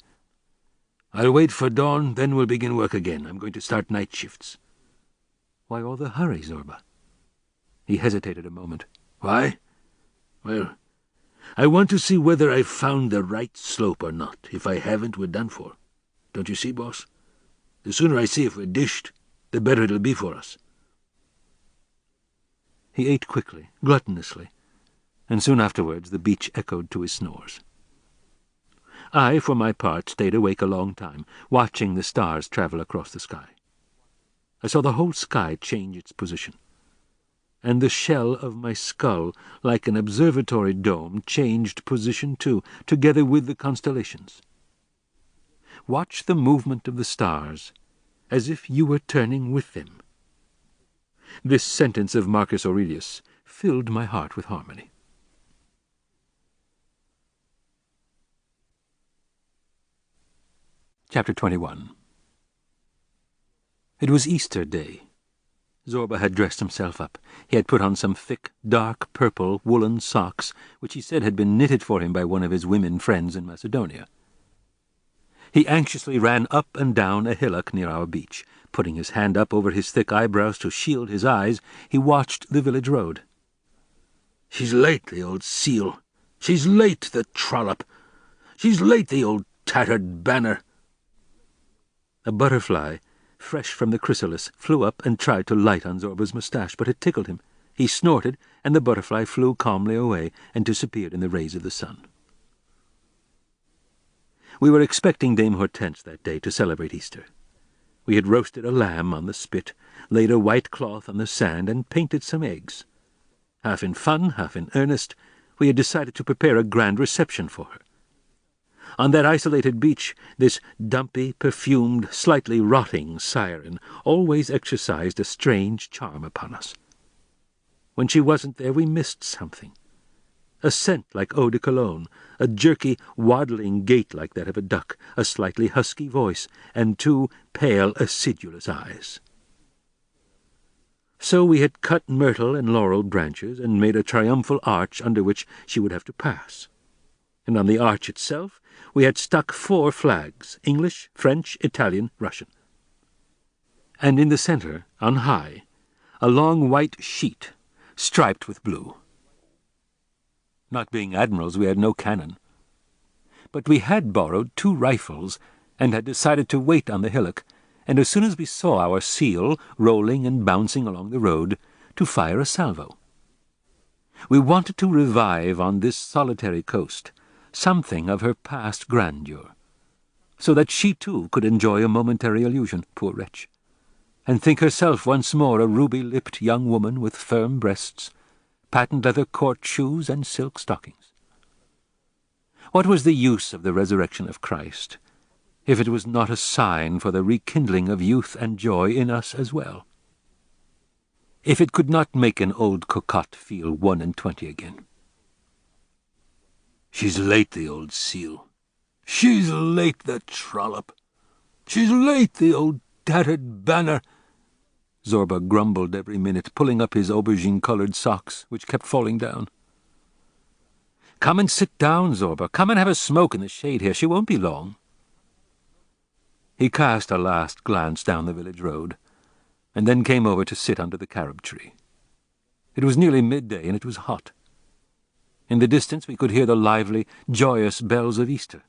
"I'll wait for dawn, then we'll begin work again. I'm going to start night shifts." "Why all the hurry, Zobra?" He hesitated a moment. "Why? Well, I want to see whether I've found the right slope or not. If I haven't, we're done for. Don't you see, boss? The sooner I see if we're dished, the better it'll be for us." He ate quickly, gluttonously, and soon afterwards the beach echoed to his snores. I, for my part, stayed awake a long time, watching the stars travel across the sky. I saw the whole sky change its position, and the shell of my skull, like an observatory dome, changed position too, together with the constellations. Watch the movement of the stars, as if you were turning with them. This sentence of Marcus Aurelius filled my heart with harmony. Chapter 21. It was Easter Day. Zobra had dressed himself up. He had put on some thick, dark purple woolen socks, which he said had been knitted for him by one of his women friends in Macedonia. He anxiously ran up and down a hillock near our beach. Putting his hand up over his thick eyebrows to shield his eyes, he watched the village road. "She's late, the old seal. She's late, the trollop. She's late, the old tattered banner." A butterfly, fresh from the chrysalis, flew up and tried to light on Zobra's moustache, but it tickled him. He snorted, and the butterfly flew calmly away and disappeared in the rays of the sun. We were expecting Dame Hortense that day to celebrate Easter. We had roasted a lamb on the spit, laid a white cloth on the sand, and painted some eggs. Half in fun, half in earnest, we had decided to prepare a grand reception for her. On that isolated beach, this dumpy, perfumed, slightly rotting siren always exercised a strange charm upon us. When she wasn't there, we missed something. A scent like eau de cologne, a jerky, waddling gait like that of a duck, a slightly husky voice, and 2 pale, acidulous eyes. So we had cut myrtle and laurel branches and made a triumphal arch under which she would have to pass. And on the arch itself we had stuck 4 flags, English, French, Italian, Russian. And in the center, on high, a long white sheet, striped with blue. Not being admirals, we had no cannon. But we had borrowed 2 rifles, and had decided to wait on the hillock, and as soon as we saw our seal rolling and bouncing along the road, to fire a salvo. We wanted to revive on this solitary coast something of her past grandeur, so that she too could enjoy a momentary illusion, poor wretch, and think herself once more a ruby-lipped young woman with firm breasts, patent leather court shoes, and silk stockings. What was the use of the resurrection of Christ, if it was not a sign for the rekindling of youth and joy in us as well? If it could not make an old cocotte feel 21 again? She's late, the old seal. She's late, the trollop. She's late, the old tattered banner. Zobra grumbled every minute, pulling up his aubergine-coloured socks, which kept falling down. "Come and sit down, Zobra. Come and have a smoke in the shade here. She won't be long." He cast a last glance down the village road, and then came over to sit under the carob tree. It was nearly midday, and it was hot. In the distance we could hear the lively, joyous bells of Easter.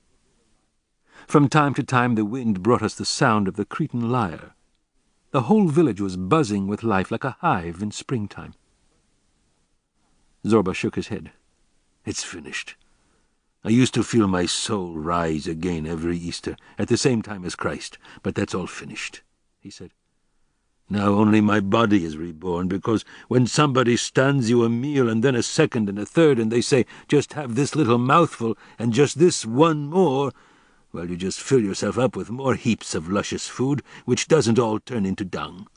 From time to time the wind brought us the sound of the Cretan lyre. The whole village was buzzing with life like a hive in springtime. Zobra shook his head. "It's finished. I used to feel my soul rise again every Easter, at the same time as Christ, but that's all finished," he said. "Now only my body is reborn, because when somebody stands you a meal and then a second and a third, and they say, 'Just have this little mouthful and just this one more,' well, you just fill yourself up with more heaps of luscious food, which doesn't all turn into dung.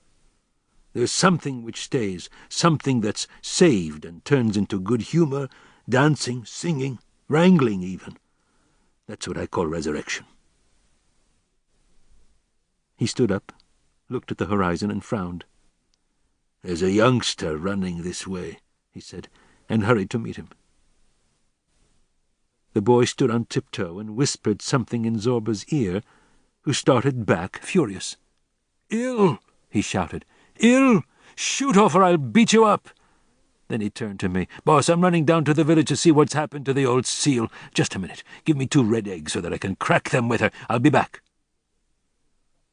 There's something which stays, something that's saved and turns into good humour, dancing, singing, wrangling even. That's what I call resurrection." He stood up, looked at the horizon, and frowned. "There's a youngster running this way," he said, and hurried to meet him. The boy stood on tiptoe and whispered something in Zobra's ear, who started back, furious. "Ill!" he shouted. "Ill! Shoot off or I'll beat you up!" Then he turned to me. "Boss, I'm running down to the village to see what's happened to the old seal. Just a minute. Give me 2 red eggs so that I can crack them with her. I'll be back."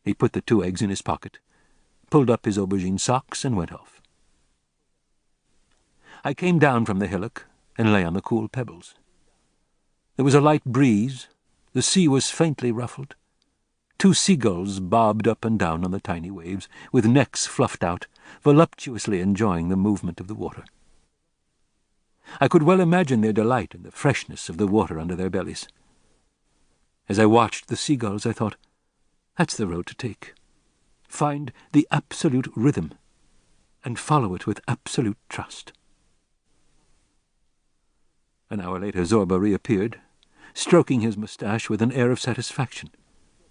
He put the 2 eggs in his pocket, pulled up his aubergine socks, and went off. I came down from the hillock and lay on the cool pebbles. There was a light breeze. The sea was faintly ruffled. 2 seagulls bobbed up and down on the tiny waves, with necks fluffed out, voluptuously enjoying the movement of the water. I could well imagine their delight in the freshness of the water under their bellies. As I watched the seagulls, I thought, that's the road to take. Find the absolute rhythm, and follow it with absolute trust. An hour later Zobra reappeared, stroking his moustache with an air of satisfaction.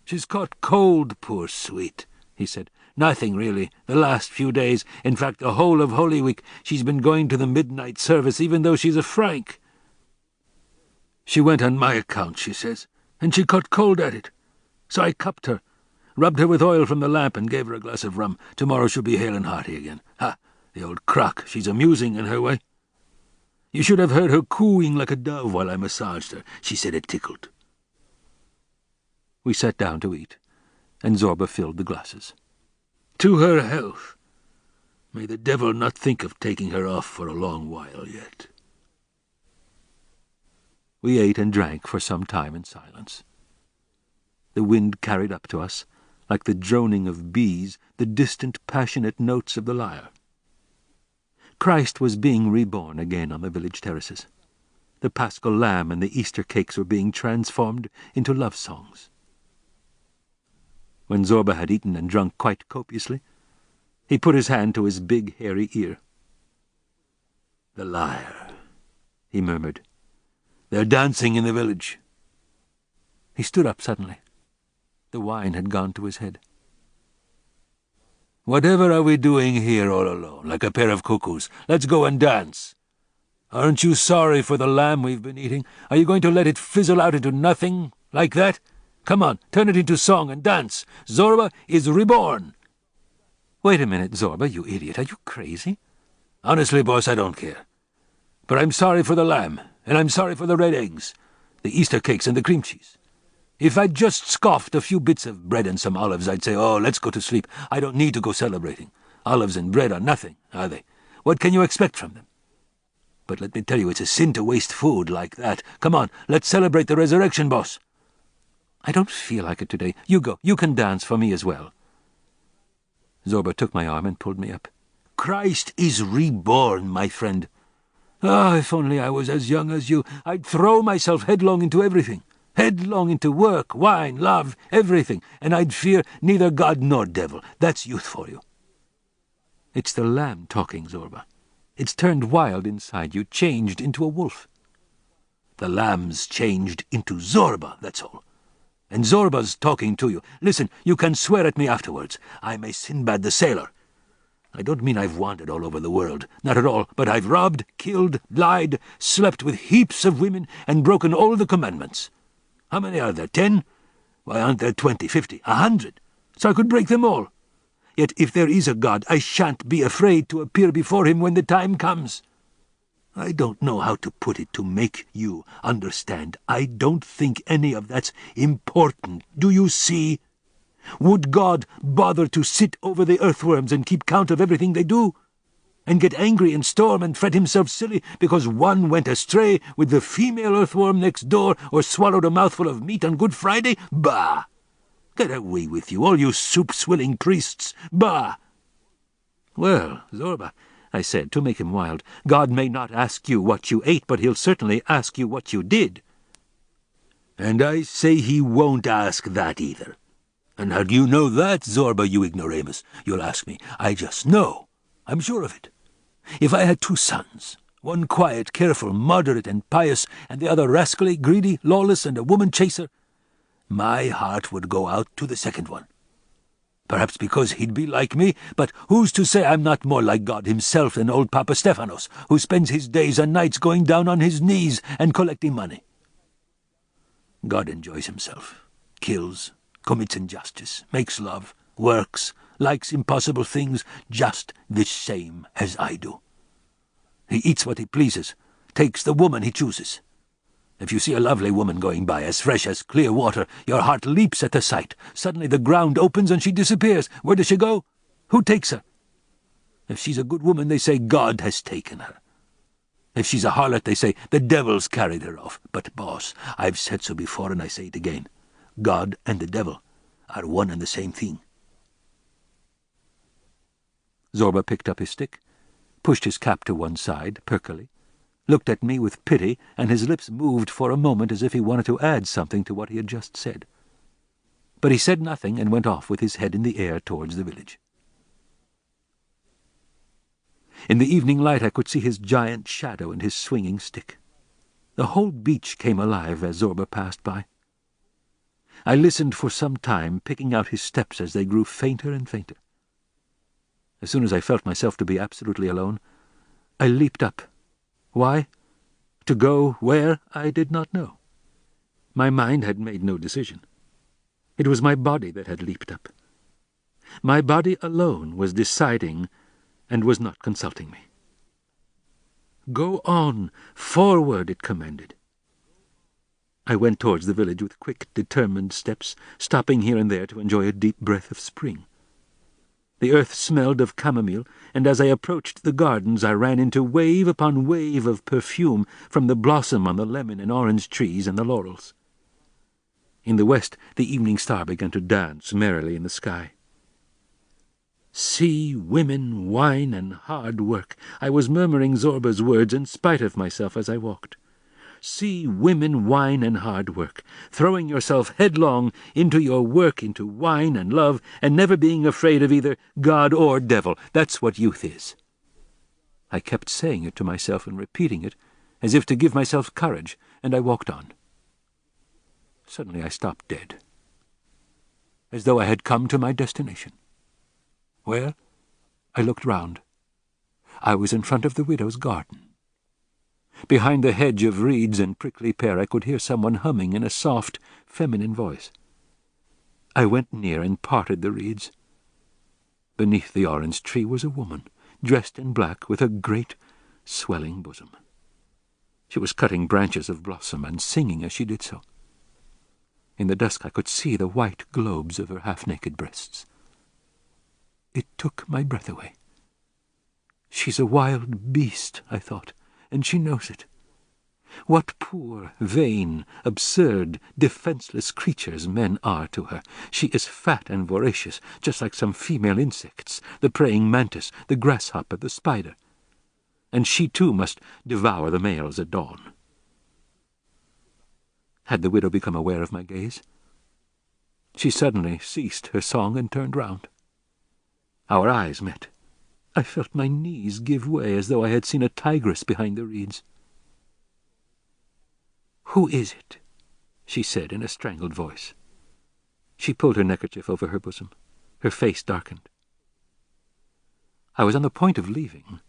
"She's caught cold, poor sweet," he said. "Nothing, really. The last few days, in fact the whole of Holy Week, she's been going to the midnight service, even though she's a Frank. She went on my account, she says, and she caught cold at it. So I cupped her, rubbed her with oil from the lamp, and gave her a glass of rum. Tomorrow she'll be hale and hearty again. Ha! The old crock, she's amusing in her way. You should have heard her cooing like a dove while I massaged her. She said it tickled." We sat down to eat, and Zobra filled the glasses. "To her health. May the devil not think of taking her off for a long while yet." We ate and drank for some time in silence. The wind carried up to us, like the droning of bees, the distant passionate notes of the lyre. Christ was being reborn again on the village terraces. The Paschal lamb and the Easter cakes were being transformed into love songs. When Zobra had eaten and drunk quite copiously, he put his hand to his big hairy ear. "The lyre," he murmured. "They're dancing in the village." He stood up suddenly. The wine had gone to his head. "Whatever are we doing here all alone, like a pair of cuckoos? Let's go and dance. Aren't you sorry for the lamb we've been eating? Are you going to let it fizzle out into nothing, like that? Come on, turn it into song and dance. Zobra is reborn." "Wait a minute, Zobra, you idiot. Are you crazy?" "Honestly, boss, I don't care. But I'm sorry for the lamb, and I'm sorry for the red eggs, the Easter cakes and the cream cheese. If I'd just scoffed a few bits of bread and some olives, I'd say, 'Oh, let's go to sleep. I don't need to go celebrating. Olives and bread are nothing, are they? What can you expect from them?' But let me tell you, it's a sin to waste food like that. Come on, let's celebrate the resurrection, boss." "I don't feel like it today. You go. You can dance for me as well." Zobra took my arm and pulled me up. "Christ is reborn, my friend. Ah, if only I was as young as you, I'd throw myself headlong into everything. Headlong into work, wine, love, everything, and I'd fear neither God nor devil. That's youth for you. It's the lamb talking, Zobra. It's turned wild inside you, changed into a wolf. The lamb's changed into Zobra, that's all. And Zorba's talking to you. Listen, you can swear at me afterwards. I'm a Sinbad the sailor. I don't mean I've wandered all over the world, not at all, but I've robbed, killed, lied, slept with heaps of women, and broken all the commandments. How many are there? 10? Why, aren't there 20, 50, 100? So I could break them all. Yet if there is a God, I shan't be afraid to appear before him when the time comes. I don't know how to put it to make you understand. I don't think any of that's important. Do you see? Would God bother to sit over the earthworms and keep count of everything they do? And get angry and storm and fret himself silly because one went astray with the female earthworm next door or swallowed a mouthful of meat on Good Friday? Bah! Get away with you, all you soup-swilling priests! Bah! Well, Zobra, I said, to make him wild, God may not ask you what you ate, but he'll certainly ask you what you did. And I say he won't ask that either. And how do you know that, Zobra, you ignoramus? You'll ask me. I just know. I'm sure of it. If I had 2 sons, one quiet, careful, moderate, and pious, and the other rascally, greedy, lawless, and a woman-chaser, my heart would go out to the second one. Perhaps because he'd be like me, but who's to say I'm not more like God himself than old Papa Stephanos, who spends his days and nights going down on his knees and collecting money? God enjoys himself, kills, commits injustice, makes love, works, likes impossible things just the same as I do. He eats what he pleases, takes the woman he chooses. If you see a lovely woman going by, as fresh as clear water, your heart leaps at the sight. Suddenly the ground opens and she disappears. Where does she go? Who takes her? If she's a good woman, they say God has taken her. If she's a harlot, they say the devil's carried her off. But, boss, I've said so before and I say it again. God and the devil are one and the same thing. Zobra picked up his stick, pushed his cap to one side, perkily, looked at me with pity, and his lips moved for a moment as if he wanted to add something to what he had just said. But he said nothing and went off with his head in the air towards the village. In the evening light I could see his giant shadow and his swinging stick. The whole beach came alive as Zobra passed by. I listened for some time, picking out his steps as they grew fainter and fainter. As soon as I felt myself to be absolutely alone, I leaped up. Why? To go where, I did not know. My mind had made no decision. It was my body that had leaped up. My body alone was deciding and was not consulting me. Go on, forward, it commanded. I went towards the village with quick, determined steps, stopping here and there to enjoy a deep breath of spring. The earth smelled of chamomile, and as I approached the gardens I ran into wave upon wave of perfume from the blossom on the lemon and orange trees and the laurels. In the west the evening star began to dance merrily in the sky. Sea, women, wine, and hard work. I was murmuring Zobra's words in spite of myself as I walked. Sea, women, wine, and hard work, throwing yourself headlong into your work, into wine and love, and never being afraid of either God or devil. That's what youth is. I kept saying it to myself and repeating it, as if to give myself courage, and I walked on. Suddenly I stopped dead, as though I had come to my destination. Where? I looked round. I was in front of the widow's garden. Behind the hedge of reeds and prickly pear I could hear someone humming in a soft, feminine voice. I went near and parted the reeds. Beneath the orange tree was a woman, dressed in black, with a great, swelling bosom. She was cutting branches of blossom and singing as she did so. In the dusk I could see the white globes of her half-naked breasts. It took my breath away. She's a wild beast, I thought, and she knows it. What poor, vain, absurd, defenseless creatures men are to her. She is fat and voracious, just like some female insects, the praying mantis, the grasshopper, the spider. and she too must devour the males at dawn. Had the widow become aware of my gaze? She suddenly ceased her song and turned round. Our eyes met. I felt my knees give way as though I had seen a tigress behind the reeds. "Who is it?" she said in a strangled voice. She pulled her neckerchief over her bosom. Her face darkened. I was on the point of leaving,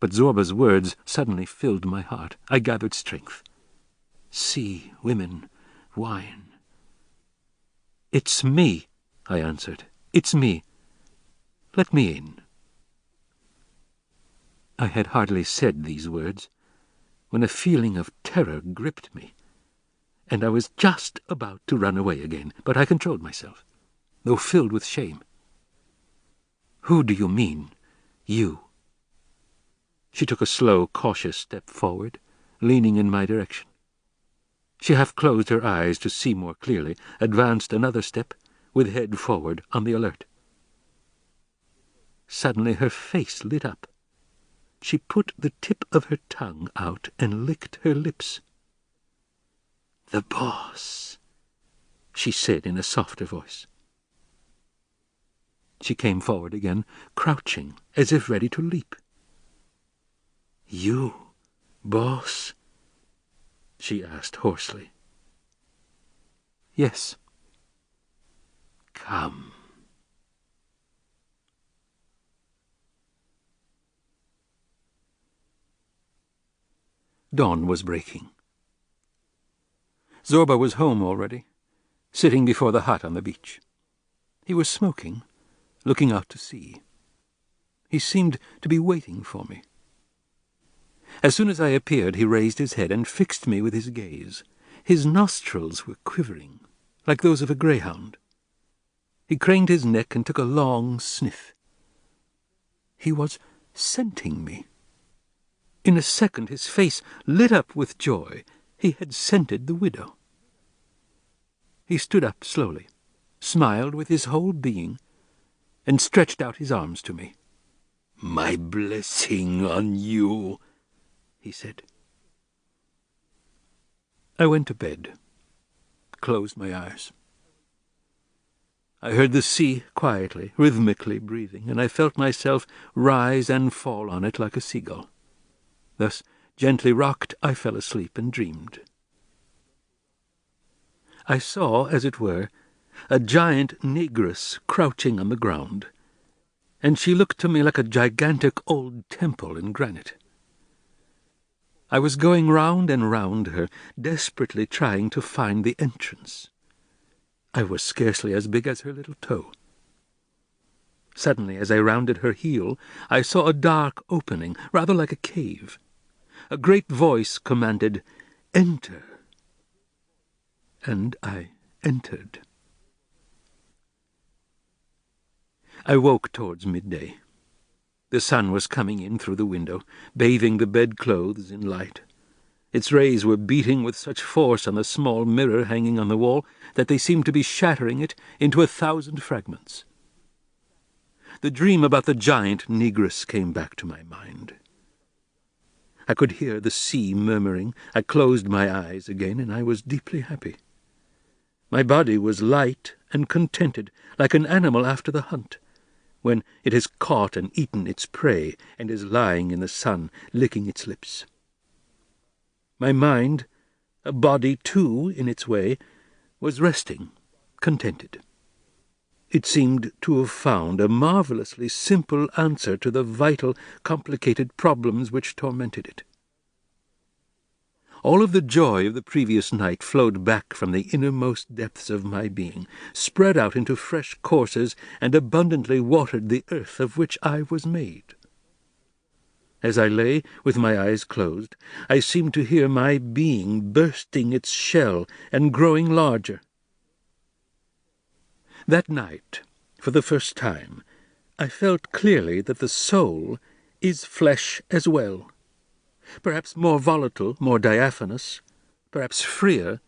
but Zobra's words suddenly filled my heart. I gathered strength. Sea, women, wine. "It's me," I answered. "It's me. Let me in." I had hardly said these words when a feeling of terror gripped me, and I was just about to run away again, but I controlled myself, though filled with shame. "Who do you mean, you?" She took a slow, cautious step forward, leaning in my direction. She half closed her eyes to see more clearly, advanced another step, with head forward on the alert. Suddenly her face lit up. She put the tip of her tongue out and licked her lips. "The boss," she said in a softer voice. She came forward again, crouching, as if ready to leap. "You, boss?" she asked hoarsely. "Yes." "Come." Dawn was breaking. Zobra was home already, sitting before the hut on the beach. He was smoking, looking out to sea. He seemed to be waiting for me. As soon as I appeared, he raised his head and fixed me with his gaze. His nostrils were quivering, like those of a greyhound. He craned his neck and took a long sniff. He was scenting me. In a second his face lit up with joy. He had scented the widow. He stood up slowly, smiled with his whole being, and stretched out his arms to me. "My blessing on you," he said. I went to bed, closed my eyes. I heard the sea quietly, rhythmically breathing, and I felt myself rise and fall on it like a seagull. Thus, gently rocked, I fell asleep and dreamed. I saw, as it were, a giant negress crouching on the ground, and she looked to me like a gigantic old temple in granite. I was going round and round her, desperately trying to find the entrance. I was scarcely as big as her little toe. Suddenly, as I rounded her heel, I saw a dark opening, rather like a cave. A great voice commanded, "Enter." And I entered. I woke towards midday. The sun was coming in through the window, bathing the bedclothes in light. Its rays were beating with such force on the small mirror hanging on the wall that they seemed to be shattering it into 1,000 fragments. The dream about the giant negress came back to my mind. I could hear the sea murmuring. I closed my eyes again, and I was deeply happy. My body was light and contented, like an animal after the hunt, when it has caught and eaten its prey and is lying in the sun, licking its lips. My mind, a body too in its way, was resting, contented. It seemed to have found a marvelously simple answer to the vital, complicated problems which tormented it. All of the joy of the previous night flowed back from the innermost depths of my being, spread out into fresh courses, and abundantly watered the earth of which I was made. As I lay with my eyes closed, I seemed to hear my being bursting its shell and growing larger. That night, for the first time, I felt clearly that the soul is flesh as well, perhaps more volatile, more diaphanous, perhaps freer,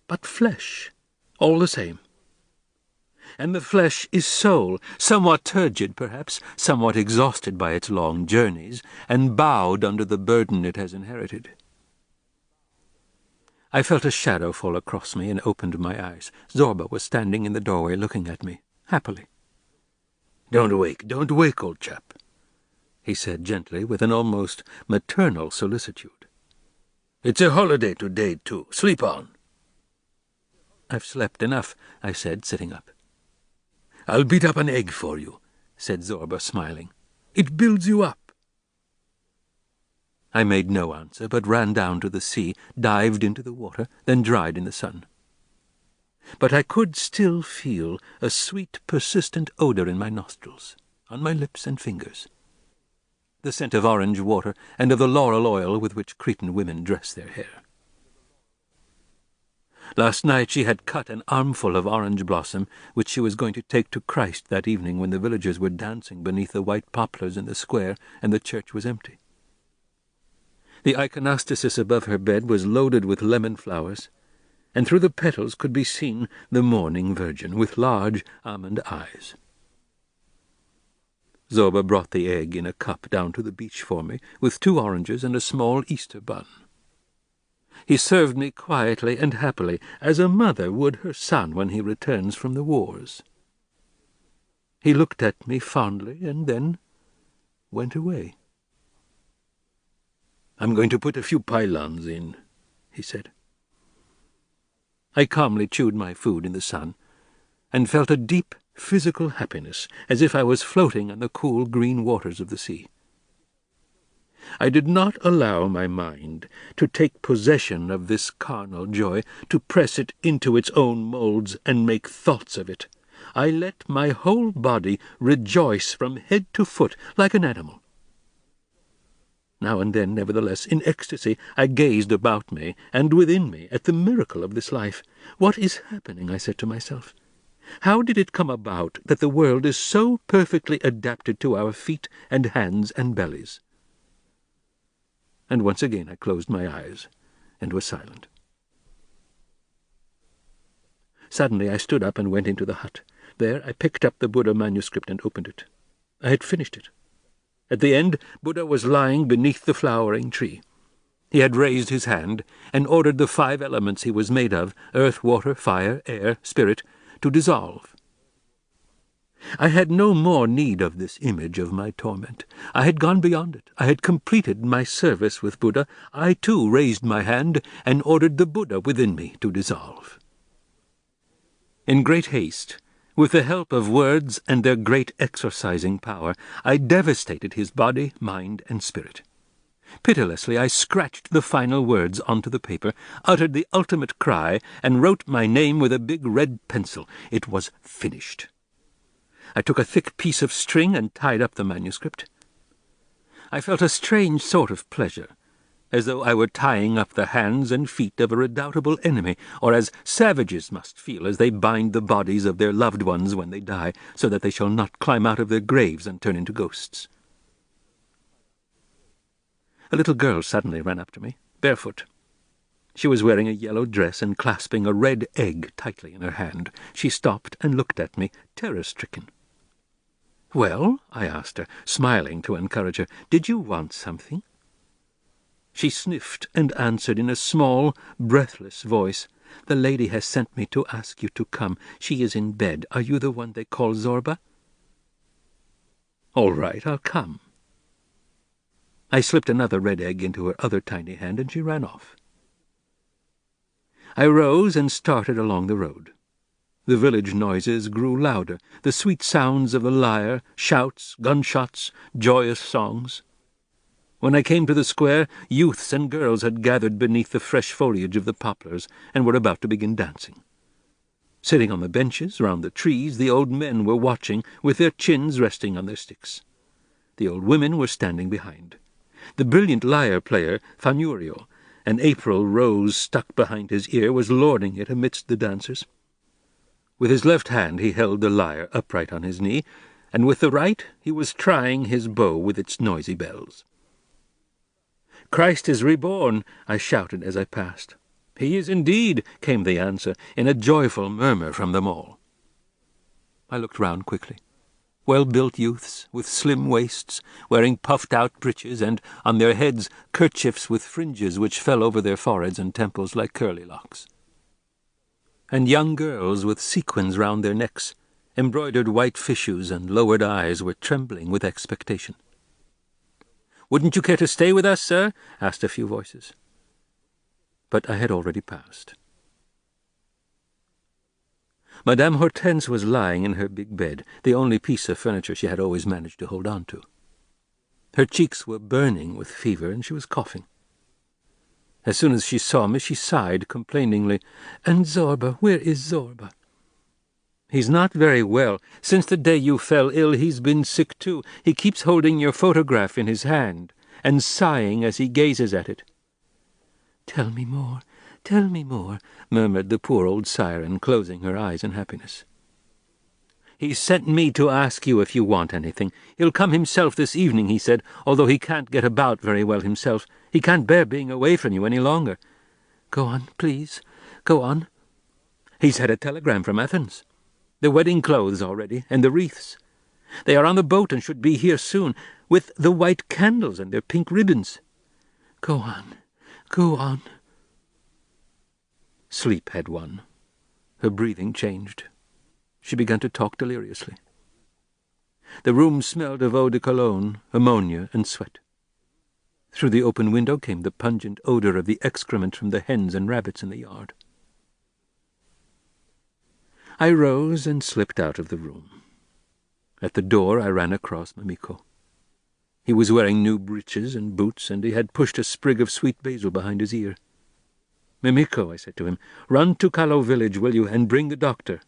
but flesh, all the same. and the flesh is soul, somewhat turgid perhaps, somewhat exhausted by its long journeys, and bowed under the burden it has inherited. I felt a shadow fall across me and opened my eyes. Zobra was standing in the doorway looking at me, happily. Don't wake, old chap," he said gently, with an almost maternal solicitude. "It's a holiday today, too. Sleep on." "I've slept enough," I said, sitting up. "I'll beat up an egg for you," said Zobra, smiling. "It builds you up." I made no answer, but ran down to the sea, dived into the water, then dried in the sun. But I could still feel a sweet, persistent odor in my nostrils, on my lips and fingers. The scent of orange water and of the laurel oil with which Cretan women dress their hair. Last night she had cut an armful of orange blossom, which she was going to take to Christ that evening when the villagers were dancing beneath the white poplars in the square and the church was empty. The iconostasis above her bed was loaded with lemon flowers, and through the petals could be seen the mourning Virgin, with large almond eyes. Zobra brought the egg in a cup down to the beach for me, with 2 oranges and a small Easter bun. He served me quietly and happily, as a mother would her son when he returns from the wars. He looked at me fondly and then went away. "I'm going to put a few pylons in," he said. I calmly chewed my food in the sun, and felt a deep physical happiness, as if I was floating on the cool green waters of the sea. I did not allow my mind to take possession of this carnal joy, to press it into its own moulds and make thoughts of it. I let my whole body rejoice from head to foot like an animal. Now and then, nevertheless, in ecstasy, I gazed about me and within me at the miracle of this life. What is happening, I said to myself? How did it come about that the world is so perfectly adapted to our feet and hands and bellies? And once again I closed my eyes and was silent. Suddenly I stood up and went into the hut. There I picked up the Buddha manuscript and opened it. I had finished it. At the end, Buddha was lying beneath the flowering tree. He had raised his hand and ordered the 5 elements he was made of, earth, water, fire, air, spirit, to dissolve. I had no more need of this image of my torment. I had gone beyond it. I had completed my service with Buddha. I, too, raised my hand and ordered the Buddha within me to dissolve. In great haste, with the help of words and their great exorcising power, I devastated his body, mind, and spirit. Pitilessly I scratched the final words onto the paper, uttered the ultimate cry, and wrote my name with a big red pencil. It was finished. I took a thick piece of string and tied up the manuscript. I felt a strange sort of pleasure, as though I were tying up the hands and feet of a redoubtable enemy, or as savages must feel as they bind the bodies of their loved ones when they die, so that they shall not climb out of their graves and turn into ghosts. A little girl suddenly ran up to me, barefoot. She was wearing a yellow dress and clasping a red egg tightly in her hand. She stopped and looked at me, terror-stricken. "Well," I asked her, smiling to encourage her, "did you want something?" She sniffed and answered in a small, breathless voice, "The lady has sent me to ask you to come. She is in bed. Are you the one they call Zobra?" "All right, I'll come." I slipped another red egg into her other tiny hand, and she ran off. I rose and started along the road. The village noises grew louder, the sweet sounds of the lyre, shouts, gunshots, joyous songs. When I came to the square, youths and girls had gathered beneath the fresh foliage of the poplars and were about to begin dancing. Sitting on the benches round the trees, the old men were watching, with their chins resting on their sticks. The old women were standing behind. The brilliant lyre-player, Fanurio, an April rose stuck behind his ear, was lording it amidst the dancers. With his left hand he held the lyre upright on his knee, and with the right he was trying his bow with its noisy bells. "Christ is reborn," I shouted as I passed. "He is indeed," came the answer, in a joyful murmur from them all. I looked round quickly. Well-built youths, with slim waists, wearing puffed-out breeches, and on their heads kerchiefs with fringes which fell over their foreheads and temples like curly locks. And young girls with sequins round their necks, embroidered white fichus and lowered eyes were trembling with expectation. "Wouldn't you care to stay with us, sir?" asked a few voices. But I had already passed. Madame Hortense was lying in her big bed, the only piece of furniture she had always managed to hold on to. Her cheeks were burning with fever, and she was coughing. As soon as she saw me, she sighed complainingly, "And Zobra, where is Zobra?" "He's not very well. Since the day you fell ill, he's been sick too. He keeps holding your photograph in his hand, and sighing as he gazes at it." "Tell me more, murmured the poor old siren, closing her eyes in happiness. "He sent me to ask you if you want anything. He'll come himself this evening, he said, although he can't get about very well himself. He can't bear being away from you any longer." "Go on, please, go on." "He's had a telegram from Athens. The wedding clothes all ready, and the wreaths. They are on the boat and should be here soon, with the white candles and their pink ribbons." "Go on, go on." Sleep had won. Her breathing changed. She began to talk deliriously. The room smelled of eau de cologne, ammonia, and sweat. Through the open window came the pungent odor of the excrement from the hens and rabbits in the yard. I rose and slipped out of the room. At the door I ran across Mamiko. He was wearing new breeches and boots, and he had pushed a sprig of sweet basil behind his ear. "Mamiko," I said to him, "run to Kalo village, will you, and bring the doctor."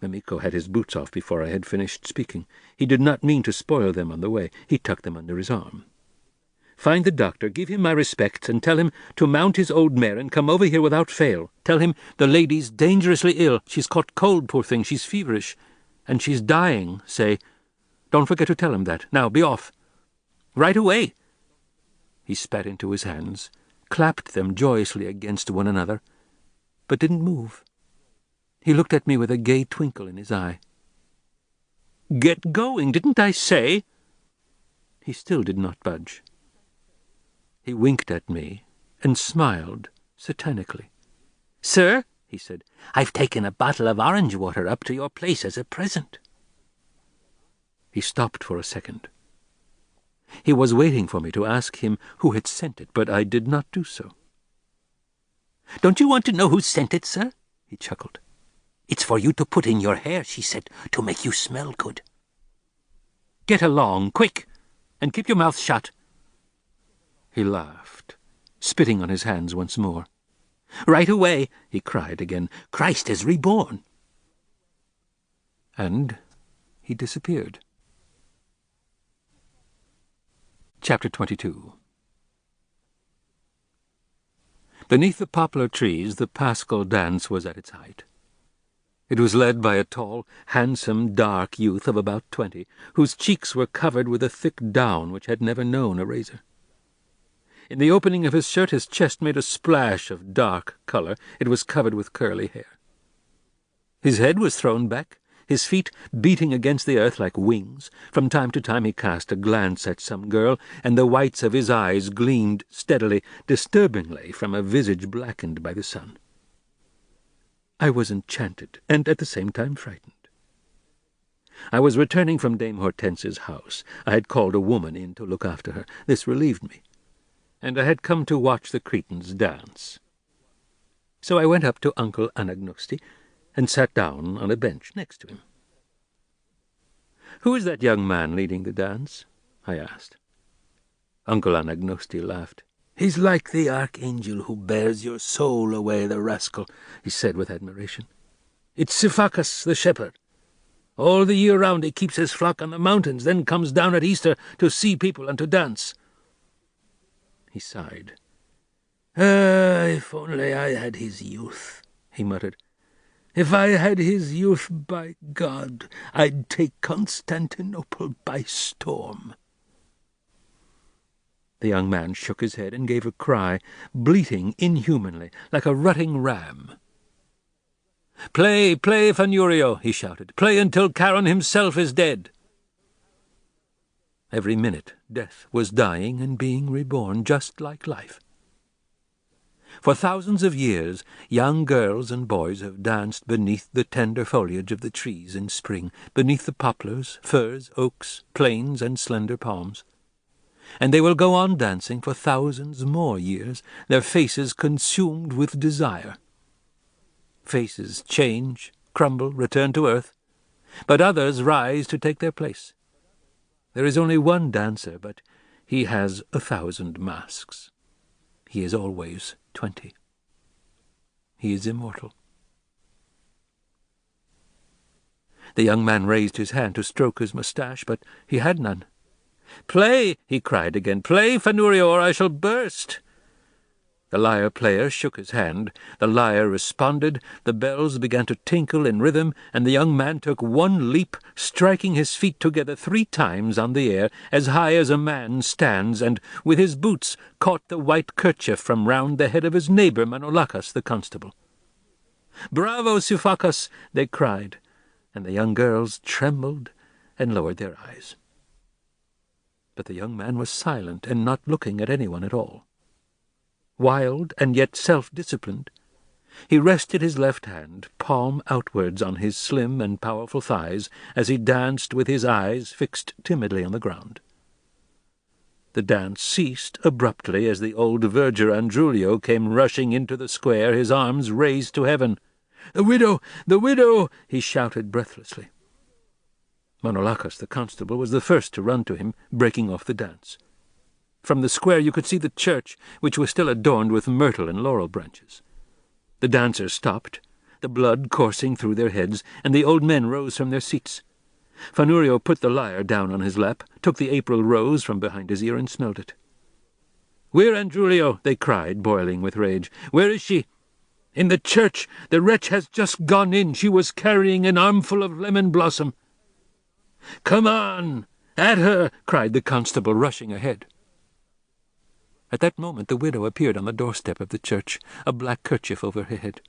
Mamiko had his boots off before I had finished speaking. He did not mean to spoil them on the way. He tucked them under his arm. "Find the doctor, give him my respects, and tell him to mount his old mare and come over here without fail. Tell him the lady's dangerously ill. She's caught cold, poor thing. She's feverish, and she's dying, say. Don't forget to tell him that. Now, be off. Right away." He spat into his hands, clapped them joyously against one another, but didn't move. He looked at me with a gay twinkle in his eye. "Get going, didn't I say?" He still did not budge. He winked at me and smiled satanically. "Sir," he said, "I've taken a bottle of orange water up to your place as a present." He stopped for a second. He was waiting for me to ask him who had sent it, but I did not do so. "Don't you want to know who sent it, sir?" he chuckled. "It's for you to put in your hair," she said, "to make you smell good." "Get along, quick, and keep your mouth shut." He laughed, spitting on his hands once more. "Right away," he cried again. "Christ is reborn." And he disappeared. Chapter 22. Beneath the poplar trees, the Paschal dance was at its height. It was led by a tall, handsome, dark youth of about 20, whose cheeks were covered with a thick down which had never known a razor. In the opening of his shirt his chest made a splash of dark color. It was covered with curly hair. His head was thrown back, his feet beating against the earth like wings. From time to time he cast a glance at some girl, and the whites of his eyes gleamed steadily, disturbingly, from a visage blackened by the sun. I was enchanted, and at the same time frightened. I was returning from Dame Hortense's house. I had called a woman in to look after her. This relieved me, and I had come to watch the cretins dance. So I went up to Uncle Anagnosti and sat down on a bench next to him. "Who is that young man leading the dance?" I asked. Uncle Anagnosti laughed. "He's like the archangel who bears your soul away, the rascal," he said with admiration. "It's Siphacus the shepherd. All the year round he keeps his flock on the mountains, then comes down at Easter to see people and to dance." He sighed. If only I had his youth," he muttered. "If I had his youth, by God, I'd take Constantinople by storm." The young man shook his head and gave a cry, bleating inhumanly, like a rutting ram. "Play, play, Fanurio," he shouted. "Play until Charon himself is dead." Every minute death was dying and being reborn, just like life. For thousands of years, young girls and boys have danced beneath the tender foliage of the trees in spring, beneath the poplars, firs, oaks, planes, and slender palms. And they will go on dancing for thousands more years, their faces consumed with desire. Faces change, crumble, return to earth, but others rise to take their place. There is only one dancer, but he has 1,000 masks. He is always 20. He is immortal. The young man raised his hand to stroke his moustache, but he had none. "Play!" he cried again. "Play, Fanurio, or I shall burst!" The lyre-player shook his hand. The lyre responded, the bells began to tinkle in rhythm, and the young man took one leap, striking his feet together 3 times on the air, as high as a man stands, and with his boots caught the white kerchief from round the head of his neighbour Manolakos the constable. "Bravo, Sifakos!" they cried, and the young girls trembled and lowered their eyes. But the young man was silent and not looking at anyone at all. Wild and yet self-disciplined, he rested his left hand, palm outwards, on his slim and powerful thighs as he danced with his eyes fixed timidly on the ground. The dance ceased abruptly as the old verger Andrulio came rushing into the square, his arms raised to heaven. "The widow! The widow!" he shouted breathlessly. Manolakos the constable was the first to run to him, breaking off the dance. From the square you could see the church, which was still adorned with myrtle and laurel branches. The dancers stopped, the blood coursing through their heads, and the old men rose from their seats. Fanurio put the lyre down on his lap, took the April rose from behind his ear, and smelled it. "Where, Andrulio?" they cried, boiling with rage. "Where is she?" "In the church. The wretch has just gone in. She was carrying an armful of lemon blossom." "Come on! At her!" cried the constable, rushing ahead. At that moment the widow appeared on the doorstep of the church, a black kerchief over her head.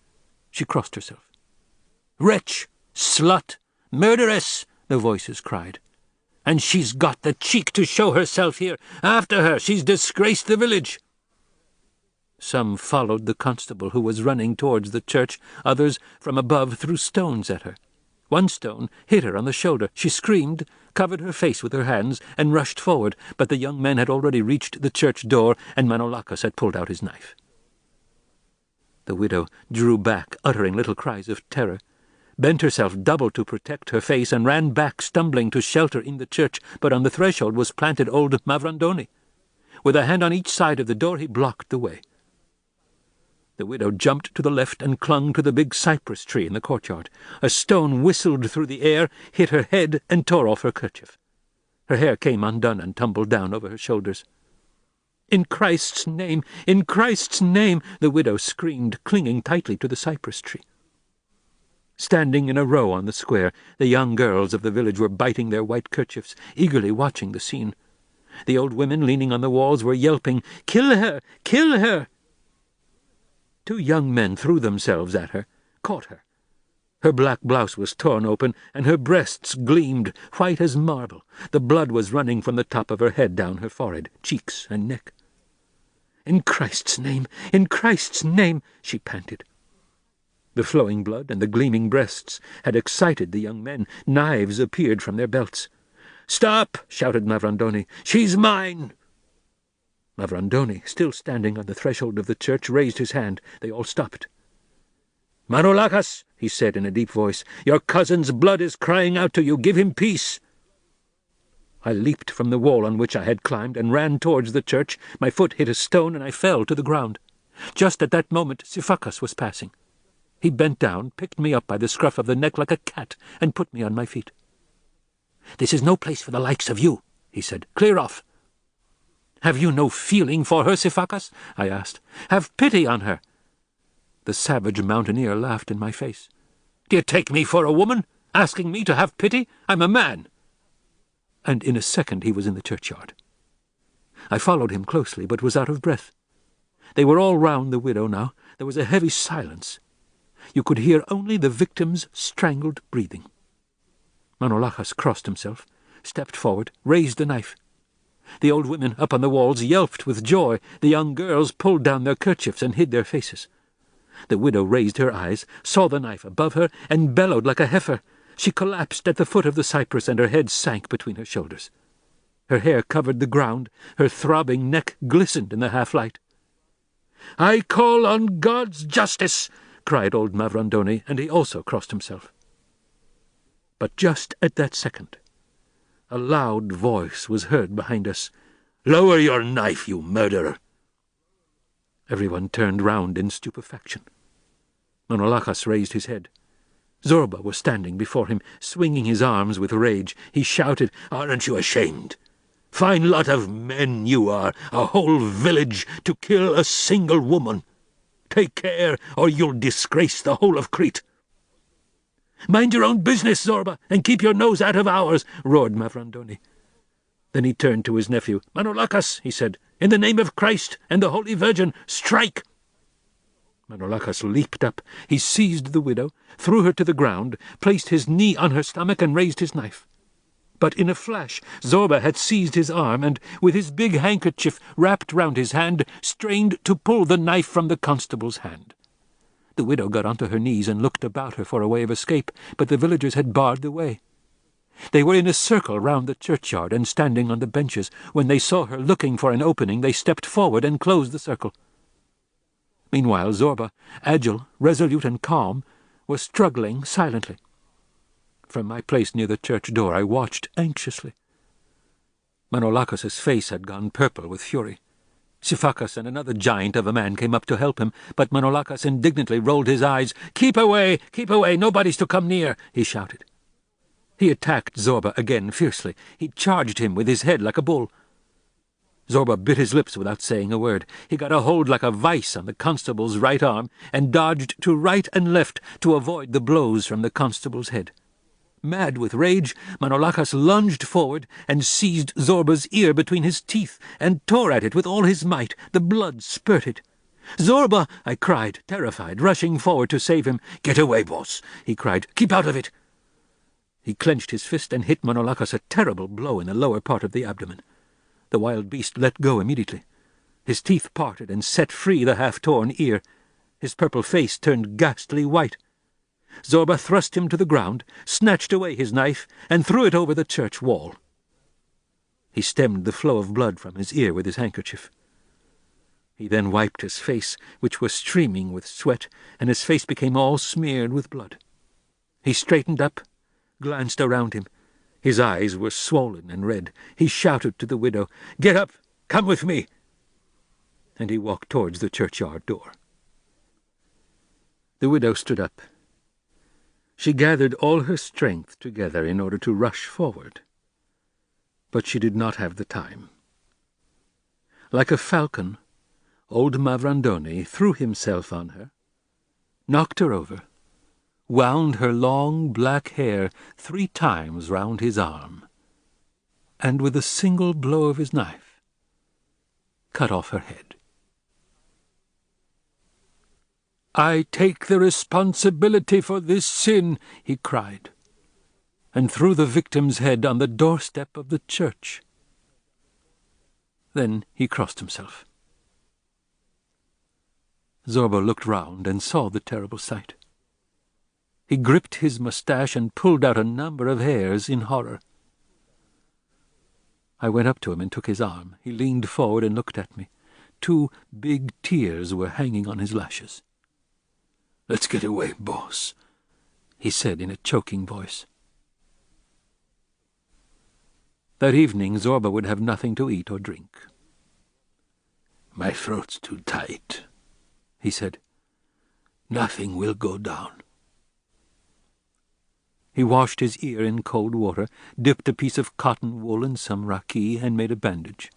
She crossed herself. "Wretch! Slut! Murderess!" the voices cried. "And she's got the cheek to show herself here! After her! She's disgraced the village!" Some followed the constable, who was running towards the church. Others from above threw stones at her. One stone hit her on the shoulder. She screamed, covered her face with her hands, and rushed forward, but the young men had already reached the church door, and Manolakos had pulled out his knife. The widow drew back, uttering little cries of terror, bent herself double to protect her face, and ran back, stumbling, to shelter in the church, but on the threshold was planted old Mavrandoni. With a hand on each side of the door he blocked the way. The widow jumped to the left and clung to the big cypress tree in the courtyard. A stone whistled through the air, hit her head, and tore off her kerchief. Her hair came undone and tumbled down over her shoulders. "In Christ's name! In Christ's name!" the widow screamed, clinging tightly to the cypress tree. Standing in a row on the square, the young girls of the village were biting their white kerchiefs, eagerly watching the scene. The old women leaning on the walls were yelping, "Kill her! Kill her!" 2 young men threw themselves at her, caught her. Her black blouse was torn open, and her breasts gleamed, white as marble. The blood was running from the top of her head down her forehead, cheeks, and neck. "In Christ's name! In Christ's name!" she panted. The flowing blood and the gleaming breasts had excited the young men. Knives appeared from their belts. "Stop!" shouted Mavrandoni. "She's mine!" Mavrandoni, still standing on the threshold of the church, raised his hand. They all stopped. "Manolakos," he said in a deep voice, "your cousin's blood is crying out to you. Give him peace." I leaped from the wall on which I had climbed and ran towards the church. My foot hit a stone and I fell to the ground. Just at that moment Sifakos was passing. He bent down, picked me up by the scruff of the neck like a cat, and put me on my feet. "This is no place for the likes of you," he said. "Clear off." "Have you no feeling for her, Sifakos?" I asked. "Have pity on her." The savage mountaineer laughed in my face. "Do you take me for a woman, asking me to have pity? I'm a man." And in a second he was in the churchyard. I followed him closely, but was out of breath. They were all round the widow now. There was a heavy silence. You could hear only the victim's strangled breathing. Manolacas crossed himself, stepped forward, raised the knife. The old women up on the walls yelped with joy. The young girls pulled down their kerchiefs and hid their faces. The widow raised her eyes, saw the knife above her, and bellowed like a heifer. She collapsed at the foot of the cypress, and her head sank between her shoulders. Her hair covered the ground, her throbbing neck glistened in the half-light. "I call on God's justice!" cried old Mavrandoni, and he also crossed himself. But just at that second, a loud voice was heard behind us. "Lower your knife, you murderer!" Everyone turned round in stupefaction. Manolacas raised his head. Zobra was standing before him, swinging his arms with rage. He shouted, "Aren't you ashamed? Fine lot of men you are, a whole village to kill a single woman. Take care, or you'll disgrace the whole of Crete." "Mind your own business, Zobra, and keep your nose out of ours," roared Mavrandoni. Then he turned to his nephew. "Manolacas," he said, "in the name of Christ and the Holy Virgin, strike!" Manolacas leaped up. He seized the widow, threw her to the ground, placed his knee on her stomach, and raised his knife. But in a flash Zobra had seized his arm, and, with his big handkerchief wrapped round his hand, strained to pull the knife from the constable's hand. The widow got onto her knees and looked about her for a way of escape, but the villagers had barred the way. They were in a circle round the churchyard and standing on the benches. When they saw her looking for an opening, they stepped forward and closed the circle. Meanwhile Zobra, agile, resolute, and calm, was struggling silently. From my place near the church door I watched anxiously. Manolacas's face had gone purple with fury. Sifacas and another giant of a man came up to help him, but Manolacas indignantly rolled his eyes. Keep away! Nobody's to come near!" he shouted. He attacked Zobra again fiercely. He charged him with his head like a bull. Zobra bit his lips without saying a word. He got a hold like a vice on the constable's right arm and dodged to right and left to avoid the blows from the constable's head. Mad with rage, Manolacas lunged forward and seized Zorba's ear between his teeth and tore at it with all his might. The blood spurted. "Zobra!" I cried, terrified, rushing forward to save him. "Get away, boss!" he cried. "Keep out of it!" He clenched his fist and hit Manolacas a terrible blow in the lower part of the abdomen. The wild beast let go immediately. His teeth parted and set free the half-torn ear. His purple face turned ghastly white. Zobra thrust him to the ground, snatched away his knife, and threw it over the church wall. He stemmed the flow of blood from his ear with his handkerchief. He then wiped his face, which was streaming with sweat, and his face became all smeared with blood. He straightened up, glanced around him. His eyes were swollen and red. He shouted to the widow, "Get up! Come with me!" And he walked towards the churchyard door. The widow stood up. She gathered all her strength together in order to rush forward. But she did not have the time. Like a falcon, old Mavrandoni threw himself on her, knocked her over, wound her long black hair 3 times round his arm, and with a single blow of his knife cut off her head. "I take the responsibility for this sin," he cried, and threw the victim's head on the doorstep of the church. Then he crossed himself. Zobra looked round and saw the terrible sight. He gripped his moustache and pulled out a number of hairs in horror. I went up to him and took his arm. He leaned forward and looked at me. 2 big tears were hanging on his lashes. "Let's get away, boss," he said in a choking voice. That evening Zobra would have nothing to eat or drink. "My throat's too tight," he said. "Nothing will go down." He washed his ear in cold water, dipped a piece of cotton wool in some raki, and made a bandage.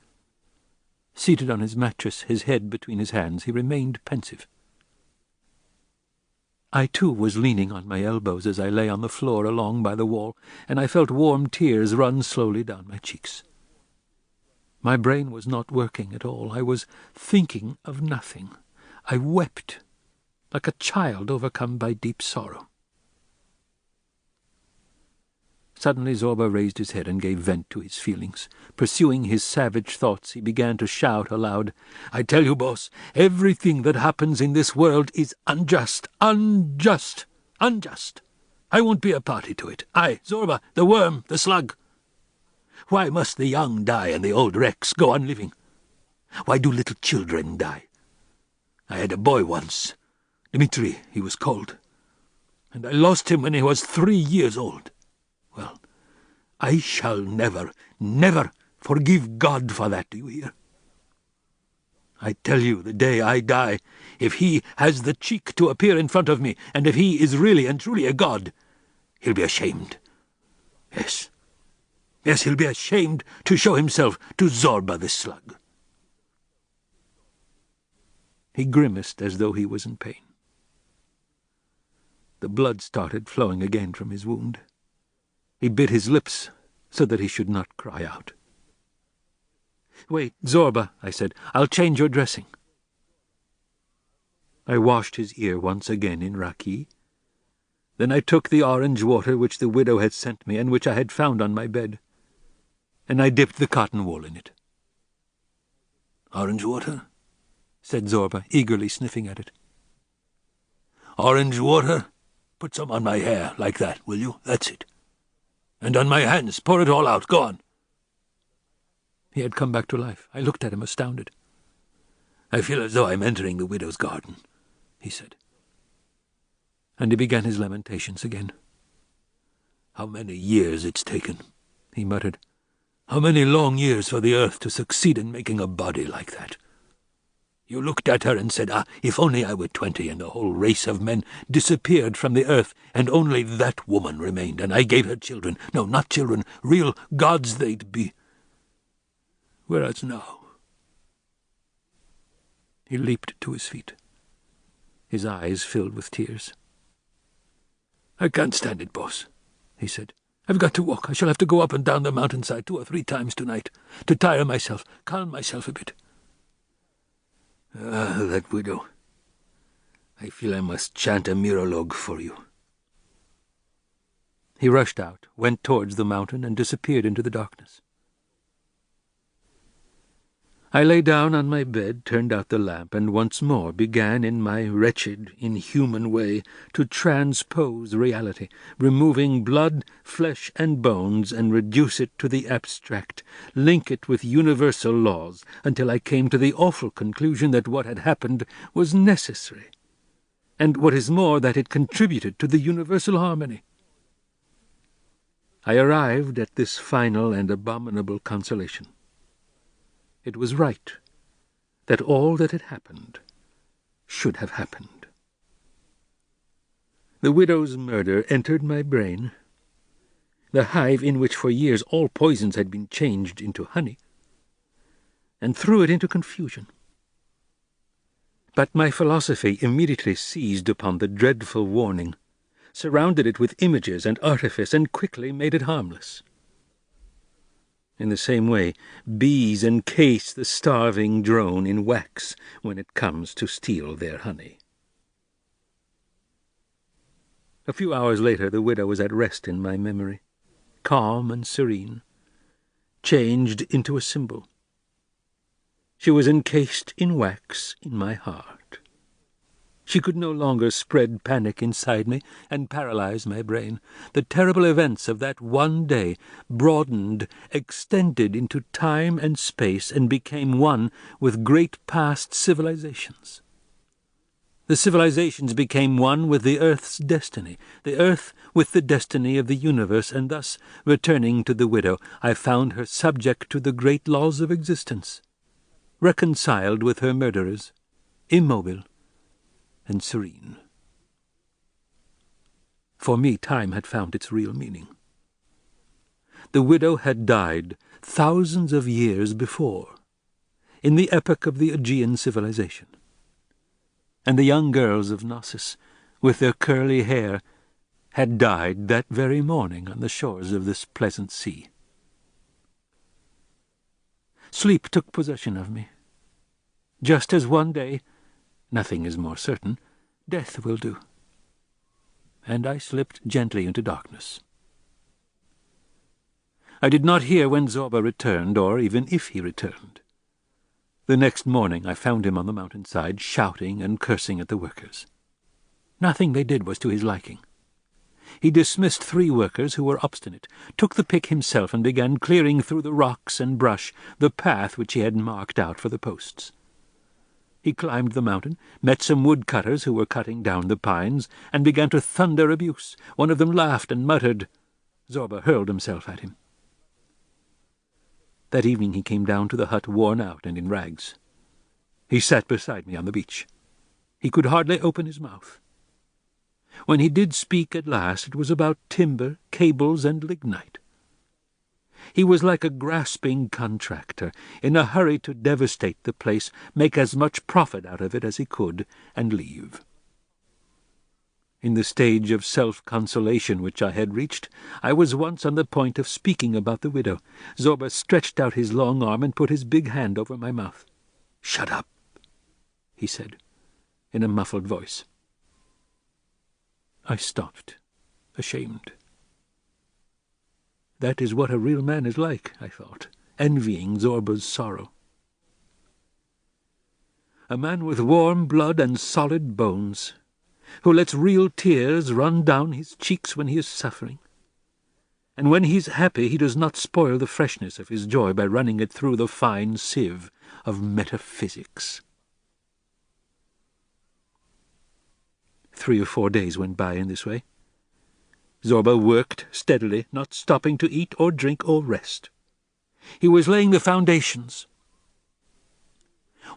Seated on his mattress, his head between his hands, he remained pensive. I, too, was leaning on my elbows as I lay on the floor along by the wall, and I felt warm tears run slowly down my cheeks. My brain was not working at all. I was thinking of nothing. I wept like a child overcome by deep sorrow. Suddenly Zobra raised his head and gave vent to his feelings. Pursuing his savage thoughts, he began to shout aloud, "I tell you, boss, everything that happens in this world is unjust, unjust, unjust. I won't be a party to it. I, Zobra, the worm, the slug. Why must the young die and the old wrecks go on living? Why do little children die? I had a boy once, Dmitri, he was called, and I lost him when he was 3 years old. Well, I shall never, never forgive God for that, do you hear? I tell you, the day I die, if he has the cheek to appear in front of me, and if he is really and truly a god, he'll be ashamed. Yes, yes, he'll be ashamed to show himself to Zobra the slug." He grimaced as though he was in pain. The blood started flowing again from his wound. He bit his lips so that he should not cry out. "Wait, Zobra," I said. "I'll change your dressing." I washed his ear once again in raki. Then I took the orange water which the widow had sent me and which I had found on my bed, and I dipped the cotton wool in it. "Orange water?" said Zobra, eagerly sniffing at it. "Orange water? Put some on my hair, like that, will you? That's it. And on my hands, pour it all out. Go on." He had come back to life. I looked at him, astounded. "I feel as though I'm entering the widow's garden," he said. And he began his lamentations again. "How many years it's taken," he muttered. "How many long years for the earth to succeed in making a body like that. You looked at her and said, if only I were 20 and the whole race of men disappeared from the earth and only that woman remained, and I gave her children. No, not children, real gods they'd be. Whereas now—" He leaped to his feet. His eyes filled with tears. "I can't stand it, boss," he said. "I've got to walk. I shall have to go up and down the mountainside 2 or 3 times tonight, to tire myself, calm myself a bit. That widow. I feel I must chant a mirologue for you." He rushed out, went towards the mountain, and disappeared into the darkness. I lay down on my bed, turned out the lamp, and once more began in my wretched, inhuman way to transpose reality, removing blood, flesh, and bones, and reduce it to the abstract, link it with universal laws, until I came to the awful conclusion that what had happened was necessary, and, what is more, that it contributed to the universal harmony. I arrived at this final and abominable consolation. It was right that all that had happened should have happened. The widow's murder entered my brain, the hive in which for years all poisons had been changed into honey, and threw it into confusion. But my philosophy immediately seized upon the dreadful warning, surrounded it with images and artifice, and quickly made it harmless. In the same way, bees encase the starving drone in wax when it comes to steal their honey. A few hours later, the widow was at rest in my memory, calm and serene, changed into a symbol. She was encased in wax in my heart. She could no longer spread panic inside me and paralyze my brain. The terrible events of that one day broadened, extended into time and space, and became one with great past civilizations. The civilizations became one with the earth's destiny, the earth with the destiny of the universe, and thus, returning to the widow, I found her subject to the great laws of existence, reconciled with her murderers, immobile and serene. For me, time had found its real meaning. The widow had died thousands of years before, in the epoch of the Aegean civilization, and the young girls of Knossos, with their curly hair, had died that very morning on the shores of this pleasant sea. Sleep took possession of me, just as one day, nothing is more certain, Death will do. And I slipped gently into darkness. I did not hear when Zobra returned, or even if he returned. The next morning I found him on the mountainside, shouting and cursing at the workers. Nothing they did was to his liking. He dismissed 3 workers who were obstinate, took the pick himself, and began clearing through the rocks and brush the path which he had marked out for the posts. He climbed the mountain, met some woodcutters who were cutting down the pines, and began to thunder abuse. One of them laughed and muttered. Zobra hurled himself at him. That evening he came down to the hut worn out and in rags. He sat beside me on the beach. He could hardly open his mouth. When he did speak at last, it was about timber, cables, and lignite. He was like a grasping contractor, in a hurry to devastate the place, make as much profit out of it as he could, and leave. In the stage of self-consolation which I had reached, I was once on the point of speaking about the widow. Zobra stretched out his long arm and put his big hand over my mouth. "Shut up," he said, in a muffled voice. I stopped, ashamed. That is what a real man is like, I thought, envying Zobra's sorrow. A man with warm blood and solid bones, who lets real tears run down his cheeks when he is suffering. And when he is happy he does not spoil the freshness of his joy by running it through the fine sieve of metaphysics. 3 or 4 days went by in this way. Zobra worked steadily, not stopping to eat or drink or rest. He was laying the foundations.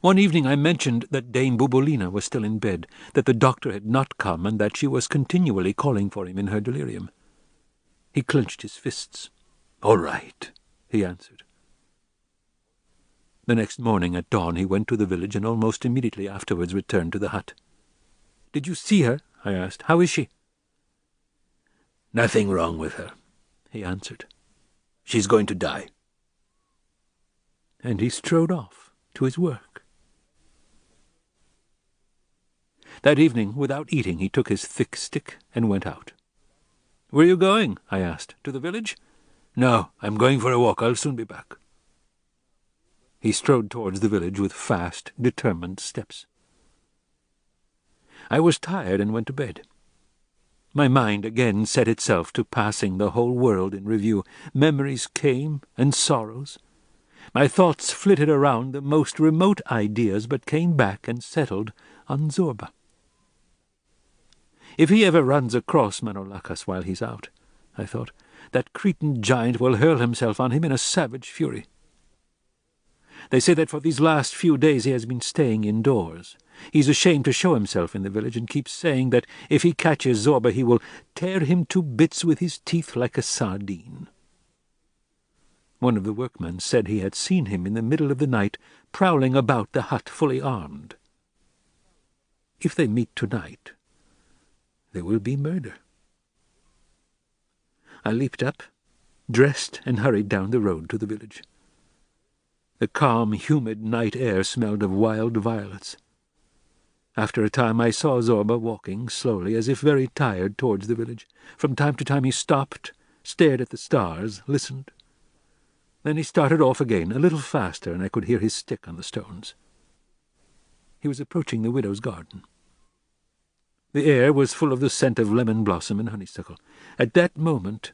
One evening I mentioned that Dame Bubolina was still in bed, that the doctor had not come, and that she was continually calling for him in her delirium. He clenched his fists. "All right," he answered. The next morning at dawn he went to the village, and almost immediately afterwards returned to the hut. "Did you see her?" I asked. "How is she?" "Nothing wrong with her," he answered. "She's going to die." And he strode off to his work. That evening, without eating, he took his thick stick and went out. "Where are you going?" I asked. "To the village?" "No, I'm going for a walk. I'll soon be back." He strode towards the village with fast, determined steps. I was tired and went to bed. My mind again set itself to passing the whole world in review. Memories came, and sorrows. My thoughts flitted around the most remote ideas, but came back and settled on Zobra. If he ever runs across Manolakas while he's out, I thought, that Cretan giant will hurl himself on him in a savage fury. They say that for these last few days he has been staying indoors. He's ashamed to show himself in the village, and keeps saying that if he catches Zobra he will tear him to bits with his teeth like a sardine. One of the workmen said he had seen him in the middle of the night prowling about the hut fully armed. If they meet tonight, there will be murder. I leaped up, dressed, and hurried down the road to the village. The calm, humid night air smelled of wild violets. After a time I saw Zobra walking slowly, as if very tired, towards the village. From time to time he stopped, stared at the stars, listened. Then he started off again, a little faster, and I could hear his stick on the stones. He was approaching the widow's garden. The air was full of the scent of lemon blossom and honeysuckle. At that moment,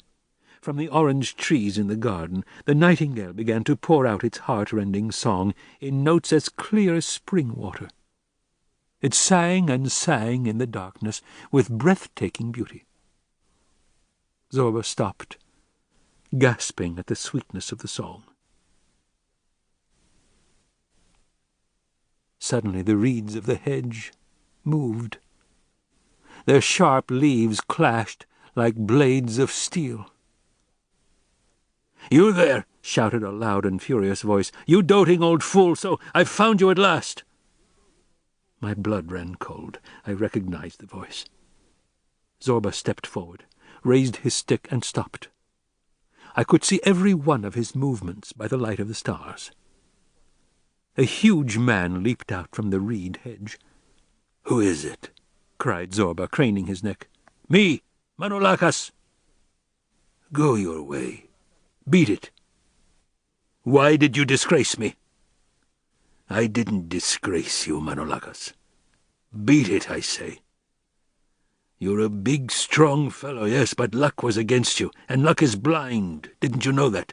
from the orange trees in the garden, the nightingale began to pour out its heart-rending song in notes as clear as spring water. It sang and sang in the darkness with breathtaking beauty. Zobra stopped, gasping at the sweetness of the song. Suddenly the reeds of the hedge moved. Their sharp leaves clashed like blades of steel. "You there!" shouted a loud and furious voice. "You doting old fool, so I've found you at last!" My blood ran cold. I recognized the voice. Zobra stepped forward, raised his stick, and stopped. I could see every one of his movements by the light of the stars. A huge man leaped out from the reed hedge. "Who is it?" cried Zobra, craning his neck. Me, Manolakas. Go your way. Beat it. Why did you disgrace me? I didn't disgrace you, Manolakas. Beat it, I say. You're a big, strong fellow, yes, but luck was against you, and luck is blind. Didn't you know that?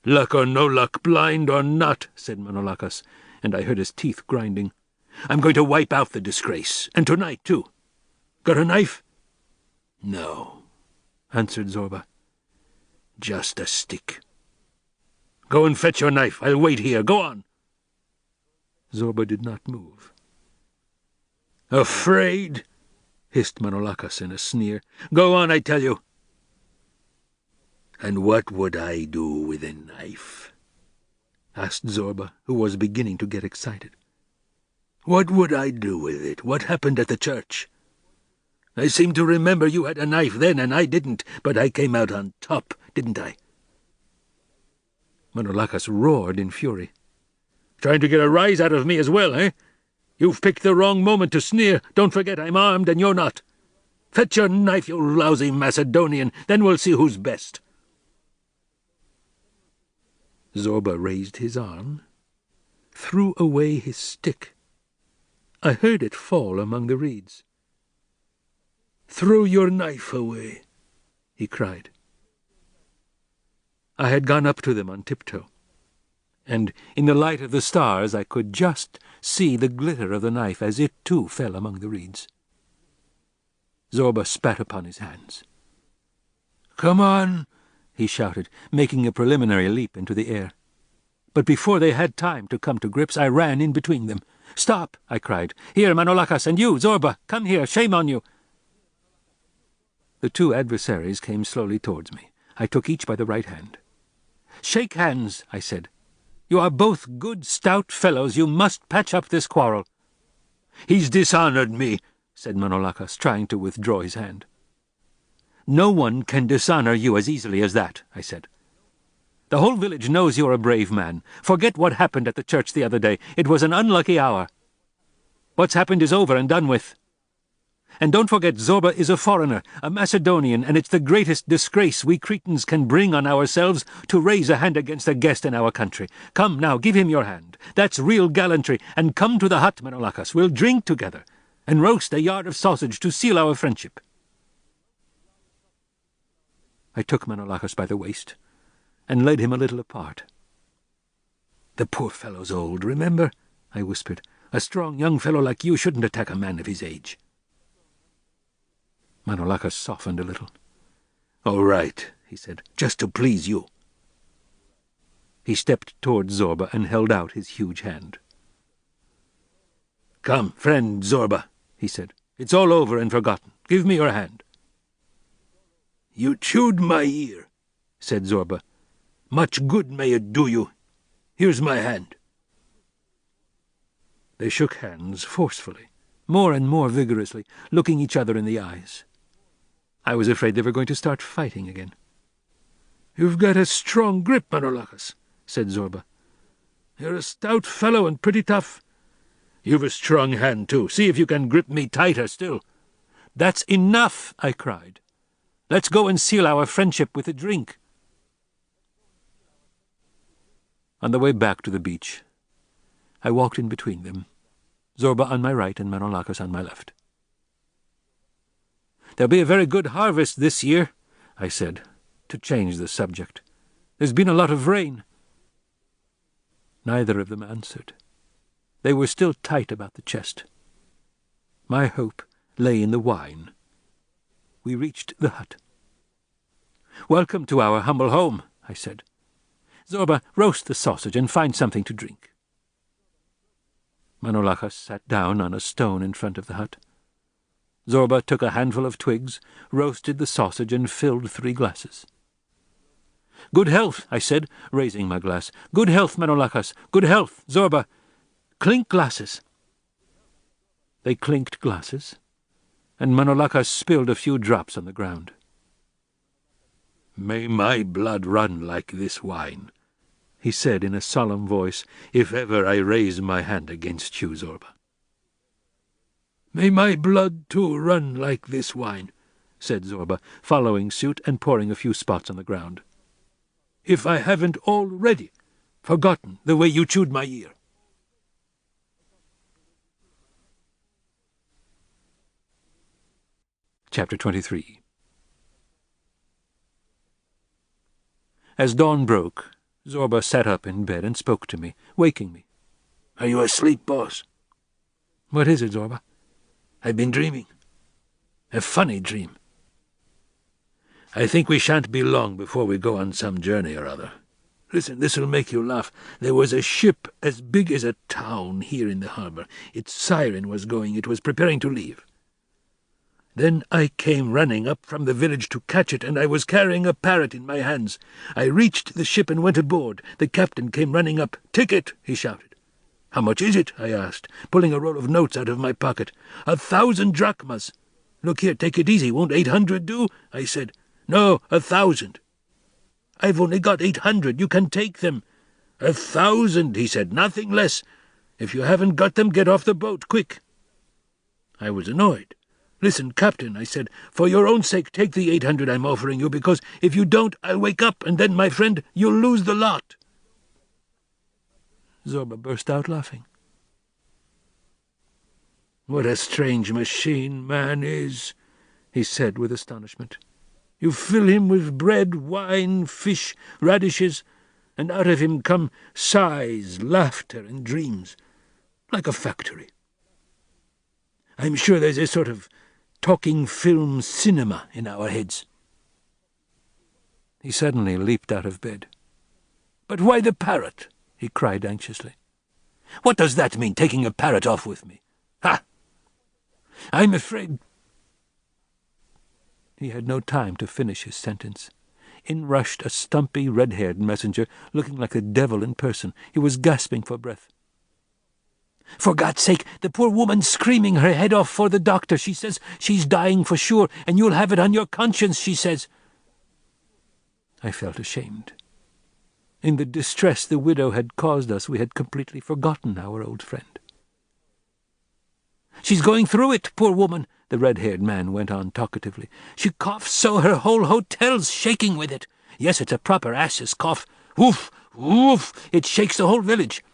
Luck or no luck, blind or not, said Manolakas, and I heard his teeth grinding. I'm going to wipe out the disgrace, and tonight, too. Got a knife? No, answered Zobra. Just a stick. Go and fetch your knife. I'll wait here. Go on. Zobra did not move. Afraid? Hissed Manolakas in a sneer. Go on, I tell you. And what would I do with a knife? Asked Zobra, who was beginning to get excited. What would I do with it? What happened at the church? I seem to remember you had a knife then, and I didn't, but I came out on top, didn't I? Manolakas roared in fury. Trying to get a rise out of me as well, eh? You've picked the wrong moment to sneer. Don't forget I'm armed and you're not. Fetch your knife, you lousy Macedonian, then we'll see who's best. Zobra raised his arm, threw away his stick. I heard it fall among the reeds. Throw your knife away, he cried. I had gone up to them on tiptoe, and in the light of the stars I could just see the glitter of the knife as it too fell among the reeds. Zobra spat upon his hands. "Come on," he shouted, making a preliminary leap into the air. But before they had time to come to grips, I ran in between them. "Stop!" I cried. "Here, Manolakas, and you, Zobra, come here, shame on you!" The two adversaries came slowly towards me. I took each by the right hand. "Shake hands," I said. "You are both good, stout fellows. You must patch up this quarrel." "He's dishonored me," said Manolakas, trying to withdraw his hand. "No one can dishonor you as easily as that," I said. "The whole village knows you're a brave man. Forget what happened at the church the other day. It was an unlucky hour. What's happened is over and done with. And don't forget, Zobra is a foreigner, a Macedonian, and it's the greatest disgrace we Cretans can bring on ourselves to raise a hand against a guest in our country. Come now, give him your hand. That's real gallantry. And come to the hut, Manolakas. We'll drink together and roast a yard of sausage to seal our friendship." I took Manolakas by the waist and led him a little apart. "The poor fellow's old, remember?" I whispered. "A strong young fellow like you shouldn't attack a man of his age." Manolakas softened a little. "All right," he said, "just to please you." He stepped towards Zobra and held out his huge hand. "Come, friend Zobra," he said. "It's all over and forgotten. Give me your hand." "You chewed my ear," said Zobra. "Much good may it do you. Here's my hand." They shook hands forcefully, more and more vigorously, looking each other in the eyes. I was afraid they were going to start fighting again. "You've got a strong grip, Manolakas," said Zobra. "You're a stout fellow and pretty tough. You've a strong hand, too. See if you can grip me tighter still." "That's enough," I cried. "Let's go and seal our friendship with a drink." On the way back to the beach, I walked in between them, Zobra on my right and Manolakas on my left. "There'll be a very good harvest this year," I said, to change the subject. "There's been a lot of rain." Neither of them answered. They were still tight about the chest. My hope lay in the wine. We reached the hut. "Welcome to our humble home," I said. "Zobra, roast the sausage and find something to drink." Manolakas sat down on a stone in front of the hut. Zobra took a handful of twigs, roasted the sausage, and filled 3 glasses. "Good health," I said, raising my glass. "Good health, Manolakas. Good health, Zobra. Clink glasses." They clinked glasses, and Manolakas spilled a few drops on the ground. "May my blood run like this wine," he said in a solemn voice, "if ever I raise my hand against you, Zobra." "May my blood too run like this wine," said Zobra, following suit and pouring a few spots on the ground. "If I haven't already forgotten the way you chewed my ear." Chapter 23. As dawn broke, Zobra sat up in bed and spoke to me, waking me. "Are you asleep, boss?" "What is it, Zobra?" "I've been dreaming. A funny dream. I think we shan't be long before we go on some journey or other. Listen, this'll make you laugh. There was a ship as big as a town here in the harbour. Its siren was going. It was preparing to leave. Then I came running up from the village to catch it, and I was carrying a parrot in my hands. I reached the ship and went aboard. The captain came running up. "Ticket!" he shouted. "How much is it?" I asked, pulling a roll of notes out of my pocket. 1,000 drachmas. "Look here, take it easy. Won't 800 do?" I said. "No, 1,000. "I've only got 800. You can take them." 1,000, he said, "nothing less. If you haven't got them, get off the boat, quick." I was annoyed. "Listen, Captain," I said, "for your own sake take the 800 I'm offering you, because if you don't, I'll wake up, and then, my friend, you'll lose the lot." Zobra burst out laughing. "What a strange machine man is," he said with astonishment. "You fill him with bread, wine, fish, radishes, and out of him come sighs, laughter, and dreams, like a factory. I'm sure there's a sort of talking film cinema in our heads." He suddenly leaped out of bed. "But why the parrot?" he cried anxiously. "What does that mean, taking a parrot off with me? Ha! I'm afraid—" He had no time to finish his sentence. In rushed a stumpy, red-haired messenger, looking like the devil in person. He was gasping for breath. "For God's sake, the poor woman's screaming her head off for the doctor. She says she's dying for sure, and you'll have it on your conscience, she says." I felt ashamed. In the distress the widow had caused us, we had completely forgotten our old friend. "She's going through it, poor woman," the red-haired man went on talkatively. "She coughs so her whole hotel's shaking with it. Yes, it's a proper ass's cough. Woof, woof, it shakes the whole village."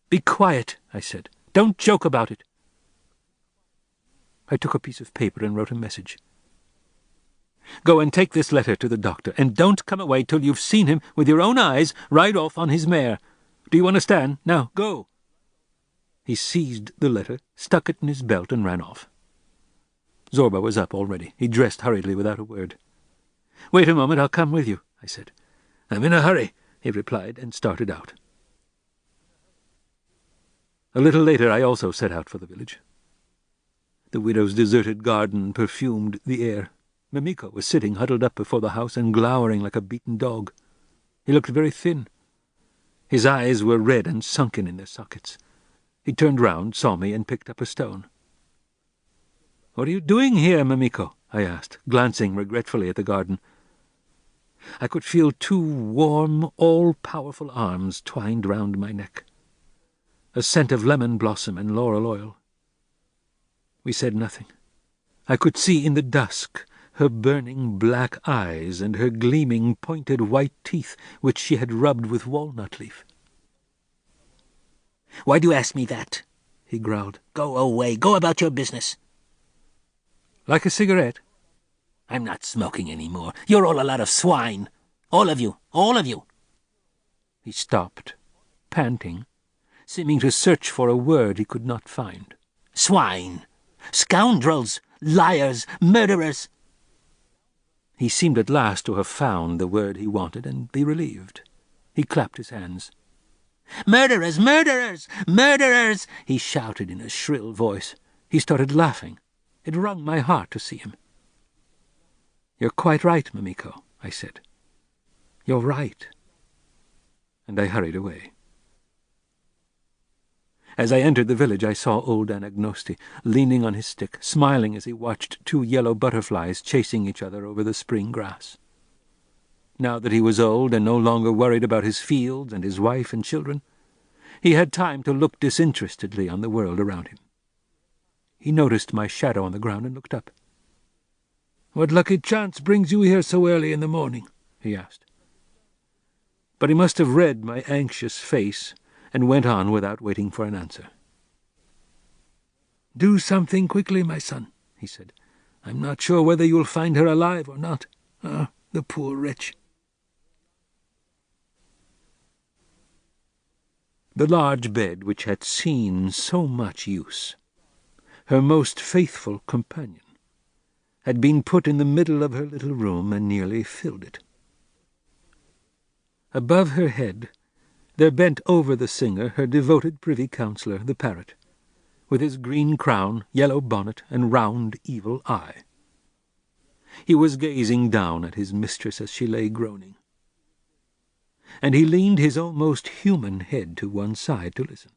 "Be quiet," I said. "Don't joke about it." I took a piece of paper and wrote a message. "Go and take this letter to the doctor, and don't come away till you've seen him with your own eyes ride off on his mare. Do you understand? Now, go." He seized the letter, stuck it in his belt, and ran off. Zobra was up already. He dressed hurriedly without a word. "Wait a moment, I'll come with you," I said. "I'm in a hurry," he replied, and started out. A little later I also set out for the village. The widow's deserted garden perfumed the air. Mimiko was sitting huddled up before the house and glowering like a beaten dog. He looked very thin. His eyes were red and sunken in their sockets. He turned round, saw me, and picked up a stone. "What are you doing here, Mimiko?" I asked, glancing regretfully at the garden. I could feel two warm, all-powerful arms twined round my neck. A scent of lemon blossom and laurel oil. We said nothing. I could see in the dusk her burning black eyes and her gleaming pointed white teeth, which she had rubbed with walnut leaf. "Why do you ask me that?" he growled. "Go away. Go about your business." "Like a cigarette?" "I'm not smoking any more. You're all a lot of swine. All of you. All of you." He stopped, panting, seeming to search for a word he could not find. "Swine. Scoundrels. Liars. Murderers." He seemed at last to have found the word he wanted and be relieved. He clapped his hands. "Murderers! Murderers! Murderers!" he shouted in a shrill voice. He started laughing. It wrung my heart to see him. "You're quite right, Mimiko," I said. "You're right." And I hurried away. As I entered the village, I saw old Anagnosti, leaning on his stick, smiling as he watched two yellow butterflies chasing each other over the spring grass. Now that he was old and no longer worried about his fields and his wife and children, he had time to look disinterestedly on the world around him. He noticed my shadow on the ground and looked up. "What lucky chance brings you here so early in the morning?" he asked. But he must have read my anxious face and went on without waiting for an answer. "Do something quickly, my son," he said. "I'm not sure whether you'll find her alive or not. Ah, the poor wretch." The large bed which had seen so much use, her most faithful companion, had been put in the middle of her little room and nearly filled it. Above her head there bent over the singer her devoted privy councillor, the parrot, with his green crown, yellow bonnet, and round evil eye. He was gazing down at his mistress as she lay groaning, and he leaned his almost human head to one side to listen.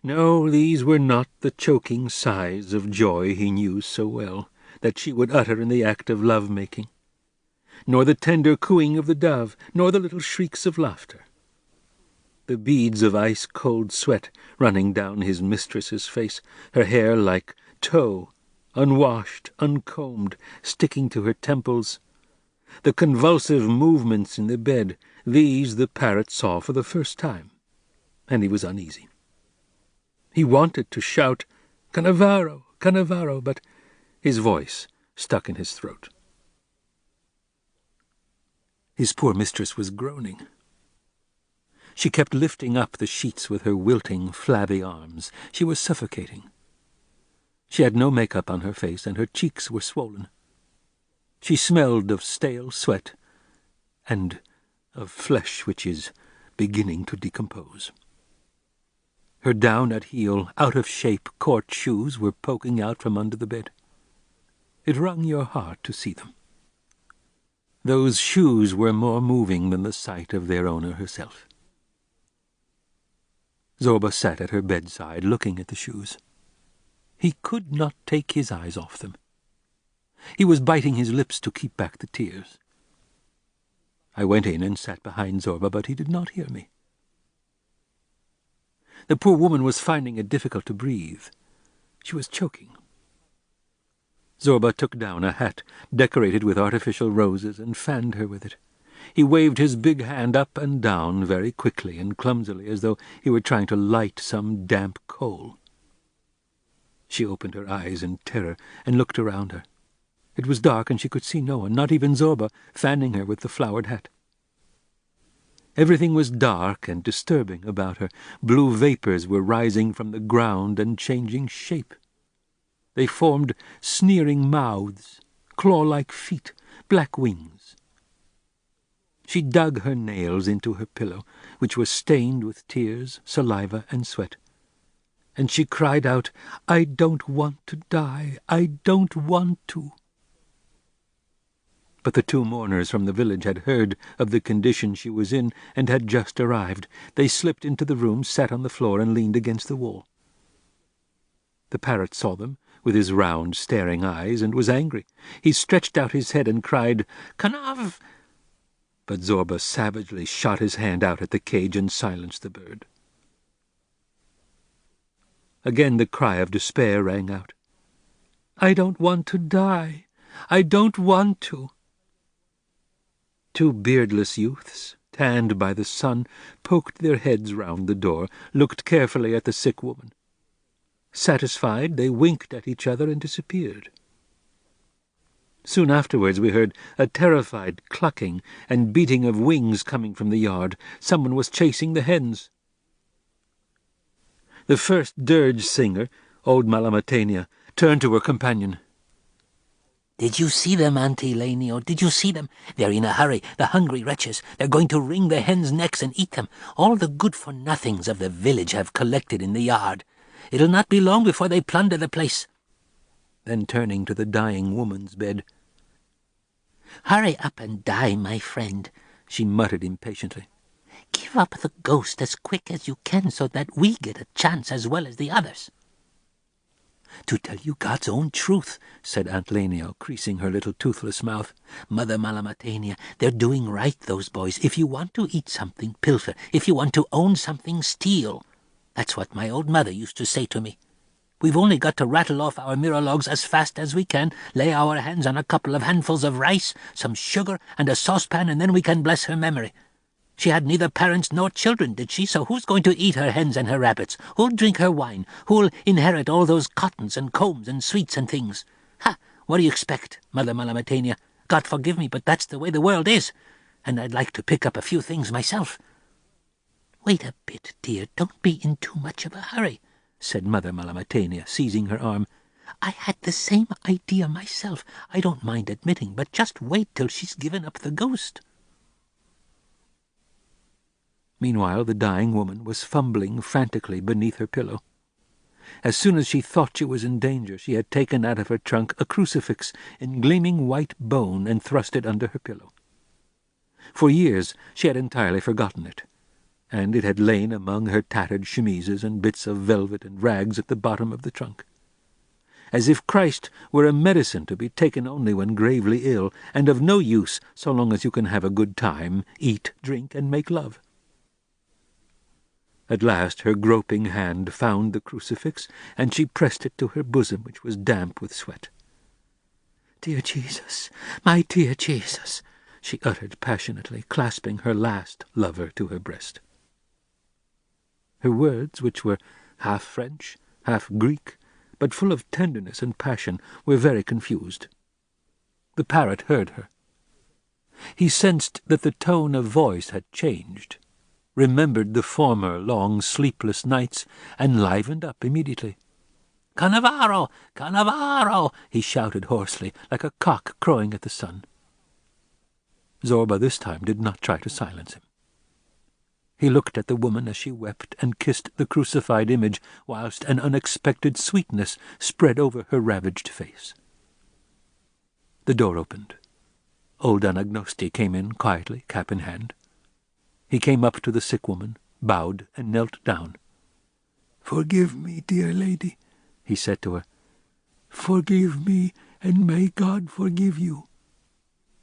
No, these were not the choking sighs of joy he knew so well that she would utter in the act of love-making, nor the tender cooing of the dove, nor the little shrieks of laughter. The beads of ice-cold sweat running down his mistress's face, her hair like tow, unwashed, uncombed, sticking to her temples, the convulsive movements in the bed, these the parrot saw for the first time, and he was uneasy. He wanted to shout, "Cannavaro, Cannavaro," but his voice stuck in his throat. His poor mistress was groaning. She kept lifting up the sheets with her wilting, flabby arms. She was suffocating. She had no makeup on her face, and her cheeks were swollen. She smelled of stale sweat and of flesh which is beginning to decompose. Her down-at-heel, out-of-shape court shoes were poking out from under the bed. It wrung your heart to see them. Those shoes were more moving than the sight of their owner herself. Zobra sat at her bedside, looking at the shoes. He could not take his eyes off them. He was biting his lips to keep back the tears. I went in and sat behind Zobra, but he did not hear me. The poor woman was finding it difficult to breathe. She was choking. Zobra took down a hat decorated with artificial roses and fanned her with it. He waved his big hand up and down very quickly and clumsily, as though he were trying to light some damp coal. She opened her eyes in terror and looked around her. It was dark, and she could see no one, not even Zobra, fanning her with the flowered hat. Everything was dark and disturbing about her. Blue vapors were rising from the ground and changing shape. They formed sneering mouths, claw-like feet, black wings. She dug her nails into her pillow, which was stained with tears, saliva, and sweat, and she cried out, "I don't want to die. I don't want to." But the two mourners from the village had heard of the condition she was in and had just arrived. They slipped into the room, sat on the floor, and leaned against the wall. The parrot saw them, with his round, staring eyes, and was angry. He stretched out his head and cried, "Canav!" But Zobra savagely shot his hand out at the cage and silenced the bird. Again the cry of despair rang out. "I don't want to die. I don't want to." Two beardless youths, tanned by the sun, poked their heads round the door, looked carefully at the sick woman. Satisfied, they winked at each other and disappeared. Soon afterwards we heard a terrified clucking and beating of wings coming from the yard. Someone was chasing the hens. The first dirge singer, old Malamatania, turned to her companion. "Did you see them, Auntie Lanio? Did you see them? They're in a hurry, the hungry wretches. They're going to wring the hens' necks and eat them. All the good-for-nothings of the village have collected in the yard. It'll not be long before they plunder the place." Then turning to the dying woman's bed, "Hurry up and die, my friend," she muttered impatiently. "Give up the ghost as quick as you can so that we get a chance as well as the others." "To tell you God's own truth," said Aunt Lanio, creasing her little toothless mouth, "Mother Malamatania, they're doing right, those boys. If you want to eat something, pilfer. If you want to own something, steal. That's what my old mother used to say to me. We've only got to rattle off our mirror logs as fast as we can, lay our hands on a couple of handfuls of rice, some sugar, and a saucepan, and then we can bless her memory. She had neither parents nor children, did she? So who's going to eat her hens and her rabbits? Who'll drink her wine? Who'll inherit all those cottons and combs and sweets and things? Ha! What do you expect, Mother Malamatania? God forgive me, but that's the way the world is, and I'd like to pick up a few things myself." "Wait a bit, dear. Don't be in too much of a hurry," said Mother Malamatania, seizing her arm. "I had the same idea myself, I don't mind admitting, but just wait till she's given up the ghost." Meanwhile, the dying woman was fumbling frantically beneath her pillow. As soon as she thought she was in danger, she had taken out of her trunk a crucifix in gleaming white bone and thrust it under her pillow. For years she had entirely forgotten it, and it had lain among her tattered chemises and bits of velvet and rags at the bottom of the trunk. As if Christ were a medicine to be taken only when gravely ill, and of no use so long as you can have a good time, eat, drink, and make love. At last her groping hand found the crucifix, and she pressed it to her bosom, which was damp with sweat. "Dear Jesus, my dear Jesus," she uttered passionately, clasping her last lover to her breast. Her words, which were half French, half Greek, but full of tenderness and passion, were very confused. The parrot heard her. He sensed that the tone of voice had changed, remembered the former long sleepless nights, and livened up immediately. "Cannavaro! Cannavaro!" he shouted hoarsely, like a cock crowing at the sun. Zobra this time did not try to silence him. He looked at the woman as she wept and kissed the crucified image, whilst an unexpected sweetness spread over her ravaged face. The door opened. Old Anagnosti came in quietly, cap in hand. He came up to the sick woman, bowed, and knelt down. "Forgive me, dear lady," he said to her. "Forgive me, and may God forgive you.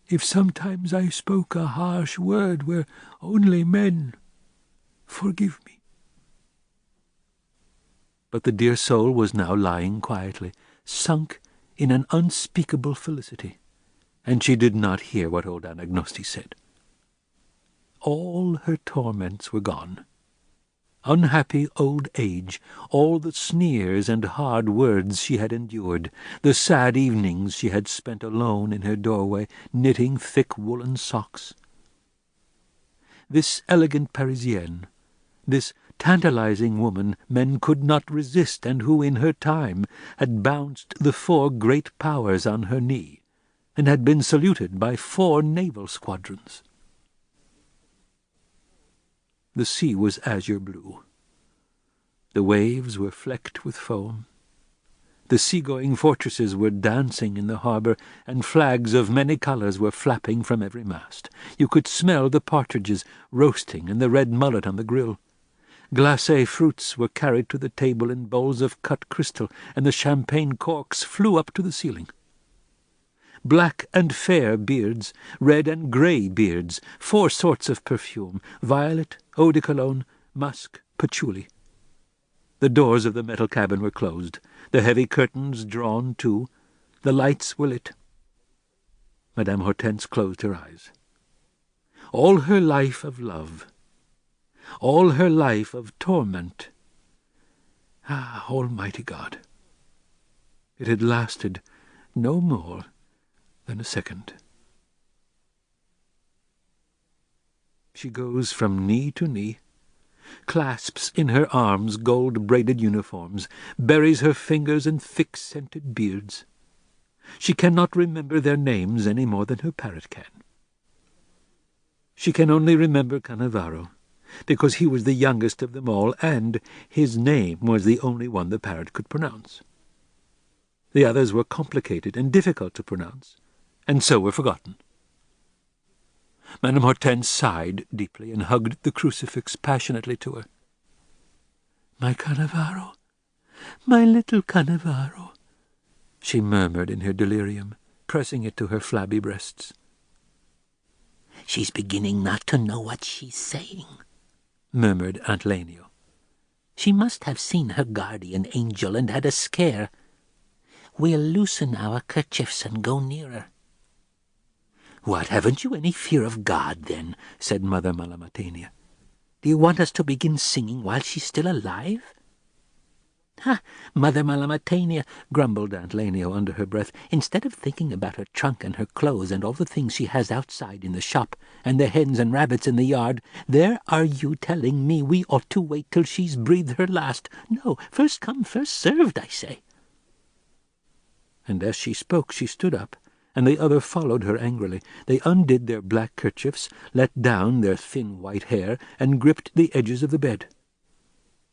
If sometimes I spoke a harsh word where only men, forgive me." But the dear soul was now lying quietly, sunk in an unspeakable felicity, and she did not hear what old Anagnosti said. All her torments were gone. Unhappy old age, all the sneers and hard words she had endured, the sad evenings she had spent alone in her doorway, knitting thick woolen socks. This elegant Parisienne, this tantalizing woman men could not resist, and who in her time had bounced the 4 great powers on her knee, and had been saluted by 4 naval squadrons. The sea was azure blue. The waves were flecked with foam. The sea-going fortresses were dancing in the harbour, and flags of many colours were flapping from every mast. You could smell the partridges roasting and the red mullet on the grill. Glacé fruits were carried to the table in bowls of cut crystal, and the champagne corks flew up to the ceiling. Black and fair beards, red and grey beards, 4 sorts of perfume, violet, eau de cologne, musk, patchouli. The doors of the metal cabin were closed, the heavy curtains drawn to, the lights were lit. Madame Hortense closed her eyes. All her life of love, all her life of torment, Almighty God! It had lasted no more than a second. She goes from knee to knee, clasps in her arms gold-braided uniforms, buries her fingers in thick-scented beards. She cannot remember their names any more than her parrot can. She can only remember Cannavaro, because he was the youngest of them all, and his name was the only one the parrot could pronounce. The others were complicated and difficult to pronounce, and so were forgotten. Madame Hortense sighed deeply and hugged the crucifix passionately to her. "My Cannavaro, my little Cannavaro," she murmured in her delirium, pressing it to her flabby breasts. "She's beginning not to know what she's saying," murmured Aunt Lenio. She must have seen her guardian angel and had a scare. We'll loosen our kerchiefs and go nearer." "What, haven't you any fear of God, then?" said Mother Malamatania. "Do you want us to begin singing while she's still alive?" "Ha, Mother Malamatania," grumbled Aunt Lenio under her breath, "instead of thinking about her trunk and her clothes and all the things she has outside in the shop, and the hens and rabbits in the yard, there are you telling me we ought to wait till she's breathed her last. No, first come, first served, I say." And as she spoke she stood up, and the other followed her angrily. They undid their black kerchiefs, let down their thin white hair, and gripped the edges of the bed.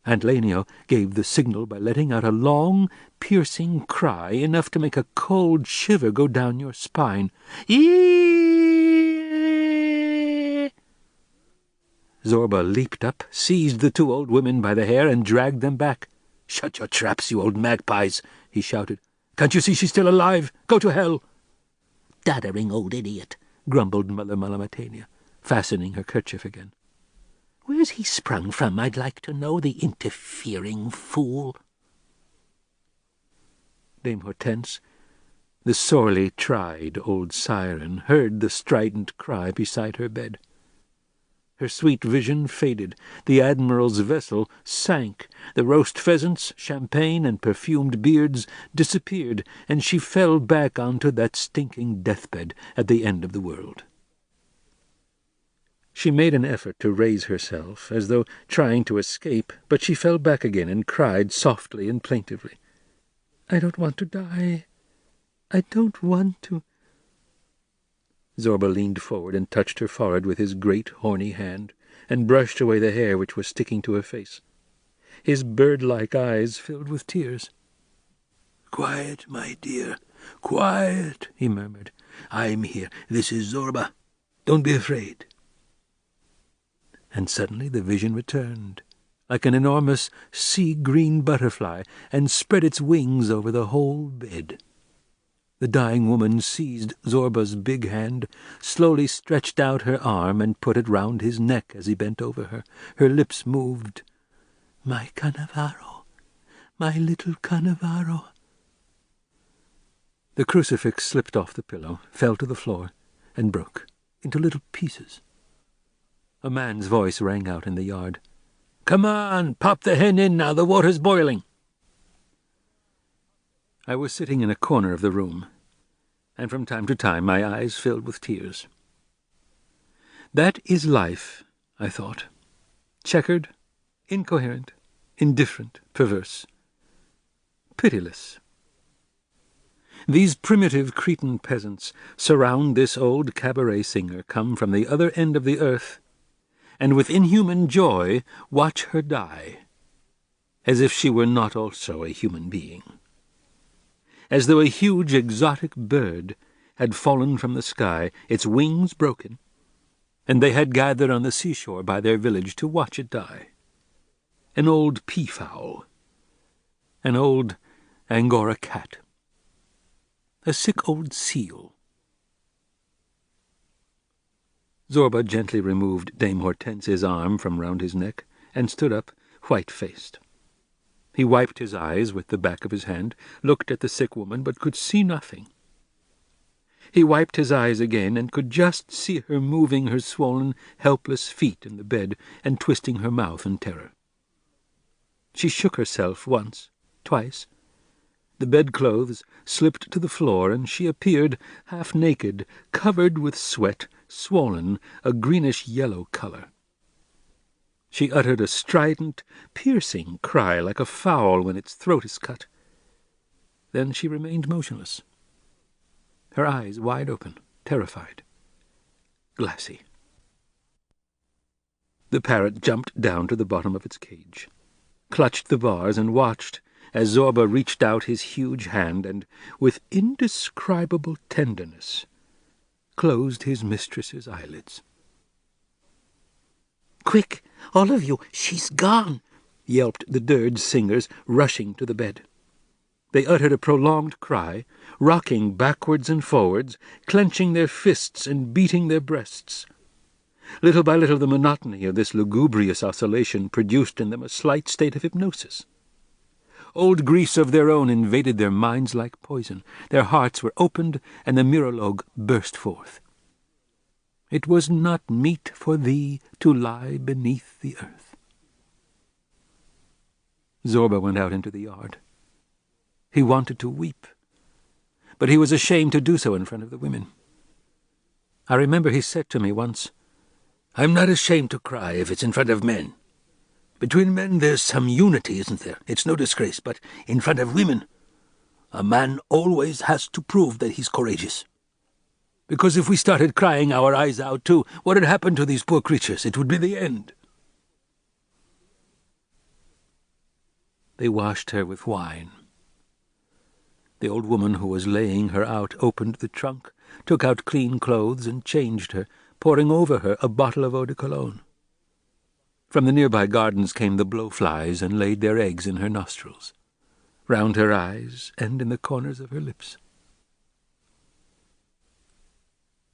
Aunt Lenio gave the signal by letting out a long, piercing cry, enough to make a cold shiver go down your spine. "Eeeeee!" Zobra leaped up, seized the two old women by the hair, and dragged them back. "Shut your traps, you old magpies!" he shouted. "Can't you see she's still alive? Go to hell!" "Doddering old idiot," grumbled Mother Malamatania, fastening her kerchief again. "Where's he sprung from, I'd like to know, the interfering fool?" Dame Hortense, the sorely tried old siren, heard the strident cry beside her bed. Her sweet vision faded, the Admiral's vessel sank, the roast pheasants, champagne, and perfumed beards disappeared, and she fell back onto that stinking deathbed at the end of the world. She made an effort to raise herself, as though trying to escape, but she fell back again and cried softly and plaintively, "I don't want to die. I don't want to—" Zobra leaned forward and touched her forehead with his great horny hand, and brushed away the hair which was sticking to her face. His bird-like eyes filled with tears. "Quiet, my dear, quiet," he murmured. "I'm here. This is Zobra. Don't be afraid." And suddenly the vision returned, like an enormous sea-green butterfly, and spread its wings over the whole bed. The dying woman seized Zorba's big hand, slowly stretched out her arm, and put it round his neck as he bent over her. Her lips moved. "My Cannavaro, my little Cannavaro." The crucifix slipped off the pillow, fell to the floor, and broke into little pieces. A man's voice rang out in the yard. "Come on, pop the hen in now, the water's boiling." I was sitting in a corner of the room, and from time to time my eyes filled with tears. That is life, I thought. Checkered, incoherent, indifferent, perverse, pitiless. These primitive Cretan peasants surround this old cabaret singer come from the other end of the earth, and with inhuman joy watch her die, as if she were not also a human being. As though a huge exotic bird had fallen from the sky, its wings broken, and they had gathered on the seashore by their village to watch it die. An old peafowl, an old Angora cat, a sick old seal. Zobra gently removed Dame Hortense's arm from round his neck, and stood up, white-faced. He wiped his eyes with the back of his hand, looked at the sick woman, but could see nothing. He wiped his eyes again, and could just see her moving her swollen, helpless feet in the bed, and twisting her mouth in terror. She shook herself once, twice. The bedclothes slipped to the floor, and she appeared half-naked, covered with sweat, swollen, a greenish-yellow color. She uttered a strident, piercing cry like a fowl when its throat is cut. Then she remained motionless, her eyes wide open, terrified, glassy. The parrot jumped down to the bottom of its cage, clutched the bars, and watched as Zobra reached out his huge hand and, with indescribable tenderness, closed his mistress's eyelids. "Quick, all of you, she's gone!" yelped the dirge singers, rushing to the bed. They uttered a prolonged cry, rocking backwards and forwards, clenching their fists and beating their breasts. Little by little the monotony of this lugubrious oscillation produced in them a slight state of hypnosis. Old griefs of their own invaded their minds like poison. Their hearts were opened, and the mirologue burst forth. "It was not meet for thee to lie beneath the earth." Zobra went out into the yard. He wanted to weep, but he was ashamed to do so in front of the women. I remember he said to me once, "I'm not ashamed to cry if it's in front of men. Between men there's some unity, isn't there? It's no disgrace, but in front of women, a man always has to prove that he's courageous. Because if we started crying our eyes out too, what had happened to these poor creatures? It would be the end." They washed her with wine. The old woman who was laying her out opened the trunk, took out clean clothes, and changed her, pouring over her a bottle of eau de cologne. From the nearby gardens came the blowflies and laid their eggs in her nostrils, round her eyes, and in the corners of her lips.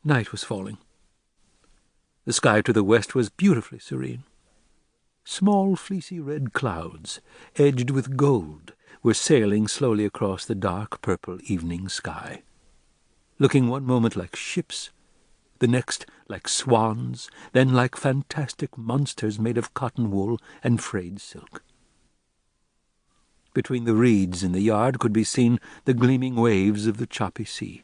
Night was falling. The sky to the west was beautifully serene. Small fleecy red clouds, edged with gold, were sailing slowly across the dark purple evening sky, looking one moment like ships, the next like swans, then like fantastic monsters made of cotton wool and frayed silk. Between the reeds in the yard could be seen the gleaming waves of the choppy sea.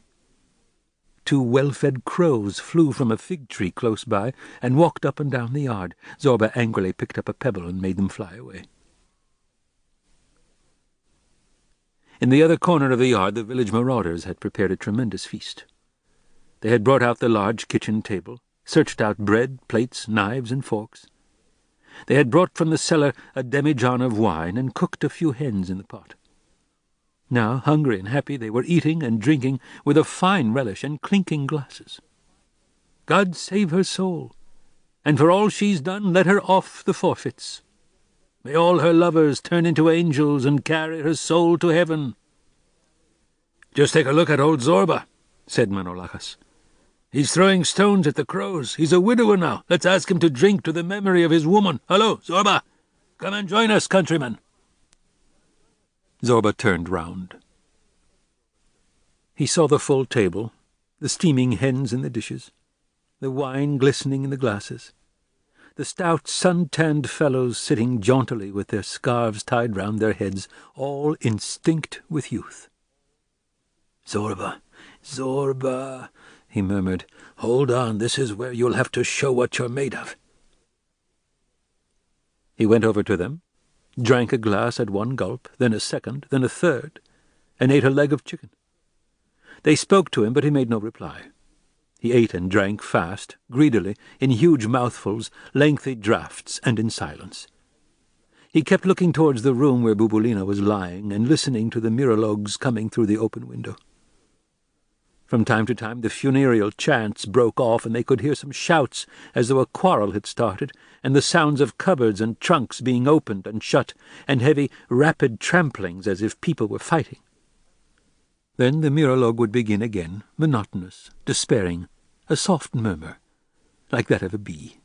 2 well-fed crows flew from a fig tree close by and walked up and down the yard. Zobra angrily picked up a pebble and made them fly away. In the other corner of the yard the village marauders had prepared a tremendous feast. They had brought out the large kitchen table, searched out bread, plates, knives, and forks. They had brought from the cellar a demijohn of wine and cooked a few hens in the pot. Now, hungry and happy, they were eating and drinking with a fine relish and clinking glasses. God save her soul, and for all she's done let her off the forfeits. May all her lovers turn into angels and carry her soul to heaven. "Just take a look at old Zobra," said Manolacas. "He's throwing stones at the crows. He's a widower now. Let's ask him to drink to the memory of his woman. Hello, Zobra! Come and join us, countrymen." Zobra turned round. He saw the full table, the steaming hens in the dishes, the wine glistening in the glasses, the stout sun-tanned fellows sitting jauntily with their scarves tied round their heads, all instinct with youth. "Zobra, Zobra," he murmured. "Hold on, this is where you'll have to show what you're made of." He went over to them, drank a glass at one gulp, then a second, then a third, and ate a leg of chicken. They spoke to him, but he made no reply. He ate and drank fast, greedily, in huge mouthfuls, lengthy draughts, and in silence. He kept looking towards the room where Bubulina was lying, and listening to the mirologues coming through the open window. From time to time the funereal chants broke off, and they could hear some shouts as though a quarrel had started, and the sounds of cupboards and trunks being opened and shut, and heavy, rapid tramplings as if people were fighting. Then the mirologue would begin again, monotonous, despairing, a soft murmur, like that of a bee.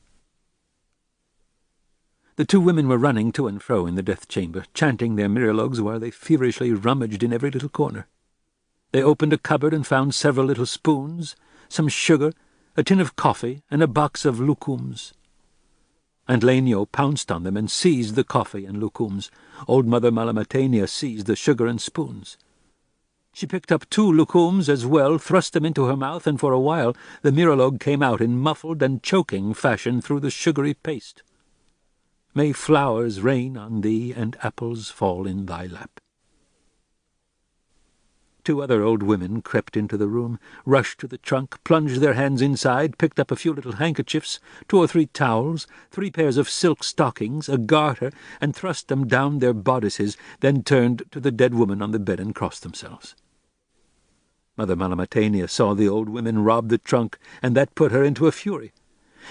The 2 women were running to and fro in the death-chamber, chanting their mirologues while they feverishly rummaged in every little corner. They opened a cupboard and found several little spoons, some sugar, a tin of coffee, and a box of lucums. Aunt Lenio pounced on them and seized the coffee and lucums. Old Mother Malamatania seized the sugar and spoons. She picked up 2 lucums as well, thrust them into her mouth, and for a while the mirologue came out in muffled and choking fashion through the sugary paste. "May flowers rain on thee, and apples fall in thy lap." 2 other old women crept into the room, rushed to the trunk, plunged their hands inside, picked up a few little handkerchiefs, 2 or 3 towels, 3 pairs of silk stockings, a garter, and thrust them down their bodices, then turned to the dead woman on the bed and crossed themselves. Mother Malamatania saw the old women rob the trunk, and that put her into a fury.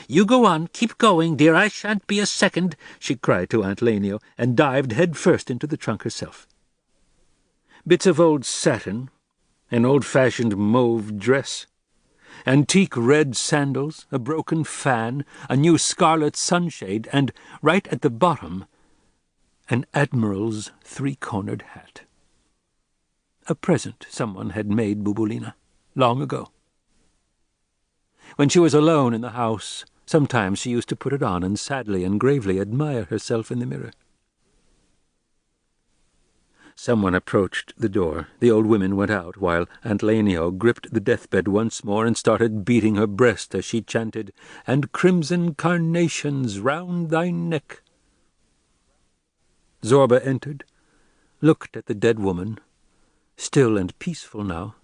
"You go on, keep going, dear, I shan't be a second," she cried to Aunt Lenio, and dived head first into the trunk herself. Bits of old satin, an old-fashioned mauve dress, Antique red sandals, a broken fan, a new scarlet sunshade, and, right at the bottom, an admiral's three-cornered hat. A present someone had made Bubulina, long ago. When she was alone in the house, sometimes she used to put it on and sadly and gravely admire herself in the mirror. Someone approached the door. The old women went out, while Aunt Lenio gripped the deathbed once more and started beating her breast as she chanted, "And crimson carnations round thy neck." Zobra entered, looked at the dead woman, still and peaceful now,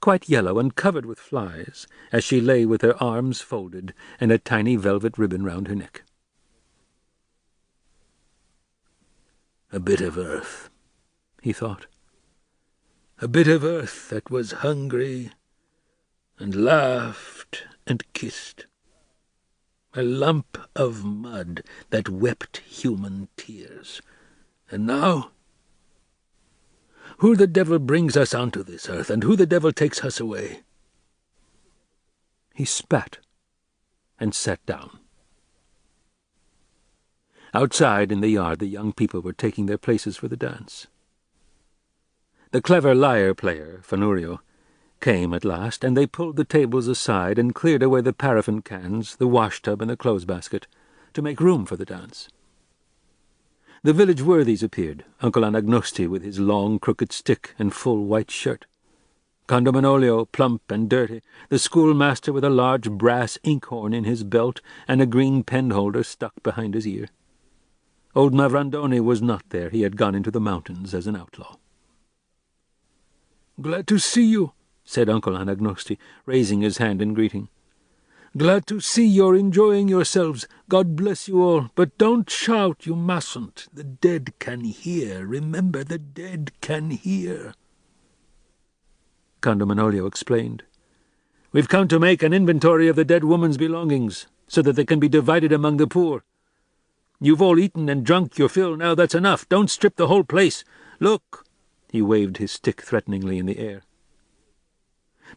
quite yellow and covered with flies, as she lay with her arms folded and a tiny velvet ribbon round her neck. "A bit of earth," he thought. "A bit of earth that was hungry and laughed and kissed. A lump of mud that wept human tears. And now, who the devil brings us onto this earth, and who the devil takes us away?" He spat and sat down. Outside in the yard the young people were taking their places for the dance. The clever lyre-player, Fanurio, came at last, and they pulled the tables aside and cleared away the paraffin cans, the wash-tub, and the clothes-basket, to make room for the dance. The village worthies appeared, Uncle Anagnosti with his long crooked stick and full white shirt, Condo Manolio, plump and dirty, the schoolmaster with a large brass inkhorn in his belt and a green penholder stuck behind his ear. Old Mavrandoni was not there. He had gone into the mountains as an outlaw. "Glad to see you," said Uncle Anagnosti, raising his hand in greeting. "Glad to see you're enjoying yourselves. God bless you all. But don't shout, you mustn't. The dead can hear. Remember, the dead can hear." Condo Manolio explained. "We've come to make an inventory of the dead woman's belongings, so that they can be divided among the poor. You've all eaten and drunk your fill. Now that's enough. Don't strip the whole place. Look!" He waved his stick threateningly in the air.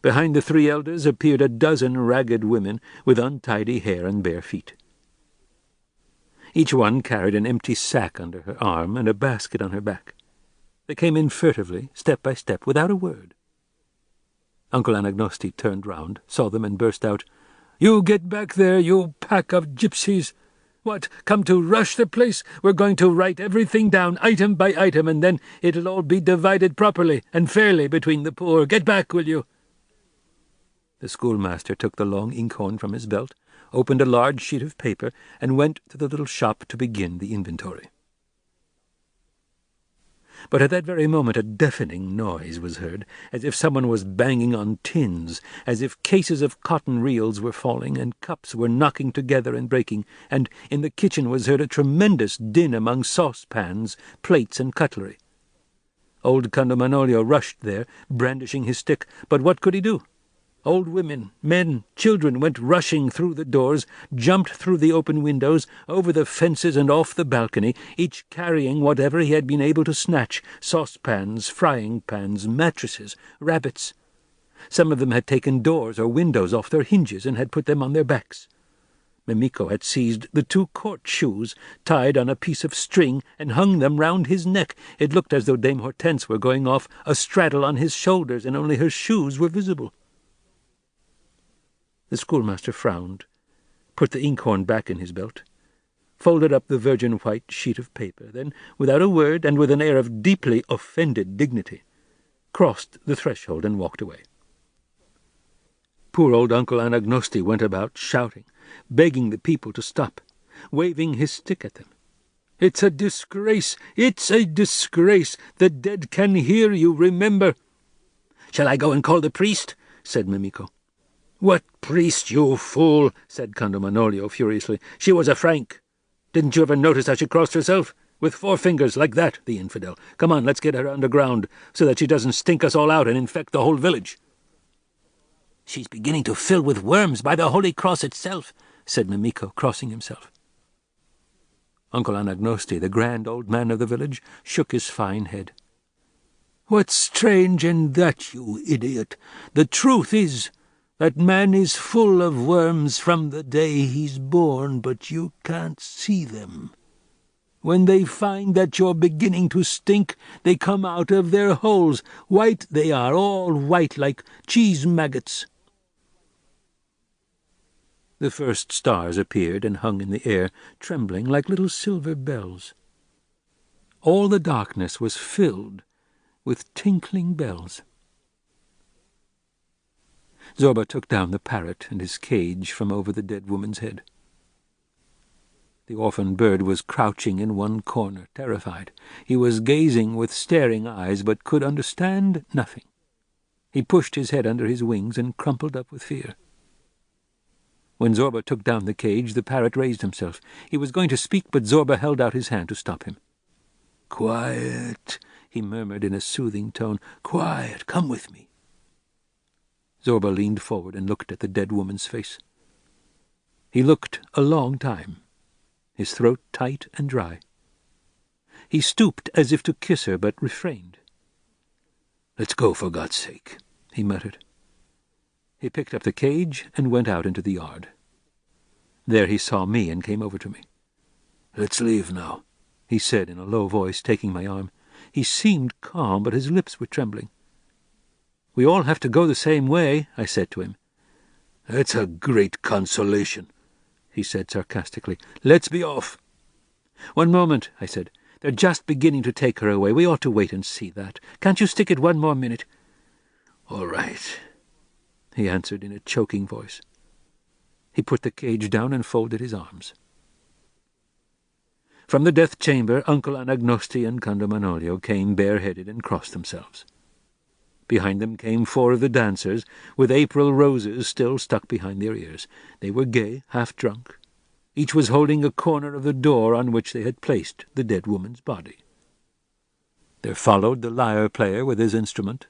Behind the three elders appeared a dozen ragged women with untidy hair and bare feet. Each one carried an empty sack under her arm and a basket on her back. They came in furtively, step by step, without a word. Uncle Anagnosti turned round, saw them, and burst out, "You get back there, you pack of gypsies! What, come to rush the place? We're going to write everything down, item by item, and then it'll all be divided properly and fairly between the poor. Get back, will you?" The schoolmaster took the long inkhorn from his belt, opened a large sheet of paper, and went to the little shop to begin the inventory. But at that very moment a deafening noise was heard, as if someone was banging on tins, as if cases of cotton reels were falling, and cups were knocking together and breaking, and in the kitchen was heard a tremendous din among saucepans, plates, and cutlery. Old Condo Manolio rushed there, brandishing his stick, but what could he do? Old women, men, children went rushing through the doors, jumped through the open windows, over the fences and off the balcony, each carrying whatever he had been able to snatch, saucepans, frying pans, mattresses, rabbits. Some of them had taken doors or windows off their hinges and had put them on their backs. Mimico had seized the 2 court shoes, tied on a piece of string, and hung them round his neck. It looked as though Dame Hortense were going off astraddle on his shoulders, and only her shoes were visible. The schoolmaster frowned, put the inkhorn back in his belt, folded up the virgin white sheet of paper, then, without a word and with an air of deeply offended dignity, crossed the threshold and walked away. Poor old Uncle Anagnosti went about shouting, begging the people to stop, waving his stick at them. "It's a disgrace! It's a disgrace! The dead can hear you, remember!" "Shall I go and call the priest?" said Mimico. "What priest, you fool?" said Condo Manolio furiously. "She was a Frank. Didn't you ever notice how she crossed herself? With 4 fingers, like that, the infidel. Come on, let's get her underground, so that she doesn't stink us all out and infect the whole village." "She's beginning to fill with worms, by the Holy Cross itself," said Mimico, crossing himself. Uncle Anagnosti, the grand old man of the village, shook his fine head. "What's strange in that, you idiot? The truth is, That man is full of worms from the day he's born, but you can't see them. When they find that you're beginning to stink, they come out of their holes. White they are, all white like cheese maggots." The first stars appeared and hung in the air, trembling like little silver bells. All the darkness was filled with tinkling bells. Zobra took down the parrot and his cage from over the dead woman's head. The orphan bird was crouching in one corner, terrified. He was gazing with staring eyes, but could understand nothing. He pushed his head under his wings and crumpled up with fear. When Zobra took down the cage, the parrot raised himself. He was going to speak, but Zobra held out his hand to stop him. "Quiet," he murmured in a soothing tone. "Quiet, come with me." Zobra leaned forward and looked at the dead woman's face. He looked a long time, his throat tight and dry. He stooped as if to kiss her, but refrained. "Let's go, for God's sake," he muttered. He picked up the cage and went out into the yard. There he saw me and came over to me. "Let's leave now," he said in a low voice, taking my arm. He seemed calm, but his lips were trembling. "We all have to go the same way," I said to him. "That's a great consolation," he said sarcastically. "Let's be off." "One moment," I said. "They're just beginning to take her away. We ought to wait and see that. Can't you stick it one more minute?" "All right," he answered in a choking voice. He put the cage down and folded his arms. From the death chamber, Uncle Anagnosti and Conde Manolio came bareheaded and crossed themselves. Behind them came 4 of the dancers, with April roses still stuck behind their ears. They were gay, half drunk. Each was holding a corner of the door on which they had placed the dead woman's body. There followed the lyre-player with his instrument,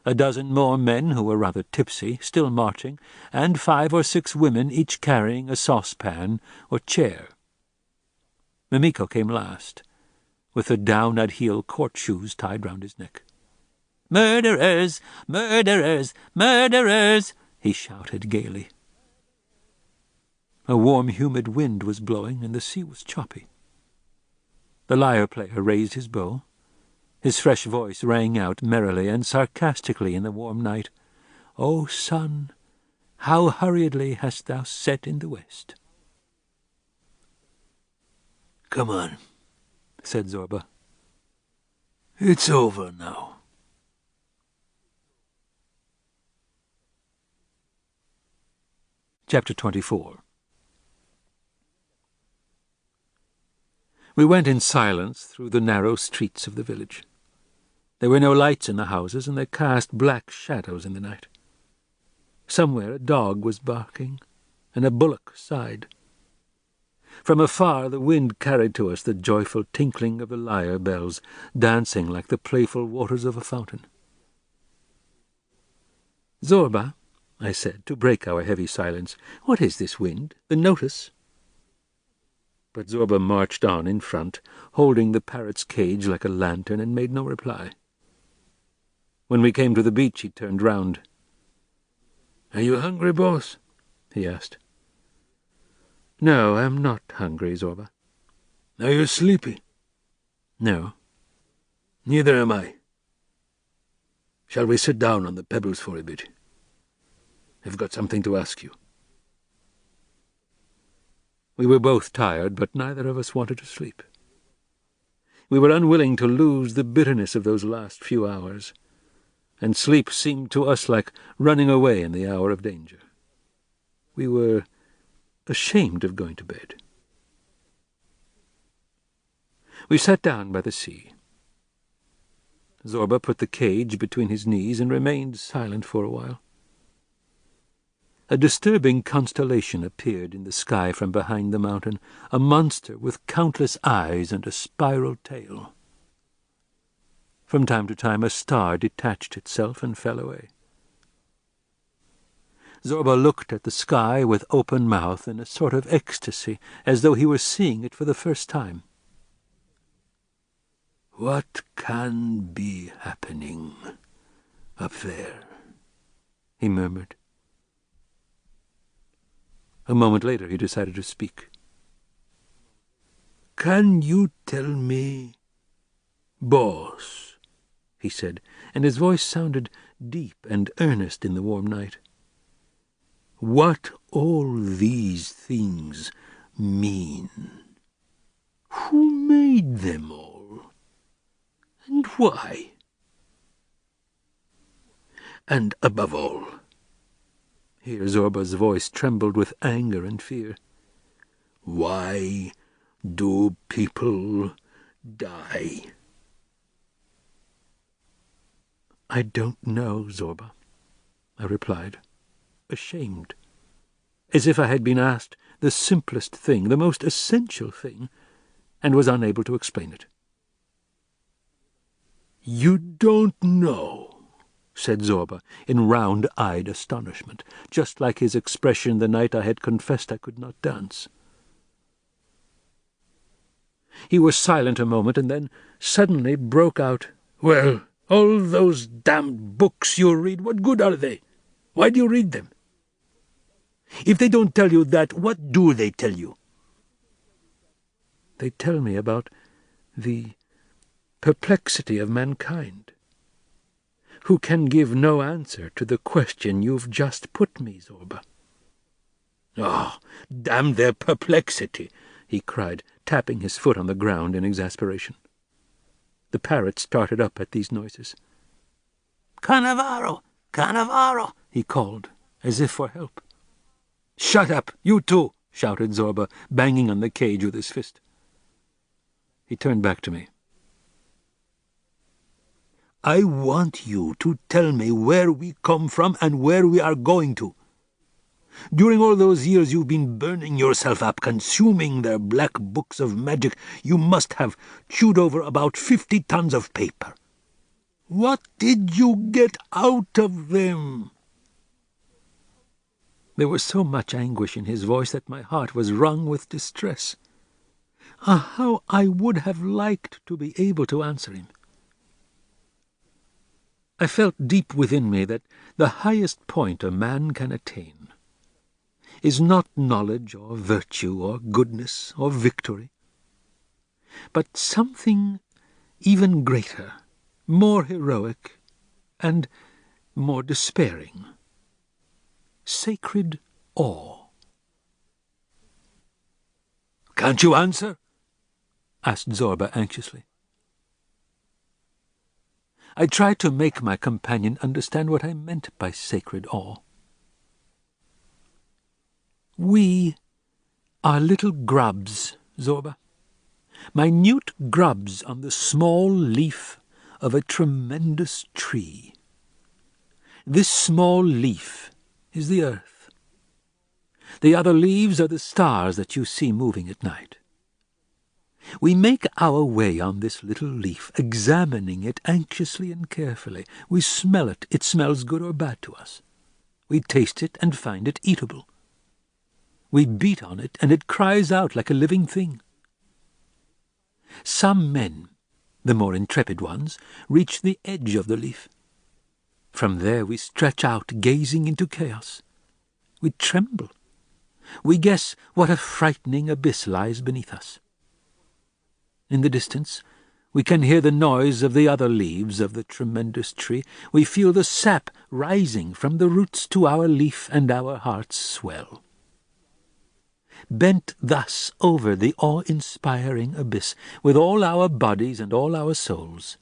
a dozen more men who were rather tipsy, still marching, and 5 or 6 women, each carrying a saucepan or chair. Mimiko came last, with the down-at-heel court shoes tied round his neck. "Murderers! Murderers! Murderers!" he shouted gaily. A warm, humid wind was blowing, and the sea was choppy. The lyre-player raised his bow. His fresh voice rang out merrily and sarcastically in the warm night. "O sun, how hurriedly hast thou set in the west!" "Come on," said Zobra. "It's over now." Chapter 24. We went in silence through the narrow streets of the village. There were no lights in the houses, and they cast black shadows in the night. Somewhere a dog was barking, and a bullock sighed. From afar the wind carried to us the joyful tinkling of the lyre bells, dancing like the playful waters of a fountain. "Zobra," I said, to break our heavy silence, "what is this wind? The notice?" But Zobra marched on in front, holding the parrot's cage like a lantern, and made no reply. When we came to the beach, he turned round. "Are you hungry, boss?" he asked. "No, I'm not hungry, Zobra." "Are you sleepy?" "No." "Neither am I. Shall we sit down on the pebbles for a bit? I've got something to ask you." We were both tired, but neither of us wanted to sleep. We were unwilling to lose the bitterness of those last few hours, and sleep seemed to us like running away in the hour of danger. We were ashamed of going to bed. We sat down by the sea. Zobra put the cage between his knees and remained silent for a while. A disturbing constellation appeared in the sky from behind the mountain, a monster with countless eyes and a spiral tail. From time to time a star detached itself and fell away. Zobra looked at the sky with open mouth in a sort of ecstasy, as though he were seeing it for the first time. "What can be happening up there?" he murmured. A moment later he decided to speak. "Can you tell me, boss," he said, and his voice sounded deep and earnest in the warm night, "what all these things mean? Who made them all? And why? And above all," here Zobra's voice trembled with anger and fear, "why do people die?" "I don't know, Zobra," I replied, ashamed, as if I had been asked the simplest thing, the most essential thing, and was unable to explain it. "You don't know?" said Zobra in round-eyed astonishment, just like his expression the night I had confessed I could not dance. He was silent a moment, and then suddenly broke out, "Well, all those damned books you read, what good are they? Why do you read them? If they don't tell you that, what do they tell you?" "They tell me about the perplexity of mankind, who can give no answer to the question you've just put me, Zobra." "Oh, damn their perplexity!" he cried, tapping his foot on the ground in exasperation. The parrot started up at these noises. "Cannavaro! Cannavaro!" he called, as if for help. "Shut up, you two!" shouted Zobra, banging on the cage with his fist. He turned back to me. "I want you to tell me where we come from and where we are going to. During all those years you've been burning yourself up, consuming their black books of magic, you must have chewed over about 50 tons of paper. What did you get out of them?" There was so much anguish in his voice that my heart was wrung with distress. Ah, how I would have liked to be able to answer him. I felt deep within me that the highest point a man can attain is not knowledge or virtue or goodness or victory, but something even greater, more heroic, and more despairing: sacred awe. "Can't you answer?" asked Zobra anxiously. I tried to make my companion understand what I meant by sacred awe. "We are little grubs, Zobra, minute grubs on the small leaf of a tremendous tree. This small leaf is the earth. The other leaves are the stars that you see moving at night. We make our way on this little leaf, examining it anxiously and carefully. We smell it. It smells good or bad to us. We taste it and find it eatable. We beat on it, and it cries out like a living thing. Some men, the more intrepid ones, reach the edge of the leaf. From there we stretch out, gazing into chaos. We tremble. We guess what a frightening abyss lies beneath us. In the distance, we can hear the noise of the other leaves of the tremendous tree. We feel the sap rising from the roots to our leaf, and our hearts swell. Bent thus over the awe-inspiring abyss, with all our bodies and all our souls,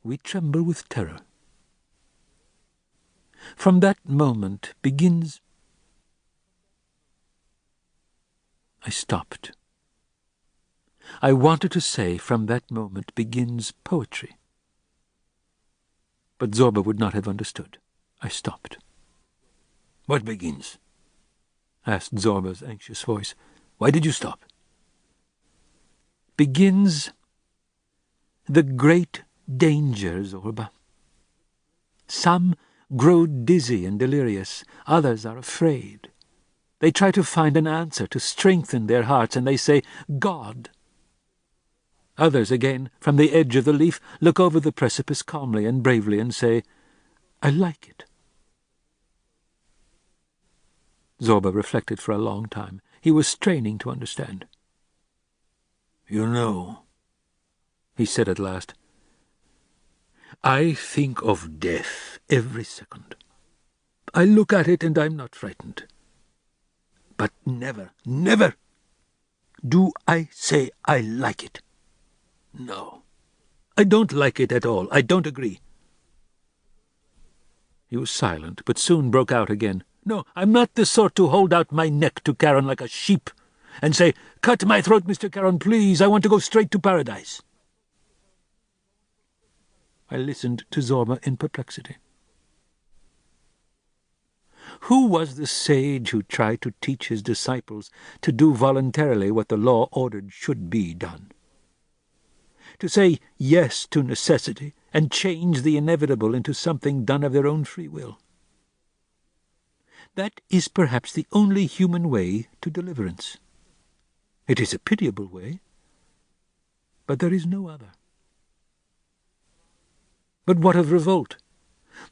we tremble with terror. From that moment begins... I stopped. I wanted to say, from that moment begins poetry. But Zobra would not have understood. I stopped. "What begins?" asked Zobra's anxious voice. "Why did you stop?" "Begins the great danger, Zobra. Some grow dizzy and delirious. Others are afraid. They try to find an answer to strengthen their hearts, and they say, 'God.' Others, again, from the edge of the leaf, look over the precipice calmly and bravely and say, 'I like it.' Zobra reflected for a long time. He was straining to understand. "You know," he said at last, "I think of death every second. I look at it and I'm not frightened. But never, never do I say I like it. No, I don't like it at all. I don't agree." He was silent, but soon broke out again. "No, I'm not the sort to hold out my neck to Charon like a sheep and say, 'Cut my throat, Mr. Charon, please. I want to go straight to paradise.'" I listened to Zobra in perplexity. Who was the sage who tried to teach his disciples to do voluntarily what the law ordered should be done? To say yes to necessity and change the inevitable into something done of their own free will. That is perhaps the only human way to deliverance. It is a pitiable way, but there is no other. But what of revolt?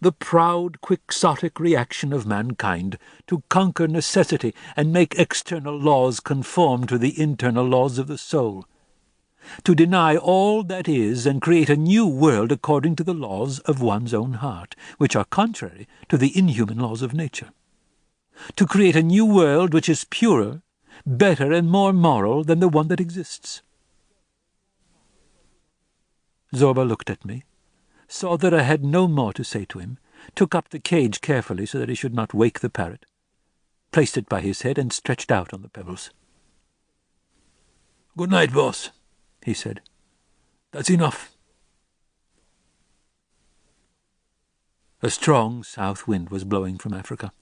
The proud, quixotic reaction of mankind to conquer necessity and make external laws conform to the internal laws of the soul. To deny all that is and create a new world according to the laws of one's own heart, which are contrary to the inhuman laws of nature. To create a new world which is purer, better and more moral than the one that exists. Zobra looked at me, saw that I had no more to say to him, took up the cage carefully so that he should not wake the parrot, placed it by his head, and stretched out on the pebbles. "Good night, boss," he said. "That's enough." A strong south wind was blowing from Africa.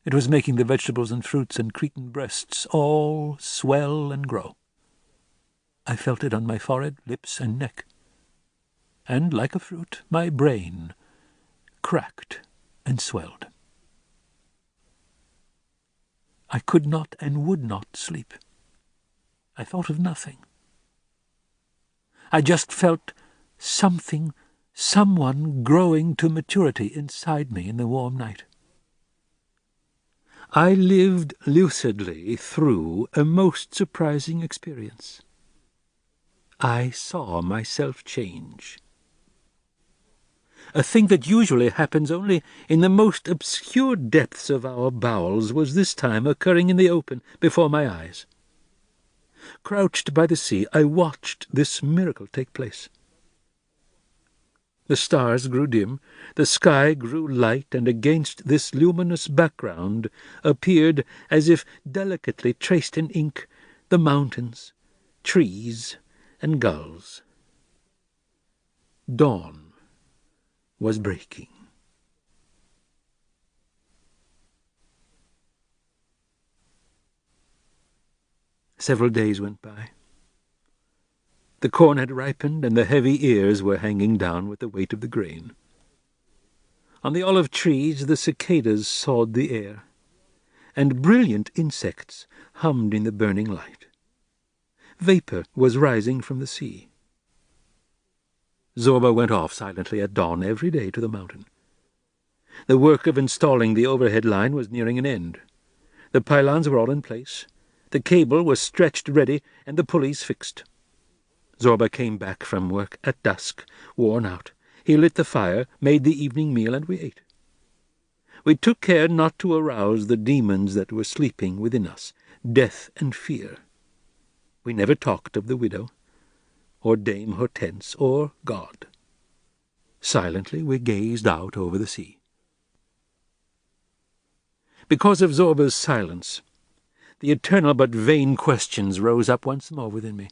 It was making the vegetables and fruits and Cretan breasts all swell and grow. I felt it on my forehead, lips, and neck. And, like a fruit, my brain cracked and swelled. I could not and would not sleep. I thought of nothing. I just felt someone growing to maturity inside me in the warm night. I lived lucidly through a most surprising experience. I saw myself change. A thing that usually happens only in the most obscure depths of our bowels was this time occurring in the open before my eyes. Crouched by the sea, I watched this miracle take place. The stars grew dim, the sky grew light, and against this luminous background appeared, as if delicately traced in ink, the mountains, trees, and gulls. Dawn was breaking. Several days went by. The corn had ripened, and the heavy ears were hanging down with the weight of the grain. On the olive trees the cicadas sawed the air, and brilliant insects hummed in the burning light. Vapor was rising from the sea. Zobra went off silently at dawn every day to the mountain. The work of installing the overhead line was nearing an end. The pylons were all in place, the cable was stretched ready, and the pulleys fixed. Zobra came back from work at dusk, worn out. He lit the fire, made the evening meal, and we ate. We took care not to arouse the demons that were sleeping within us, death and fear. We never talked of the widow, or Dame Hortense, or God. Silently we gazed out over the sea. Because of Zobra's silence, the eternal but vain questions rose up once more within me.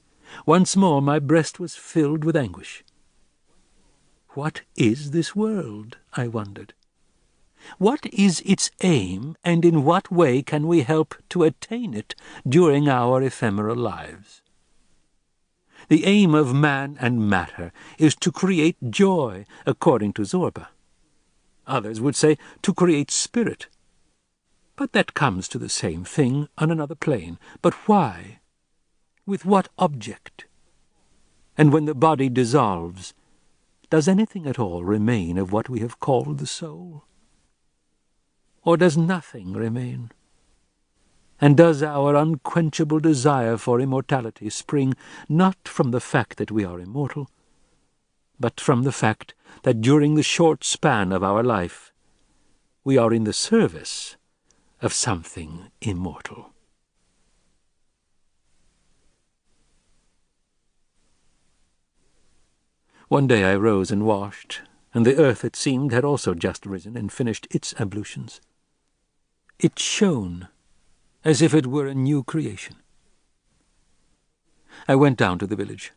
Once more my breast was filled with anguish. What is this world? I wondered. What is its aim, and in what way can we help to attain it during our ephemeral lives? The aim of man and matter is to create joy, according to Zobra. Others would say to create spirit. But that comes to the same thing on another plane. But why? With what object? And when the body dissolves, does anything at all remain of what we have called the soul? or does nothing remain? And does our unquenchable desire for immortality spring not from the fact that we are immortal, but from the fact that during the short span of our life we are in the service of something immortal? One day I rose and washed, and the earth, it seemed, had also just risen and finished its ablutions. It shone as if it were a new creation. I went down to the village.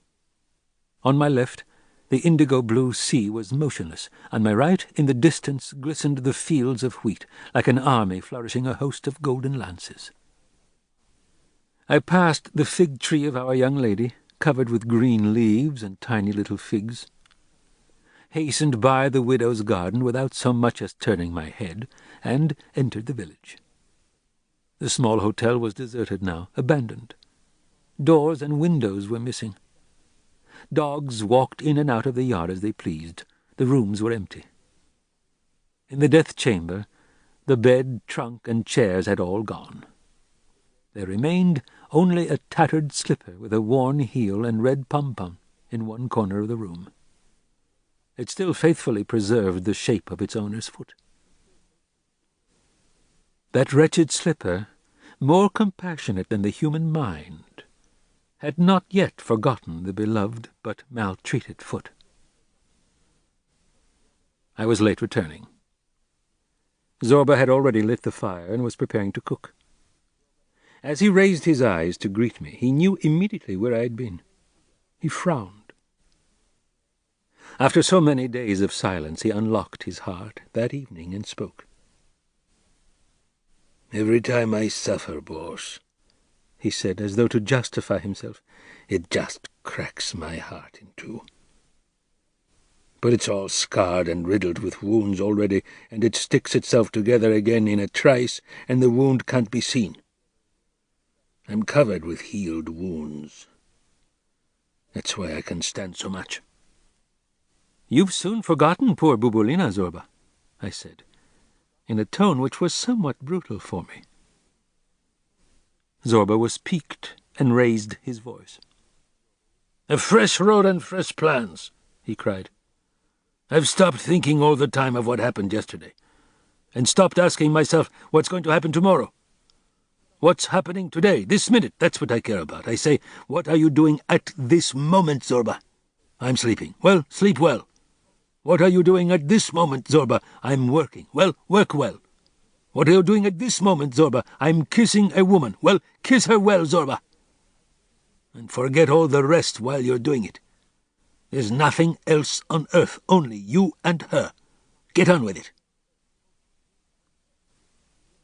On my left, the indigo-blue sea was motionless. On my right, in the distance, glistened the fields of wheat, like an army flourishing a host of golden lances. I passed the fig tree of our young lady, covered with green leaves and tiny little figs, hastened by the widow's garden without so much as turning my head, and entered the village. The small hotel was deserted now, abandoned. Doors and windows were missing. Dogs walked in and out of the yard as they pleased. The rooms were empty. In the death chamber, the bed, trunk, and chairs had all gone. There remained only a tattered slipper with a worn heel and red pom-pom in one corner of the room. It still faithfully preserved the shape of its owner's foot. That wretched slipper, more compassionate than the human mind, had not yet forgotten the beloved but maltreated foot. I was late returning. Zobra had already lit the fire and was preparing to cook. As he raised his eyes to greet me, he knew immediately where I had been. He frowned. After so many days of silence, he unlocked his heart that evening and spoke. "Every time I suffer, boss," he said, as though to justify himself, "it just cracks my heart in two. But it's all scarred and riddled with wounds already, and it sticks itself together again in a trice, and the wound can't be seen. I'm covered with healed wounds. That's why I can stand so much." "You've soon forgotten poor Bubulina, Zobra," I said, in a tone which was somewhat brutal for me. Zobra was piqued and raised his voice. "A fresh road and fresh plans," he cried. "I've stopped thinking all the time of what happened yesterday, and stopped asking myself what's going to happen tomorrow. What's happening today, this minute, that's what I care about. I say, what are you doing at this moment, Zobra? I'm sleeping. Well, sleep well. What are you doing at this moment, Zobra? I'm working. Well, work well. What are you doing at this moment, Zobra? I'm kissing a woman. Well, kiss her well, Zobra. And forget all the rest while you're doing it. There's nothing else on earth, only you and her. Get on with it."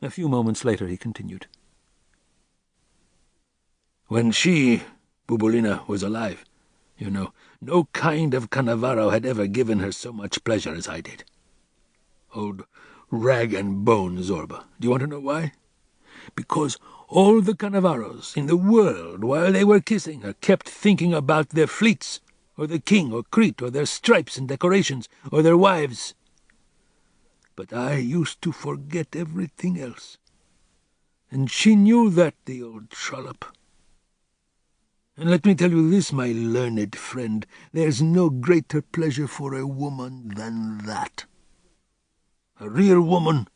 A few moments later he continued. "When she, Bubulina, was alive, you know, no kind of Cannavaro had ever given her so much pleasure as I did. Old rag and bone, Zobra. Do you want to know why? Because all the Cannavaros in the world, while they were kissing her, kept thinking about their fleets, or the king, or Crete, or their stripes and decorations, or their wives. But I used to forget everything else. And she knew that, the old trollop. And let me tell you this, my learned friend, there's no greater pleasure for a woman than that. A real woman,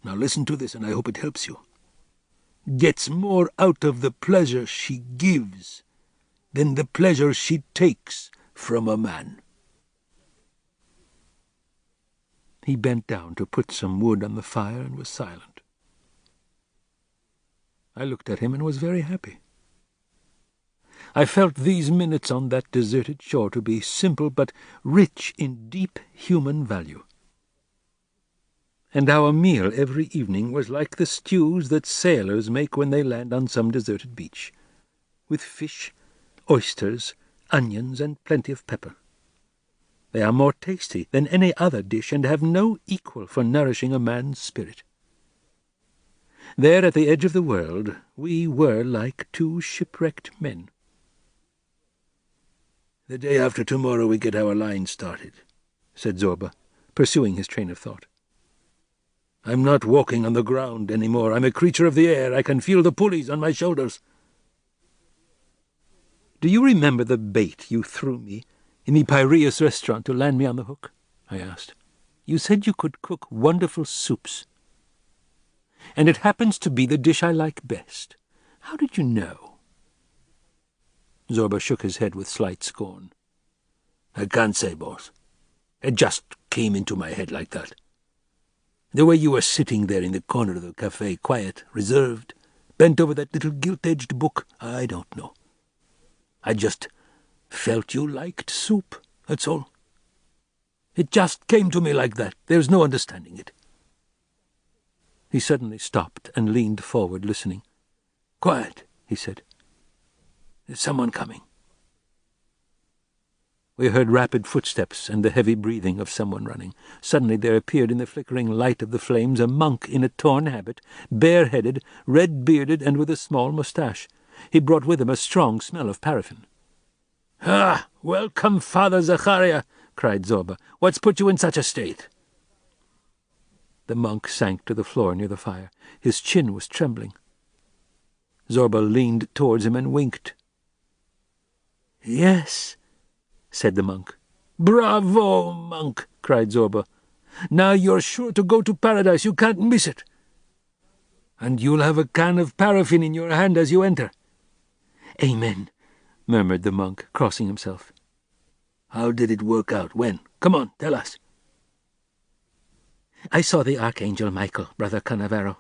now listen to this and I hope it helps you, gets more out of the pleasure she gives than the pleasure she takes from a man." He bent down to put some wood on the fire and was silent. I looked at him and was very happy. I felt these minutes on that deserted shore to be simple but rich in deep human value. And our meal every evening was like the stews that sailors make when they land on some deserted beach, with fish, oysters, onions, and plenty of pepper. They are more tasty than any other dish and have no equal for nourishing a man's spirit. There at the edge of the world we were like two shipwrecked men. "The day after tomorrow we get our line started," said Zobra, pursuing his train of thought. I'm not walking on the ground anymore. I'm a creature of the air. I can feel the pulleys on my shoulders. Do you remember the bait you threw me in the Piraeus restaurant to land me on the hook? I asked. You said you could cook wonderful soups. And it happens to be the dish I like best. How did you know? Zobra shook his head with slight scorn. I can't say, boss. It just came into my head like that. The way you were sitting there in the corner of the cafe, quiet, reserved, bent over that little gilt-edged book, I don't know. I just felt you liked soup, that's all. It just came to me like that. There's no understanding it. He suddenly stopped and leaned forward, listening. Quiet, he said. There's someone coming. We heard rapid footsteps and the heavy breathing of someone running. Suddenly there appeared in the flickering light of the flames a monk in a torn habit, bareheaded, red-bearded, and with a small moustache. He brought with him a strong smell of paraffin. "Ah, welcome, Father Zachariah," cried Zobra. "What's put you in such a state?" The monk sank to the floor near the fire. His chin was trembling. Zobra leaned towards him and winked. "Yes," said the monk. "Bravo, monk!" cried Zobra. "Now you're sure to go to paradise. You can't miss it. And you'll have a can of paraffin in your hand as you enter." "Amen," murmured the monk, crossing himself. "How did it work out? When? Come on, tell us." "I saw the Archangel Michael, Brother Cannavaro.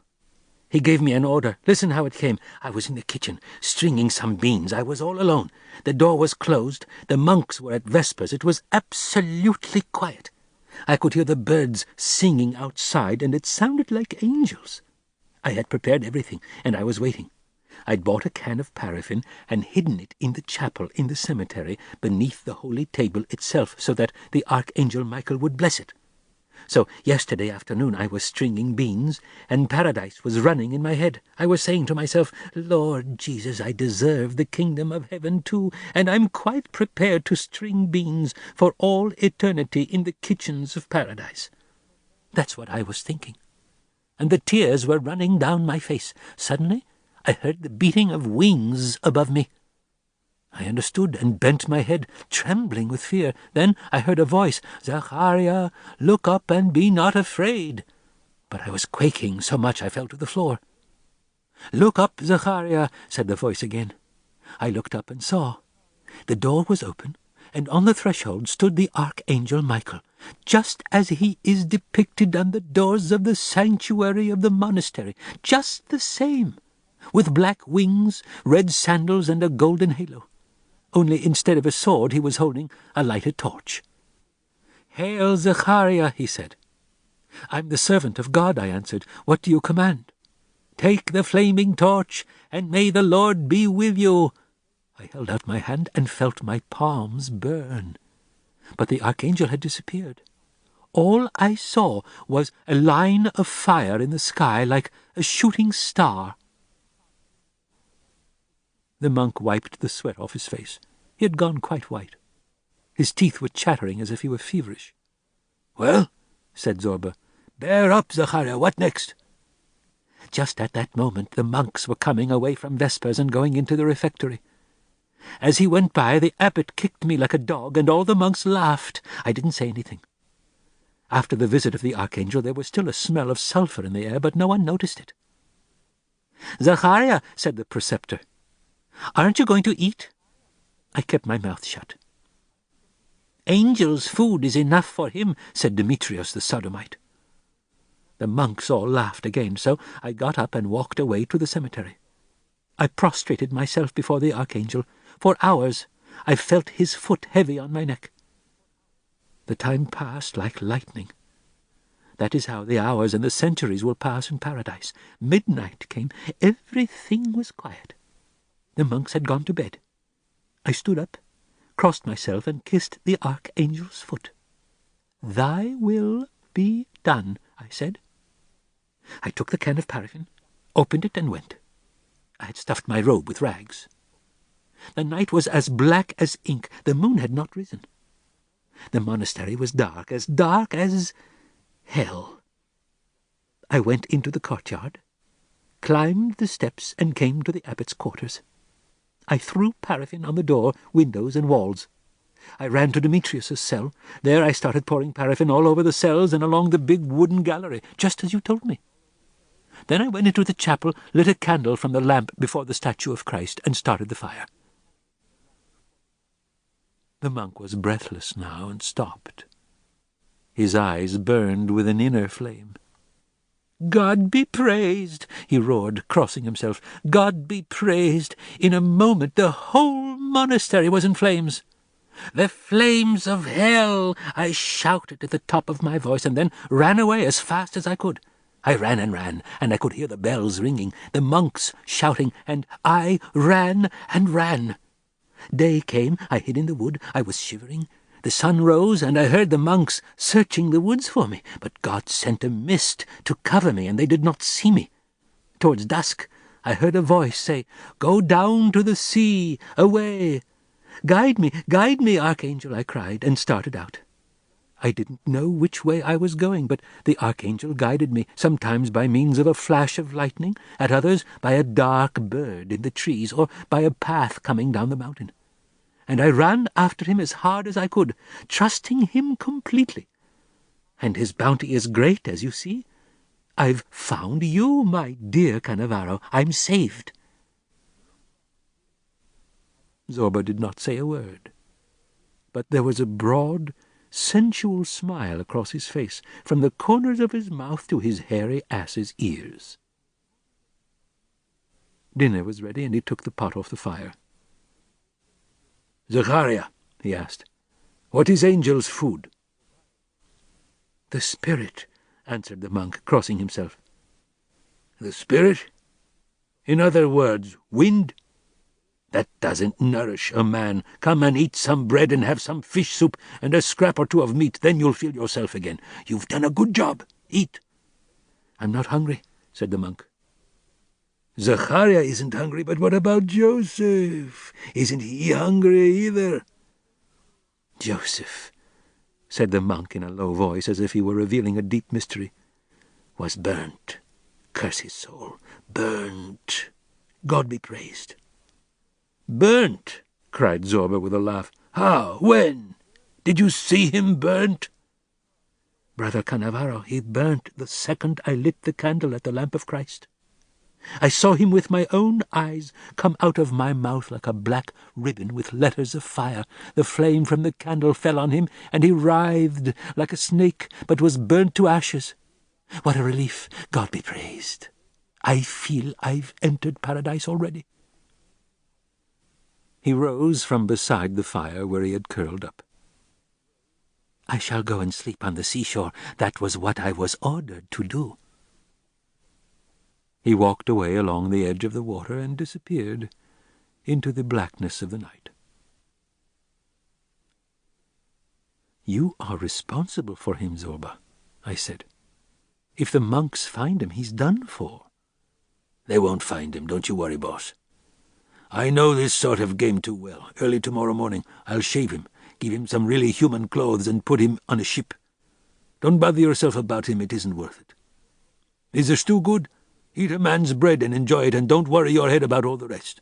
He gave me an order. Listen how it came. I was in the kitchen, stringing some beans. I was all alone. The door was closed. The monks were at vespers. It was absolutely quiet. I could hear the birds singing outside, and it sounded like angels. I had prepared everything, and I was waiting. I'd bought a can of paraffin and hidden it in the chapel in the cemetery beneath the holy table itself so that the Archangel Michael would bless it. So yesterday afternoon I was stringing beans, and paradise was running in my head. I was saying to myself, Lord Jesus, I deserve the kingdom of heaven too, and I'm quite prepared to string beans for all eternity in the kitchens of paradise. That's what I was thinking. And the tears were running down my face. Suddenly I heard the beating of wings above me. I understood and bent my head, trembling with fear. Then I heard a voice, Zachariah, look up and be not afraid. But I was quaking so much I fell to the floor. Look up, Zachariah, said the voice again. I looked up and saw. The door was open, and on the threshold stood the Archangel Michael, just as he is depicted on the doors of the sanctuary of the monastery, just the same, with black wings, red sandals, and a golden halo. Only instead of a sword he was holding a lighted torch. Hail, Zachariah, he said. I'm the servant of God, I answered. What do you command? Take the flaming torch, and may the Lord be with you. I held out my hand and felt my palms burn. But the archangel had disappeared. All I saw was a line of fire in the sky like a shooting star. The monk wiped the sweat off his face. He had gone quite white. His teeth were chattering as if he were feverish. Well, said Zobra, bear up, Zachariah. What next? Just at that moment the monks were coming away from vespers and going into the refectory. As he went by, the abbot kicked me like a dog, and all the monks laughed. I didn't say anything. After the visit of the archangel, there was still a smell of sulphur in the air, but no one noticed it. Zachariah, said the preceptor, aren't you going to eat? I kept my mouth shut. Angel's food is enough for him, said Demetrius the sodomite. The monks all laughed again, so I got up and walked away to the cemetery. I prostrated myself before the archangel. For hours I felt his foot heavy on my neck. The time passed like lightning. That is how the hours and the centuries will pass in paradise. Midnight came. Everything was quiet. The monks had gone to bed. I stood up, crossed myself, and kissed the archangel's foot. Thy will be done, I said. I took the can of paraffin, opened it, and went. I had stuffed my robe with rags. The night was as black as ink. The moon had not risen. The monastery was dark as hell. I went into the courtyard, climbed the steps, and came to the abbot's quarters. I threw paraffin on the door, windows, and walls. I ran to Demetrius's cell. There I started pouring paraffin all over the cells and along the big wooden gallery, just as you told me. Then I went into the chapel, lit a candle from the lamp before the statue of Christ, and started the fire. The monk was breathless now and stopped. His eyes burned with an inner flame. "God be praised!" he roared, crossing himself. "God be praised! In a moment the whole monastery was in flames. 'The flames of hell!' I shouted at the top of my voice, and then ran away as fast as I could. I ran, and I could hear the bells ringing, the monks shouting, and I ran and ran. Day came, I hid in the wood, I was shivering. The sun rose, and I heard the monks searching the woods for me, but God sent a mist to cover me, and they did not see me. Towards dusk, I heard a voice say, 'Go down to the sea, away.' 'Guide me, Archangel,' I cried, and started out. I didn't know which way I was going, but the Archangel guided me, sometimes by means of a flash of lightning, at others by a dark bird in the trees, or by a path coming down the mountain. And I ran after him as hard as I could, trusting him completely. And his bounty is great, as you see. I've found you, my dear Cannavaro. I'm saved." Zobra did not say a word, but there was a broad, sensual smile across his face, from the corners of his mouth to his hairy ass's ears. Dinner was ready, and he took the pot off the fire. "Zachariah," he asked, "what is angel's food?" "The spirit," answered the monk, crossing himself. "The spirit? In other words, wind? That doesn't nourish a man. Come and eat some bread and have some fish soup and a scrap or two of meat, then you'll feel yourself again. You've done a good job. Eat." "I'm not hungry," said the monk. "Zachariah isn't hungry, but what about Joseph? Isn't he hungry either?" "Joseph," said the monk in a low voice, as if he were revealing a deep mystery, "was burnt. Curse his soul. Burnt. God be praised." "Burnt?" cried Zobra with a laugh. "How? When? Did you see him burnt?" "Brother Cannavaro, he burnt the second I lit the candle at the lamp of Christ. I saw him with my own eyes come out of my mouth like a black ribbon with letters of fire. The flame from the candle fell on him, and he writhed like a snake, but was burnt to ashes. What a relief! God be praised! I feel I've entered paradise already." He rose from beside the fire where he had curled up. "I shall go and sleep on the seashore. That was what I was ordered to do." He walked away along the edge of the water and disappeared into the blackness of the night. "You are responsible for him, Zobra," I said. "If the monks find him, he's done for." "They won't find him, don't you worry, boss. I know this sort of game too well. Early tomorrow morning I'll shave him, give him some really human clothes, and put him on a ship. Don't bother yourself about him, it isn't worth it. Is the stew good? Eat a man's bread and enjoy it, and don't worry your head about all the rest."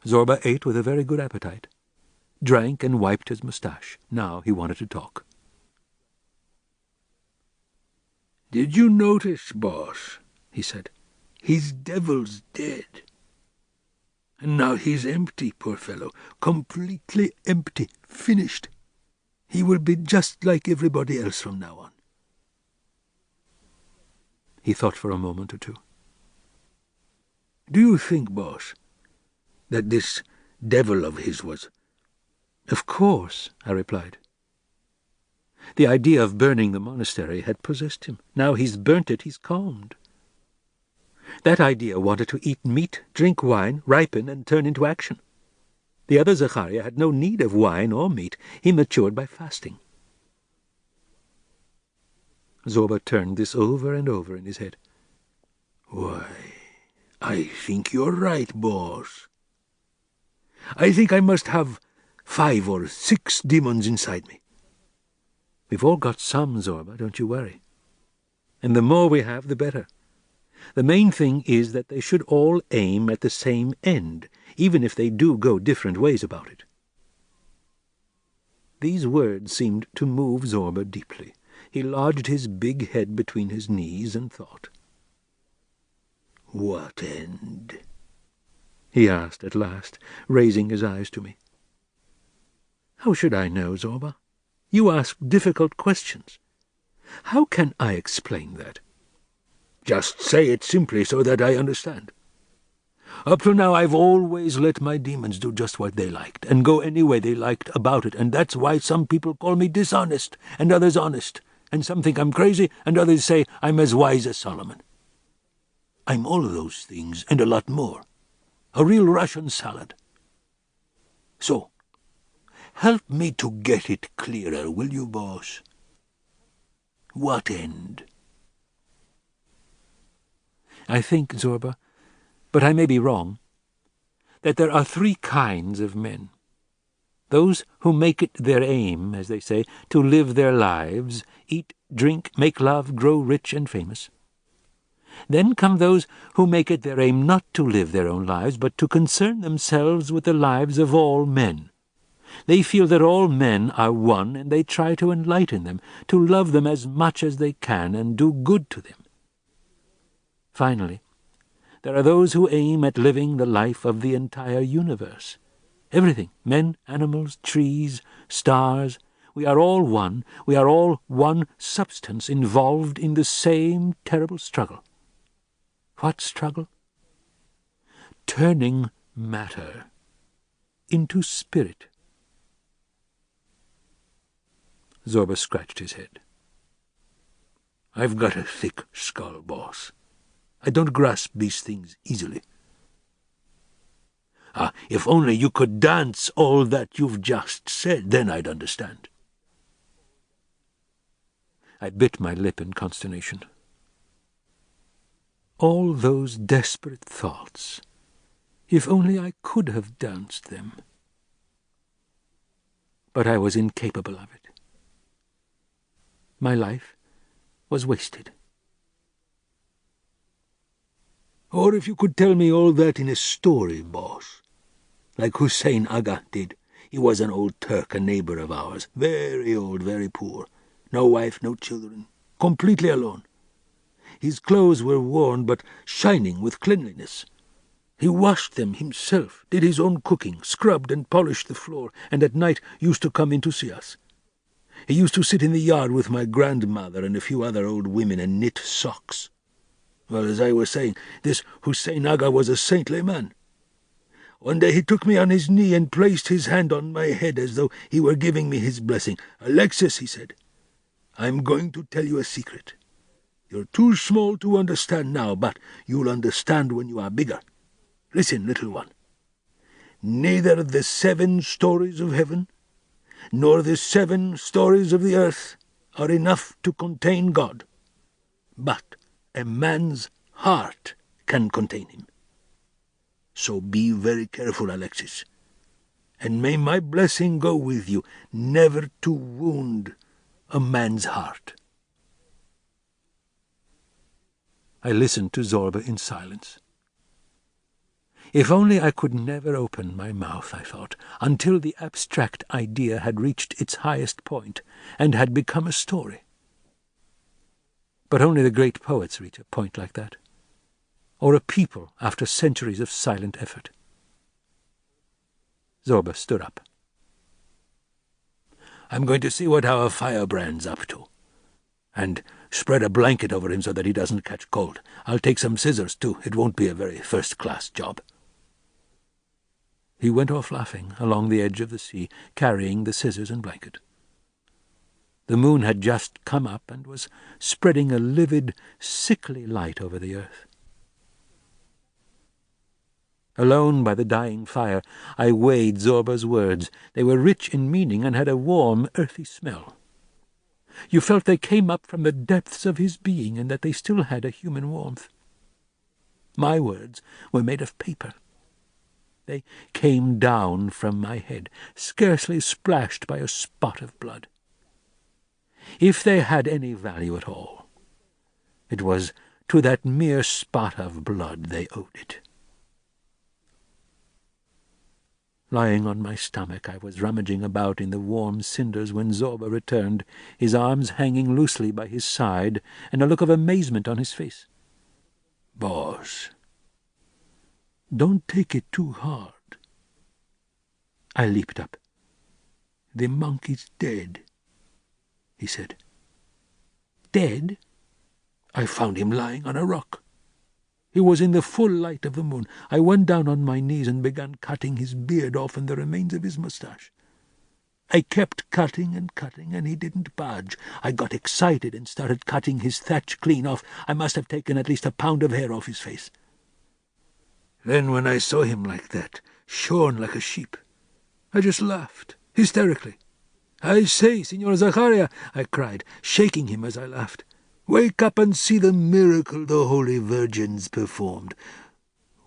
Zobra ate with a very good appetite, drank and wiped his moustache. Now he wanted to talk. "Did you notice, boss," he said, "his devil's dead. And now he's empty, poor fellow, completely empty, finished. He will be just like everybody else from now on." He thought for a moment or two. "Do you think, boss, that this devil of his was—" "Of course," I replied. The idea of burning the monastery had possessed him. Now he's burnt it, he's calmed. That idea wanted to eat meat, drink wine, ripen, and turn into action. The other Zachariah had no need of wine or meat. He matured by fasting. Zobra turned this over and over in his head. "Why, I think you're right, boss. I think I must have 5 or 6 demons inside me." "We've all got some, Zobra, don't you worry. And the more we have, the better. The main thing is that they should all aim at the same end, even if they do go different ways about it. These words seemed to move Zobra deeply. He lodged his big head between his knees and thought. "What end?" he asked at last, raising his eyes to me. "How should I know, Zobra? You ask difficult questions. How can I explain that?" "Just say it simply so that I understand." Up till now I've always let my demons do just what they liked, and go any way they liked about it, and that's why some people call me dishonest, and others honest, and some think I'm crazy, and others say I'm as wise as Solomon. I'm all of those things, and a lot more. A real Russian salad. So, help me to get it clearer, will you, boss? What end?" I think, Zobra, but I may be wrong, that there are 3 kinds of men. Those who make it their aim, as they say, to live their lives, eat, drink, make love, grow rich and famous. Then come those who make it their aim not to live their own lives, but to concern themselves with the lives of all men. They feel that all men are one, and they try to enlighten them, to love them as much as they can, and do good to them. Finally, there are those who aim at living the life of the entire universe. Everything, men, animals, trees, stars, we are all one. We are all one substance involved in the same terrible struggle. What struggle? Turning matter into spirit. Zobra scratched his head. "I've got a thick skull, boss. I don't grasp these things easily. If only you could dance all that you've just said, then I'd understand." I bit my lip in consternation. All those desperate thoughts, if only I could have danced them. But I was incapable of it. My life was wasted. Or if you could tell me all that in a story, boss. Like Hussein Aga did. He was an old Turk, a neighbor of ours. Very old, very poor. No wife, no children. Completely alone. His clothes were worn, but shining with cleanliness. He washed them himself, did his own cooking, scrubbed and polished the floor, and at night used to come in to see us. He used to sit in the yard with my grandmother and a few other old women and knit socks. Well, as I was saying, this Hussein Aga was a saintly man. One day he took me on his knee and placed his hand on my head as though he were giving me his blessing. "Alexis," he said, "I'm going to tell you a secret. You're too small to understand now, but you'll understand when you are bigger. Listen, little one. Neither the 7 stories of heaven nor the 7 stories of the earth are enough to contain God. But a man's heart can contain him. So be very careful, Alexis, and may my blessing go with you, never to wound a man's heart." I listened to Zobra in silence. If only I could never open my mouth, I thought, until the abstract idea had reached its highest point and had become a story. But only the great poets reach a point like that, or a people after centuries of silent effort. Zobra stood up. "I'm going to see what our firebrand's up to, and spread a blanket over him so that he doesn't catch cold. I'll take some scissors, too. It won't be a very first-class job." He went off laughing along the edge of the sea, carrying the scissors and blanket. The moon had just come up and was spreading a livid, sickly light over the earth. Alone by the dying fire, I weighed Zobra's words. They were rich in meaning and had a warm, earthy smell. You felt they came up from the depths of his being and that they still had a human warmth. My words were made of paper. They came down from my head, scarcely splashed by a spot of blood. If they had any value at all, It was to that mere spot of blood they owed it. Lying on my stomach, I was rummaging about in the warm cinders when Zobra returned, his arms hanging loosely by his side, and a look of amazement on his face. "Boss, don't take it too hard." I leaped up. "The monk is dead," he said. "Dead?" "I found him lying on a rock. He was in the full light of the moon. I went down on my knees and began cutting his beard off and the remains of his moustache. I kept cutting, and he didn't budge. I got excited and started cutting his thatch clean off. I must have taken at least a pound of hair off his face. Then when I saw him like that, shorn like a sheep, I just laughed, hysterically. 'I say, Signor Zaccaria,' I cried, shaking him as I laughed. 'Wake up and see the miracle the Holy Virgins performed.'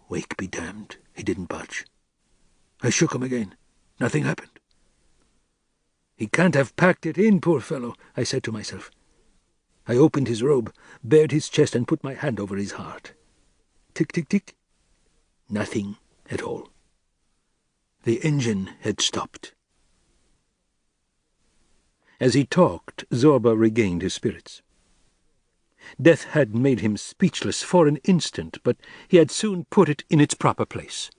Wake be damned, he didn't budge. I shook him again. Nothing happened. 'He can't have packed it in, poor fellow,' I said to myself. I opened his robe, bared his chest, and put my hand over his heart. Tick, tick, tick. Nothing at all. The engine had stopped. As he talked, Zobra regained his spirits. Death had made him speechless for an instant, but he had soon put it in its proper place.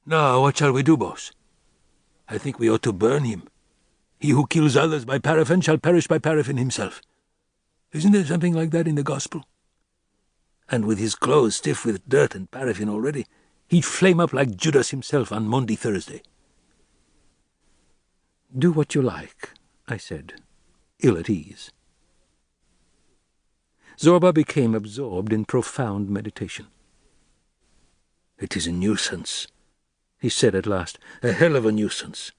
"Now, what shall we do, boss? I think we ought to burn him. He who kills others by paraffin shall perish by paraffin himself. Isn't there something like that in the gospel? And with his clothes stiff with dirt and paraffin already, he'd flame up like Judas himself on Maundy Thursday." "Do what you like," I said, ill at ease. Zobra became absorbed in profound meditation. "It is a nuisance," he said at last, "a hell of a nuisance.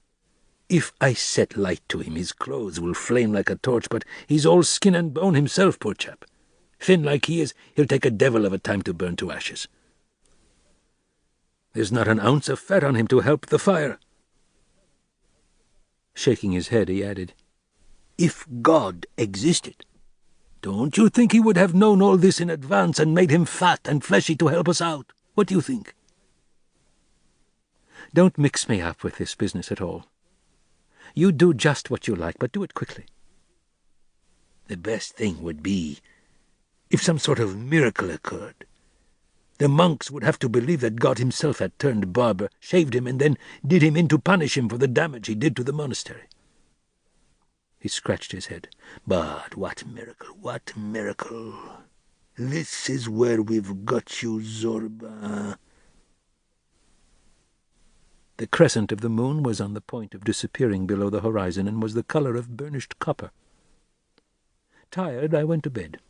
If I set light to him, his clothes will flame like a torch, but he's all skin and bone himself, poor chap. Thin like he is, he'll take a devil of a time to burn to ashes. There's not an ounce of fat on him to help the fire." Shaking his head, he added, "If God existed, don't you think he would have known all this in advance and made him fat and fleshy to help us out? What do you think?" "Don't mix me up with this business at all. You do just what you like, but do it quickly." "The best thing would be if some sort of miracle occurred. The monks would have to believe that God himself had turned barber, shaved him, and then did him in to punish him for the damage he did to the monastery." He scratched his head. "But what miracle, what miracle? This is where we've got you, Zobra." The crescent of the moon was on the point of disappearing below the horizon and was the color of burnished copper. Tired, I went to bed.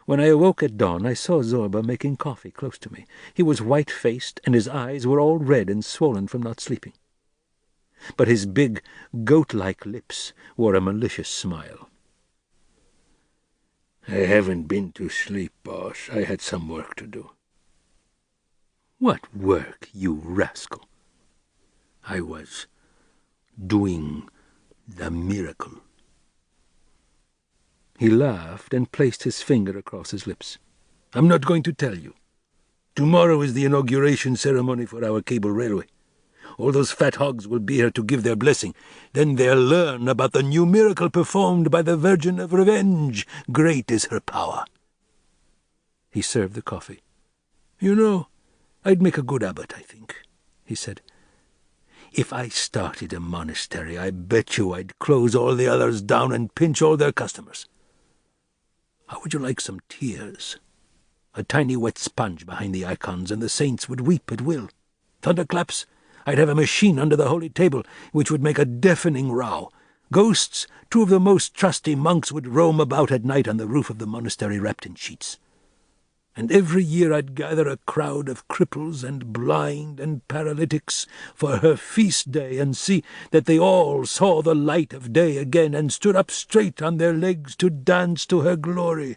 When I awoke at dawn, I saw Zobra making coffee close to me. He was white-faced, and his eyes were all red and swollen from not sleeping. But his big, goat-like lips wore a malicious smile. "I haven't been to sleep, boss. I had some work to do." "What work, you rascal?" "I was doing the miracle." He laughed and placed his finger across his lips. "I'm not going to tell you. Tomorrow is the inauguration ceremony for our cable railway. All those fat hogs will be here to give their blessing. Then they'll learn about the new miracle performed by the Virgin of Revenge. Great is her power." He served the coffee. "You know, I'd make a good abbot, I think," he said. "If I started a monastery, I bet you I'd close all the others down and pinch all their customers. How would you like some tears? A tiny wet sponge behind the icons, and the saints would weep at will. Thunderclaps? I'd have a machine under the holy table, which would make a deafening row. Ghosts? 2 of the most trusty monks would roam about at night on the roof of the monastery wrapped in sheets. And every year I'd gather a crowd of cripples and blind and paralytics for her feast day and see that they all saw the light of day again and stood up straight on their legs to dance to her glory.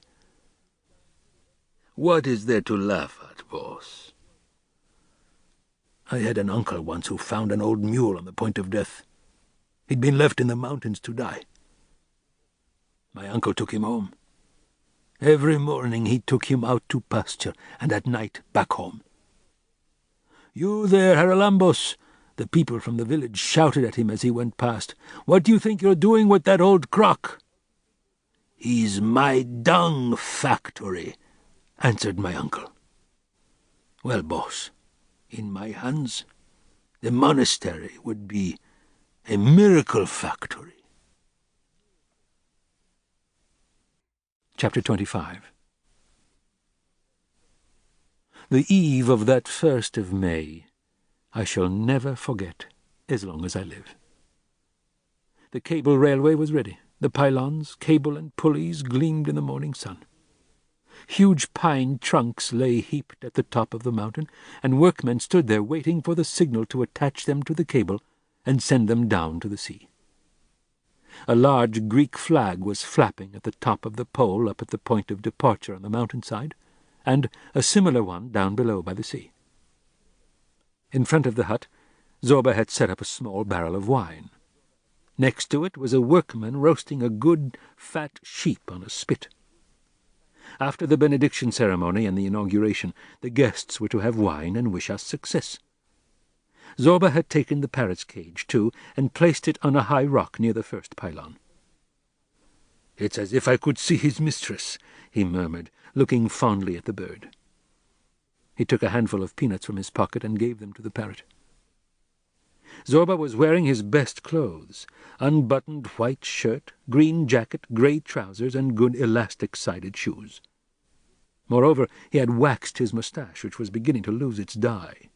What is there to laugh at, boss? I had an uncle once who found an old mule on the point of death. He'd been left in the mountains to die. My uncle took him home. Every morning he took him out to pasture, and at night back home. "You there, Haralambos!" The people from the village shouted at him as he went past. "What do you think you're doing with that old crock?" "He's my dung factory," answered my uncle. "Well, boss, in my hands, the monastery would be a miracle factory." Chapter 25. The eve of that 1st of May I shall never forget as long as I live. The cable railway was ready. The pylons, cable and pulleys gleamed in the morning sun. Huge pine trunks lay heaped at the top of the mountain, and workmen stood there waiting for the signal to attach them to the cable and send them down to the sea. A large Greek flag was flapping at the top of the pole up at the point of departure on the mountainside, and a similar one down below by the sea. In front of the hut, Zobra had set up a small barrel of wine. Next to it was a workman roasting a good fat sheep on a spit. After the benediction ceremony and the inauguration, the guests were to have wine and wish us success. Zobra had taken the parrot's cage, too, and placed it on a high rock near the first pylon. "It's as if I could see his mistress," he murmured, looking fondly at the bird. He took a handful of peanuts from his pocket and gave them to the parrot. Zobra was wearing his best clothes, unbuttoned white shirt, green jacket, grey trousers, and good elastic-sided shoes. Moreover, he had waxed his moustache, which was beginning to lose its dye.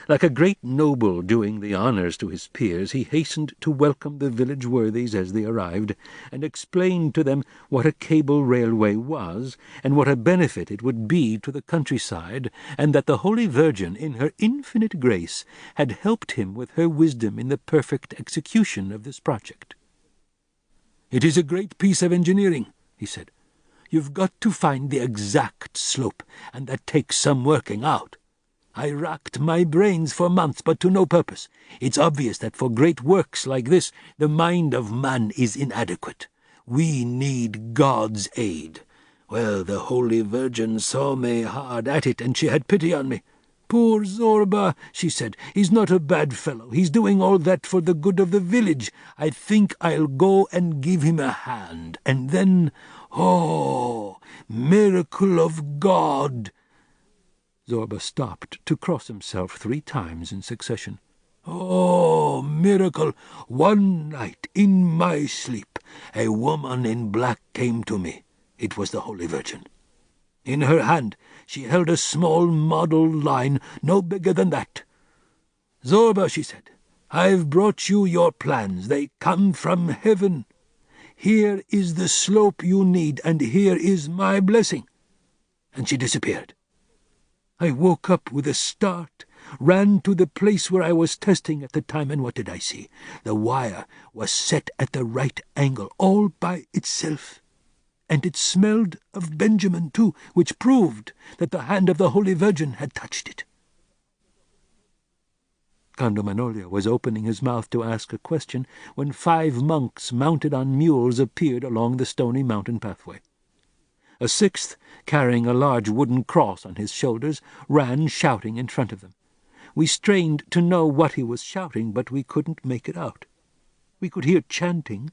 Like a great noble doing the honours to his peers, he hastened to welcome the village worthies as they arrived, and explained to them what a cable railway was, and what a benefit it would be to the countryside, and that the Holy Virgin, in her infinite grace, had helped him with her wisdom in the perfect execution of this project. "It is a great piece of engineering," he said. "You've got to find the exact slope, and that takes some working out. I racked my brains for months, but to no purpose. It's obvious that for great works like this, the mind of man is inadequate. We need God's aid. Well, the Holy Virgin saw me hard at it, and she had pity on me. 'Poor Zobra,' she said. 'He's not a bad fellow. He's doing all that for the good of the village. I think I'll go and give him a hand.' And then, oh, miracle of God!" Zobra stopped to cross himself 3 times in succession. "Oh, miracle! One night, in my sleep, a woman in black came to me. It was the Holy Virgin. In her hand she held a small model line, no bigger than that. 'Zobra,' she said, 'I've brought you your plans. They come from heaven. Here is the slope you need, and here is my blessing.' And she disappeared. I woke up with a start, ran to the place where I was testing at the time, and what did I see? The wire was set at the right angle, all by itself. And it smelled of Benjamin, too, which proved that the hand of the Holy Virgin had touched it." Count Manolio was opening his mouth to ask a question when 5 monks mounted on mules appeared along the stony mountain pathway. A 6th, carrying a large wooden cross on his shoulders, ran shouting in front of them. We strained to know what he was shouting, but we couldn't make it out. We could hear chanting.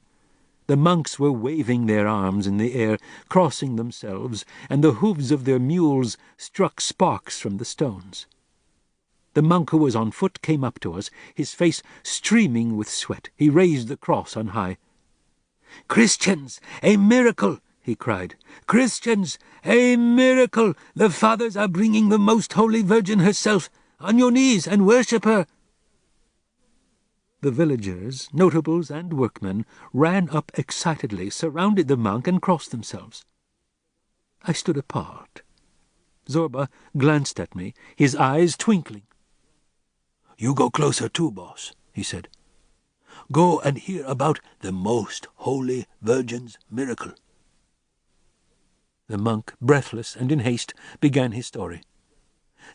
The monks were waving their arms in the air, crossing themselves, and the hooves of their mules struck sparks from the stones. The monk who was on foot came up to us, his face streaming with sweat. He raised the cross on high. "Christians, a miracle!" he cried. "Christians, a miracle! The fathers are bringing the Most Holy Virgin herself. On your knees and worship her." The villagers, notables, and workmen ran up excitedly, surrounded the monk, and crossed themselves. I stood apart. Zobra glanced at me, his eyes twinkling. "You go closer too, boss," he said. "Go and hear about the Most Holy Virgin's miracle." The monk, breathless and in haste, began his story.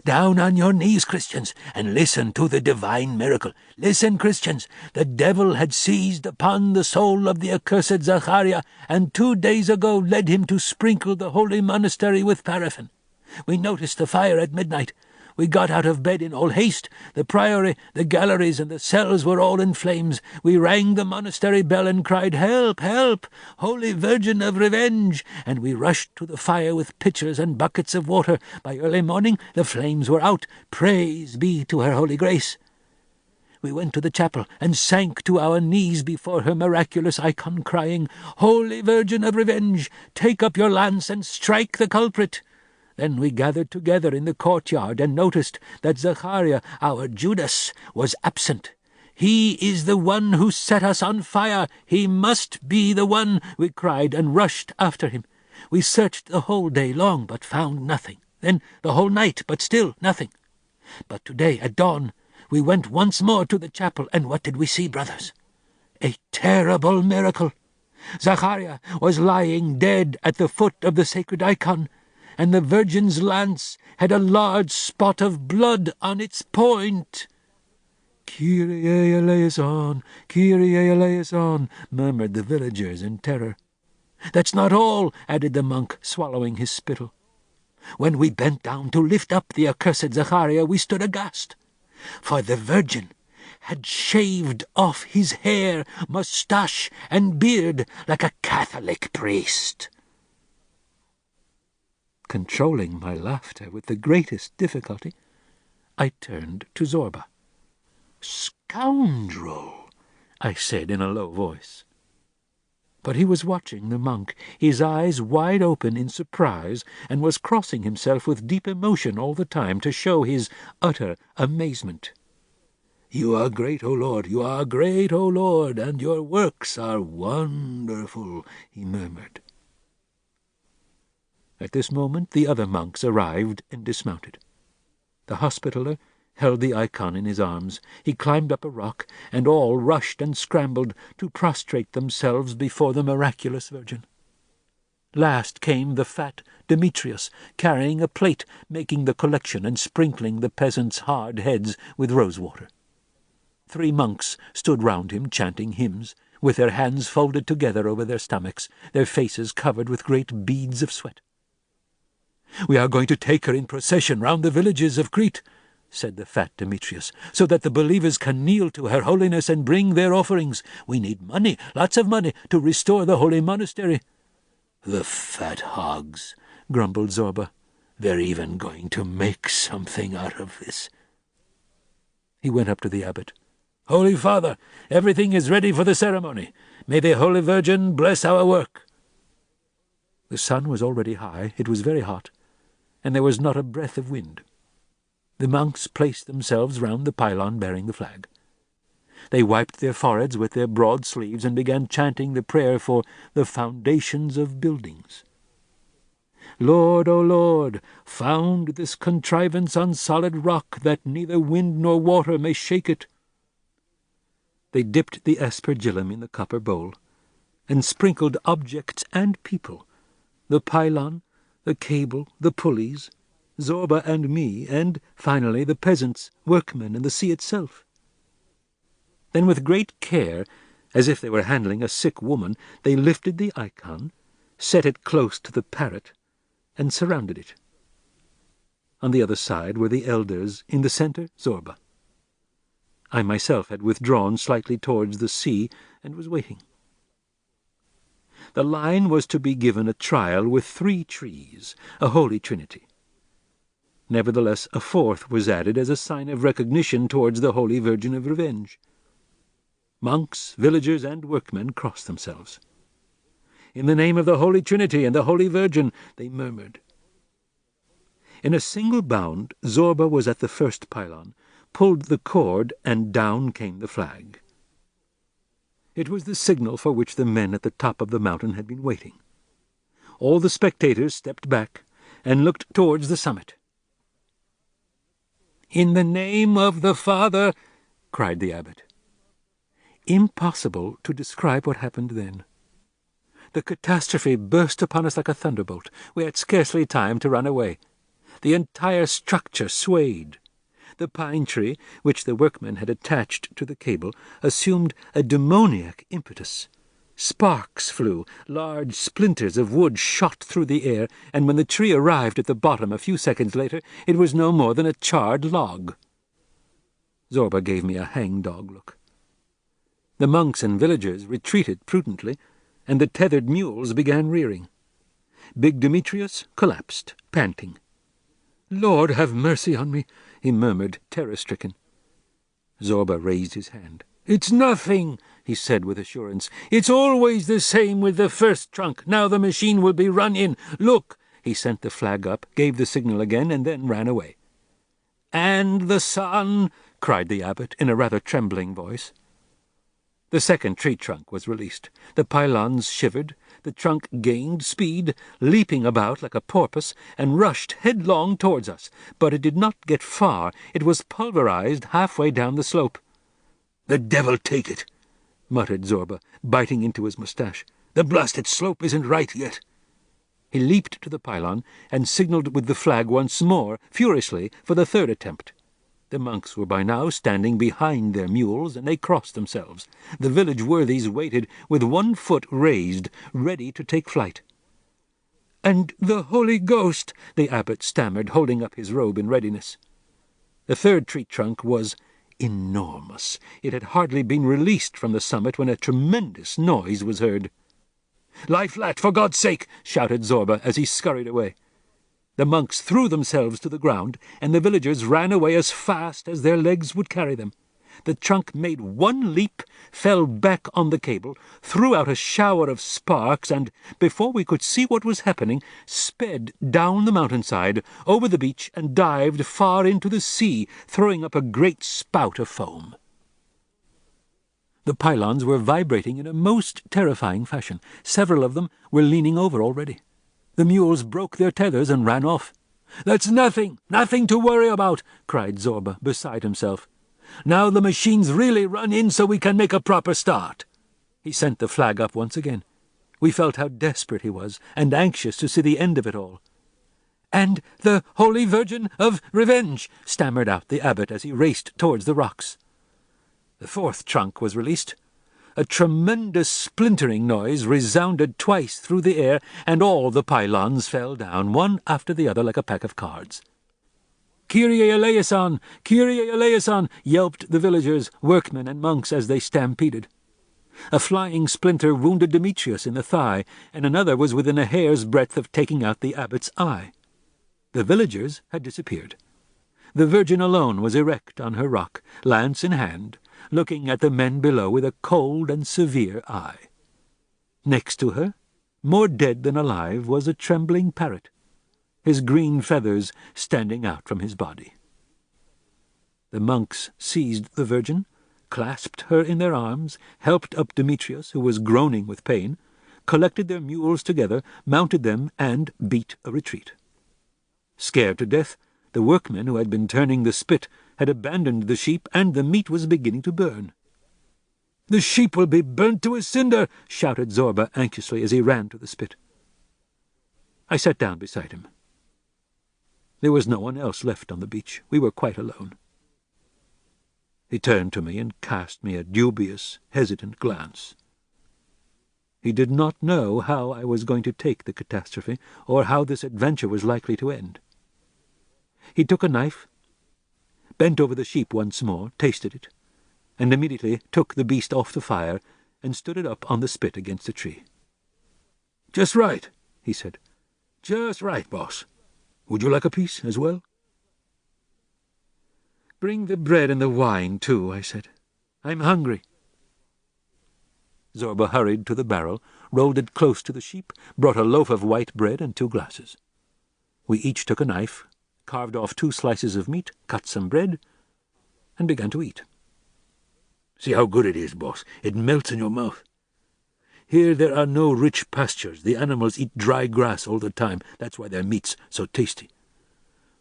Down on your knees, Christians, and listen to the divine miracle. Listen, Christians. The devil had seized upon the soul of the accursed Zachariah, and 2 days ago led him to sprinkle the holy monastery with paraffin. We noticed the fire at midnight. We got out of bed in all haste. The priory, the galleries, and the cells were all in flames. We rang the monastery bell and cried, 'Help, help, Holy Virgin of Revenge!' And we rushed to the fire with pitchers and buckets of water. By early morning the flames were out. Praise be to her holy grace. We went to the chapel and sank to our knees before her miraculous icon, crying, 'Holy Virgin of Revenge, take up your lance and strike the culprit.' Then we gathered together in the courtyard and noticed that Zachariah, our Judas, was absent. 'He is the one who set us on fire. He must be the one,' we cried, and rushed after him. We searched the whole day long, but found nothing. Then the whole night, but still nothing. But today, at dawn, we went once more to the chapel, and what did we see, brothers? A terrible miracle. Zachariah was lying dead at the foot of the sacred icon, and the Virgin's lance had a large spot of blood on its point. 'Kyrie eleison, Kyrie eleison,' murmured the villagers in terror. 'That's not all,' added the monk, swallowing his spittle. 'When we bent down to lift up the accursed Zachariah, we stood aghast, for the Virgin had shaved off his hair, moustache, and beard like a Catholic priest.' Controlling my laughter with the greatest difficulty, I turned to Zobra. 'Scoundrel!' I said in a low voice. But he was watching the monk, his eyes wide open in surprise, and was crossing himself with deep emotion all the time to show his utter amazement. 'You are great, O Lord, you are great, O Lord, and your works are wonderful,' he murmured. At this moment the other monks arrived and dismounted. The Hospitaller held the icon in his arms. He climbed up a rock, and all rushed and scrambled to prostrate themselves before the miraculous Virgin. Last came the fat Demetrius, carrying a plate, making the collection and sprinkling the peasants' hard heads with rosewater. 3 monks stood round him, chanting hymns, with their hands folded together over their stomachs, their faces covered with great beads of sweat. 'We are going to take her in procession round the villages of Crete,' said the fat Demetrius, 'so that the believers can kneel to her holiness and bring their offerings. We need money, lots of money, to restore the holy monastery.' 'The fat hogs,' grumbled Zobra. 'They're even going to make something out of this.' He went up to the abbot. 'Holy Father, everything is ready for the ceremony. May the Holy Virgin bless our work.' The sun was already high, it was very hot, and there was not a breath of wind. The monks placed themselves round the pylon bearing the flag. They wiped their foreheads with their broad sleeves and began chanting the prayer for the foundations of buildings. 'Lord, O Lord, found this contrivance on solid rock, that neither wind nor water may shake it.' They dipped the aspergillum in the copper bowl, and sprinkled objects and people, the pylon, the cable, the pulleys, Zobra and me, and, finally, the peasants, workmen, and the sea itself. Then, with great care, as if they were handling a sick woman, they lifted the icon, set it close to the parrot, and surrounded it. On the other side were the elders, in the centre Zobra. I myself had withdrawn slightly towards the sea, and was waiting. The line was to be given a trial with 3 trees, a Holy Trinity. Nevertheless, a 4th was added as a sign of recognition towards the Holy Virgin of Revenge. Monks, villagers, and workmen crossed themselves. 'In the name of the Holy Trinity and the Holy Virgin,' they murmured. In a single bound, Zobra was at the first pylon, pulled the cord, and down came the flag. It was the signal for which the men at the top of the mountain had been waiting. All the spectators stepped back and looked towards the summit. 'In the name of the Father,' cried the abbot. Impossible to describe what happened then. The catastrophe burst upon us like a thunderbolt. We had scarcely time to run away. The entire structure swayed. The pine tree, which the workmen had attached to the cable, assumed a demoniac impetus. Sparks flew, large splinters of wood shot through the air, and when the tree arrived at the bottom a few seconds later, it was no more than a charred log. Zobra gave me a hang-dog look. The monks and villagers retreated prudently, and the tethered mules began rearing. Big Demetrius collapsed, panting. "Lord, have mercy on me," he murmured, terror-stricken. Zobra raised his hand. "It's nothing," he said with assurance. "It's always the same with the first trunk. Now the machine will be run in. Look!" He sent the flag up, gave the signal again, and then ran away. "And the sun!" cried the abbot in a rather trembling voice. The second tree trunk was released. The pylons shivered. The trunk gained speed, leaping about like a porpoise, and rushed headlong towards us. But it did not get far. It was pulverized halfway down the slope. "The devil take it," muttered Zobra, biting into his moustache. "The blasted slope isn't right yet." He leaped to the pylon and signalled with the flag once more, furiously, for the third attempt. The monks were by now standing behind their mules, and they crossed themselves. The village worthies waited with one foot raised, ready to take flight. "And the Holy Ghost," the abbot stammered, holding up his robe in readiness. The third tree trunk was enormous. It had hardly been released from the summit when a tremendous noise was heard. "Lie flat, for God's sake!" shouted Zobra as he scurried away. The monks threw themselves to the ground, and the villagers ran away as fast as their legs would carry them. The trunk made one leap, fell back on the cable, threw out a shower of sparks, and, before we could see what was happening, sped down the mountainside, over the beach, and dived far into the sea, throwing up a great spout of foam. The pylons were vibrating in a most terrifying fashion. Several of them were leaning over already. The mules broke their tethers and ran off. "That's nothing to worry about," cried Zobra, beside himself. "Now the machine's really run in so we can make a proper start." He sent the flag up once again. We felt how desperate he was, and anxious to see the end of it all. "And the Holy Virgin of Revenge," stammered out the abbot as he raced towards the rocks. The fourth trunk was released. A tremendous splintering noise resounded twice through the air, and all the pylons fell down, one after the other, like a pack of cards. "Kyrie eleison! Kyrie eleison!" yelped the villagers, workmen, and monks as they stampeded. A flying splinter wounded Demetrius in the thigh, and another was within a hair's breadth of taking out the abbot's eye. The villagers had disappeared. The Virgin alone was erect on her rock, lance in hand, looking at the men below with a cold and severe eye. Next to her, more dead than alive, was a trembling parrot, his green feathers standing out from his body. The monks seized the Virgin, clasped her in their arms, helped up Demetrius, who was groaning with pain, collected their mules together, mounted them, and beat a retreat. Scared to death, the workmen who had been turning the spit had abandoned the sheep, and the meat was beginning to burn. "The sheep will be burnt to a cinder!" shouted Zobra anxiously as he ran to the spit. I sat down beside him. There was no one else left on the beach. We were quite alone. He turned to me and cast me a dubious, hesitant glance. He did not know how I was going to take the catastrophe, or how this adventure was likely to end. He took a knife, bent over the sheep once more, tasted it, and immediately took the beast off the fire and stood it up on the spit against a tree. "Just right," he said. "Just right, boss. Would you like a piece as well?" "Bring the bread and the wine, too," I said. "I'm hungry." Zobra hurried to the barrel, rolled it close to the sheep, brought a loaf of white bread and 2 glasses. We each took a knife, carved off 2 slices of meat, cut some bread, and began to eat. "See how good it is, boss. It melts in your mouth. Here there are no rich pastures. The animals eat dry grass all the time. That's why their meat's so tasty.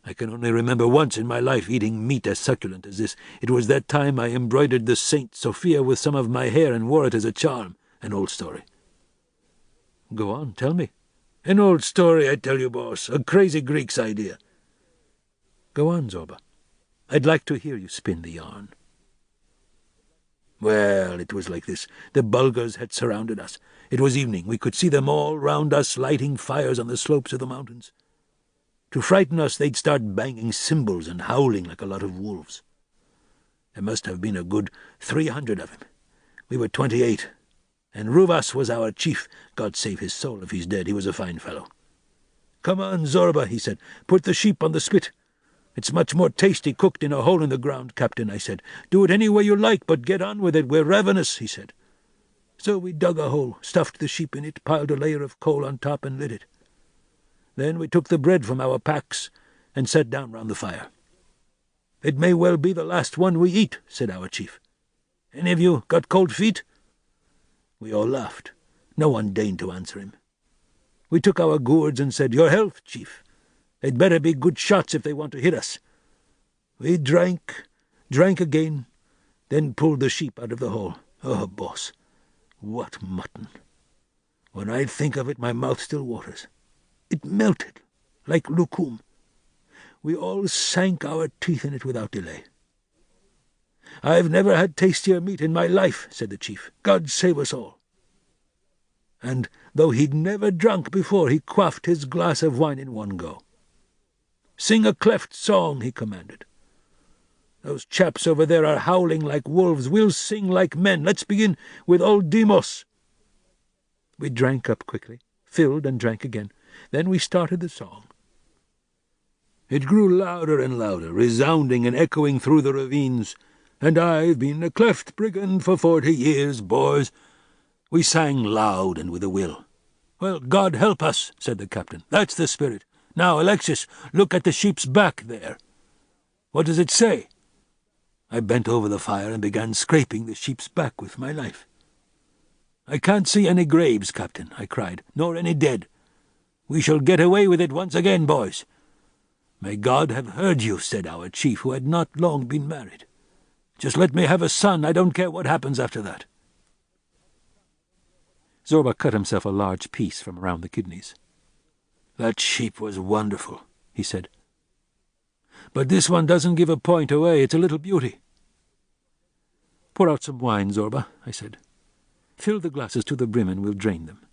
I can only remember once in my life eating meat as succulent as this. It was that time I embroidered the Saint Sophia with some of my hair and wore it as a charm. An old story." "Go on, tell me." "An old story, I tell you, boss. A crazy Greek's idea. Go on, Zobra. I'd like to hear you spin the yarn. Well, it was like this. The Bulgars had surrounded us. It was evening. We could see them all round us, lighting fires on the slopes of the mountains. To frighten us, they'd start banging cymbals and howling like a lot of wolves. There must have been a good 300 of them. We were 28, and Ruvas was our chief. God save his soul if he's dead. He was a fine fellow. "Come on, Zobra," he said. "Put the sheep on the spit." "It's much more tasty cooked in a hole in the ground, Captain," I said. "Do it any way you like, but get on with it. We're ravenous," he said. So we dug a hole, stuffed the sheep in it, piled a layer of coal on top, and lit it. Then we took the bread from our packs and sat down round the fire. "It may well be the last one we eat," said our chief. "Any of you got cold feet?" We all laughed. No one deigned to answer him. We took our gourds and said, "Your health, chief. They'd better be good shots if they want to hit us." We drank again, then pulled the sheep out of the hole. Oh, boss, what mutton! When I think of it, my mouth still waters. It melted like lucum. We all sank our teeth in it without delay. "I've never had tastier meat in my life," said the chief. "God save us all." And though he'd never drunk before, he quaffed his glass of wine in one go. "Sing a cleft song," he commanded. "Those chaps over there are howling like wolves. We'll sing like men. Let's begin with Old Demos." We drank up quickly, filled and drank again. Then we started the song. It grew louder and louder, resounding and echoing through the ravines. "And I've been a cleft brigand for 40 years, boys." We sang loud and with a will. "Well, God help us," said the captain. "That's the spirit. Now, Alexis, look at the sheep's back there. What does it say?" I bent over the fire and began scraping the sheep's back with my knife. "I can't see any graves, Captain," I cried, "nor any dead. We shall get away with it once again, boys." "May God have heard you," said our chief, who had not long been married. "Just let me have a son. I don't care what happens after that." Zobra cut himself a large piece from around the kidneys. "That sheep was wonderful," he said. "But this one doesn't give a point away. It's a little beauty." "Pour out some wine, Zobra," I said. "Fill the glasses to the brim and we'll drain them."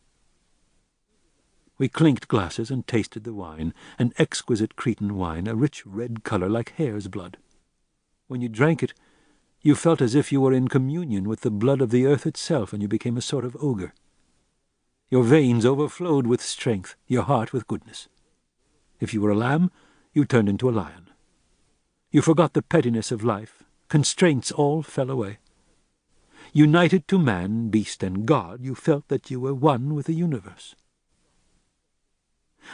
We clinked glasses and tasted the wine, an exquisite Cretan wine, a rich red colour like hare's blood. When you drank it, you felt as if you were in communion with the blood of the earth itself, and you became a sort of ogre. Your veins overflowed with strength, your heart with goodness. If you were a lamb, you turned into a lion. You forgot the pettiness of life. Constraints all fell away. United to man, beast, and God, you felt that you were one with the universe.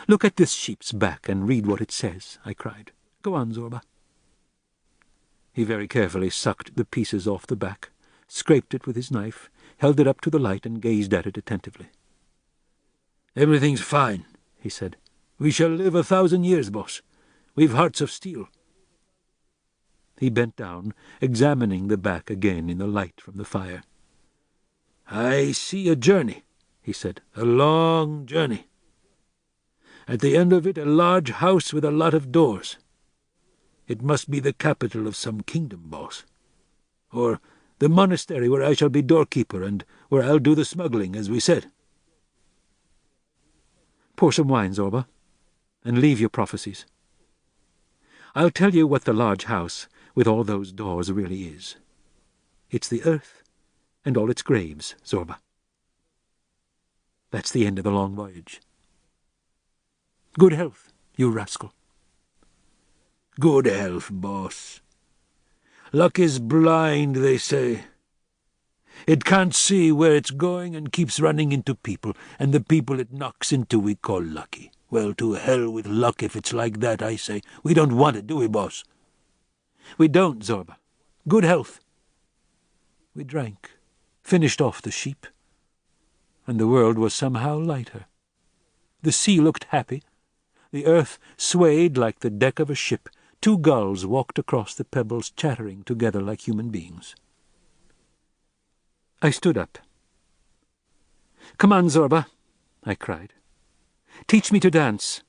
"Look at this sheep's back and read what it says," I cried. "Go on, Zobra." He very carefully sucked the pieces off the back, scraped it with his knife, held it up to the light, and gazed at it attentively. "Everything's fine," he said. "We shall live 1,000 years, boss. We've hearts of steel." He bent down, examining the back again in the light from the fire. "I see a journey," he said, "a long journey. At the end of it a large house with a lot of doors. It must be the capital of some kingdom, boss. Or the monastery where I shall be doorkeeper and where I'll do the smuggling, as we said." "Pour some wine, Zobra, and leave your prophecies. I'll tell you what the large house with all those doors really is. It's the earth and all its graves, Zobra. That's the end of the long voyage. Good health, you rascal." "Good health, boss. Luck is blind, they say. It can't see where it's going and keeps running into people, and the people it knocks into we call lucky. Well, to hell with luck if it's like that, I say. We don't want it, do we, boss?" "We don't, Zobra. Good health." We drank, finished off the sheep, and the world was somehow lighter. The sea looked happy. The earth swayed like the deck of a ship. 2 gulls walked across the pebbles, chattering together like human beings. I stood up. "Come on, Zobra," I cried. "Teach me to dance."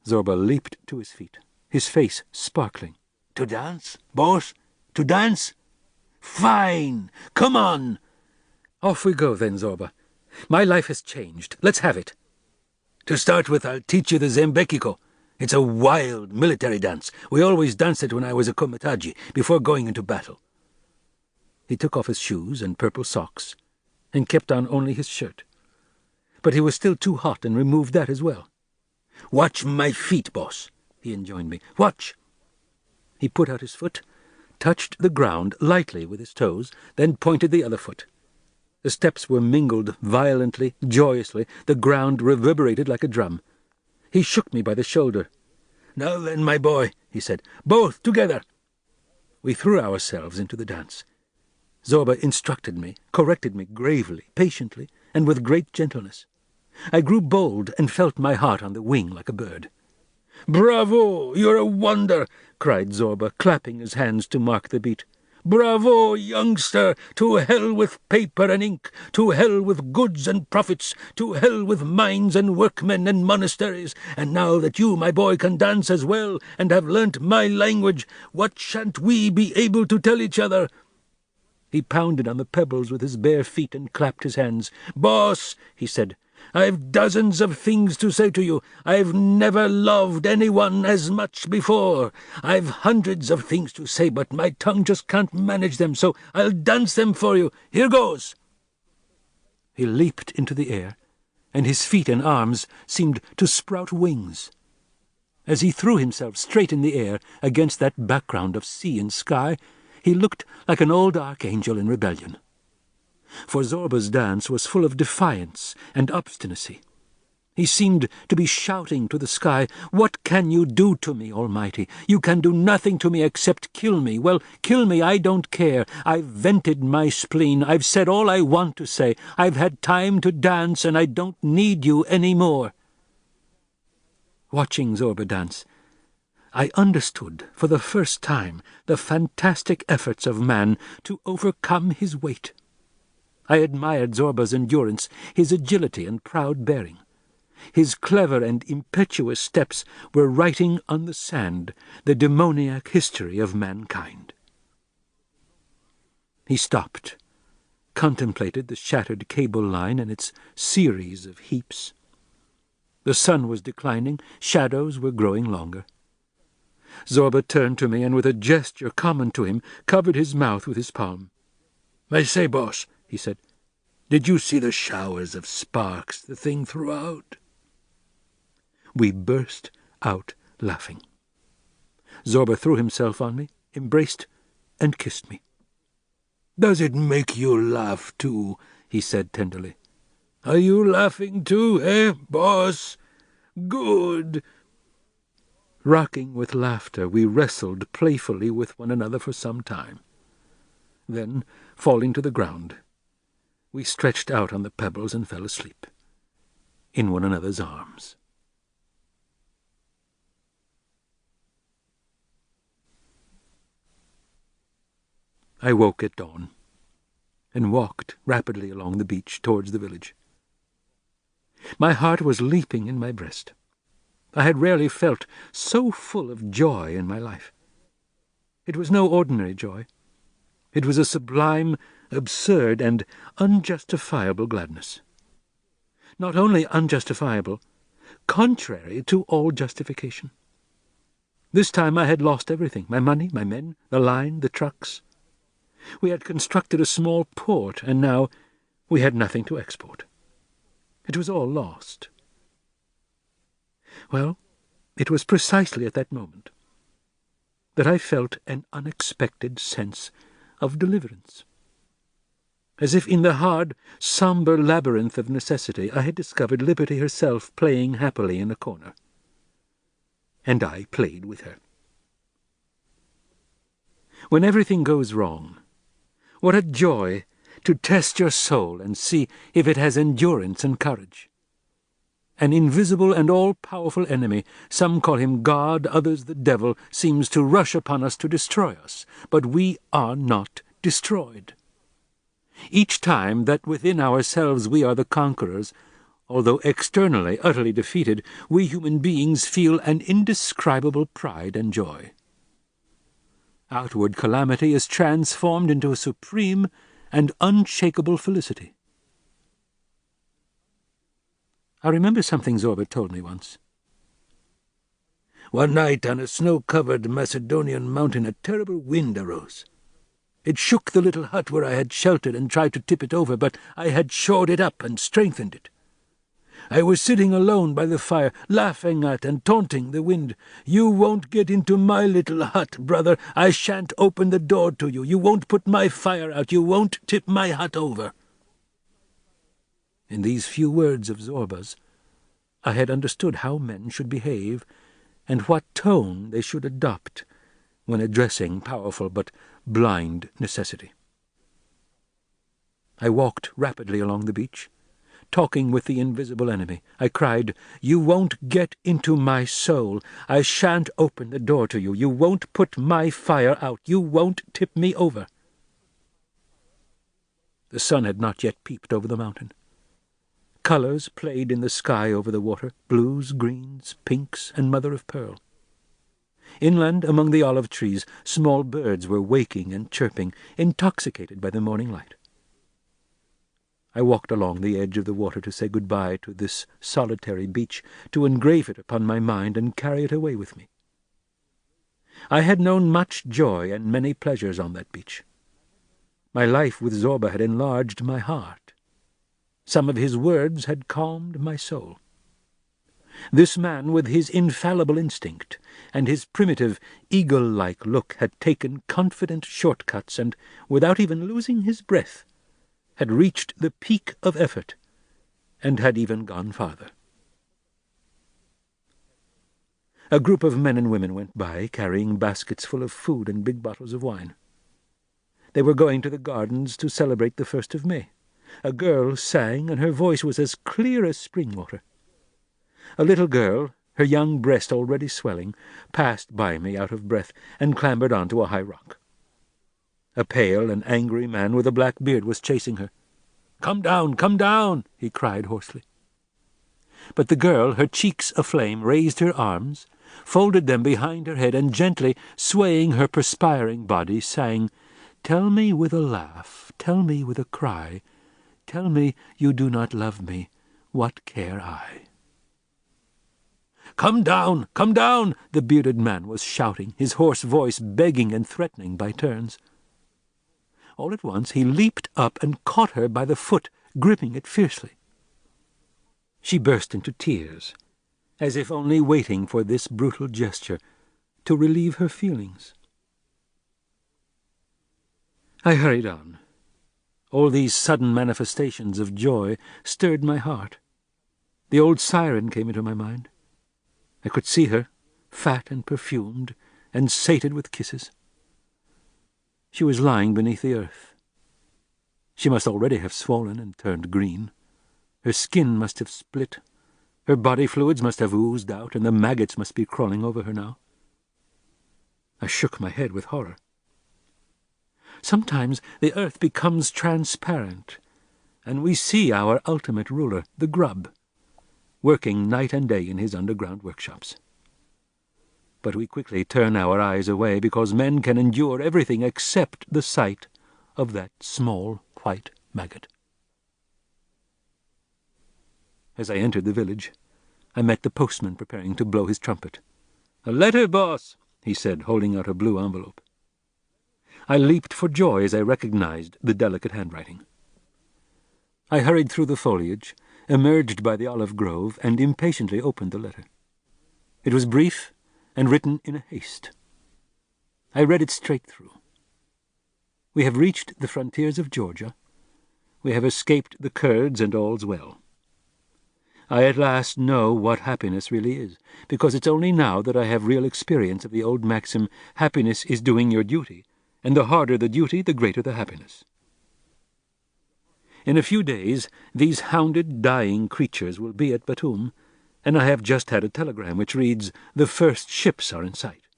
Zobra leaped to his feet. his face sparkling. To dance, boss? To dance? Fine! Come on! Off we go then, Zobra. My life has changed. Let's have it. To start with, I'll teach you the Zembekiko. It's a wild military dance. We always danced it when I was a komataji, before going into battle. He took off his shoes and purple socks, and kept on only his shirt. But he was still too hot, and removed that as well. Watch my feet, boss, he enjoined me. Watch! He put out his foot, touched the ground lightly with his toes, then pointed the other foot. The steps were mingled violently, joyously. The ground reverberated like a drum. He shook me by the shoulder. Now then, my boy, he said, both together. We threw ourselves into the dance. Zobra instructed me, corrected me gravely, patiently, and with great gentleness. I grew bold and felt my heart on the wing like a bird. "Bravo! You're a wonder!" cried Zobra, clapping his hands to mark the beat. "Bravo, youngster! To hell with paper and ink! To hell with goods and profits! To hell with mines and workmen and monasteries! And now that you, my boy, can dance as well and have learnt my language, what shan't we be able to tell each other?" He pounded on the pebbles with his bare feet and clapped his hands. "Boss," he said, "I've dozens of things to say to you. I've never loved anyone as much before. I've hundreds of things to say, but my tongue just can't manage them, so I'll dance them for you. Here goes." He leaped into the air, and his feet and arms seemed to sprout wings. As he threw himself straight in the air against that background of sea and sky, he looked like an old archangel in rebellion. For Zobra's dance was full of defiance and obstinacy. He seemed to be shouting to the sky, "What can you do to me, Almighty? You can do nothing to me except kill me. Well, kill me, I don't care. I've vented my spleen. I've said all I want to say. I've had time to dance, and I don't need you any more." Watching Zobra dance, I understood for the first time the fantastic efforts of man to overcome his weight. I admired Zobra's endurance, his agility and proud bearing. His clever and impetuous steps were writing on the sand the demoniac history of mankind. He stopped, contemplated the shattered cable line and its series of heaps. The sun was declining, shadows were growing longer. Zobra turned to me and, with a gesture common to him, covered his mouth with his palm. "I say, boss," he said, "did you see the showers of sparks the thing threw out?" We burst out laughing. Zobra threw himself on me, embraced, and kissed me. "Does it make you laugh, too?" he said tenderly. "Are you laughing, too, boss? Good!" Rocking with laughter, we wrestled playfully with one another for some time. Then, falling to the ground, we stretched out on the pebbles and fell asleep, in one another's arms. I woke at dawn, and walked rapidly along the beach towards the village. My heart was leaping in my breast. I had rarely felt so full of joy in my life. It was no ordinary joy. It was a sublime, absurd, and unjustifiable gladness. Not only unjustifiable, contrary to all justification. This time I had lost everything, my money, my men, the line, the trucks. We had constructed a small port, and now we had nothing to export. It was all lost. Well, it was precisely at that moment that I felt an unexpected sense of deliverance. As if in the hard, sombre labyrinth of necessity I had discovered Liberty herself playing happily in a corner. And I played with her. When everything goes wrong, what a joy to test your soul and see if it has endurance and courage. An invisible and all-powerful enemy, some call him God, others the devil, seems to rush upon us to destroy us, but we are not destroyed. Each time that within ourselves we are the conquerors, Although externally utterly defeated, we human beings feel an indescribable pride and joy. Outward calamity is transformed into a supreme and unshakable felicity. I remember something Zobra told me once. One night on a snow-covered Macedonian mountain a terrible wind arose. It shook the little hut where I had sheltered and tried to tip it over, but I had shored it up and strengthened it. I was sitting alone by the fire, laughing at and taunting the wind. "You won't get into my little hut, brother. I shan't open the door to you. You won't put my fire out. You won't tip my hut over." In these few words of Zobra's, I had understood how men should behave and what tone they should adopt when addressing powerful but blind necessity. I walked rapidly along the beach, talking with the invisible enemy. I cried, "You won't get into my soul. I shan't open the door to you. You won't put my fire out. You won't tip me over." The sun had not yet peeped over the mountain. Colors played in the sky over the water, blues, greens, pinks, and mother-of-pearl. Inland, among the olive trees, small birds were waking and chirping, intoxicated by the morning light. I walked along the edge of the water to say goodbye to this solitary beach, to engrave it upon my mind and carry it away with me. I had known much joy and many pleasures on that beach. My life with Zobra had enlarged my heart. Some of his words had calmed my soul. This man, with his infallible instinct and his primitive, eagle-like look, had taken confident shortcuts and, without even losing his breath, had reached the peak of effort and had even gone farther. A group of men and women went by, carrying baskets full of food and big bottles of wine. They were going to the gardens to celebrate the 1st of May. A girl sang, and her voice was as clear as spring water. A little girl, her young breast already swelling, passed by me out of breath and clambered onto a high rock. A pale and angry man with a black beard was chasing her. Come down," he cried hoarsely. But the girl, her cheeks aflame, raised her arms, folded them behind her head, and gently, swaying her perspiring body, sang, "Tell me with a laugh, tell me with a cry, tell me you do not love me, what care I?" Come down, the bearded man was shouting, his hoarse voice begging and threatening by turns. All at once he leaped up and caught her by the foot, gripping it fiercely. She burst into tears, as if only waiting for this brutal gesture to relieve her feelings. I hurried on. All these sudden manifestations of joy stirred my heart. The old siren came into my mind. I could see her, fat and perfumed, and sated with kisses. She was lying beneath the earth. She must already have swollen and turned green. Her skin must have split. Her body fluids must have oozed out, and the maggots must be crawling over her now. I shook my head with horror. Sometimes the earth becomes transparent, and we see our ultimate ruler, the grub, working night and day in his underground workshops. But we quickly turn our eyes away, because men can endure everything except the sight of that small white maggot. As I entered the village, I met the postman preparing to blow his trumpet. "A letter, boss," he said, holding out a blue envelope. I leaped for joy as I recognized the delicate handwriting. I hurried through the foliage, emerged by the olive grove, and impatiently opened the letter. It was brief and written in a haste. I read it straight through. "We have reached the frontiers of Georgia. We have escaped the Kurds, and all's well. I at last know what happiness really is, because it's only now that I have real experience of the old maxim, happiness is doing your duty, and the harder the duty, the greater the happiness. In a few days these hounded, dying creatures will be at Batum, and I have just had a telegram which reads, 'The first ships are in sight.'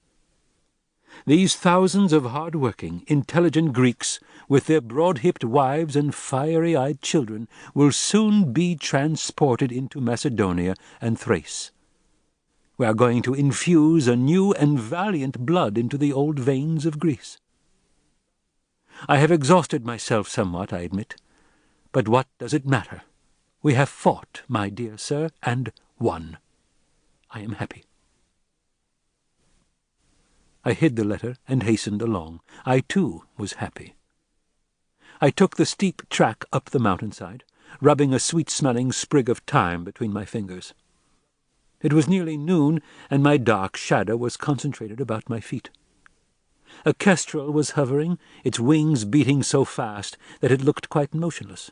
These thousands of hard-working, intelligent Greeks, with their broad-hipped wives and fiery-eyed children, will soon be transported into Macedonia and Thrace. We are going to infuse a new and valiant blood into the old veins of Greece. I have exhausted myself somewhat, I admit, but what does it matter? We have fought, my dear sir, and won. I am happy. I hid the letter and hastened along. I, too, was happy. I took the steep track up the mountainside, rubbing a sweet-smelling sprig of thyme between my fingers. It was nearly noon, and my dark shadow was concentrated about my feet. A kestrel was hovering, its wings beating so fast that it looked quite motionless.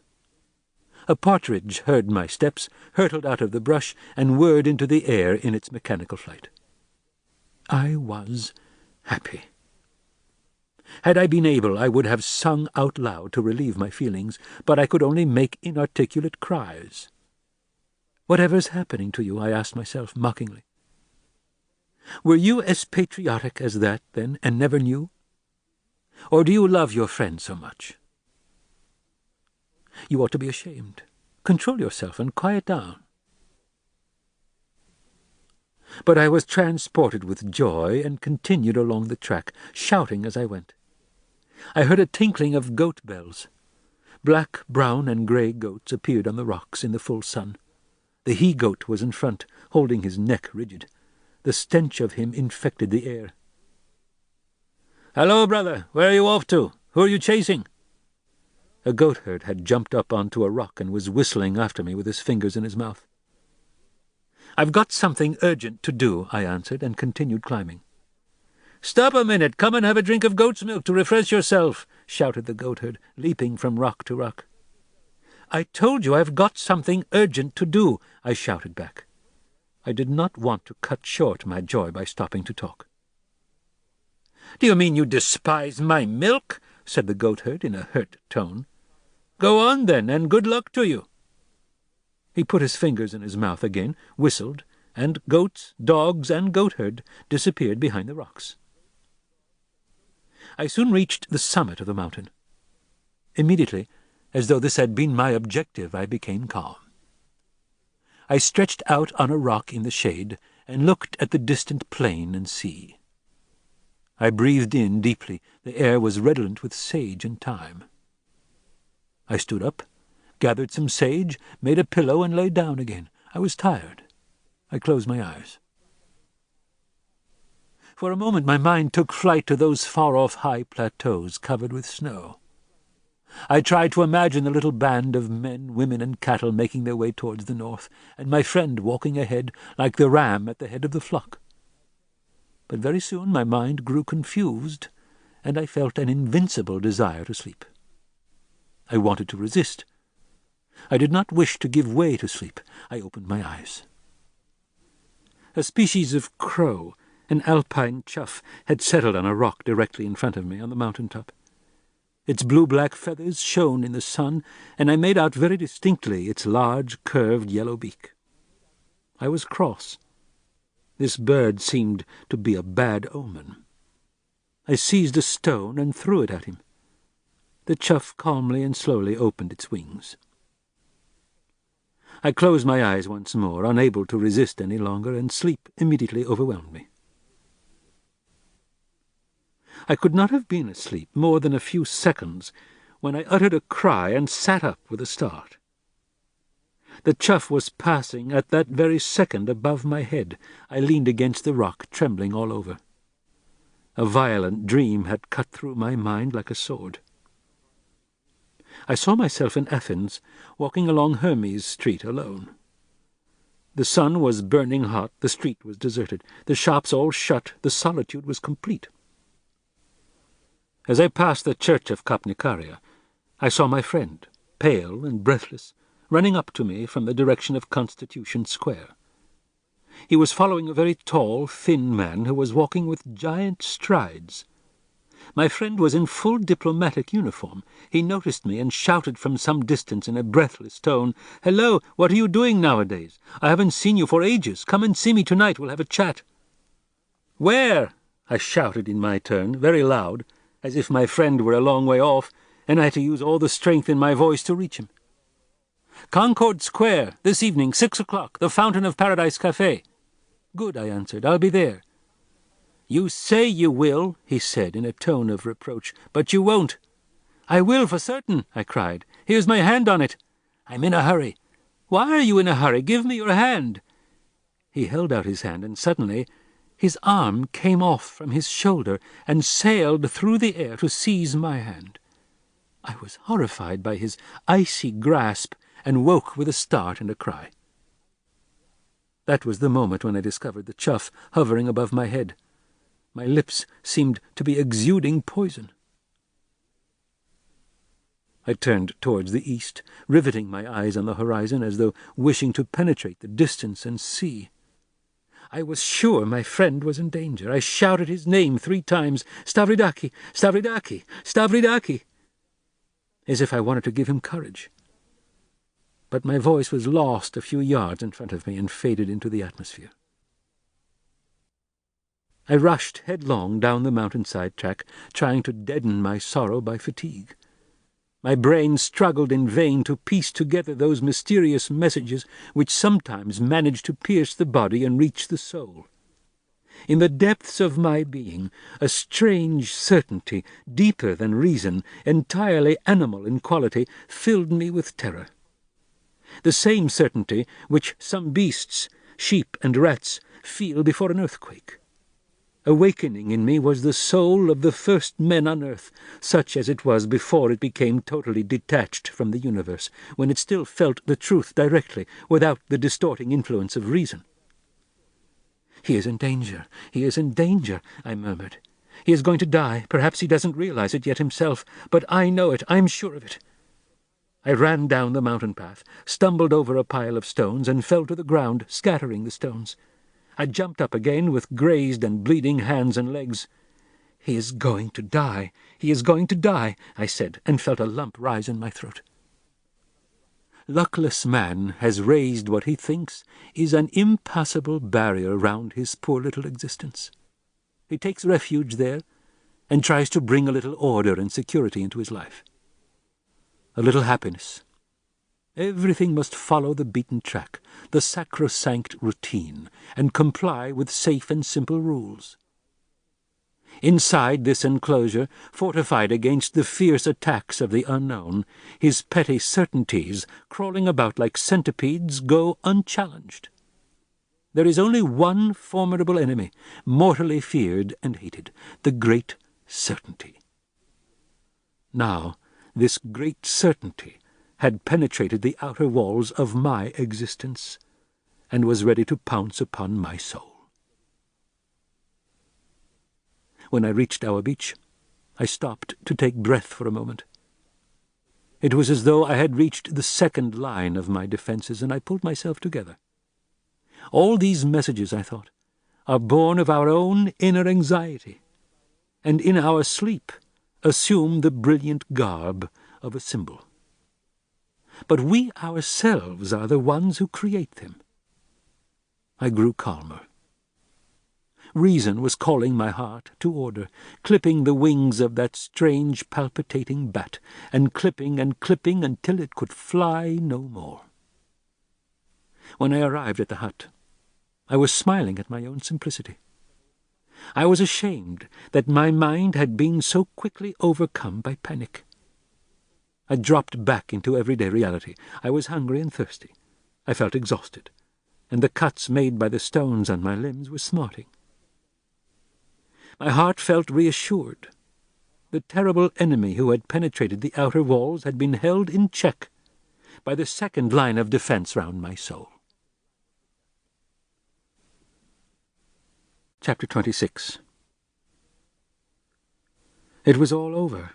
A partridge heard my steps, hurtled out of the brush, and whirred into the air in its mechanical flight. I was happy. Had I been able, I would have sung out loud to relieve my feelings, but I could only make inarticulate cries. "Whatever's happening to you?" I asked myself mockingly. "Were you as patriotic as that, then, and never knew? Or do you love your friend so much? You ought to be ashamed. Control yourself and quiet down." But I was transported with joy and continued along the track, shouting as I went. I heard a tinkling of goat bells. Black, brown, and grey goats appeared on the rocks in the full sun. The he-goat was in front, holding his neck rigid. The stench of him infected the air. "Hello, brother! Where are you off to? Who are you chasing?" A goatherd had jumped up onto a rock and was whistling after me with his fingers in his mouth. "I've got something urgent to do," I answered, and continued climbing. "Stop a minute! Come and have a drink of goat's milk to refresh yourself!" shouted the goatherd, leaping from rock to rock. "I told you I've got something urgent to do," I shouted back. I did not want to cut short my joy by stopping to talk. "Do you mean you despise my milk?" said the goatherd in a hurt tone. "Go on, then, and good luck to you." He put his fingers in his mouth again, whistled, and goats, dogs, and goatherd disappeared behind the rocks. I soon reached the summit of the mountain. Immediately, as though this had been my objective, I became calm. I stretched out on a rock in the shade and looked at the distant plain and sea. I breathed in deeply. The air was redolent with sage and thyme. I stood up, gathered some sage, made a pillow, and lay down again. I was tired. I closed my eyes. For a moment my mind took flight to those far-off high plateaus covered with snow. I tried to imagine the little band of men, women, and cattle making their way towards the north, and my friend walking ahead like the ram at the head of the flock. But very soon my mind grew confused, and I felt an invincible desire to sleep. I wanted to resist. I did not wish to give way to sleep. I opened my eyes. A species of crow, an alpine chough, had settled on a rock directly in front of me on the mountain top. Its blue-black feathers shone in the sun, and I made out very distinctly its large, curved yellow beak. I was cross. This bird seemed to be a bad omen. I seized a stone and threw it at him. The chough calmly and slowly opened its wings. I closed my eyes once more, unable to resist any longer, and sleep immediately overwhelmed me. I could not have been asleep more than a few seconds when I uttered a cry and sat up with a start. The chough was passing at that very second above my head. I leaned against the rock, trembling all over. A violent dream had cut through my mind like a sword. I saw myself in Athens, walking along Hermes Street alone. The sun was burning hot, the street was deserted, the shops all shut, the solitude was complete. As I passed the church of Kapnikaria, I saw my friend, pale and breathless, running up to me from the direction of Constitution Square. He was following a very tall, thin man who was walking with giant strides. My friend was in full diplomatic uniform. He noticed me and shouted from some distance in a breathless tone, "Hello, what are you doing nowadays? I haven't seen you for ages. Come and see me tonight. We'll have a chat." "Where?" I shouted in my turn, very loud, as if my friend were a long way off, and I had to use all the strength in my voice to reach him. "Concord Square, this evening, 6 o'clock, the Fountain of Paradise Café." "Good," I answered. "I'll be there." "You say you will," he said in a tone of reproach, "but you won't." "I will for certain," I cried. "Here's my hand on it." "I'm in a hurry." "Why are you in a hurry? Give me your hand." He held out his hand, and suddenly his arm came off from his shoulder and sailed through the air to seize my hand. I was horrified by his icy grasp and woke with a start and a cry. That was the moment when I discovered the chuff hovering above my head. My lips seemed to be exuding poison. I turned towards the east, riveting my eyes on the horizon as though wishing to penetrate the distance and see. I was sure my friend was in danger. I shouted his name 3 times, "Stavridaki! Stavridaki! Stavridaki!" as if I wanted to give him courage. But my voice was lost a few yards in front of me and faded into the atmosphere. I rushed headlong down the mountainside track, trying to deaden my sorrow by fatigue. My brain struggled in vain to piece together those mysterious messages which sometimes manage to pierce the body and reach the soul. In the depths of my being, a strange certainty, deeper than reason, entirely animal in quality, filled me with terror. The same certainty which some beasts, sheep and rats, feel before an earthquake. Awakening in me was the soul of the first men on earth, such as it was before it became totally detached from the universe, when it still felt the truth directly, without the distorting influence of reason. "He is in danger, he is in danger," I murmured. "He is going to die. Perhaps he doesn't realize it yet himself, but I know it, I'm sure of it." I ran down the mountain path, stumbled over a pile of stones, and fell to the ground, scattering the stones. I jumped up again with grazed and bleeding hands and legs. "He is going to die, he is going to die," I said, and felt a lump rise in my throat. Luckless man has raised what he thinks is an impassable barrier round his poor little existence. He takes refuge there, and tries to bring a little order and security into his life. A little happiness. Everything must follow the beaten track, the sacrosanct routine, and comply with safe and simple rules. Inside this enclosure, fortified against the fierce attacks of the unknown, his petty certainties, crawling about like centipedes, go unchallenged. There is only one formidable enemy, mortally feared and hated, the great certainty. Now, this great certainty had penetrated the outer walls of my existence, and was ready to pounce upon my soul. When I reached our beach, I stopped to take breath for a moment. It was as though I had reached the second line of my defenses, and I pulled myself together. All these messages, I thought, are born of our own inner anxiety, and in our sleep assume the brilliant garb of a symbol. But we ourselves are the ones who create them. I grew calmer. Reason was calling my heart to order, clipping the wings of that strange palpitating bat, and clipping until it could fly no more. When I arrived at the hut, I was smiling at my own simplicity. I was ashamed that my mind had been so quickly overcome by panic. I dropped back into everyday reality. I was hungry and thirsty. I felt exhausted, and the cuts made by the stones on my limbs were smarting. My heart felt reassured. The terrible enemy who had penetrated the outer walls had been held in check by the second line of defense round my soul. Chapter 26. It was all over.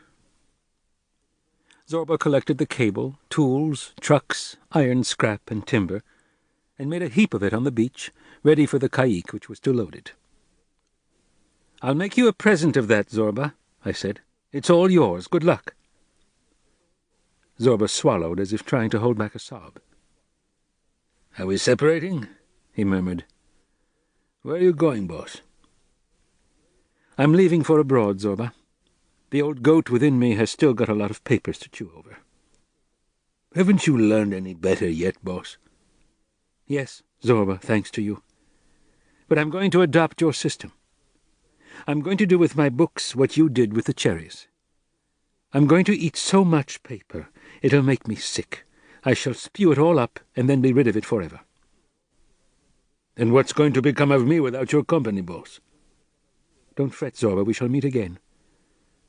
Zobra collected the cable, tools, trucks, iron scrap, and timber, and made a heap of it on the beach, ready for the caique which was to load it. "I'll make you a present of that, Zobra," I said. "It's all yours. Good luck." Zobra swallowed as if trying to hold back a sob. "Are we separating?" he murmured. "Where are you going, boss?" I'm leaving for abroad, Zobra. The old goat within me has still got a lot of papers to chew over. Haven't you learned any better yet, boss? Yes, Zobra, thanks to you. But I'm going to adopt your system. I'm going to do with my books what you did with the cherries. I'm going to eat so much paper, it'll make me sick. I shall spew it all up and then be rid of it forever. And what's going to become of me without your company, boss? Don't fret, Zobra, we shall meet again.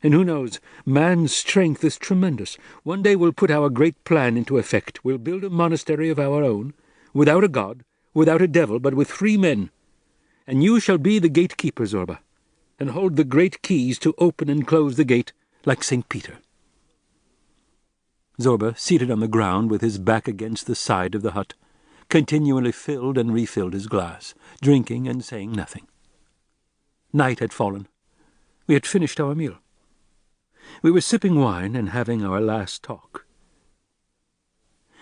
And who knows, man's strength is tremendous. One day we'll put our great plan into effect. We'll build a monastery of our own, without a god, without a devil, but with free men. And you shall be the gatekeeper, Zobra, and hold the great keys to open and close the gate like St. Peter. Zobra, seated on the ground with his back against the side of the hut, continually filled and refilled his glass, drinking and saying nothing. Night had fallen. We had finished our meal. We were sipping wine and having our last talk.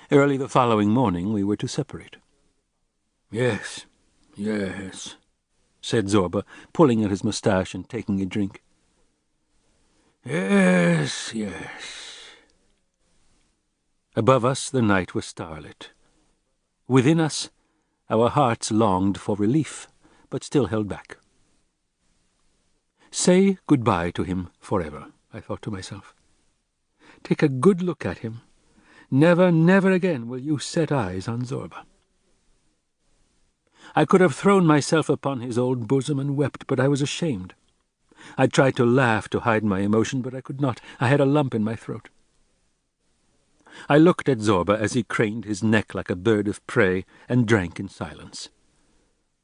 Early the following morning we were to separate. Yes, yes, said Zobra, pulling at his moustache and taking a drink. Yes, yes. Above us the night was starlit. Within us our hearts longed for relief, but still held back. Say goodbye to him forever, I thought to myself. Take a good look at him. Never, never again will you set eyes on Zobra. I could have thrown myself upon his old bosom and wept, but I was ashamed. I tried to laugh to hide my emotion, but I could not. I had a lump in my throat. I looked at Zobra as he craned his neck like a bird of prey and drank in silence.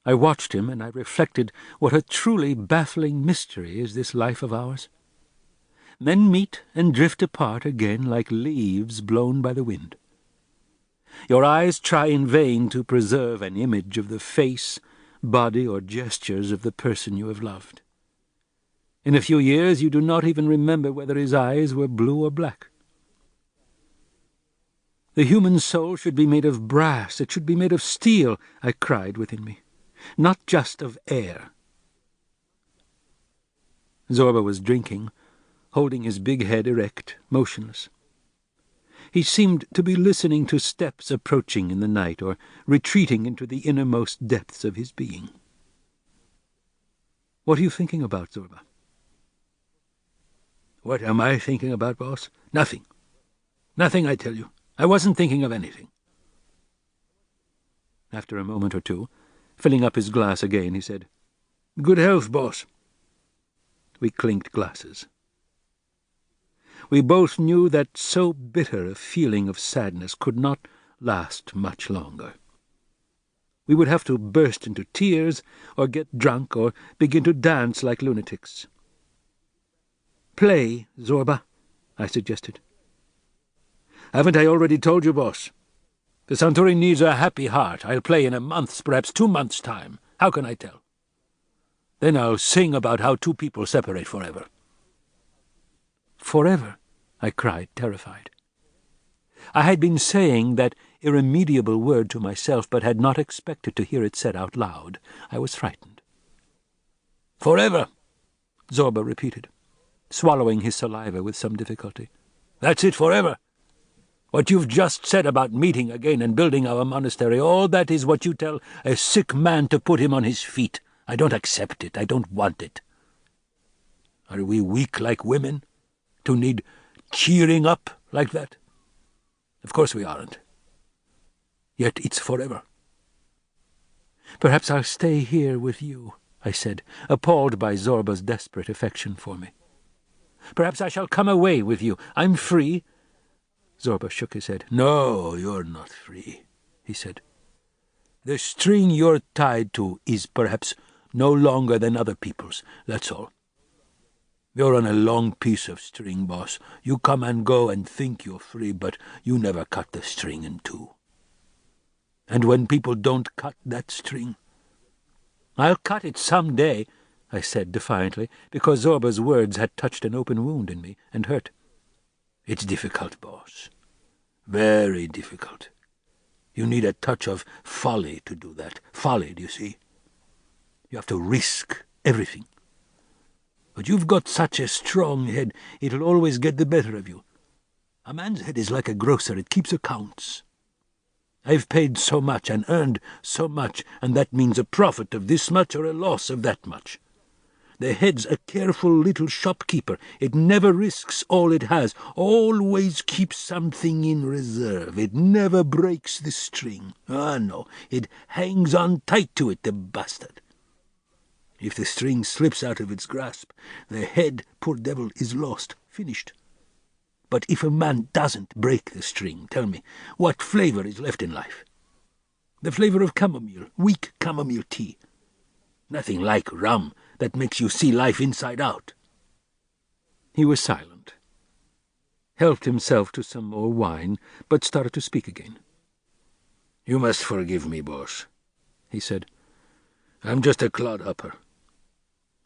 I watched him, and I reflected what a truly baffling mystery is this life of ours. Men meet and drift apart again like leaves blown by the wind. Your eyes try in vain to preserve an image of the face, body, or gestures of the person you have loved. In a few years you do not even remember whether his eyes were blue or black. The human soul should be made of brass, it should be made of steel, I cried within me, not just of air. Zobra was drinking, holding his big head erect, motionless. He seemed to be listening to steps approaching in the night or retreating into the innermost depths of his being. What are you thinking about, Zobra? What am I thinking about, boss? Nothing. Nothing, I tell you. I wasn't thinking of anything. After a moment or two, filling up his glass again, he said, Good health, boss. We clinked glasses. We both knew that so bitter a feeling of sadness could not last much longer. We would have to burst into tears, or get drunk, or begin to dance like lunatics. Play, Zobra, I suggested. Haven't I already told you, boss? The Centauri needs a happy heart. I'll play in a month's, perhaps 2 months' time. How can I tell? Then I'll sing about how two people separate forever. Forever? I cried, terrified. I had been saying that irremediable word to myself, but had not expected to hear it said out loud. I was frightened. Forever, Zobra repeated, swallowing his saliva with some difficulty. That's it, forever. What you've just said about meeting again and building our monastery, all that is what you tell a sick man to put him on his feet. I don't accept it. I don't want it. Are we weak like women, to need cheering up like that? Of course we aren't. Yet it's forever. Perhaps I'll stay here with you, I said, appalled by Zobra's desperate affection for me. Perhaps I shall come away with you. I'm free. Zobra shook his head. No, you're not free, he said. The string you're tied to is perhaps no longer than other people's, that's all. You're on a long piece of string, boss. You come and go and think you're free, but you never cut the string in two. And when people don't cut that string, I'll cut it some day, I said defiantly, because Zobra's words had touched an open wound in me and hurt. It's difficult, boss. Very difficult. You need a touch of folly to do that. Folly, do you see? You have to risk everything. But you've got such a strong head, it'll always get the better of you. A man's head is like a grocer, it keeps accounts. I've paid so much and earned so much, and that means a profit of this much or a loss of that much. The head's a careful little shopkeeper. It never risks all it has, always keeps something in reserve. It never breaks the string. Ah, no, it hangs on tight to it, the bastard. If the string slips out of its grasp, the head, poor devil, is lost, finished. But if a man doesn't break the string, tell me, what flavour is left in life? The flavour of chamomile, weak chamomile tea. Nothing like rum that makes you see life inside out. He was silent, helped himself to some more wine, but started to speak again. You must forgive me, boss, he said. I'm just a clodhopper.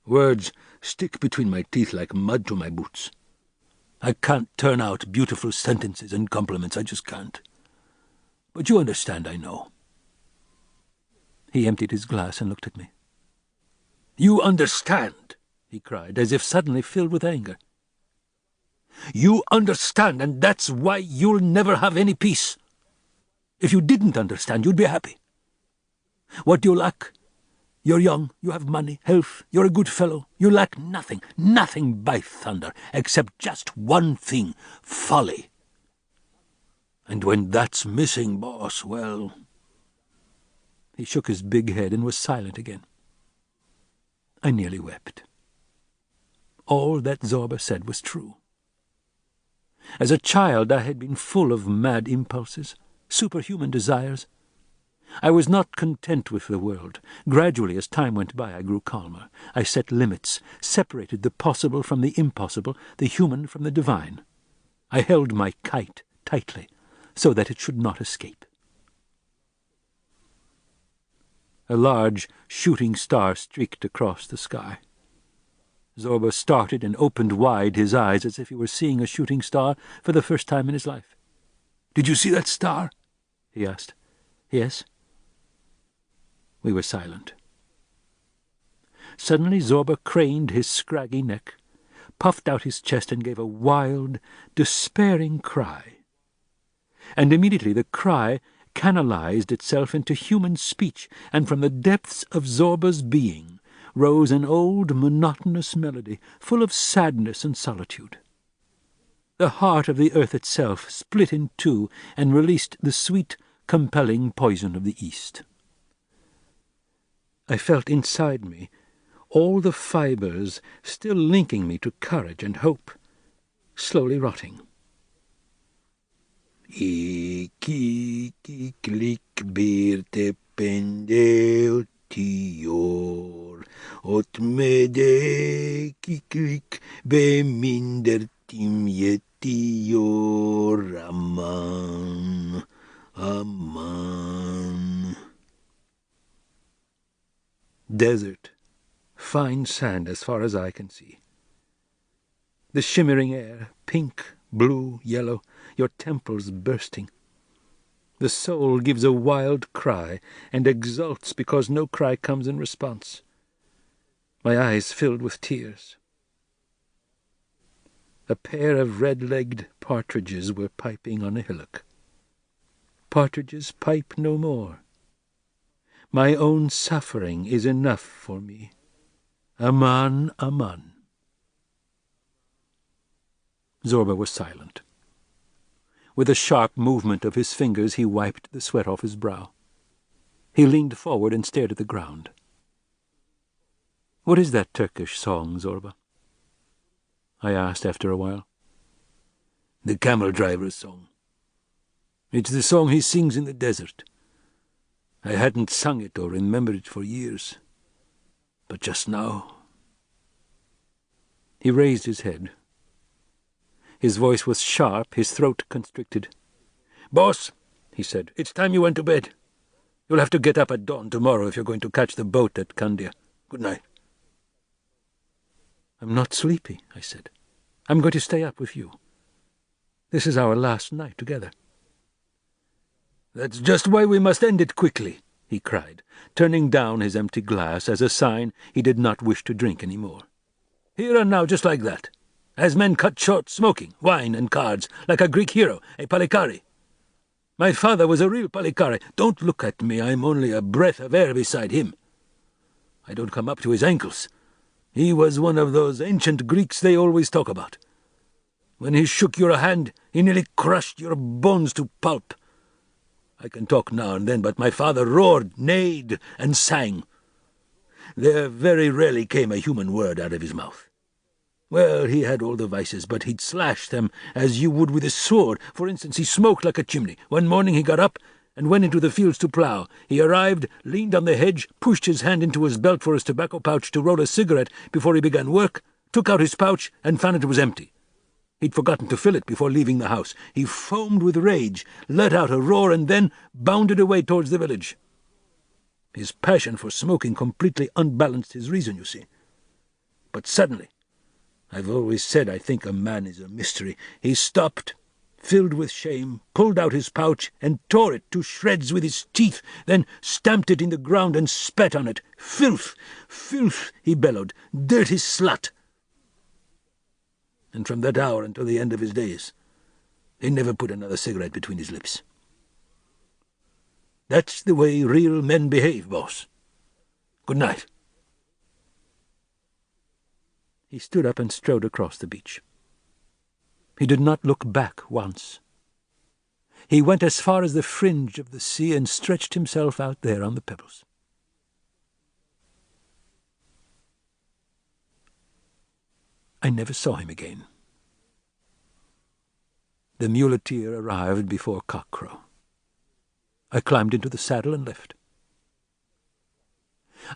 Words stick between my teeth like mud to my boots. I can't turn out beautiful sentences and compliments, I just can't. But you understand, I know. He emptied his glass and looked at me. You understand, he cried, as if suddenly filled with anger. You understand, and that's why you'll never have any peace. If you didn't understand, you'd be happy. What do you lack? You're young, you have money, health, you're a good fellow. You lack nothing, nothing by thunder, except just one thing, folly. And when that's missing, boss, well... He shook his big head and was silent again. I nearly wept. All that Zobra said was true. As a child I had been full of mad impulses, superhuman desires. I was not content with the world. Gradually, as time went by, I grew calmer. I set limits, separated the possible from the impossible, the human from the divine. I held my kite tightly, so that it should not escape. A large shooting star streaked across the sky. Zobra started and opened wide his eyes as if he were seeing a shooting star for the first time in his life. "Did you see that star?" he asked. "Yes." We were silent. Suddenly Zobra craned his scraggy neck, puffed out his chest, and gave a wild, despairing cry. And immediately the cry canalized itself into human speech, and from the depths of Zobra's being rose an old monotonous melody, full of sadness and solitude. The heart of the earth itself split in two and released the sweet, compelling poison of the East. I felt inside me all the fibres still linking me to courage and hope, slowly rotting. Ikiklik birte pendeutior, otmede kiklik bemindertim yetior, aman, aman. Desert, fine sand as far as I can see. The shimmering air, pink, blue, yellow, your temples bursting. The soul gives a wild cry and exults because no cry comes in response. My eyes filled with tears. A pair of red-legged partridges were piping on a hillock. Partridges pipe no more. My own suffering is enough for me. Aman, aman. Zobra was silent. With a sharp movement of his fingers he wiped the sweat off his brow. He leaned forward and stared at the ground. "What is that Turkish song, Zobra?" I asked after a while. "The camel driver's song. It's the song he sings in the desert. I hadn't sung it or remembered it for years. But just now..." He raised his head. His voice was sharp, his throat constricted. "Boss," he said, "it's time you went to bed. You'll have to get up at dawn tomorrow if you're going to catch the boat at Kandia. Good night." "I'm not sleepy," I said. "I'm going to stay up with you. This is our last night together." "That's just why we must end it quickly," he cried, turning down his empty glass as a sign he did not wish to drink any more. Here and now, just like that. As men cut short smoking, wine and cards, like a Greek hero, a Palikari. My father was a real Palikari. Don't look at me, I'm only a breath of air beside him. I don't come up to his ankles. He was one of those ancient Greeks they always talk about. When he shook your hand, he nearly crushed your bones to pulp. I can talk now and then, but my father roared, neighed, and sang. There very rarely came a human word out of his mouth. Well, he had all the vices, but he'd slash them as you would with a sword. For instance, he smoked like a chimney. One morning he got up and went into the fields to plough. He arrived, leaned on the hedge, pushed his hand into his belt for his tobacco pouch to roll a cigarette before he began work, took out his pouch, and found it was empty. He'd forgotten to fill it before leaving the house. He foamed with rage, let out a roar, and then bounded away towards the village. His passion for smoking completely unbalanced his reason, you see. But suddenly, I've always said I think a man is a mystery, he stopped, filled with shame, pulled out his pouch, and tore it to shreds with his teeth, then stamped it in the ground and spat on it. "Filth! Filth!" he bellowed. "Dirty slut!" And from that hour until the end of his days, he never put another cigarette between his lips. That's the way real men behave, boss. Good night. He stood up and strode across the beach. He did not look back once. He went as far as the fringe of the sea and stretched himself out there on the pebbles. I never saw him again. The muleteer arrived before cockcrow. I climbed into the saddle and left.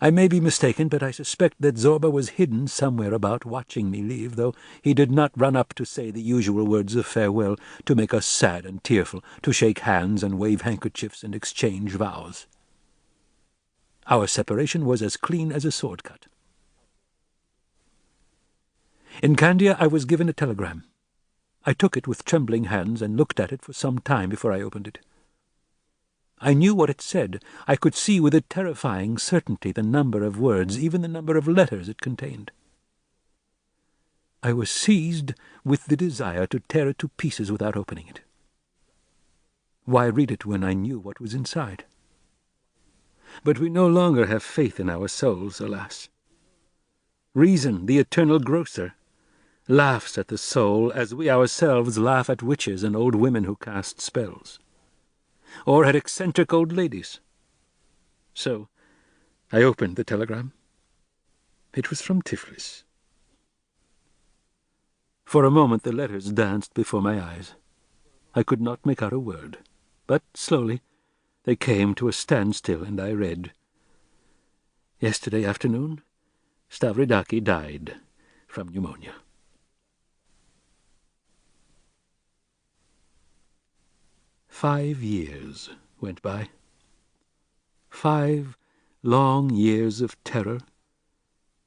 I may be mistaken, but I suspect that Zobra was hidden somewhere about, watching me leave, though he did not run up to say the usual words of farewell, to make us sad and tearful, to shake hands and wave handkerchiefs and exchange vows. Our separation was as clean as a sword cut. In Candia I was given a telegram. I took it with trembling hands and looked at it for some time before I opened it. I knew what it said. I could see with a terrifying certainty the number of words, even the number of letters it contained. I was seized with the desire to tear it to pieces without opening it. Why read it when I knew what was inside? But we no longer have faith in our souls, alas. Reason, the eternal grocer, laughs at the soul as we ourselves laugh at witches and old women who cast spells, or at eccentric old ladies. So I opened the telegram. It was from Tiflis. For a moment the letters danced before my eyes. I could not make out a word, but slowly they came to a standstill, and I read, "Yesterday afternoon, Stavridaki died from pneumonia." "5 years went by. 5 long years of terror,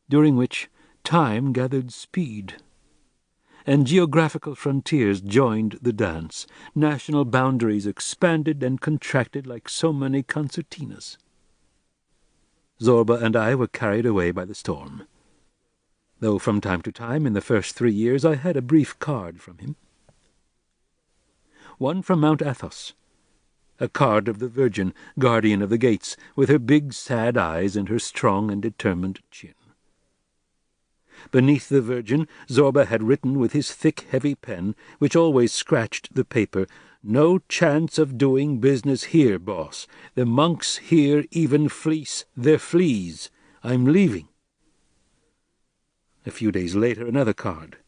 during which time gathered speed, and geographical frontiers joined the dance. National boundaries expanded and contracted like so many concertinas. Zobra and I were carried away by the storm, though from time to time in the first 3 years I had a brief card from him. One from Mount Athos, a card of the Virgin, guardian of the gates, with her big sad eyes and her strong and determined chin. Beneath the Virgin, Zobra had written with his thick, heavy pen, which always scratched the paper, "No chance of doing business here, boss. The monks here even fleece their fleas. I'm leaving." A few days later, another card.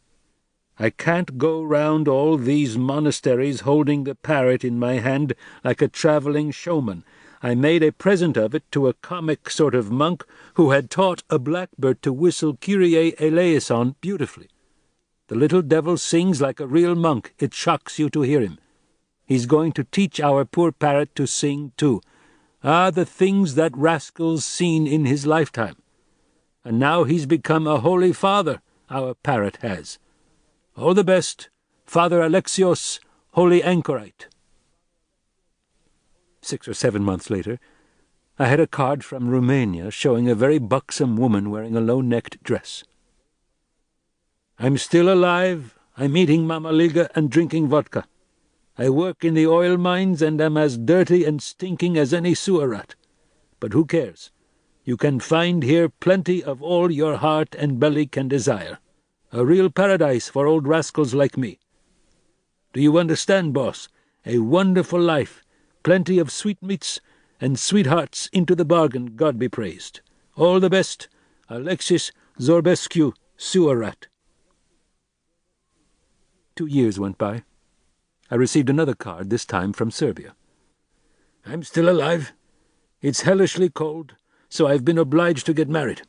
"I can't go round all these monasteries holding the parrot in my hand like a travelling showman. I made a present of it to a comic sort of monk who had taught a blackbird to whistle Kyrie eleison beautifully. The little devil sings like a real monk. It shocks you to hear him. He's going to teach our poor parrot to sing too. Ah, the things that rascal's seen in his lifetime. And now he's become a holy father, our parrot has. All the best, Father Alexios, holy anchorite." 6 or 7 months later, I had a card from Romania showing a very buxom woman wearing a low-necked dress. I'm still alive. I'm eating mamaliga and drinking vodka. I work in the oil mines and am as dirty and stinking as any sewer rat. But who cares? You can find here plenty of all your heart and belly can desire. A real paradise for old rascals like me. Do you understand, boss? A wonderful life, plenty of sweetmeats and sweethearts into the bargain, God be praised. All the best, Alexis Zorbescu, sewer rat. 2 years went by. I received another card, this time from Serbia. I'm still alive. It's hellishly cold, so I've been obliged to get married.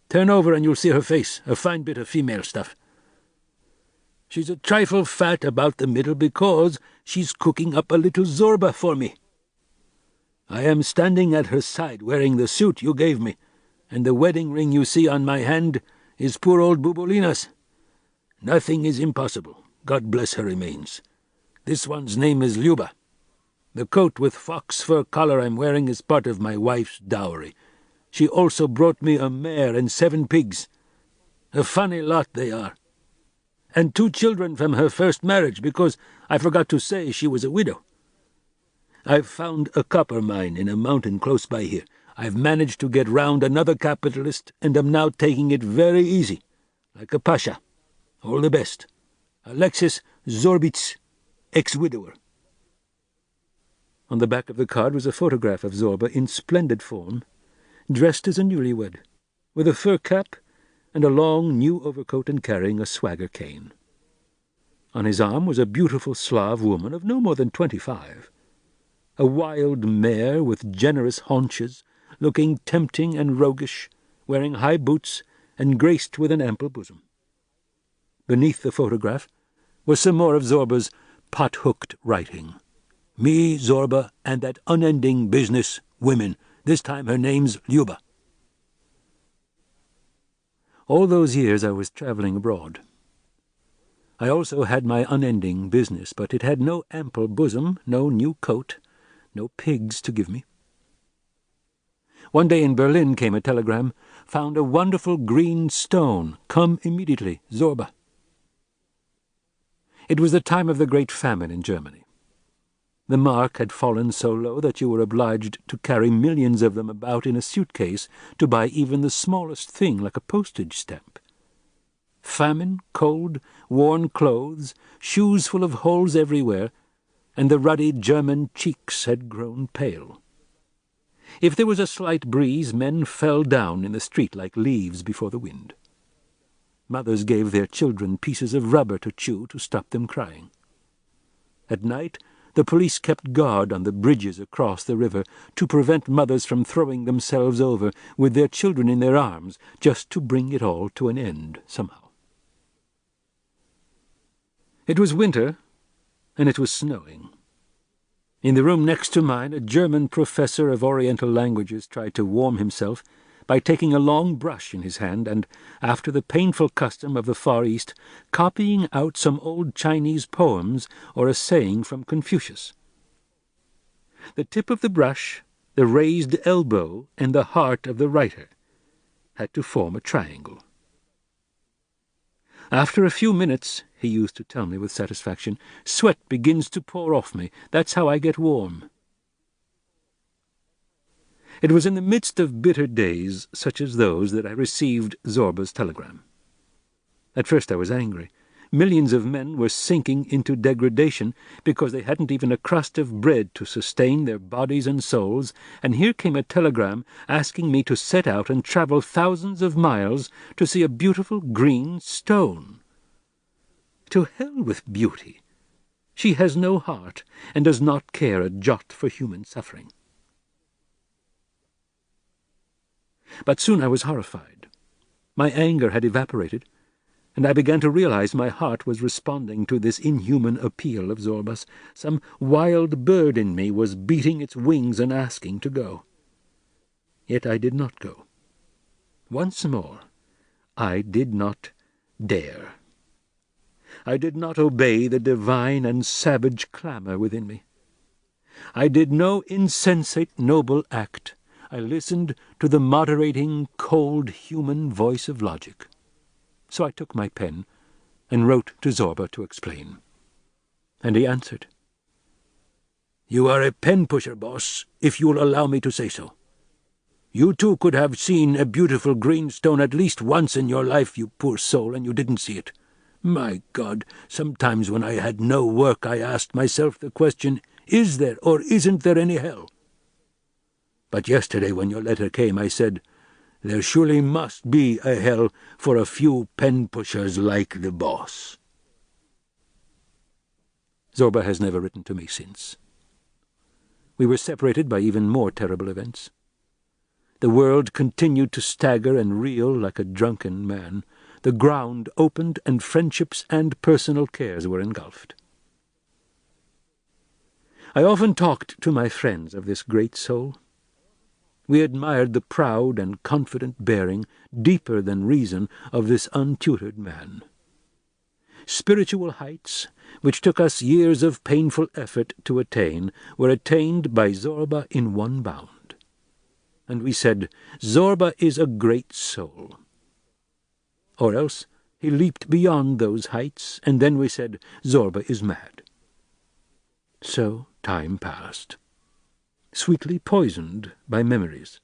Turn over and you'll see her face, a fine bit of female stuff. She's a trifle fat about the middle because she's cooking up a little Zobra for me. I am standing at her side wearing the suit you gave me, and the wedding ring you see on my hand is poor old Bubolina's. Nothing is impossible. God bless her remains. This one's name is Lyuba. The coat with fox fur collar I'm wearing is part of my wife's dowry. She also brought me a mare and 7 pigs. A funny lot they are. And 2 children from her first marriage, because I forgot to say she was a widow. I've found a copper mine in a mountain close by here. I've managed to get round another capitalist, and am now taking it very easy, like a pasha. All the best. Alexis Zorbitz, ex-widower. On the back of the card was a photograph of Zobra in splendid form, dressed as a newlywed, with a fur cap and a long new overcoat and carrying a swagger cane. On his arm was a beautiful Slav woman of no more than 25, a wild mare with generous haunches, looking tempting and roguish, wearing high boots and graced with an ample bosom. Beneath the photograph was some more of Zorba's pot-hooked writing. Me, Zobra, and that unending business, women. This time her name's Lyuba. All those years I was travelling abroad. I also had my unending business, but it had no ample bosom, no new coat, no pigs to give me. One day in Berlin came a telegram, found a wonderful green stone, come immediately, Zobra. It was the time of the great famine in Germany. The mark had fallen so low that you were obliged to carry millions of them about in a suitcase to buy even the smallest thing like a postage stamp. Famine, cold, worn clothes, shoes full of holes everywhere, and the ruddy German cheeks had grown pale. If there was a slight breeze, men fell down in the street like leaves before the wind. Mothers gave their children pieces of rubber to chew to stop them crying. At night, the police kept guard on the bridges across the river to prevent mothers from throwing themselves over with their children in their arms, just to bring it all to an end somehow. It was winter, and it was snowing. In the room next to mine, a German professor of Oriental languages tried to warm himself by taking a long brush in his hand and, after the painful custom of the Far East, copying out some old Chinese poems or a saying from Confucius. The tip of the brush, the raised elbow, and the heart of the writer had to form a triangle. After a few minutes, he used to tell me with satisfaction, sweat begins to pour off me. That's how I get warm. It was in the midst of bitter days such as those that I received Zobra's telegram. At first I was angry. Millions of men were sinking into degradation because they hadn't even a crust of bread to sustain their bodies and souls, and here came a telegram asking me to set out and travel thousands of miles to see a beautiful green stone. To hell with beauty. She has no heart and does not care a jot for human suffering. But soon I was horrified. My anger had evaporated, and I began to realize my heart was responding to this inhuman appeal of Zobra's. Some wild bird in me was beating its wings and asking to go. Yet I did not go. Once more, I did not dare. I did not obey the divine and savage clamor within me. I did no insensate noble act. I listened to the moderating, cold, human voice of logic. So I took my pen and wrote to Zobra to explain. And he answered, "You are a pen-pusher, boss, if you'll allow me to say so. You too could have seen a beautiful green stone at least once in your life, you poor soul, and you didn't see it. My God, sometimes when I had no work I asked myself the question, is there or isn't there any hell? But yesterday when your letter came I said, there surely must be a hell for a few pen-pushers like the boss." Zobra has never written to me since. We were separated by even more terrible events. The world continued to stagger and reel like a drunken man. The ground opened, and friendships and personal cares were engulfed. I often talked to my friends of this great soul. We admired the proud and confident bearing, deeper than reason, of this untutored man. Spiritual heights, which took us years of painful effort to attain, were attained by Zobra in one bound. And we said, Zobra is a great soul. Or else he leaped beyond those heights, and then we said, Zobra is mad. So time passed, sweetly poisoned by memories.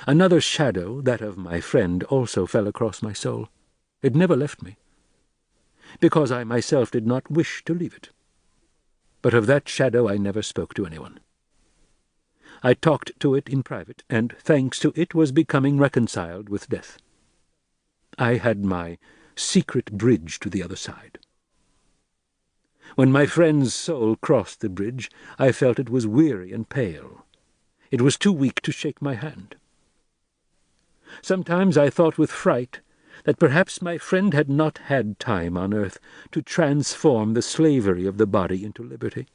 Another shadow, that of my friend, also fell across my soul. It never left me, because I myself did not wish to leave it. But of that shadow I never spoke to anyone. I talked to it in private, and, thanks to it, was becoming reconciled with death. I had my secret bridge to the other side. When my friend's soul crossed the bridge, I felt it was weary and pale. It was too weak to shake my hand. Sometimes I thought with fright that perhaps my friend had not had time on earth to transform the slavery of the body into liberty,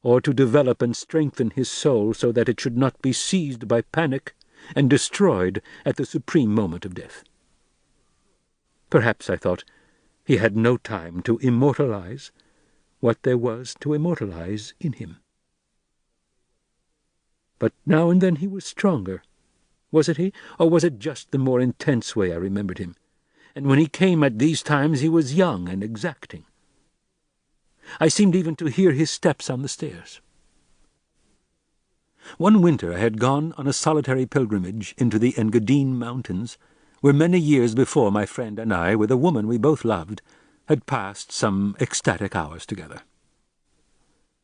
or to develop and strengthen his soul so that it should not be seized by panic and destroyed at the supreme moment of death. Perhaps, I thought, he had no time to immortalize what there was to immortalize in him. But now and then he was stronger. Was it he, or was it just the more intense way I remembered him? And when he came at these times he was young and exacting. I seemed even to hear his steps on the stairs. One winter I had gone on a solitary pilgrimage into the Engadine Mountains, where many years before my friend and I, with a woman we both loved, had passed some ecstatic hours together.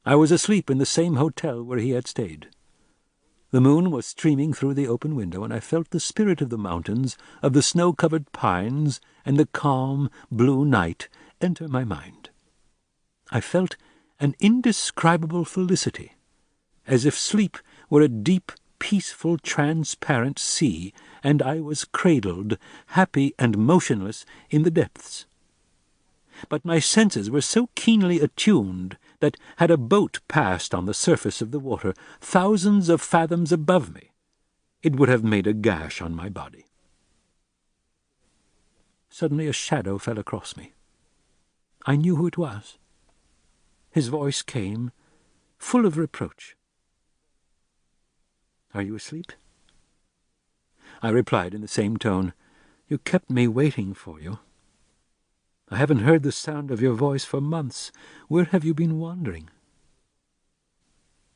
I was asleep in the same hotel where he had stayed. The moon was streaming through the open window, and I felt the spirit of the mountains, of the snow-covered pines, and the calm, blue night enter my mind. I felt an indescribable felicity, as if sleep were a deep, peaceful, transparent sea, and I was cradled, happy and motionless, in the depths. But my senses were so keenly attuned that, had a boat passed on the surface of the water thousands of fathoms above me, it would have made a gash on my body. Suddenly a shadow fell across me. I knew who it was. His voice came, full of reproach. "Are you asleep?" I replied in the same tone, "You kept me waiting for you. I haven't heard the sound of your voice for months. Where have you been wandering?"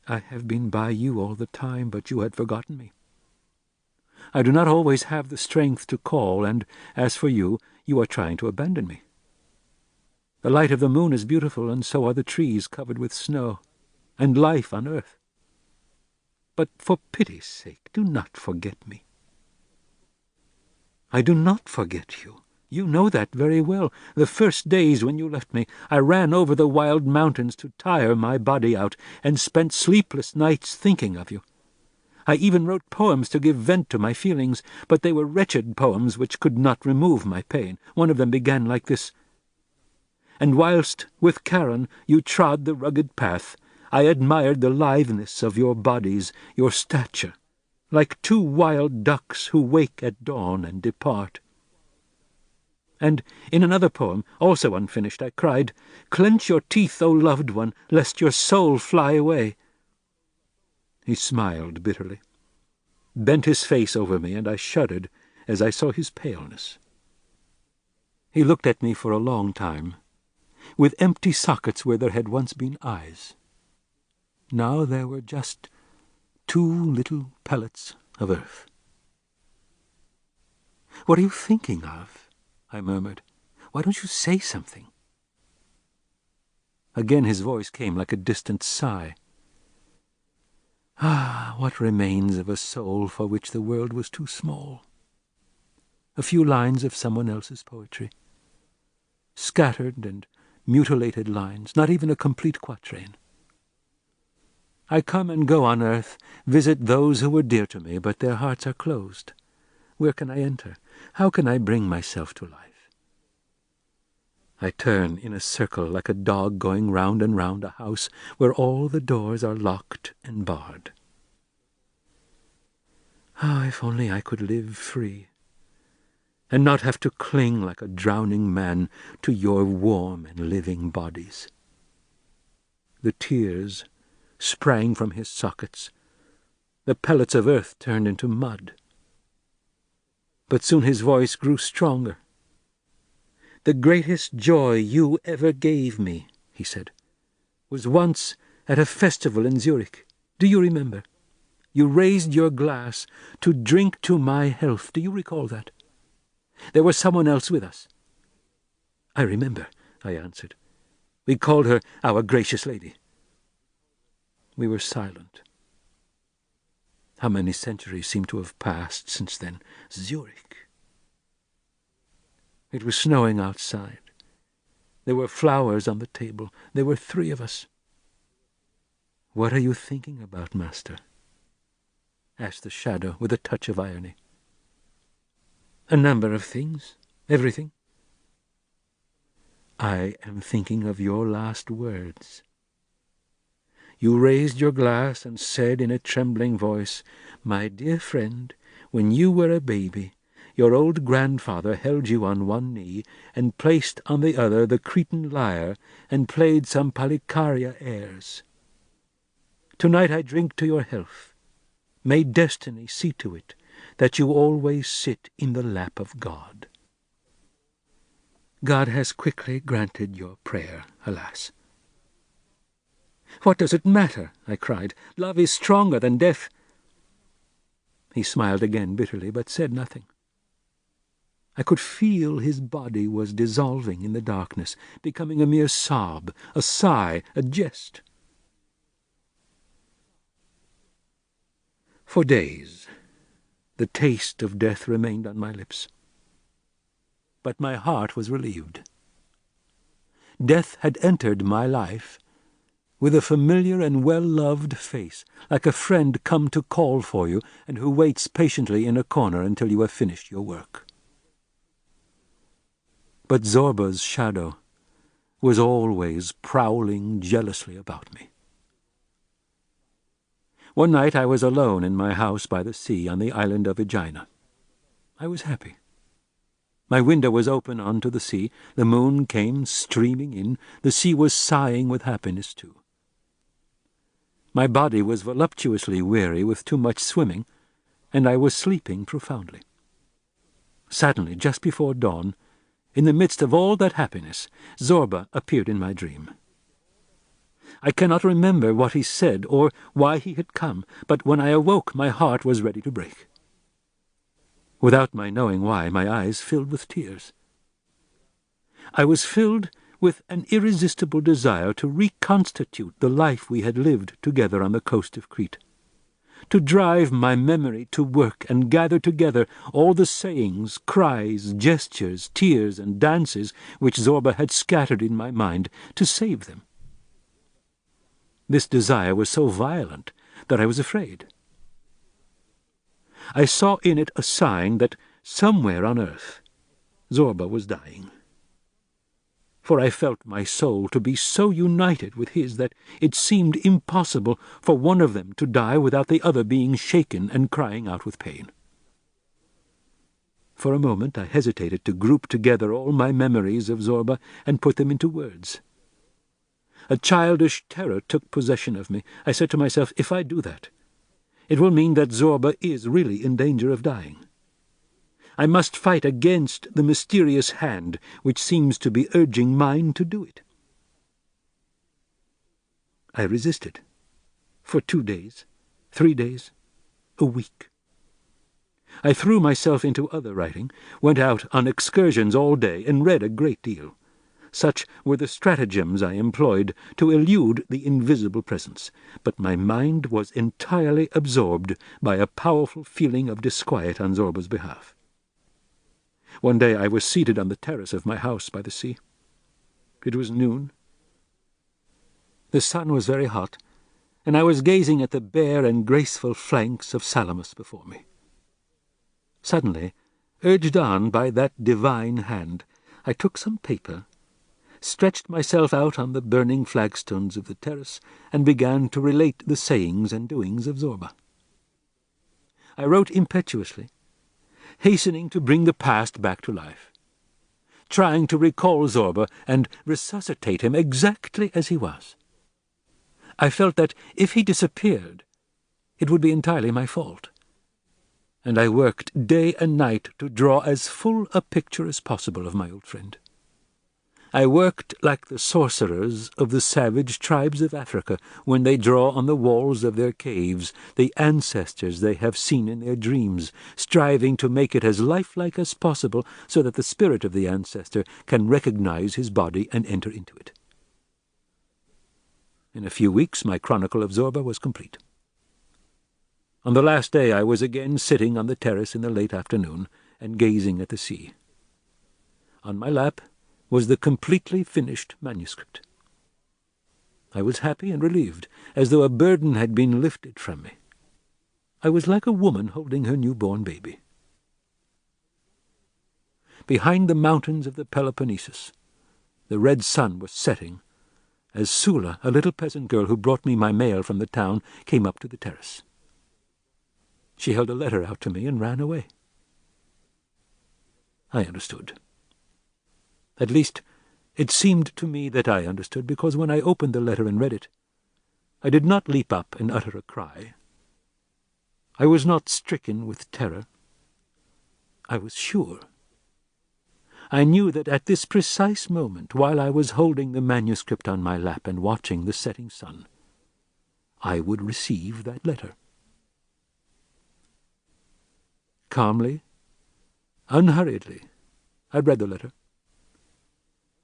"I have been by you all the time, but you had forgotten me. I do not always have the strength to call, and as for you, you are trying to abandon me. The light of the moon is beautiful, and so are the trees covered with snow, and life on earth. But for pity's sake, do not forget me." "I do not forget you. You know that very well. The first days when you left me, I ran over the wild mountains to tire my body out, and spent sleepless nights thinking of you. I even wrote poems to give vent to my feelings, but they were wretched poems which could not remove my pain. One of them began like this: "And whilst with Charon you trod the rugged path, I admired the litheness of your bodies, your stature, like two wild ducks who wake at dawn and depart." And in another poem, also unfinished, I cried, "Clench your teeth, O loved one, lest your soul fly away." He smiled bitterly, bent his face over me, and I shuddered as I saw his paleness. He looked at me for a long time, with empty sockets where there had once been eyes. Now there were just 2 little pellets of earth. "What are you thinking of?" I murmured. "Why don't you say something?" Again his voice came like a distant sigh. Ah, what remains of a soul for which the world was too small? A few lines of someone else's poetry. Scattered and mutilated lines, not even a complete quatrain. I come and go on earth, visit those who were dear to me, but their hearts are closed. Where can I enter? How can I bring myself to life? I turn in a circle like a dog going round and round a house where all the doors are locked and barred. Ah, if only I could live free, and not have to cling like a drowning man to your warm and living bodies. The tears sprang from his sockets. The pellets of earth turned into mud. But soon his voice grew stronger. "The greatest joy you ever gave me," he said, "was once at a festival in Zurich. Do you remember? You raised your glass to drink to my health. Do you recall that? There was someone else with us." "I remember," I answered. "We called her our gracious lady." We were silent. How many centuries seem to have passed since then? Zurich. It was snowing outside. There were flowers on the table. There were 3 of us. "What are you thinking about, master?" asked the shadow with a touch of irony. "A number of things. Everything." "I am thinking of your last words. You raised your glass and said in a trembling voice, 'My dear friend, when you were a baby, your old grandfather held you on one knee and placed on the other the Cretan lyre and played some Palicaria airs. Tonight I drink to your health. May destiny see to it that you always sit in the lap of God.' God has quickly granted your prayer, alas." "What does it matter?" I cried. "Love is stronger than death." He smiled again bitterly, but said nothing. I could feel his body was dissolving in the darkness, becoming a mere sob, a sigh, a jest. For days the taste of death remained on my lips. But my heart was relieved. Death had entered my life with a familiar and well-loved face, like a friend come to call for you and who waits patiently in a corner until you have finished your work. But Zobra's shadow was always prowling jealously about me. One night I was alone in my house by the sea on the island of Aegina. I was happy. My window was open onto the sea. The moon came streaming in. The sea was sighing with happiness too. My body was voluptuously weary with too much swimming, and I was sleeping profoundly. Suddenly, just before dawn, in the midst of all that happiness, Zobra appeared in my dream. I cannot remember what he said or why he had come, but when I awoke my heart was ready to break. Without my knowing why, my eyes filled with tears. I was filled with an irresistible desire to reconstitute the life we had lived together on the coast of Crete, to drive my memory to work and gather together all the sayings, cries, gestures, tears, and dances which Zobra had scattered in my mind, to save them. This desire was so violent that I was afraid. I saw in it a sign that somewhere on earth Zobra was dying. For I felt my soul to be so united with his that it seemed impossible for one of them to die without the other being shaken and crying out with pain. For a moment I hesitated to group together all my memories of Zobra and put them into words. A childish terror took possession of me. I said to myself, if I do that, it will mean that Zobra is really in danger of dying. I must fight against the mysterious hand which seems to be urging mine to do it. I resisted. For 2 days, 3 days, a week. I threw myself into other writing, went out on excursions all day, and read a great deal. Such were the stratagems I employed to elude the invisible presence, but my mind was entirely absorbed by a powerful feeling of disquiet on Zobra's behalf. One day I was seated on the terrace of my house by the sea. It was noon. The sun was very hot, and I was gazing at the bare and graceful flanks of Salamis before me. Suddenly, urged on by that divine hand, I took some paper, stretched myself out on the burning flagstones of the terrace, and began to relate the sayings and doings of Zobra. I wrote impetuously, hastening to bring the past back to life, trying to recall Zobra and resuscitate him exactly as he was. I felt that if he disappeared, it would be entirely my fault, and I worked day and night to draw as full a picture as possible of my old friend. I worked like the sorcerers of the savage tribes of Africa when they draw on the walls of their caves the ancestors they have seen in their dreams, striving to make it as lifelike as possible so that the spirit of the ancestor can recognize his body and enter into it. In a few weeks my chronicle of Zobra was complete. On the last day I was again sitting on the terrace in the late afternoon and gazing at the sea. On my lap was the completely finished manuscript. I was happy and relieved, as though a burden had been lifted from me. I was like a woman holding her newborn baby. Behind the mountains of the Peloponnesus, the red sun was setting, as Sula, a little peasant girl who brought me my mail from the town, came up to the terrace. She held a letter out to me and ran away. I understood. At least, it seemed to me that I understood, because when I opened the letter and read it, I did not leap up and utter a cry. I was not stricken with terror. I was sure. I knew that at this precise moment, while I was holding the manuscript on my lap and watching the setting sun, I would receive that letter. Calmly, unhurriedly, I read the letter.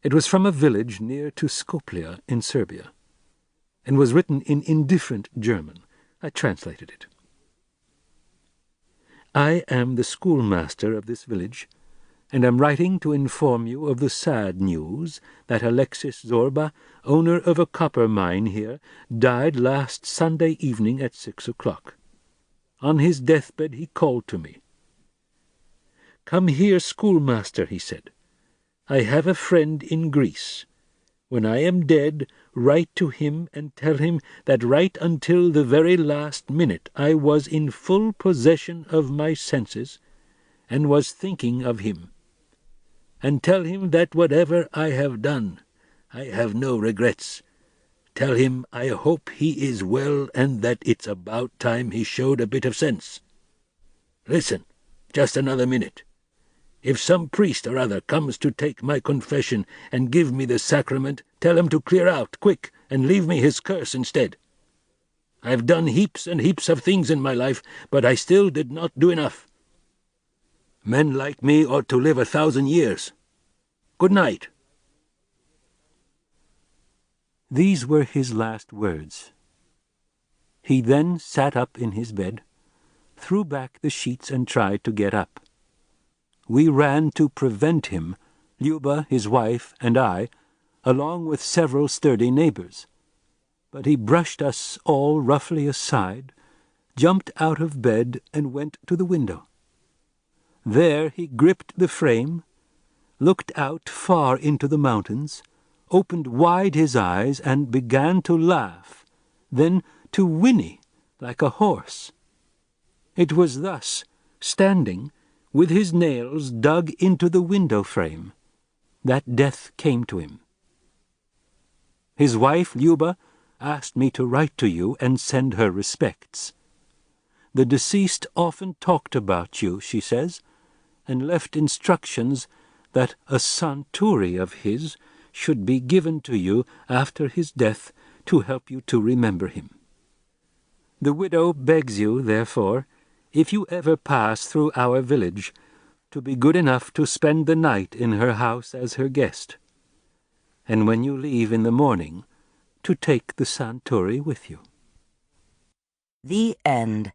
It was from a village near to Skopje in Serbia, and was written in indifferent German. I translated it. I am the schoolmaster of this village, and am writing to inform you of the sad news that Alexis Zobra, owner of a copper mine here, died last Sunday evening at 6 o'clock. On his deathbed he called to me. "Come here, schoolmaster," he said. "I have a friend in Greece. When I am dead, write to him and tell him that right until the very last minute I was in full possession of my senses, and was thinking of him. And tell him that whatever I have done, I have no regrets. Tell him I hope he is well, and that it's about time he showed a bit of sense. Listen, just another minute. If some priest or other comes to take my confession and give me the sacrament, tell him to clear out, quick, and leave me his curse instead. I've done heaps and heaps of things in my life, but I still did not do enough. Men like me ought to live 1,000 years. Good night." These were his last words. He then sat up in his bed, threw back the sheets and tried to get up. We ran to prevent him, Lyuba, his wife, and I, along with several sturdy neighbors. But he brushed us all roughly aside, jumped out of bed, and went to the window. There he gripped the frame, looked out far into the mountains, opened wide his eyes, and began to laugh, then to whinny like a horse. It was thus, standing, with his nails dug into the window frame, that death came to him. His wife, Lyuba, asked me to write to you and send her respects. The deceased often talked about you, she says, and left instructions that a San-Turi of his should be given to you after his death to help you to remember him. The widow begs you, therefore, if you ever pass through our village, to be good enough to spend the night in her house as her guest, and when you leave in the morning, to take the San-Turi with you. The End.